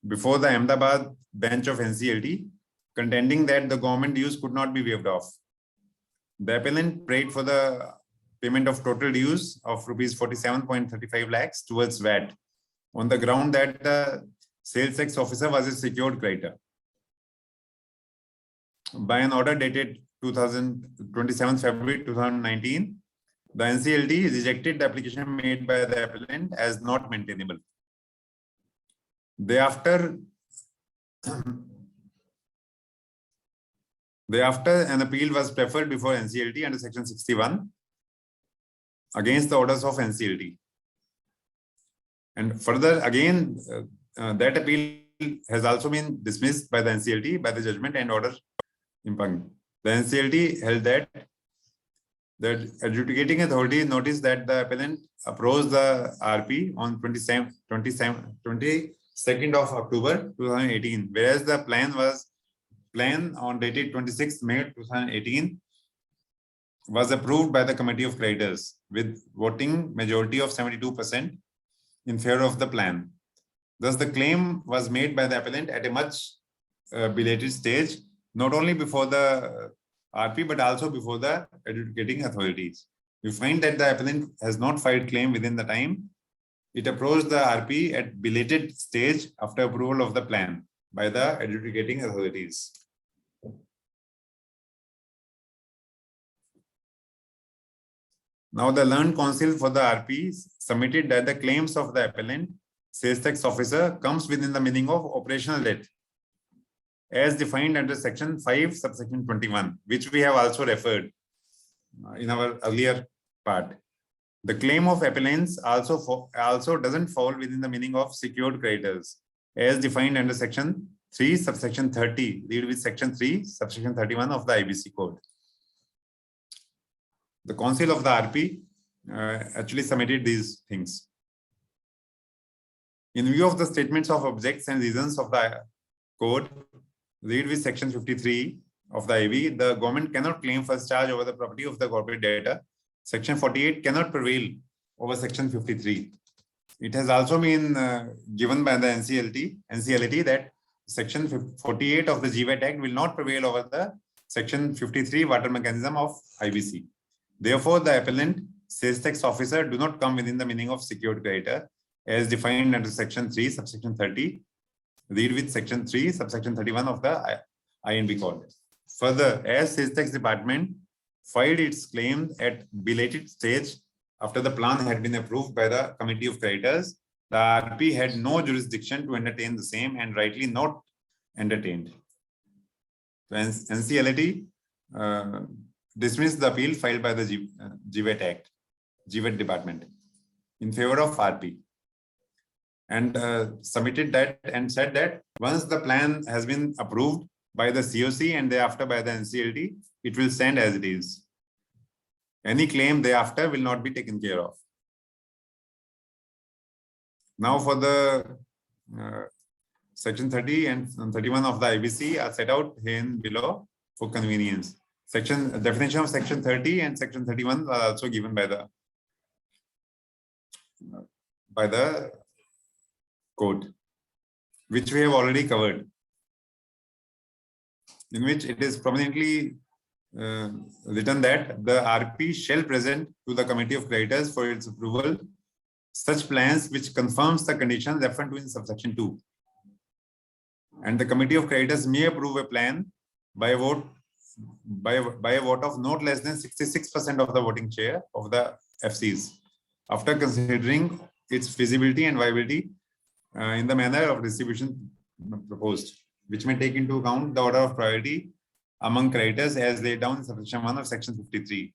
before the Ahmedabad bench of NCLT, contending that the government dues could not be waived off. The appellant prayed for the payment of total dues of rupees 47.35 lakhs towards VAT on the ground that the sales tax officer was a secured creditor. By an order dated 27 February 2019, the NCLT rejected the application made by the appellant as not maintainable. Thereafter, an appeal was preferred before NCLT under Section 61 against the orders of NCLT. And further, again, that appeal has also been dismissed by the NCLT by the judgment and order impugned. The NCLT held that the adjudicating authority noticed that the appellant approached the RP on 22nd of October 2018, whereas the plan on dated 26th May 2018 was approved by the Committee of Creditors with voting majority of 72% in favor of the plan. Thus, the claim was made by the appellant at a much belated stage, not only before the RP, but also before the adjudicating authorities. We find that the appellant has not filed claim within the time. It approached the RP at belated stage after approval of the plan by the adjudicating authorities. Now, the learned counsel for the RP submitted that the claims of the appellant, sales tax officer, comes within the meaning of operational debt as defined under Section 5, subsection 21, which we have also referred in our earlier part. The claim of appellants also doesn't fall within the meaning of secured creditors as defined under Section 3, subsection 30, read with Section 3, subsection 31 of the IBC code. The counsel of the RP actually submitted these things. In view of the statements of objects and reasons of the code, read with Section 53 of the IV, the government cannot claim first charge over the property of the corporate debtor. Section 48 cannot prevail over Section 53. It has also been given by the NCLT that Section 48 of the GVAT Act will not prevail over the Section 53 water mechanism of IBC. Therefore, the appellant, sales tax officer do not come within the meaning of secured creditor as defined under Section 3, subsection 30. Read with Section 3, subsection 31 of the INB code. Further, as sales tax department filed its claim at belated stage after the plan had been approved by the Committee of Creditors, the RP had no jurisdiction to entertain the same and rightly not entertained. So NCLT dismissed the appeal filed by the GVAT department in favor of RP. and submitted that and said that once the plan has been approved by the COC and thereafter by the NCLT, it will stand as it is. Any claim thereafter will not be taken care of. Now for the section 30 and 31 of the IBC are set out here below for convenience. Definition of section 30 and section 31 are also given by the court, which we have already covered, in which it is prominently written that the RP shall present to the committee of creditors for its approval such plans which confirms the conditions referred to in subsection 2. And the committee of creditors may approve a plan by a vote of not less than 66% of the voting share of the FCs, after considering its feasibility and viability in the manner of distribution proposed, which may take into account the order of priority among creditors as laid down in subsection 1 of section 53,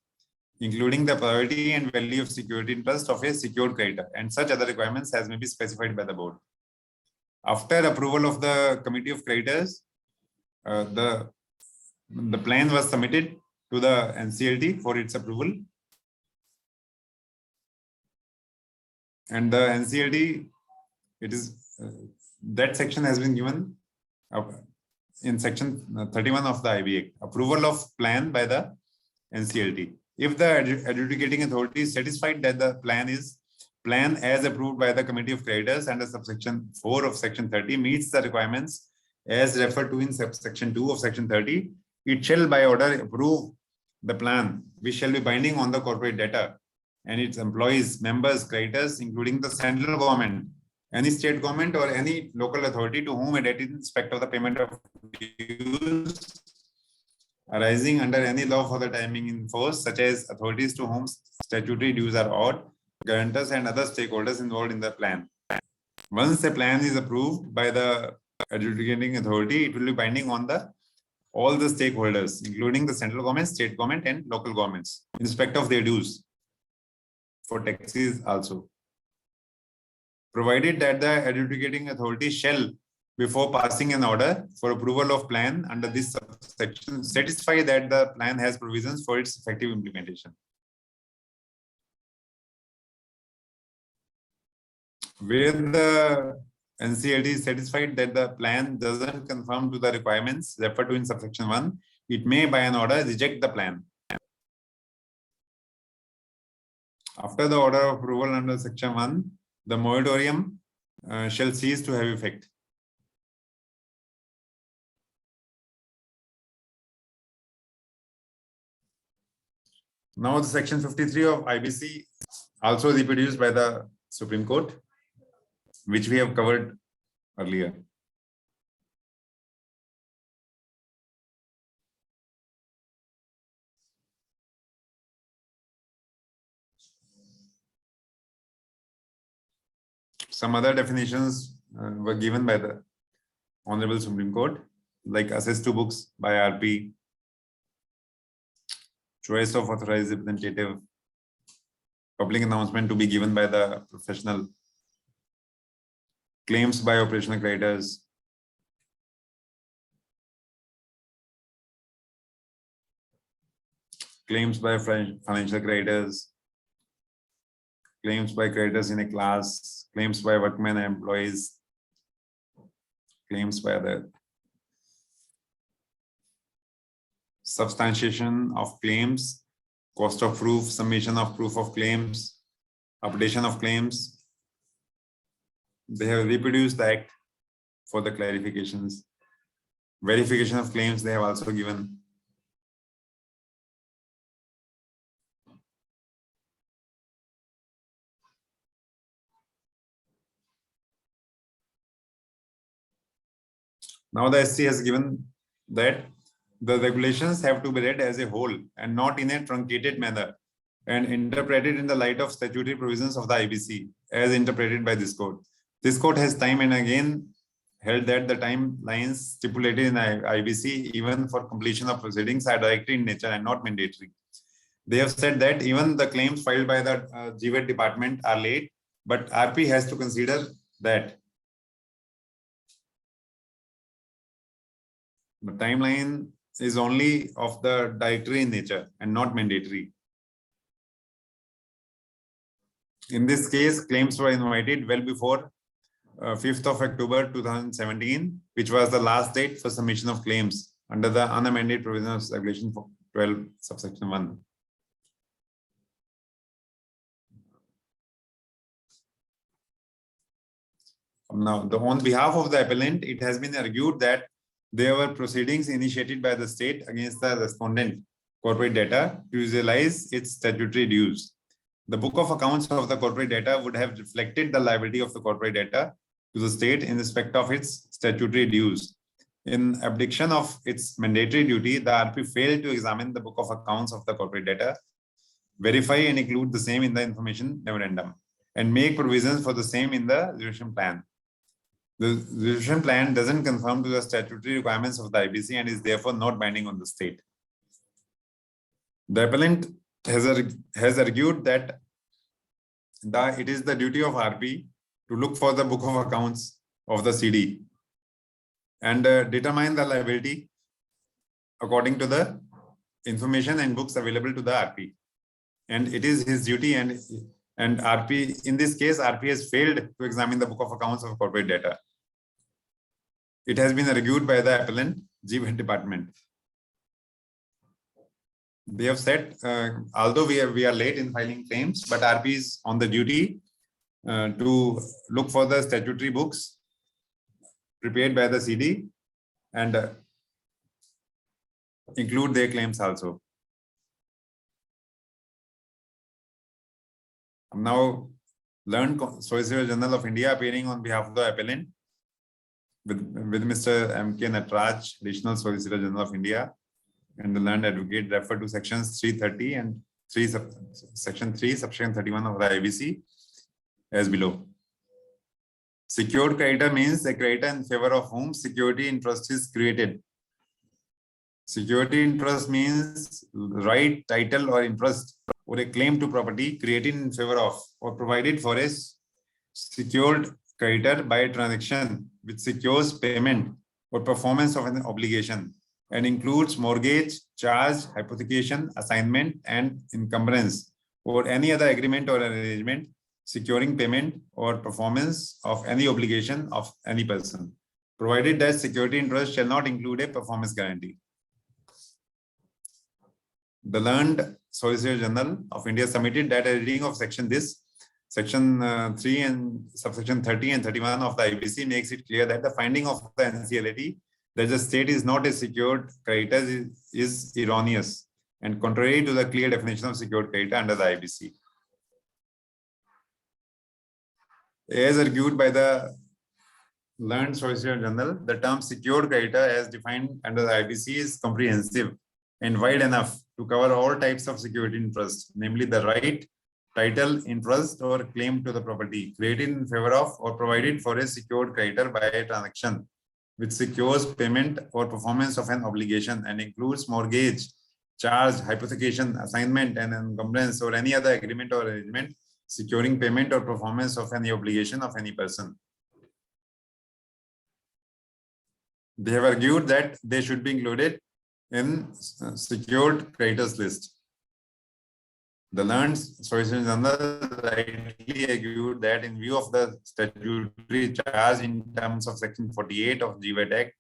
including the priority and value of security interest of a secured creditor, and such other requirements as may be specified by the board. After approval of the committee of creditors, the plan was submitted to the NCLT for its approval, and the NCLT, it is that section has been given in section 31 of the IB Act, approval of plan by the NCLT. If the adjudicating authority is satisfied that the plan as approved by the committee of creditors under subsection 4 of section 30 meets the requirements as referred to in subsection 2 of section 30, it shall by order approve the plan, which shall be binding on the corporate debtor and its employees, members, creditors, including the central government, any state government or any local authority to whom a debt is in respect of the payment of dues arising under any law for the timing in force, such as authorities to whom statutory dues are owed, guarantors and other stakeholders involved in the plan. Once the plan is approved by the adjudicating authority, it will be binding on all the stakeholders, including the central government, state government and local governments, in respect of their dues for taxes also. Provided that the adjudicating authority shall, before passing an order for approval of plan under this subsection, satisfy that the plan has provisions for its effective implementation. Where the NCLT is satisfied that the plan doesn't conform to the requirements referred to in subsection 1, it may by an order reject the plan. After the order of approval under section 1, the moratorium shall cease to have effect. Now the section 53 of IBC, also reproduced by the Supreme Court, which we have covered earlier. Some other definitions were given by the Honorable Supreme Court, like access to books by RP, choice of authorized representative, public announcement to be given by the professional, claims by operational creditors, claims by financial creditors, claims by creditors in a class, claims by workmen and employees, claims by other, substantiation of claims, cost of proof, summation of proof of claims, updation of claims. They have reproduced the act for the clarifications. Verification of claims they have also given. Now the SC has given that the regulations have to be read as a whole and not in a truncated manner and interpreted in the light of statutory provisions of the IBC as interpreted by this court. This court has time and again held that the timelines stipulated in IBC even for completion of proceedings are directory in nature and not mandatory. They have said that even the claims filed by the GWET department are late, but RP has to consider that the timeline is only of the directory in nature and not mandatory. In this case, claims were invited well before 5th of October 2017, which was the last date for submission of claims under the unamended provision of Regulation 12, subsection 1. Now, on behalf of the appellant, it has been argued that there were proceedings initiated by the state against the respondent corporate data to utilize its statutory dues. The book of accounts of the corporate data would have reflected the liability of the corporate data to the state in respect of its statutory dues. In abdication of its mandatory duty, the RP failed to examine the book of accounts of the corporate data, verify and include the same in the information memorandum, and make provisions for the same in the resolution plan. The resolution plan doesn't conform to the statutory requirements of the IBC and is therefore not binding on the state. The appellant has argued that it is the duty of RP to look for the book of accounts of the CD and determine the liability according to the information and books available to the RP. And it is his duty, and RP, in this case, RP has failed to examine the book of accounts of corporate data. It has been argued by the appellant, GVAT department. They have said, although we are late in filing claims, but RP is on the duty to look for the statutory books prepared by the CD and include their claims also. Now, learned Solicitor General of India appearing on behalf of the appellant with Mr. M.K. Natraj, Additional Solicitor General of India, and the learned advocate refer to sections 330 and section 3, subsection 31 of the IBC as below. Secured creditor means a creditor in favor of whom security interest is created. Security interest means right, title, or interest or a claim to property created in favor of or provided for a secured creditor by a transaction which secures payment or performance of an obligation and includes mortgage, charge, hypothecation, assignment, and encumbrance or any other agreement or arrangement securing payment or performance of any obligation of any person, provided that security interest shall not include a performance guarantee. The learned Solicitor General of India submitted that a reading of section 3 and subsection 30 and 31 of the IBC makes it clear that the finding of the NCLAT that the state is not a secured creditor is erroneous and contrary to the clear definition of secured creditor under the IBC. As argued by the learned Solicitor General, the term secured creditor as defined under the IBC is comprehensive and wide enough to cover all types of security interest, namely the right, title, interest, or claim to the property created in favor of or provided for a secured creditor by a transaction which secures payment or performance of an obligation and includes mortgage, charge, hypothecation, assignment, and encumbrance or any other agreement or arrangement securing payment or performance of any obligation of any person. They have argued that they should be included in secured creditors list. The learned Solicitor General rightly argued that in view of the statutory charge in terms of section 48 of GVAT Act,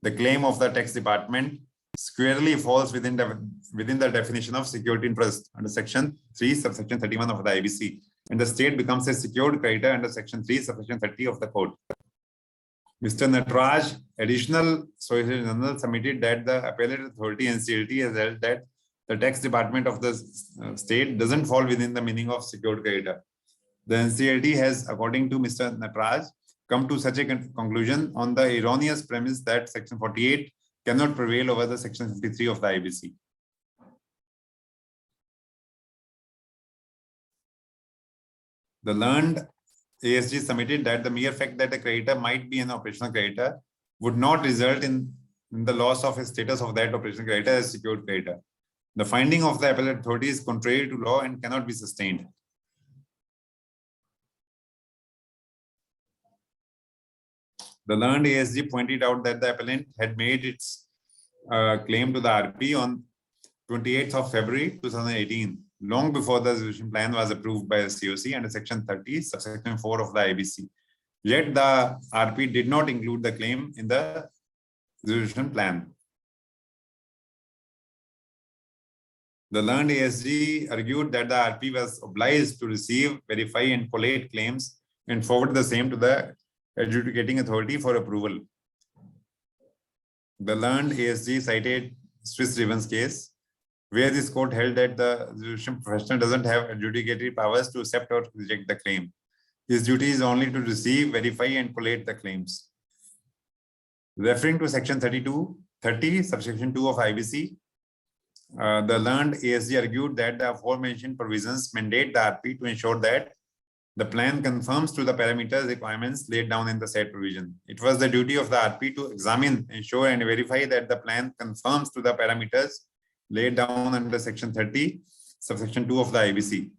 the claim of the tax department squarely falls within the definition of security interest under section 3, subsection 31 of the IBC, and the state becomes a secured creditor under section 3, subsection 30 of the code. Mr. Natraj, Additional Solicitor General, submitted that the appellate authority NCLT has held that the tax department of the state doesn't fall within the meaning of secured creditor. The NCLT has, according to Mr. Natraj, come to such a conclusion on the erroneous premise that section 48 cannot prevail over the section 53 of the IBC. The learned ASG submitted that the mere fact that a creditor might be an operational creditor would not result in the loss of a status of that operational creditor as secured creditor. The finding of the appellate authority is contrary to law and cannot be sustained. The learned ASG pointed out that the appellant had made its claim to the RP on 28th of February 2018, long before the resolution plan was approved by the COC under Section 30, subsection 4 of the IBC. Yet the RP did not include the claim in the resolution plan. The learned ASG argued that the RP was obliged to receive, verify, and collate claims and forward the same to the adjudicating authority for approval. The learned ASG cited Swiss Ribbons case, where this court held that the resolution professional doesn't have adjudicatory powers to accept or reject the claim. His duty is only to receive, verify, and collate the claims. Referring to Section 30, subsection 2 of IBC, the learned ASG argued that the aforementioned provisions mandate the RP to ensure that the plan conforms to the parameters requirements laid down in the said provision. It was the duty of the RP to examine, ensure, and verify that the plan conforms to the parameters laid down under Section 30, subsection 2 of the IBC.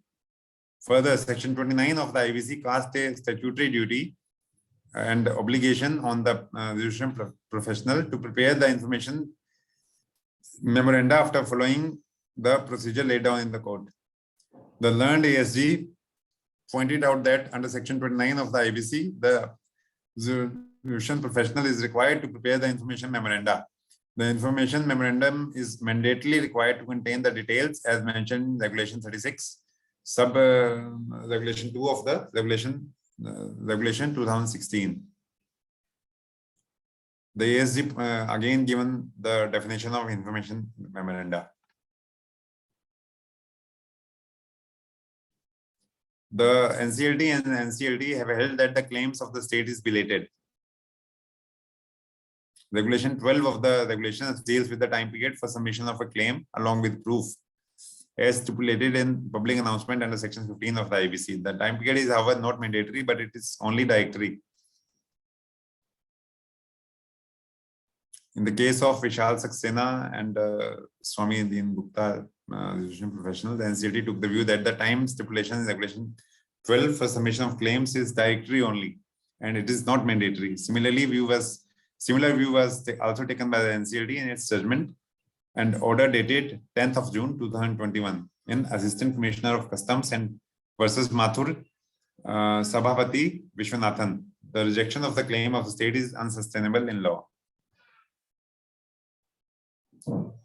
Further, Section 29 of the IBC cast a statutory duty and obligation on the resolution professional to prepare the information memoranda after following the procedure laid down in the court. The learned ASG pointed out that under Section 29 of the IBC, the resolution professional is required to prepare the information memoranda. The information memorandum is mandatorily required to contain the details as mentioned in Regulation 36, Regulation 2 of the Regulation 2016. The ASG again given the definition of information memoranda. The NCLT and NCLT have held that the claims of the state is belated. Regulation 12 of the regulations deals with the time period for submission of a claim along with proof as stipulated in public announcement under Section 15 of the IBC. The time period is, however, not mandatory, but it is only directory. In the case of Vishal Saxena and Swami Deen Gupta, resolution professional, the NCLT took the view that the time stipulation in Regulation 12 for submission of claims is directory only, and it is not mandatory. Similar view was also taken by the NCLT in its judgment and order dated 10th of June 2021 in Assistant Commissioner of Customs and versus Mathur Sabhapati Vishwanathan. The rejection of the claim of the state is unsustainable in law.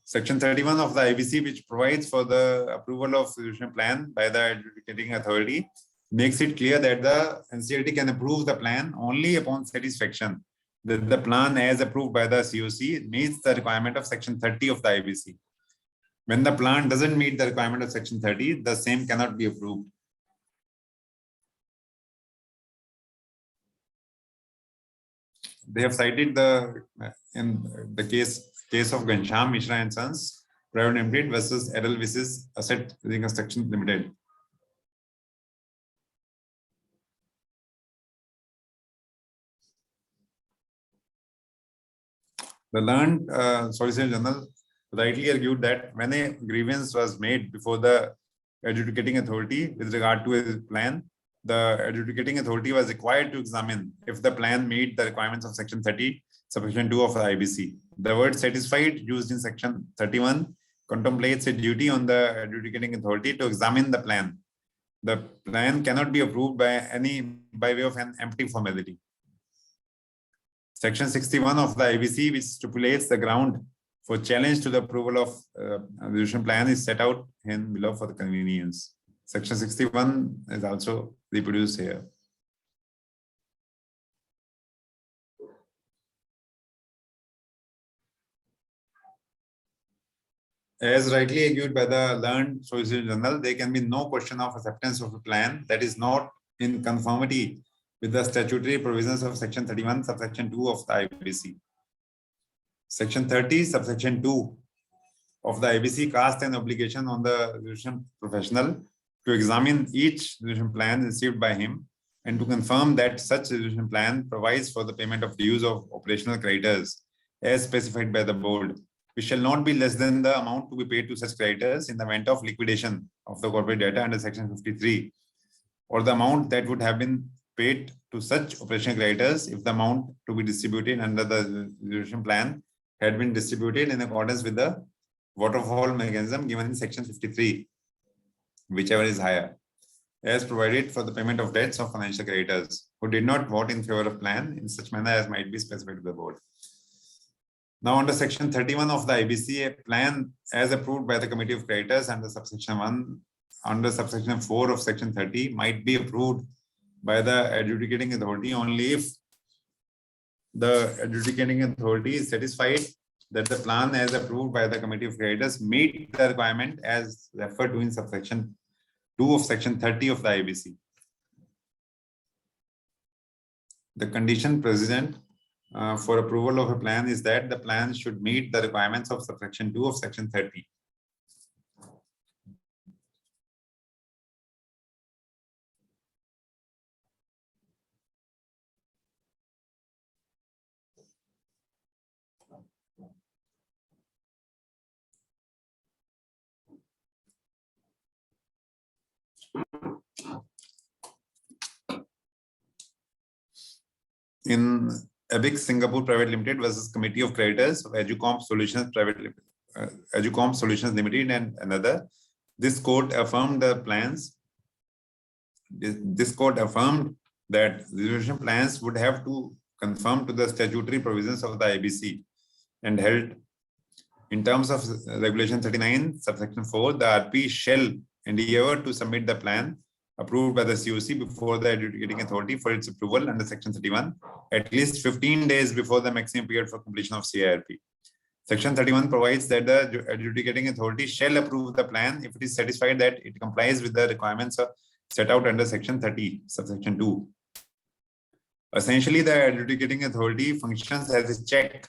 Section 31 of the IBC, which provides for the approval of resolution plan by the adjudicating authority, makes it clear that the NCLT can approve the plan only upon satisfaction that the plan as approved by the COC meets the requirement of Section 30 of the IBC. When the plan doesn't meet the requirement of Section 30, the same cannot be approved. They have cited in the case of Gansham Mishra and Sons, Private Limited versus Edelweiss Asset Reconstruction Limited. The learned Solicitor General rightly argued that when a grievance was made before the adjudicating authority with regard to a plan, the adjudicating authority was required to examine if the plan meet the requirements of Section 30, subsection 2 of the IBC. The word satisfied used in Section 31 contemplates a duty on the adjudicating authority to examine the plan. The plan cannot be approved by way of an empty formality. Section 61 of the IBC, which stipulates the ground for challenge to the approval of resolution plan, is set out in below for the convenience. Section 61 is also reproduced here. As rightly argued by the learned Solicitor General, there can be no question of acceptance of a plan that is not in conformity with the statutory provisions of Section 31, subsection 2 of the IBC. Section 30, subsection 2 of the IBC casts an obligation on the resolution professional to examine each resolution plan received by him and to confirm that such resolution plan provides for the payment of dues of operational creditors as specified by the board, which shall not be less than the amount to be paid to such creditors in the event of liquidation of the corporate debtor under Section 53, or the amount that would have been paid to such operational creditors if the amount to be distributed under the resolution plan had been distributed in accordance with the waterfall mechanism given in section 53, whichever is higher, as provided for the payment of debts of financial creditors who did not vote in favor of plan in such manner as might be specified to the board. Now, under section 31 of the IBC, a plan as approved by the committee of creditors under subsection 1, under subsection 4 of section 30 might be approved by the adjudicating authority only if the adjudicating authority is satisfied that the plan as approved by the committee of creditors meet the requirement as referred to in subsection 2 of section 30 of the IBC. The condition precedent for approval of a plan is that the plan should meet the requirements of subsection 2 of section 30. In ABIC Singapore Private Limited versus Committee of Creditors of Educomp Solutions Educomp Solutions Limited and another, this court affirmed the plans. This court affirmed that resolution plans would have to conform to the statutory provisions of the IBC and held in terms of Regulation 39, subsection 4, the RP shall endeavor to submit the plan approved by the COC before the adjudicating authority for its approval under section 31, at least 15 days before the maximum period for completion of CIRP. Section 31 provides that the adjudicating authority shall approve the plan if it is satisfied that it complies with the requirements set out under section 30, subsection 2. Essentially, the adjudicating authority functions as a check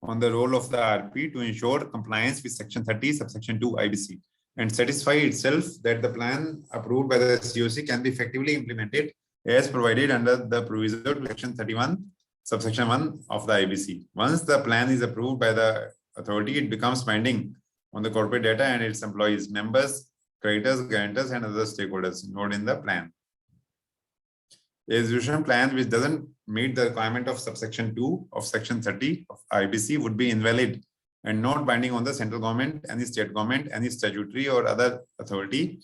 on the role of the RP to ensure compliance with section 30, subsection 2 IBC, and satisfy itself that the plan approved by the COC can be effectively implemented as provided under the proviso to section 31, subsection 1 of the IBC. Once the plan is approved by the authority, it becomes binding on the corporate data and its employees, members, creditors, guarantors, and other stakeholders involved in the plan. A resolution plan which doesn't meet the requirement of subsection 2 of section 30 of IBC would be invalid and not binding on the central government, any state government, any statutory or other authority,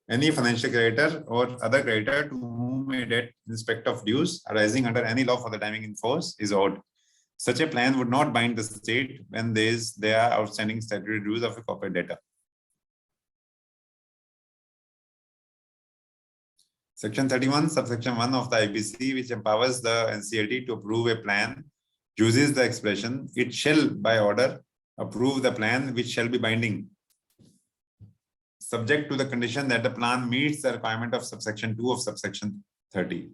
any financial creditor or other creditor to whom a debt in respect of dues arising under any law for the timing in force is owed. Such a plan would not bind the state when there are outstanding statutory dues of a corporate debtor. Section 31, subsection 1 of the IBC, which empowers the NCLT to approve a plan, uses the expression, it shall by order approve the plan which shall be binding, subject to the condition that the plan meets the requirement of subsection 2 of subsection 30.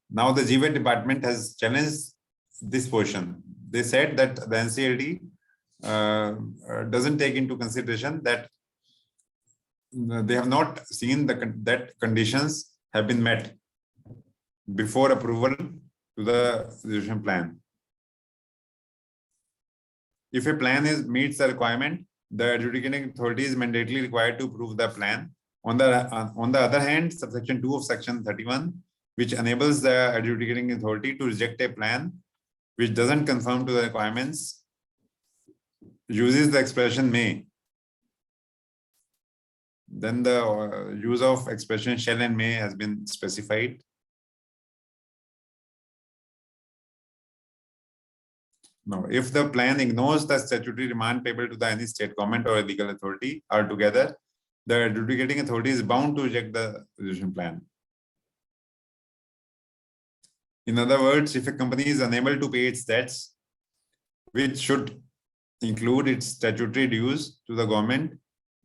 Now the GVET department has challenged this portion. They said that the NCLT doesn't take into consideration that they have not seen that conditions have been met before approval to the resolution plan. If a plan meets the requirement, the adjudicating authority is mandatorily required to approve the plan. On the other hand, subsection 2 of section 31, which enables the adjudicating authority to reject a plan which doesn't conform to the requirements, uses the expression may. Then the use of expression shall and may has been specified. Now, if the plan ignores the statutory demand payable to any state government or a legal authority altogether, the adjudicating authority is bound to reject the resolution plan. In other words, if a company is unable to pay its debts, which should include its statutory dues to the government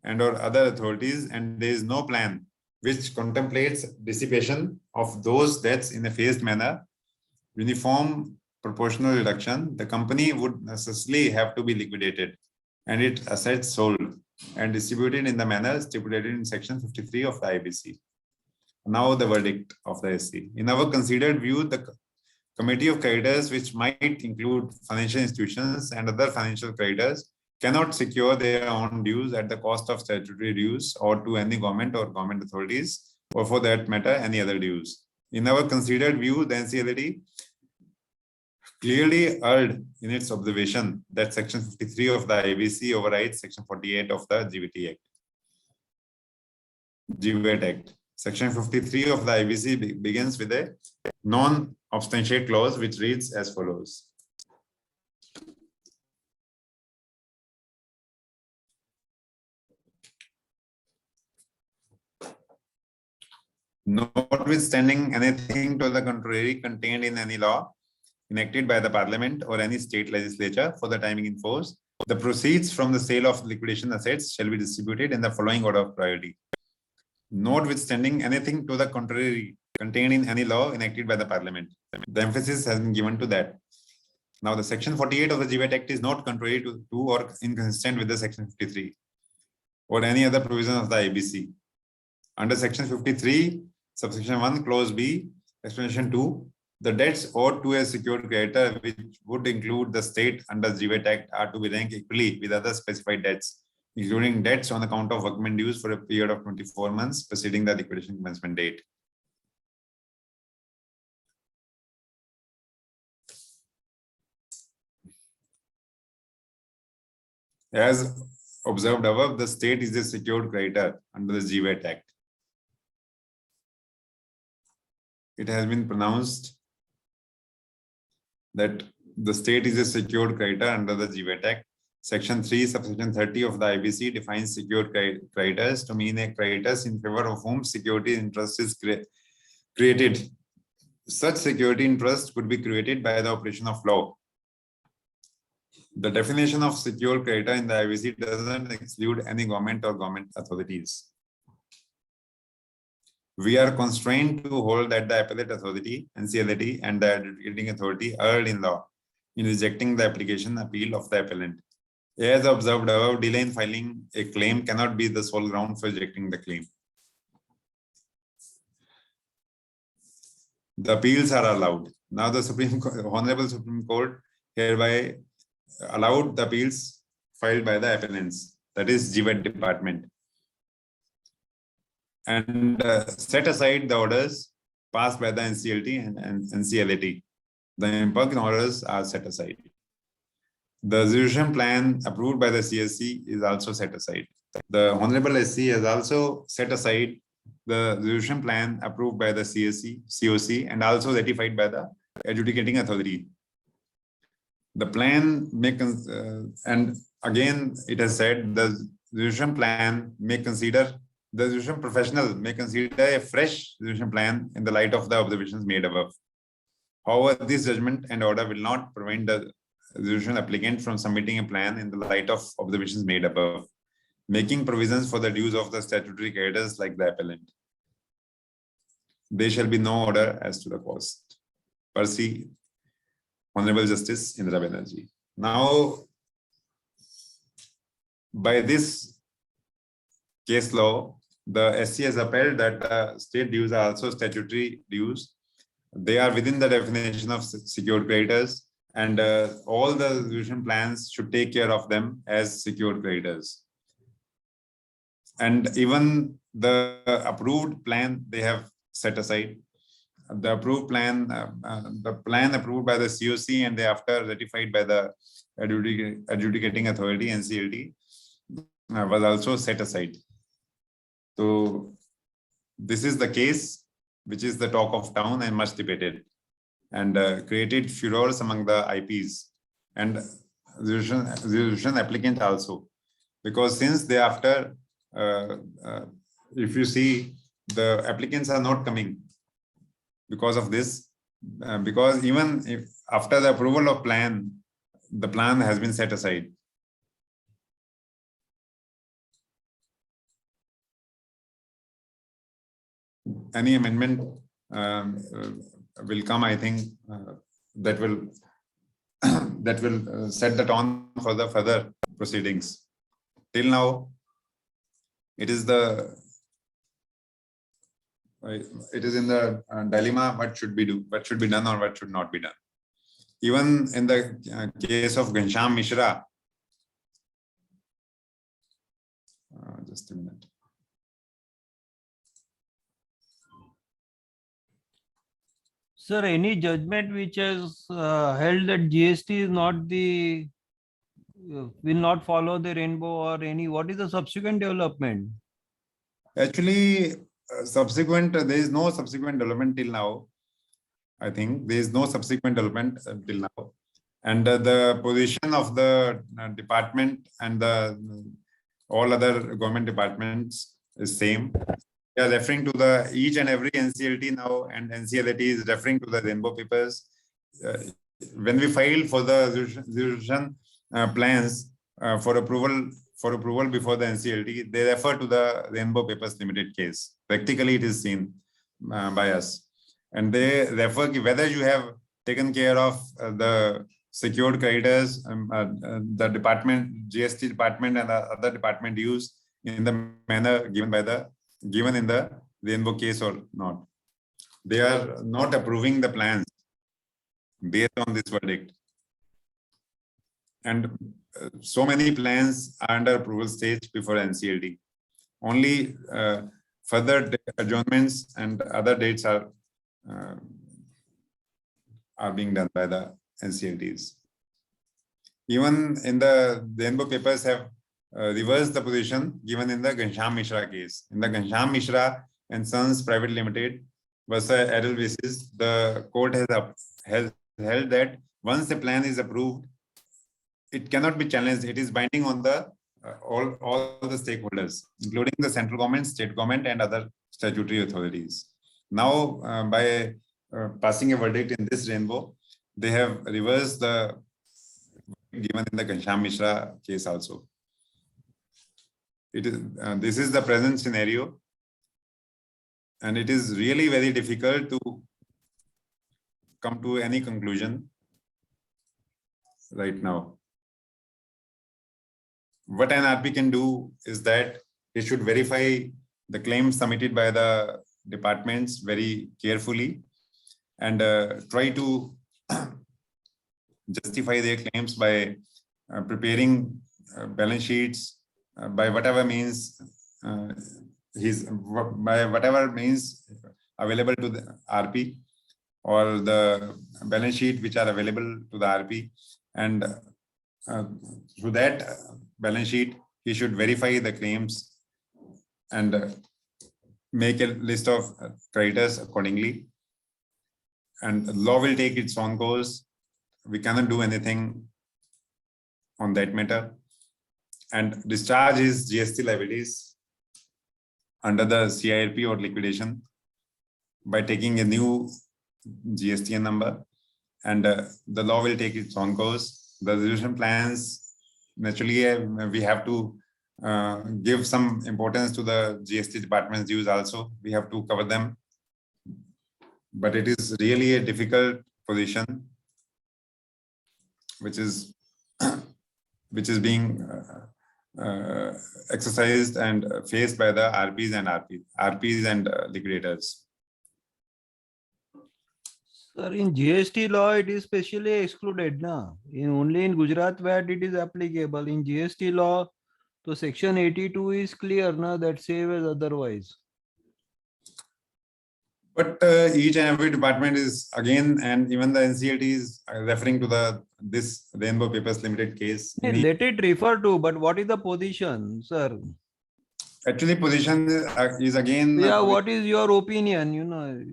and or other authorities, and there is no plan which contemplates dissipation of those debts in a phased manner, uniform proportional reduction, the company would necessarily have to be liquidated and its assets sold and distributed in the manner stipulated in section 53 of the IBC. Now the verdict of the SC. In our considered view, the committee of creditors, which might include financial institutions and other financial creditors, cannot secure their own dues at the cost of statutory dues or to any government or government authorities, or for that matter, any other dues. In our considered view, the NCLT clearly erred in its observation that Section 53 of the IBC overrides Section 48 of the GWAT Act. Section 53 of the IBC begins with a non-obstantiate clause which reads as follows. Notwithstanding anything to the contrary contained in any law enacted by the Parliament or any state legislature for the timing in force, the proceeds from the sale of liquidation assets shall be distributed in the following order of priority. Notwithstanding anything to the contrary contained in any law enacted by the Parliament. The emphasis has been given to that. Now, the Section 48 of the GWAT Act is not contrary to or inconsistent with the Section 53 or any other provision of the IBC. Under Section 53, subsection 1, clause B, explanation 2, the debts owed to a secured creditor, which would include the state under GWAT Act, are to be ranked equally with other specified debts, including debts on account of workmen dues for a period of 24 months preceding the liquidation commencement date. As observed above, the state is a secured creditor under the GWAT Act. It has been pronounced that the state is a secured creditor under the GWAT Act. Section 3, subsection 30 of the IBC defines secured creditors to mean a creditors in favor of whom security interest is created. Such security interest could be created by the operation of law. The definition of secured creditor in the IBC doesn't exclude any government or government authorities. We are constrained to hold that the appellate authority, NCLT, and the adjudicating authority erred in law in rejecting the application appeal of the appellant. As observed above, delay in filing a claim cannot be the sole ground for rejecting the claim. The appeals are allowed. Now the Honorable Supreme Court hereby allowed the appeals filed by the appellants, that is GWAT department, and set aside the orders passed by the NCLT and NCLT. The impugned orders are set aside. The resolution plan approved by the CSC is also set aside. The Honorable SC has also set aside the resolution plan approved by the COC and also ratified by the adjudicating authority. The plan may, and again it has said the resolution plan may consider, the resolution professional may consider a fresh resolution plan in the light of the observations made above. However, this judgment and order will not prevent the resolution applicant from submitting a plan in the light of observations made above, making provisions for the dues of the statutory creditors like the appellant. There shall be no order as to the cost. Percy, Honorable Justice Indra Banerjee. Now, by this case law, the SC has upheld that state dues are also statutory dues. They are within the definition of secured creditors, and all the resolution plans should take care of them as secured creditors. And even the approved plan they have set aside. The approved plan, the plan approved by the COC and thereafter ratified by the adjudicating authority, NCLT, was also set aside. So this is the case which is the talk of town and much debated, and created furores among the IPs and resolution applicant also, because since thereafter, if you see, the applicants are not coming because of this, because even if after the approval of plan, the plan has been set aside. Any amendment will come, I think, that will that will set the tone for the further proceedings. Till now, it is in the dilemma what should be done or what should not be done. Even in the case of Ghanshyam Mishra, just a minute. Sir, any judgment which has held that GST is not the will not follow the rainbow or any, what is the subsequent development? Actually, subsequent, there is no subsequent development till now. I think there is no subsequent development till now. And the position of the department and the all other government departments is same. They are referring to the each and every NCLT now, and NCLT is referring to the rainbow papers. When we filed for the resolution plans for approval before the NCLT, they refer to the Rainbow Papers Limited case. Practically, it is seen by us, and they refer whether you have taken care of the secured creditors, the department, GST department, and the other department use in the manner given in the Rainbow case or not. They are not approving the plans based on this verdict. And so many plans are under approval stage before NCLT. Only further adjournments and other dates are being done by the NCLTs. Even in the Rainbow papers have reversed the position given in the Ghanshyam Mishra case. In the Ghanshyam Mishra and Sons Private Limited versus Adel basis, the court has held that once a plan is approved, it cannot be challenged. It is binding on the all the stakeholders, including the central government, state government, and other statutory authorities. Now, by passing a verdict in this Rainbow, they have reversed the given in the Ghanshyam Mishra case also. It is this is the present scenario, and it is really very difficult to come to any conclusion right now. What an RP can do is that it should verify the claims submitted by the departments very carefully and try to justify their claims by preparing balance sheets by whatever means available to the RP, or the balance sheet which are available to the RP, and through that balance sheet he should verify the claims and make a list of creditors accordingly, and law will take its own course. We cannot do anything on that matter, and discharge his GST liabilities under the CIRP or liquidation by taking a new GSTN number, and the law will take its own course. The resolution plans, naturally, we have to give some importance to the GST department's dues also. We have to cover them, but it is really a difficult position which is being exercised and faced by the RPs and liquidators. Sir, in GST law, it is specially excluded, na? Only in Gujarat VAT it is applicable. In GST law, so section 82 is clear, na, that save as otherwise. But each and every department is again, and even the NCLT is referring to this Rainbow Papers Limited case. Let it refer to, but what is the position, sir? Actually, position is again. Yeah, what is your opinion? You know.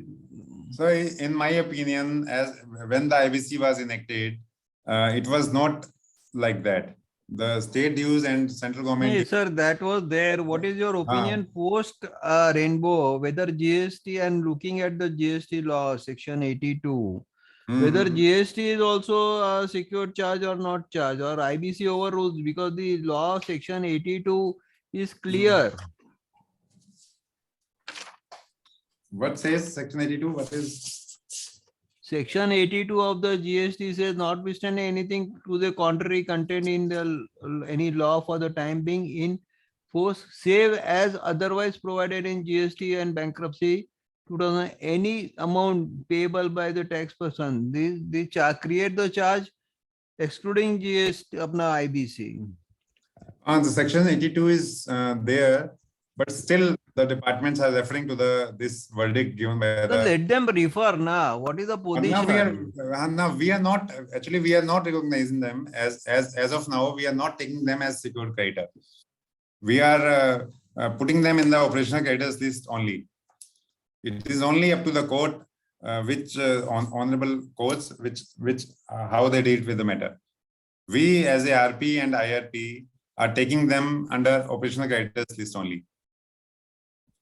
So, in my opinion, as when the IBC was enacted, it was not like that. The state dues and central government. Hey, sir, that was there. What is your opinion post Rainbow, whether GST and looking at the GST law, section 82, whether GST is also a secured charge or not charge, or IBC overrules, because the law section 82 is clear. What says section 82? What is? Section 82 of the GST says, notwithstanding anything to the contrary contained in any law for the time being in force, save as otherwise provided in GST and bankruptcy, 2000, any amount payable by the tax person. They create the charge excluding GST, apna IBC. The section 82 is there but still the departments are referring to this verdict given by So the. let them refer now. What is the position? Now we are not actually we are not recognizing them as of now. We are not taking them as secured creditor. We are putting them in the operational creditors list only. It is only up to the court, which honorable courts, which how they deal with the matter. We as a RP and IRP are taking them under operational creditors list only.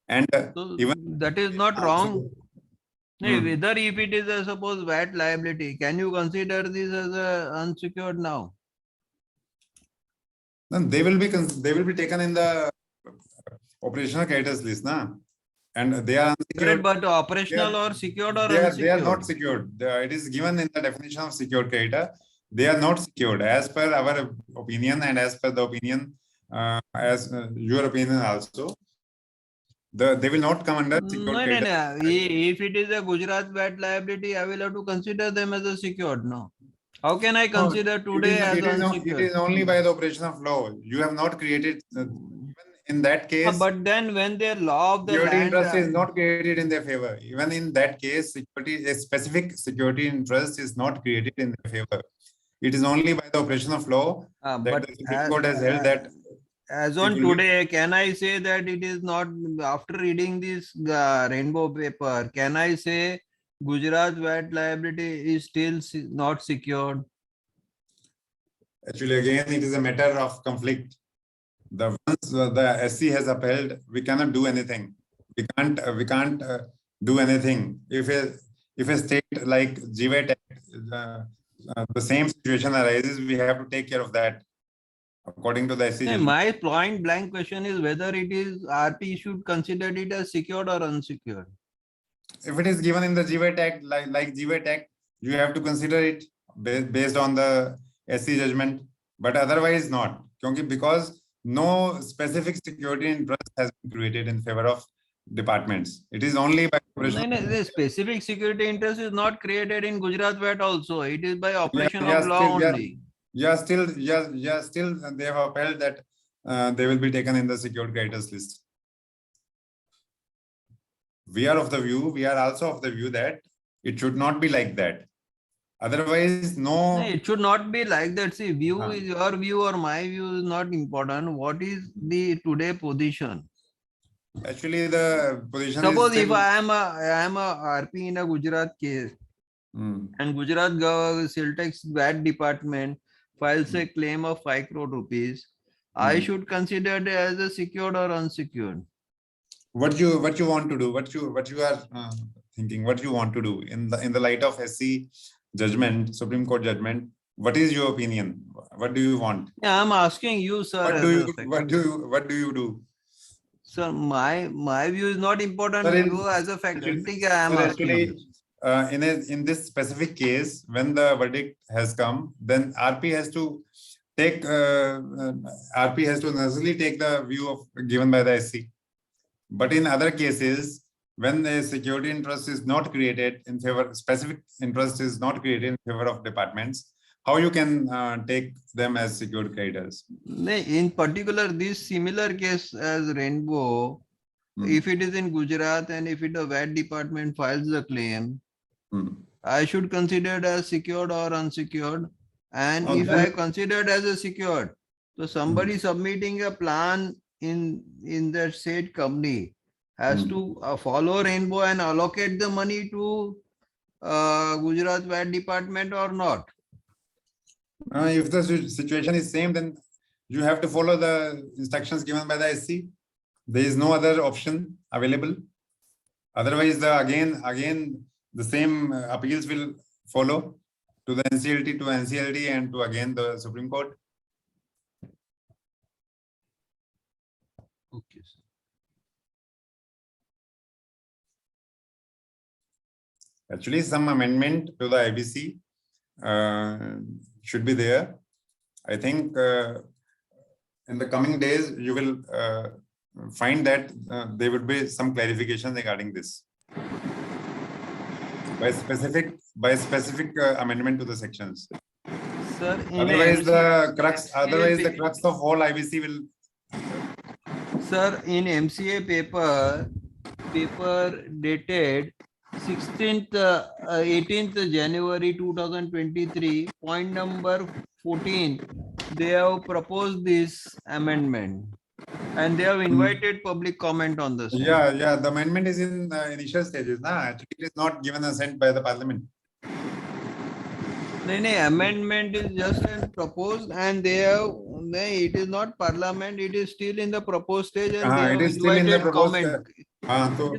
And So even that is not wrong. Whether if it is a suppose VAT liability, can you consider this as a unsecured now? then they will be taken in the operational creditors list, na? And they are unsecured. But operational or secured or they unsecured? are not secured. It is given in the definition of secured creditor. They are not secured as per our opinion and as per the opinion your opinion also. They will not come under secured creditor. No. If it is a Gujarat VAT liability, I will have to consider them as a secured. No. How can I consider today as unsecured? It is only by the operation of law. You have not created. In that case, but then when their law of the security land interest is not created in their favor. Even in that case, a specific security interest is not created in their favor. It is only by the operation of law that the Supreme Court has held that. As on today, can I say that it is not, after reading this rainbow paper, can I say Gujarat VAT liability is still not secured? Actually, again, it is a matter of conflict. Once the SC has upheld, we cannot do anything. We can't do anything. If a state like GVAT, the same situation arises, we have to take care of that. According to the SC. My point blank question is whether it is RP should consider it as secured or unsecured. If it is given in the GVAT Act, like GVAT Act, you have to consider it based on the SC judgment, but otherwise not. Because no specific security interest has been created in favor of departments. It is only by operation. The specific security interest is not created in Gujarat VAT also. It is by operation of law only. Still they have upheld that they will be taken in the secured creditors list. We are also of the view that it should not be like that. Otherwise, no. It should not be like that. See, view is your view or my view is not important. What is the today position? Actually, the position. Suppose if I am a RP in a Gujarat case, and Gujarat Siltex VAT department files a claim of 5 crore rupees, I should consider it as a secured or unsecured. What you want to do? What you are thinking? What you want to do in the light of SC judgment, Supreme Court judgment? What is your opinion? What do you want? Yeah, I'm asking you, sir. What do you do? Sir, my view is not important. Sir, as a faculty, I am asking you. In this specific case, when the verdict has come, then RP has to necessarily take the view given by the SC. But in other cases, when a security interest is not created in favor, specific interest is not created in favor of departments, how you can take them as secured creditors? In particular, this similar case as Rainbow, if it is in Gujarat and if the VAT department files the claim, I should consider it as secured or unsecured. And if I consider it as a secured, so somebody submitting a plan in the said company has to follow Rainbow and allocate the money to Gujarat VAT department or not. If the situation is same, then you have to follow the instructions given by the SC. There is no other option available. Otherwise, again the same appeals will follow to the NCLT, to NCLT, and to again the Supreme Court. Okay. Actually, some amendment to the IBC should be there. I think in the coming days, you will find that there would be some clarification regarding this by specific amendment to the sections. Sir, otherwise, the crux of all IBC will. Sir, in MCA paper dated 18th January 2023, point number 14, they have proposed this amendment and they have invited public comment on the same. Yeah. The amendment is in initial stages. Actually, it is not given assent by the parliament. No, amendment is just proposed and they have, it is not parliament, it is still in the proposed stage and they have It is still in the invited proposed. comment.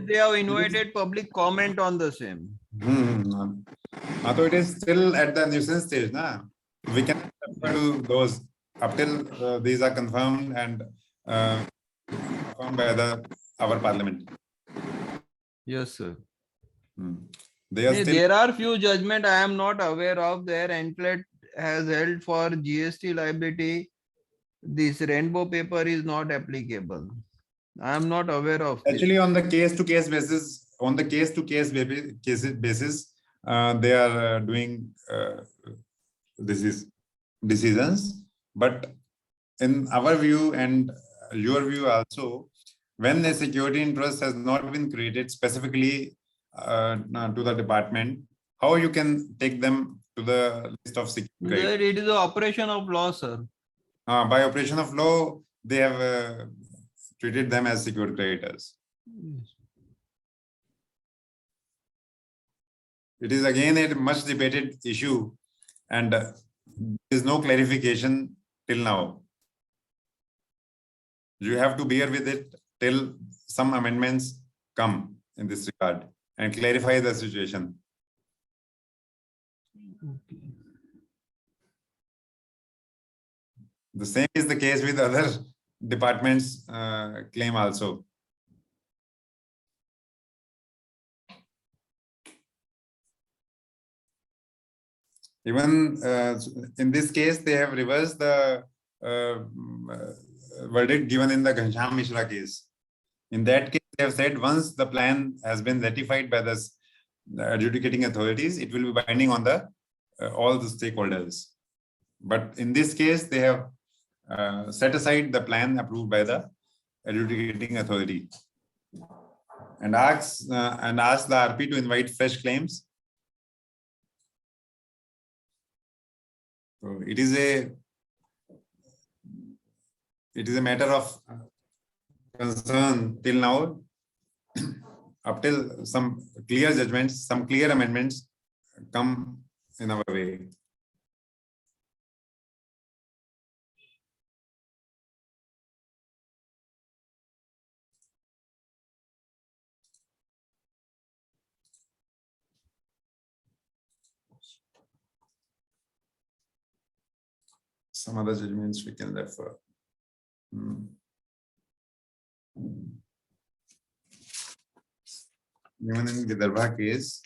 They have invited public comment on the same. So it is still at the nuisance stage. We can refer to those up till these are confirmed and confirmed by our parliament. Yes, sir. There are few judgment I am not aware of. Their enclave has held for GST liability. This rainbow paper is not applicable. I am not aware of this. Actually, on the case-to-case basis, they are doing decisions. But in our view and your view also, when a security interest has not been created specifically to the department, how you can take them to the list of security? It is the operation of law, sir. By operation of law, they have treated them as secured creditors. It is again a much debated issue and there is no clarification till now. You have to bear with it till some amendments come in this regard and clarify the situation. The same is the case with other departments' claim also. Even in this case, they have reversed the verdict given in the Ghanshyam Mishra case. In that case, they have said once the plan has been ratified by the adjudicating authorities, it will be binding on the all the stakeholders. But in this case, they have set aside the plan approved by the adjudicating authority and asked the RP to invite fresh claims. So it is a matter of concern till now, up till some clear judgments, some clear amendments come in our way. Some other judgments we can refer. Even in Vidarbha case,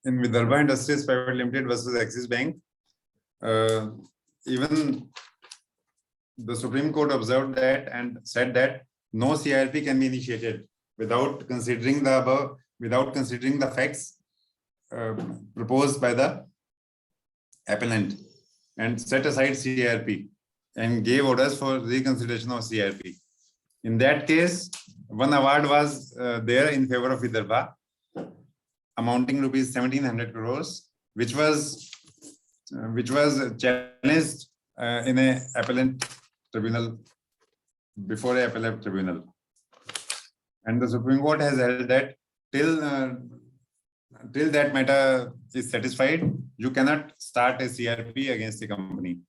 in Vidarbha Industries Private Limited versus Axis Bank, even the Supreme Court observed that and said that no CIRP can be initiated without considering the above, without considering the facts proposed by the appellant, and set aside CIRP and gave orders for reconsideration of CIRP. In that case, one award was there in favor of Vidarbha, amounting to rupees 1700 crores, which was challenged in a appellant tribunal, before a appellate tribunal, and the Supreme Court has held that till that matter is satisfied, you cannot start a CRP against a company.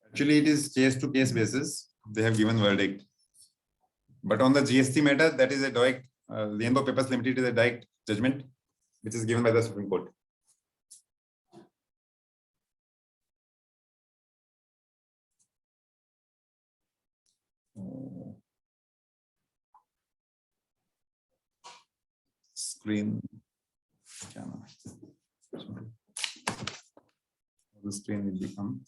Actually, it is case-to-case basis. They have given verdict. But on the GST matter, that is a direct, Rainbow Papers Limited is a direct judgment, which is given by the Supreme Court. screen. Sorry. The screen will become.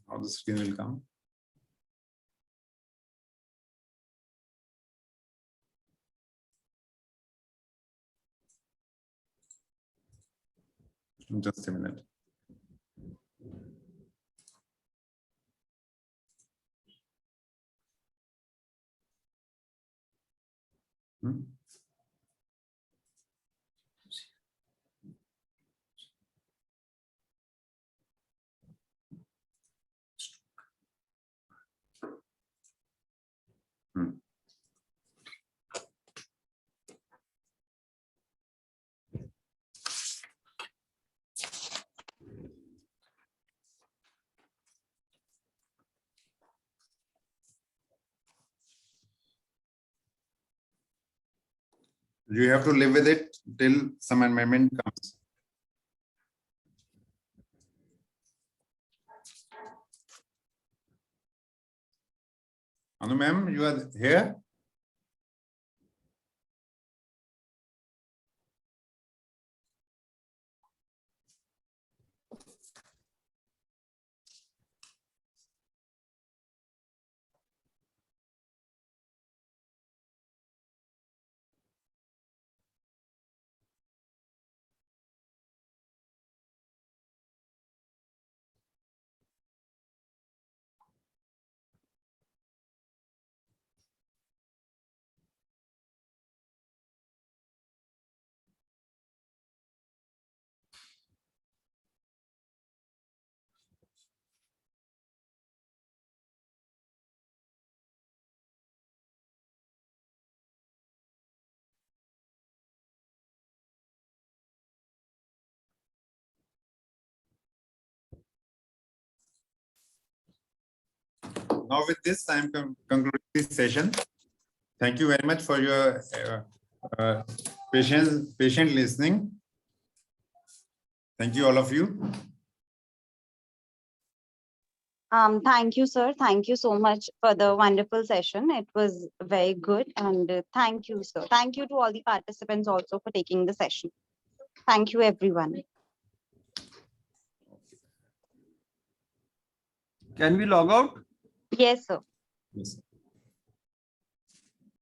How the screen will come. Just a minute. You have to live with it till some amendment comes. Anu ma'am, you are here? Now with this, I am concluding this session. Thank you very much for your patient listening. Thank you, all of you. Thank you, sir. Thank you so much for the wonderful session. It was very good. And thank you, sir. Thank you to all the participants also for taking the session. Thank you, everyone. Can we log out? Yes, sir. Yes.